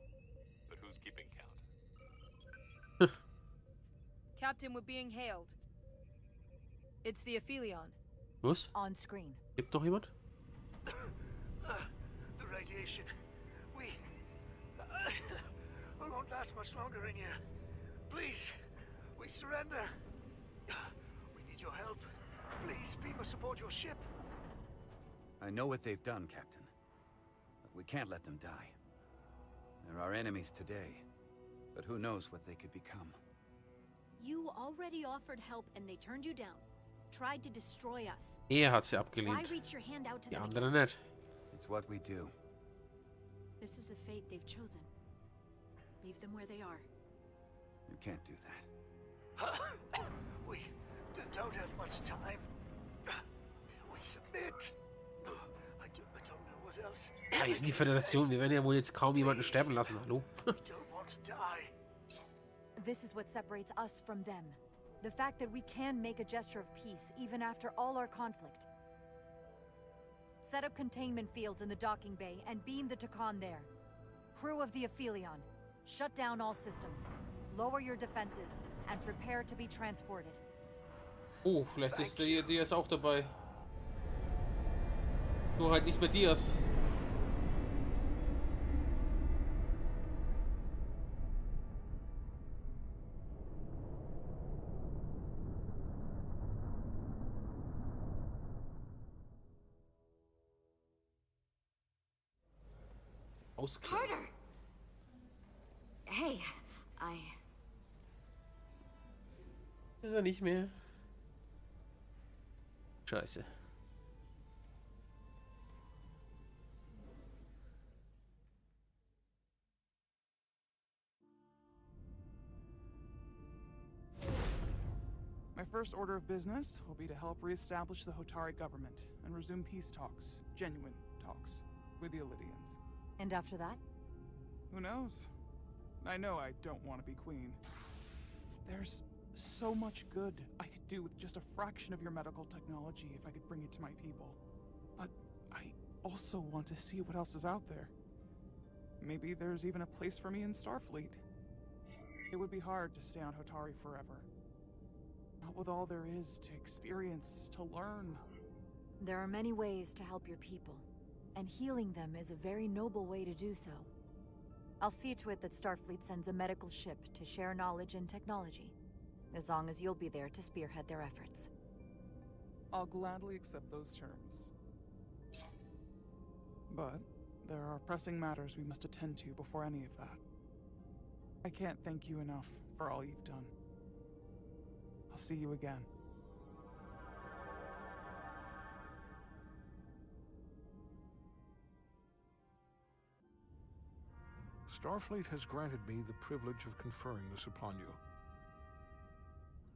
[SPEAKER 13] But who's keeping count?
[SPEAKER 20] Captain, we're being hailed. It's the Aphelion.
[SPEAKER 1] Was?
[SPEAKER 2] On screen.
[SPEAKER 1] Gibt noch jemand?
[SPEAKER 19] The radiation. We won't last much longer in here. Please, we surrender. We need your help. Please, we must support your ship.
[SPEAKER 7] I know what they've done, Captain. But we can't let them die. They're our enemies today. But who knows what they could become.
[SPEAKER 6] You already offered help and they turned you down. Tried to destroy us.
[SPEAKER 1] Hat sie
[SPEAKER 6] Why
[SPEAKER 1] abgelehnt.
[SPEAKER 6] reach your hand out to
[SPEAKER 1] Die
[SPEAKER 6] them?
[SPEAKER 1] andere nicht.
[SPEAKER 7] It's what we do.
[SPEAKER 6] This is the fate they've chosen. Leave them where they are.
[SPEAKER 7] You can't do that.
[SPEAKER 19] We don't have much time. We submit. I don't know what else.
[SPEAKER 1] Ja, wir sind die Föderation. Wir werden ja wohl jetzt kaum jemanden sterben lassen. Hallo?
[SPEAKER 19] We don't want to die.
[SPEAKER 2] This is what separates us from them. The fact that we can make a gesture of peace, even after all our conflict. Set up containment fields in the docking bay and beam the Takan there. Crew of the Aphelion, shut down all systems. Lower your defenses and prepare to be transported.
[SPEAKER 1] Oh, vielleicht ist der Diaz auch dabei. Nur halt nicht mehr Diaz.
[SPEAKER 6] Carter! Hey,
[SPEAKER 1] Ist er nicht mehr? Scheiße.
[SPEAKER 4] My first order of business will be to help reestablish the Hotari government and resume peace talks, genuine talks, with the Illidians.
[SPEAKER 2] And after that?
[SPEAKER 4] Who knows? I know I don't want to be queen. There's so much good I could do with just a fraction of your medical technology if I could bring it to my people. But I also want to see what else is out there. Maybe there's even a place for me in Starfleet. It would be hard to stay on Hotari forever. Not with all there is to experience, to learn.
[SPEAKER 2] There are many ways to help your people, and healing them is a very noble way to do so. I'll see to it that Starfleet sends a medical ship to share knowledge and technology, as long as you'll be there to spearhead their efforts.
[SPEAKER 4] I'll gladly accept those terms. But there are pressing matters we must attend to before any of that. I can't thank you enough for all you've done. I'll see you again.
[SPEAKER 14] Starfleet has granted me the privilege of conferring this upon you.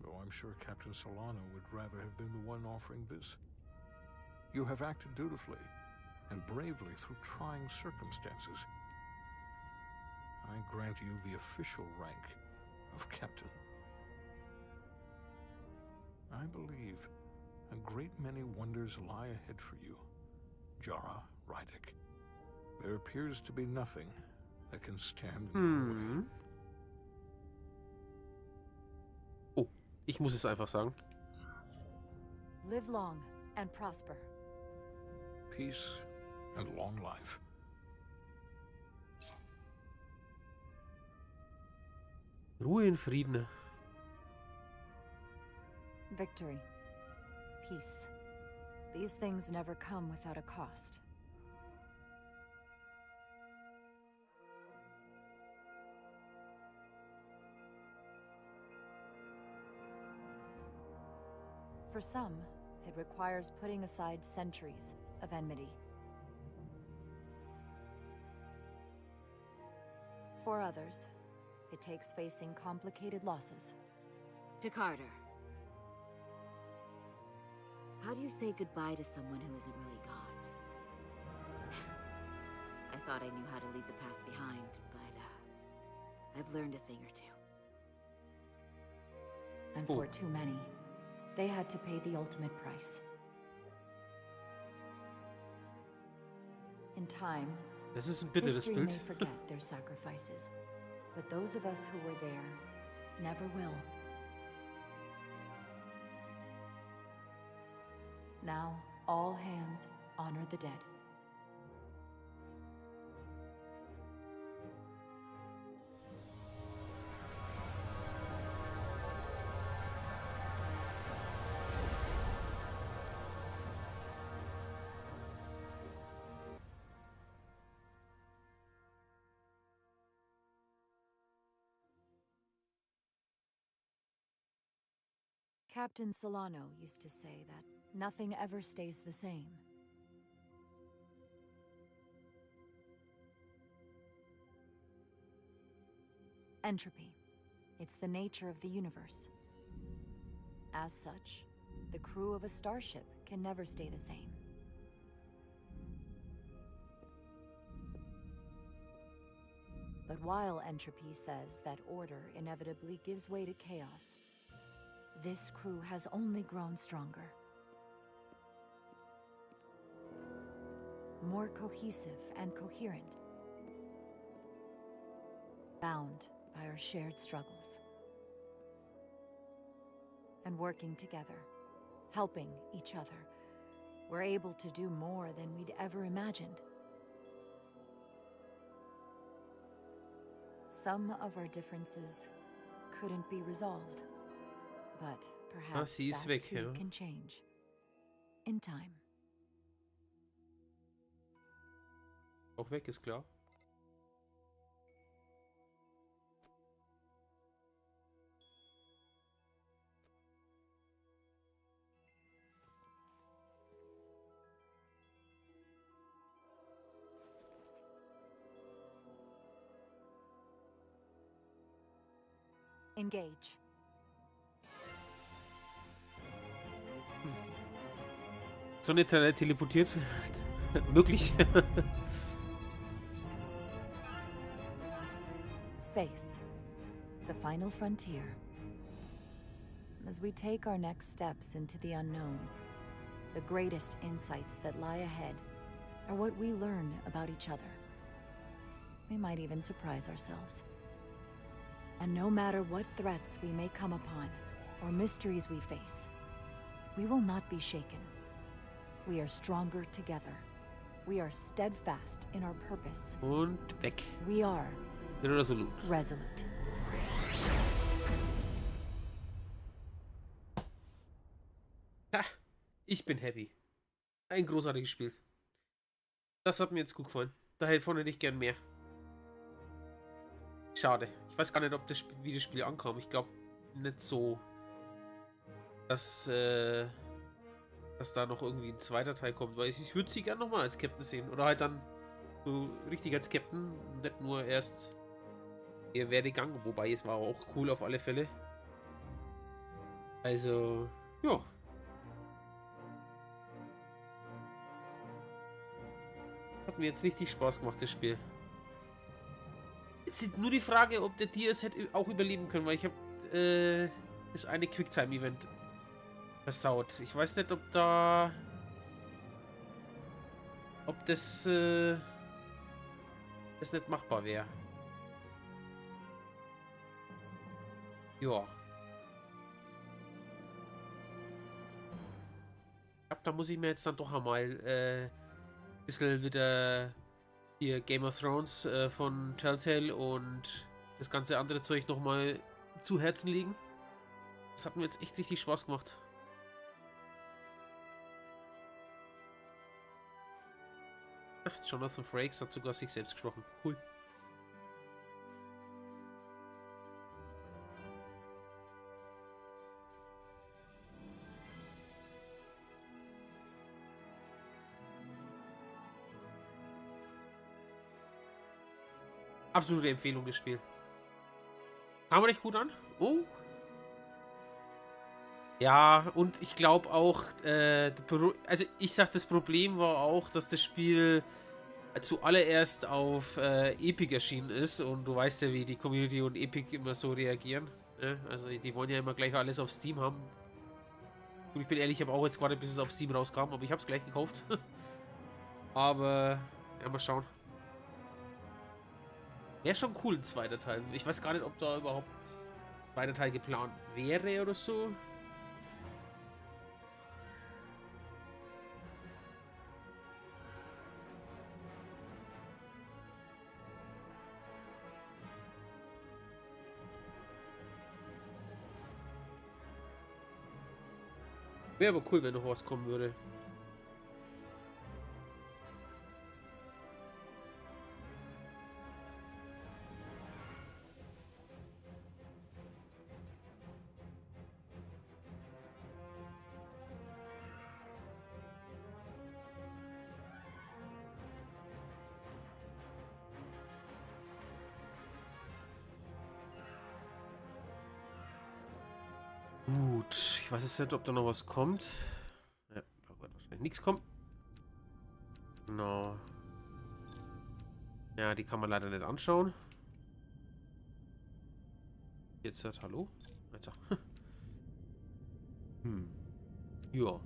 [SPEAKER 14] Though I'm sure Captain Solano would rather have been the one offering this. You have acted dutifully and bravely through trying circumstances. I grant you the official rank of Captain. I believe a great many wonders lie ahead for you, Jara Rydick. There appears to be nothing that can stand in your way.
[SPEAKER 1] Oh, ich muss es einfach sagen.
[SPEAKER 2] Live long and prosper.
[SPEAKER 14] Peace and long life.
[SPEAKER 1] Ruhe in Frieden.
[SPEAKER 2] Victory. Peace. These things never come without a cost. For some, it requires putting aside centuries of enmity. For others, it takes facing complicated losses.
[SPEAKER 18] To Carter. How do you say goodbye to someone who isn't really gone? I thought I knew how to leave the past behind, but I've learned a thing or two.
[SPEAKER 2] And for too many, they had to pay the ultimate price. In time,
[SPEAKER 1] Das ist ein bitteres
[SPEAKER 2] history
[SPEAKER 1] Bild.
[SPEAKER 2] may forget their sacrifices, but those of us who were there never will. Now, all hands honor the dead. Captain Solano used to say that nothing ever stays the same. Entropy. It's the nature of the universe. As such, the crew of a starship can never stay the same. But while entropy says that order inevitably gives way to chaos, this crew has only grown stronger. More cohesive and coherent. Bound by our shared struggles. And working together, helping each other, we're able to do more than we'd ever imagined. Some of our differences couldn't be resolved. But perhaps that
[SPEAKER 1] weg,
[SPEAKER 2] too
[SPEAKER 1] ja.
[SPEAKER 2] can change. In time.
[SPEAKER 1] Auch weg, ist klar.
[SPEAKER 2] Engage.
[SPEAKER 1] So eine teleportiert. Möglich.
[SPEAKER 2] Space. The final frontier. As we take our next steps into the unknown, the greatest insights that lie ahead are what we learn about each other. We might even surprise ourselves. And no matter what threats we may come upon, or mysteries we face, we will not be shaken. We are stronger together. We are steadfast in our purpose.
[SPEAKER 1] Und weg.
[SPEAKER 2] We are
[SPEAKER 1] Resolute.
[SPEAKER 2] resolute.
[SPEAKER 1] Ha, ich bin happy. Ein großartiges Spiel. Das hat mir jetzt gut gefallen. Davon hätte ich gern mehr. Schade. Ich weiß gar nicht, ob wie das Spiel ankam. Ich glaube nicht so, dass da noch irgendwie ein zweiter Teil kommt. Weil ich würde sie gerne nochmal als Captain sehen. Oder halt dann so richtig als Captain. Nicht nur erst ihr Werdegang. Wobei, es war auch cool auf alle Fälle. Also, ja. Hat mir jetzt richtig Spaß gemacht, das Spiel. Jetzt ist nur die Frage, ob der Diaz hätte auch überleben können, weil ich habe das eine Quicktime-Event versaut. Ich weiß nicht, ob da... Ob das... das nicht machbar wäre. Ja. Ich glaube, da muss ich mir jetzt dann doch einmal ein bisschen wieder hier Game of Thrones von Telltale und das ganze andere Zeug nochmal zu Herzen legen. Das hat mir jetzt echt richtig Spaß gemacht. Ach, Jonathan Frakes hat sogar sich selbst gesprochen. Cool. Absolute Empfehlung, das Spiel. Kam recht gut an. Oh. Ja, und ich glaube auch, also ich sag, das Problem war auch, dass das Spiel zuallererst auf Epic erschienen ist. Und du weißt ja, wie die Community und Epic immer so reagieren. Ne? Also die wollen ja immer gleich alles auf Steam haben. Und ich bin ehrlich, ich habe auch jetzt gewartet, bis es auf Steam rauskam, aber ich habe es gleich gekauft. Aber, ja, mal schauen. Wäre schon cool, ein zweiter Teil. Ich weiß gar nicht, ob da überhaupt ein zweiter Teil geplant wäre oder so. Wäre aber cool, wenn noch was kommen würde. Gut, ich weiß jetzt nicht, ob da noch was kommt. Ja, da wird wahrscheinlich nichts kommen. No. Ja, die kann man leider nicht anschauen. Jetzt hat hallo? Jetzt. Ja.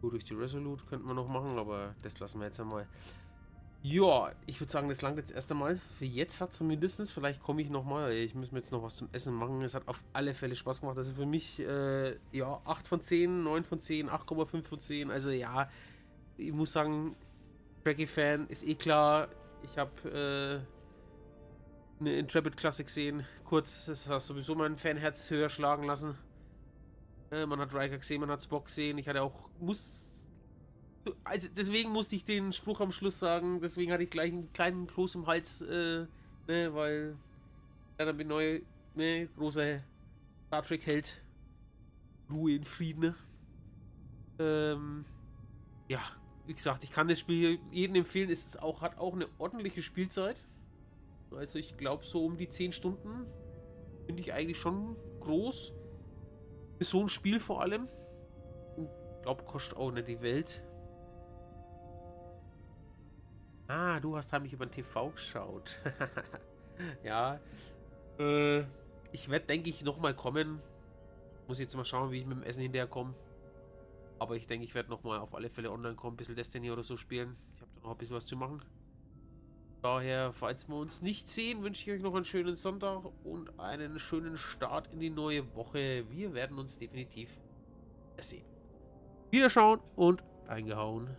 [SPEAKER 1] Gut, durch die Resolute könnten wir noch machen, aber das lassen wir jetzt einmal. Ja, ich würde sagen, das langt jetzt erst einmal. Für jetzt hat zumindest, vielleicht komme ich nochmal. Ich muss mir jetzt noch was zum Essen machen. Es hat auf alle Fälle Spaß gemacht. Also für mich, ja, 8 von 10, 9 von 10, 8,5 von 10. Also ja, ich muss sagen, Trekkie-Fan ist eh klar. Ich habe eine Intrepid-Klasse gesehen. Kurz, das hat sowieso mein Fanherz höher schlagen lassen. Man hat Riker gesehen, man hat Spock gesehen. Ich hatte auch, also deswegen musste ich den Spruch am Schluss sagen. Deswegen hatte ich gleich einen kleinen Kloß im Hals, ne, weil dann bin neu, ne, großer Star Trek Held. Ruhe in Frieden. Ja, wie gesagt, ich kann das Spiel jedem empfehlen. Es ist auch, hat auch eine ordentliche Spielzeit. Also ich glaube so um die 10 Stunden finde ich eigentlich schon groß. Für so ein Spiel vor allem. Ich glaube, kostet auch nicht die Welt. Ah, du hast heimlich über den TV geschaut. Ja. Ich werde, denke ich, nochmal kommen. Muss jetzt mal schauen, wie ich mit dem Essen hinterherkomme. Aber ich denke, ich werde nochmal auf alle Fälle online kommen. Ein bisschen Destiny oder so spielen. Ich habe da noch ein bisschen was zu machen. Daher, falls wir uns nicht sehen, wünsche ich euch noch einen schönen Sonntag und einen schönen Start in die neue Woche. Wir werden uns definitiv sehen. Wiederschauen und reingehauen.